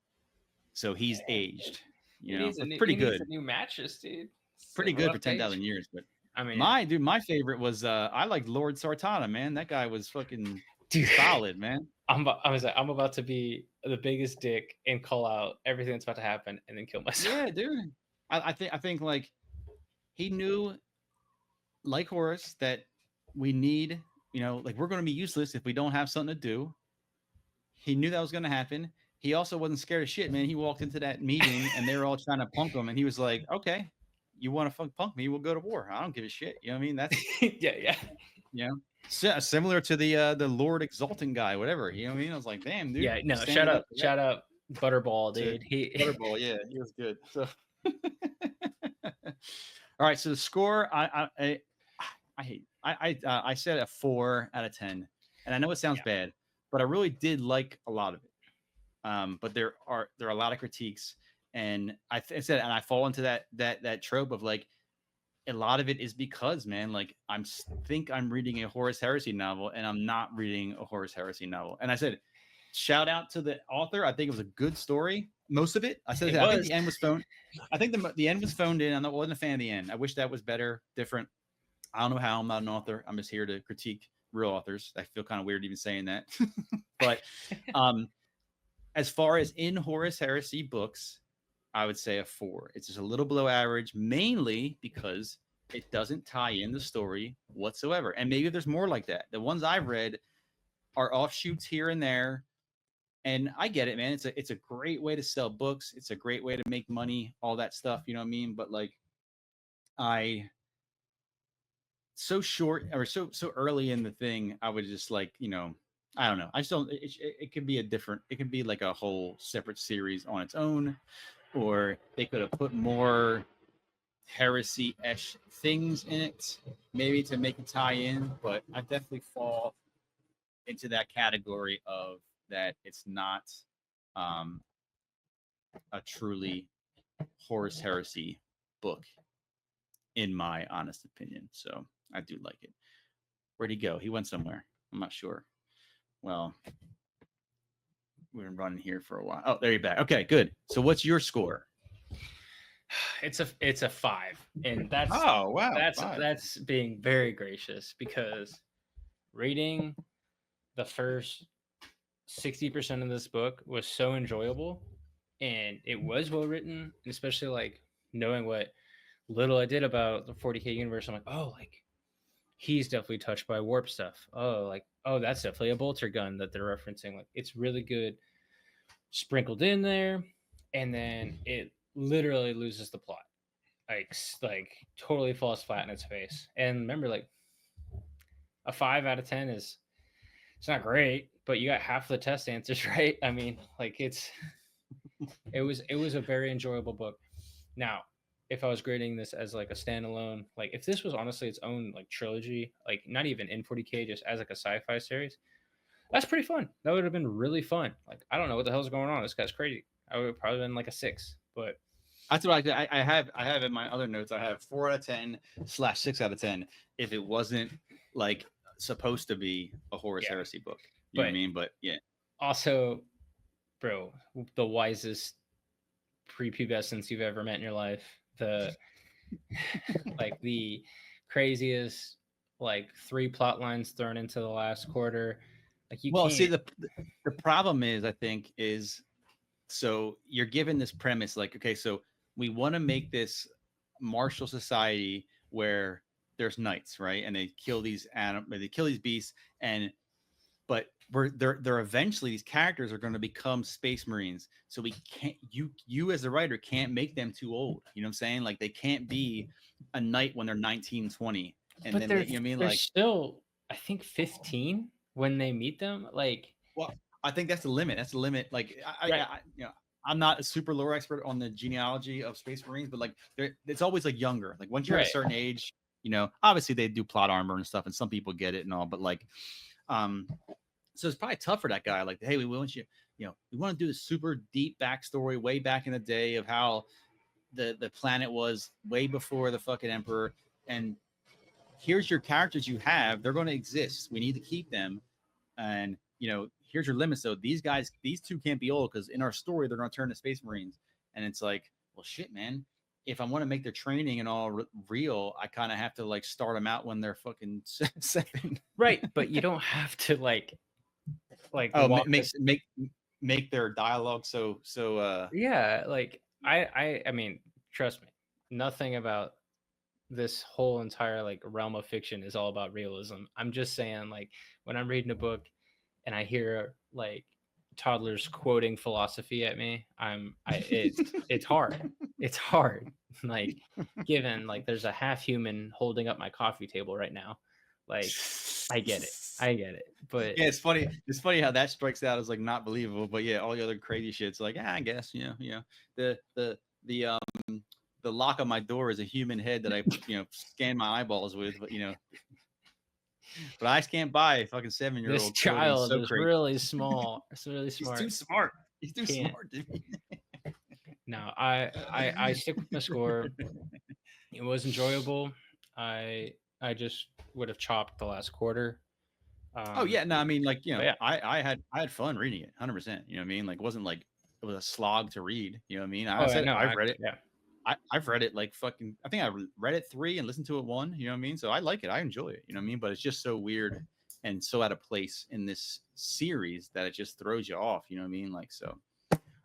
so he's aged. You know, pretty good. New matches, dude. Pretty good for 10,000 years. But I mean, my favorite was I like Lord Sartana, man. That guy was fucking solid, man. I'm about to be the biggest dick and call out everything that's about to happen and then kill myself. Yeah, dude. I think like he knew, like Horus, that we need. You know, like we're going to be useless if we don't have something to do. He knew that was going to happen. He also wasn't scared of shit, man. He walked into that meeting and they were all trying to punk him. And he was like, okay, you want to punk me? We'll go to war. I don't give a shit. You know what I mean? That's yeah. You know, similar to the Lord Exalting guy, whatever. You know what I mean? I was like, damn, dude. Yeah, no, shout out Butterball, dude. Butterball, yeah, he was good. So all right, so the score, I said a 4 out of 10, and I know it sounds bad, but I really did like a lot of it. But there are a lot of critiques, and I said, and I fall into that trope of like a lot of it is because, man, like I'm reading a Horus Heresy novel, and I'm not reading a Horus Heresy novel. And I said, shout out to the author. I think it was a good story. Most of it. I said It I think was. the end was phoned. I think the end was phoned in. I wasn't a fan of the end. I wish that was better, different. I don't know how. I'm not an author. I'm just here to critique real authors. I feel kind of weird even saying that. But as far as in Horus Heresy books, I would say a 4. It's just a little below average, mainly because it doesn't tie in the story whatsoever. And maybe there's more like that. The ones I've read are offshoots here and there. And I get it, man. It's a great way to sell books. It's a great way to make money, all that stuff. You know what I mean? But like, I so short or so early in the thing, I would just like, I don't know. I just don't. It could be a different. It could be like a whole separate series on its own, or they could have put more heresy-esh things in it, maybe to make it tie in. But I definitely fall into that category of that. It's not a truly Horus Heresy book, in my honest opinion. So I do like it. Where'd he go? He went somewhere. I'm not sure. Well, we've been running here for a while. Oh, there you're back. Okay, good. So what's your score? It's a 5, and wow, that's being very gracious, because reading the first 60% of this book was so enjoyable, and it was well written, especially like knowing what little I did about the 40K universe. I'm like, oh, like he's definitely touched by warp stuff. Oh, that's definitely a bolter gun that they're referencing. Like, it's really good sprinkled in there, and then it literally loses the plot. Like totally falls flat in its face. And remember, like a 5 out of 10 is, it's not great, but you got half the test answers right. I mean, like it was a very enjoyable book. Now, if I was grading this as like a standalone, like if this was honestly its own like trilogy, like not even in 40K, just as like a sci-fi series, that's pretty fun. That would have been really fun. Like, I don't know what the hell's going on. This guy's crazy. I would have probably been like a 6, but that's what I have in my other notes. I have 4 out of 10 / 6 out of 10 if it wasn't like supposed to be a Horus Heresy book. You know what I mean? But yeah. Also, bro, the wisest prepubescents you've ever met in your life. The like the craziest like 3 plot lines thrown into the last quarter. Like, you well, can't... see, the problem is, I think, is, so you're given this premise like, okay, so we want to make this martial society where there's knights, right? And they kill these beasts, but they're eventually, these characters are going to become space marines. So we can't, you as the writer can't make them too old. You know what I'm saying? Like, they can't be a knight when they're 19, 20. And but then they're, you know what I mean? they're Like, still, I think 15 when they meet them. Like, well, I think that's the limit. That's the limit. Like, right. I'm not a super lore expert on the genealogy of space marines, but like, it's always like younger. Like, once you're at a certain age, obviously they do plot armor and stuff, and some people get it and all, but like, so it's probably tough for that guy. Like, hey, we want you, we want to do this super deep backstory way back in the day of how the planet was way before the fucking emperor, and here's your characters you have. They're going to exist. We need to keep them, and here's your limits. So these two can't be old, because in our story they're going to turn to space marines. And it's like, well, shit, man. If I want to make their training and all real, I kind of have to like start them out when they're fucking 7. Right, but you don't have to like make their dialogue so yeah, like I mean, trust me, nothing about this whole entire like realm of fiction is all about realism. I'm just saying, like, when I'm reading a book and I hear like toddlers quoting philosophy at me, it's hard. It's hard. Like, given like there's a half human holding up my coffee table right now. Like, I get it. But yeah, it's funny how that strikes out as like not believable. But yeah, all the other crazy shit's like, I guess, the lock on my door is a human head that I scan my eyeballs with, but but I can't buy a fucking 7-year-old. This child is really small. It's really smart. He's too smart. He's too smart. No, I stick with my score. It was enjoyable. I just would have chopped the last quarter. Oh yeah, no, I mean, like, but yeah. I had fun reading it, 100%. You know what I mean? Like, it wasn't like it was a slog to read. You know what I mean? I Oh, I said know. I've read it. Yeah. I've read it like fucking. I think I read it 3 and listened to it 1. You know what I mean? So I like it. I enjoy it. You know what I mean? But it's just so weird and so out of place in this series that it just throws you off. You know what I mean? Like, so.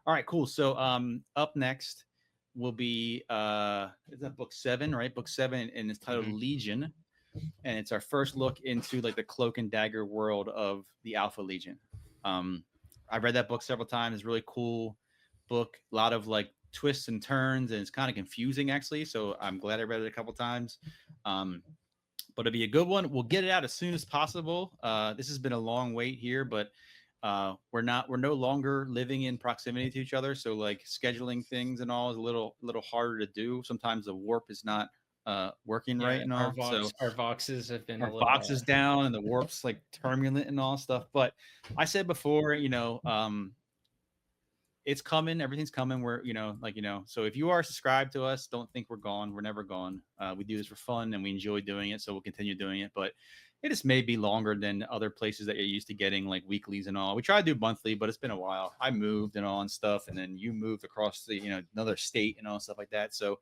All right, cool. So up next will be is that book 7, right? Book 7, and it's titled Legion, and it's our first look into like the cloak and dagger world of the Alpha Legion. I read that book several times. It's a really cool book. A lot of like twists and turns, and it's kind of confusing actually. So I'm glad I read it a couple times. But it'll be a good one. We'll get it out as soon as possible. This has been a long wait here, but we're no longer living in proximity to each other. So like scheduling things and all is a little harder to do. Sometimes the warp is not working right and all. So our voxes have been our box is down and the warp's like turbulent and all stuff. But I said before, it's coming. Everything's coming. We're, so if you are subscribed to us, don't think we're gone. We're never gone. We do this for fun and we enjoy doing it. So we'll continue doing it. But it just may be longer than other places that you're used to getting, like weeklies and all. We try to do monthly, but it's been a while. I moved and all and stuff. And then you moved across the, another state and all stuff like that. So,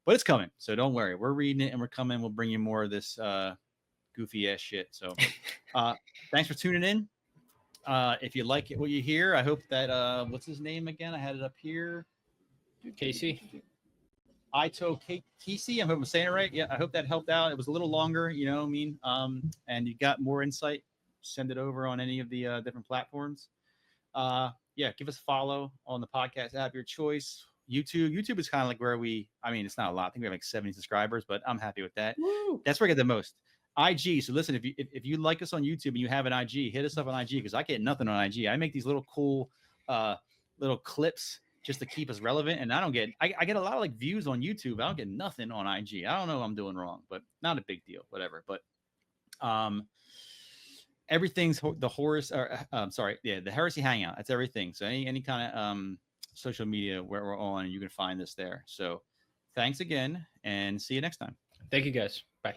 but it's coming. So don't worry. We're reading it and we're coming. We'll bring you more of this goofy ass shit. So thanks for tuning in. If you like it, what you hear, I hope that what's his name again? I had it up here. Casey. Ito Casey. I hope I'm saying it right. Yeah, I hope that helped out. It was a little longer, I mean, and you got more insight. Send it over on any of the different platforms. Yeah, give us a follow on the podcast app, your choice. YouTube is kind of like where it's not a lot. I think we have like 70 subscribers, but I'm happy with that. Woo! That's where I get the most. IG. So listen, if you like us on YouTube and you have an IG, hit us up on IG because I get nothing on IG. I make these little cool little clips just to keep us relevant, and I get a lot of like views on YouTube. I don't get nothing on IG. I don't know what I'm doing wrong, but not a big deal. Whatever. But everything's the Horus. The Heresy Hangout. That's everything. So any kind of social media where we're on, you can find us there. So thanks again, and see you next time. Thank you guys. Bye.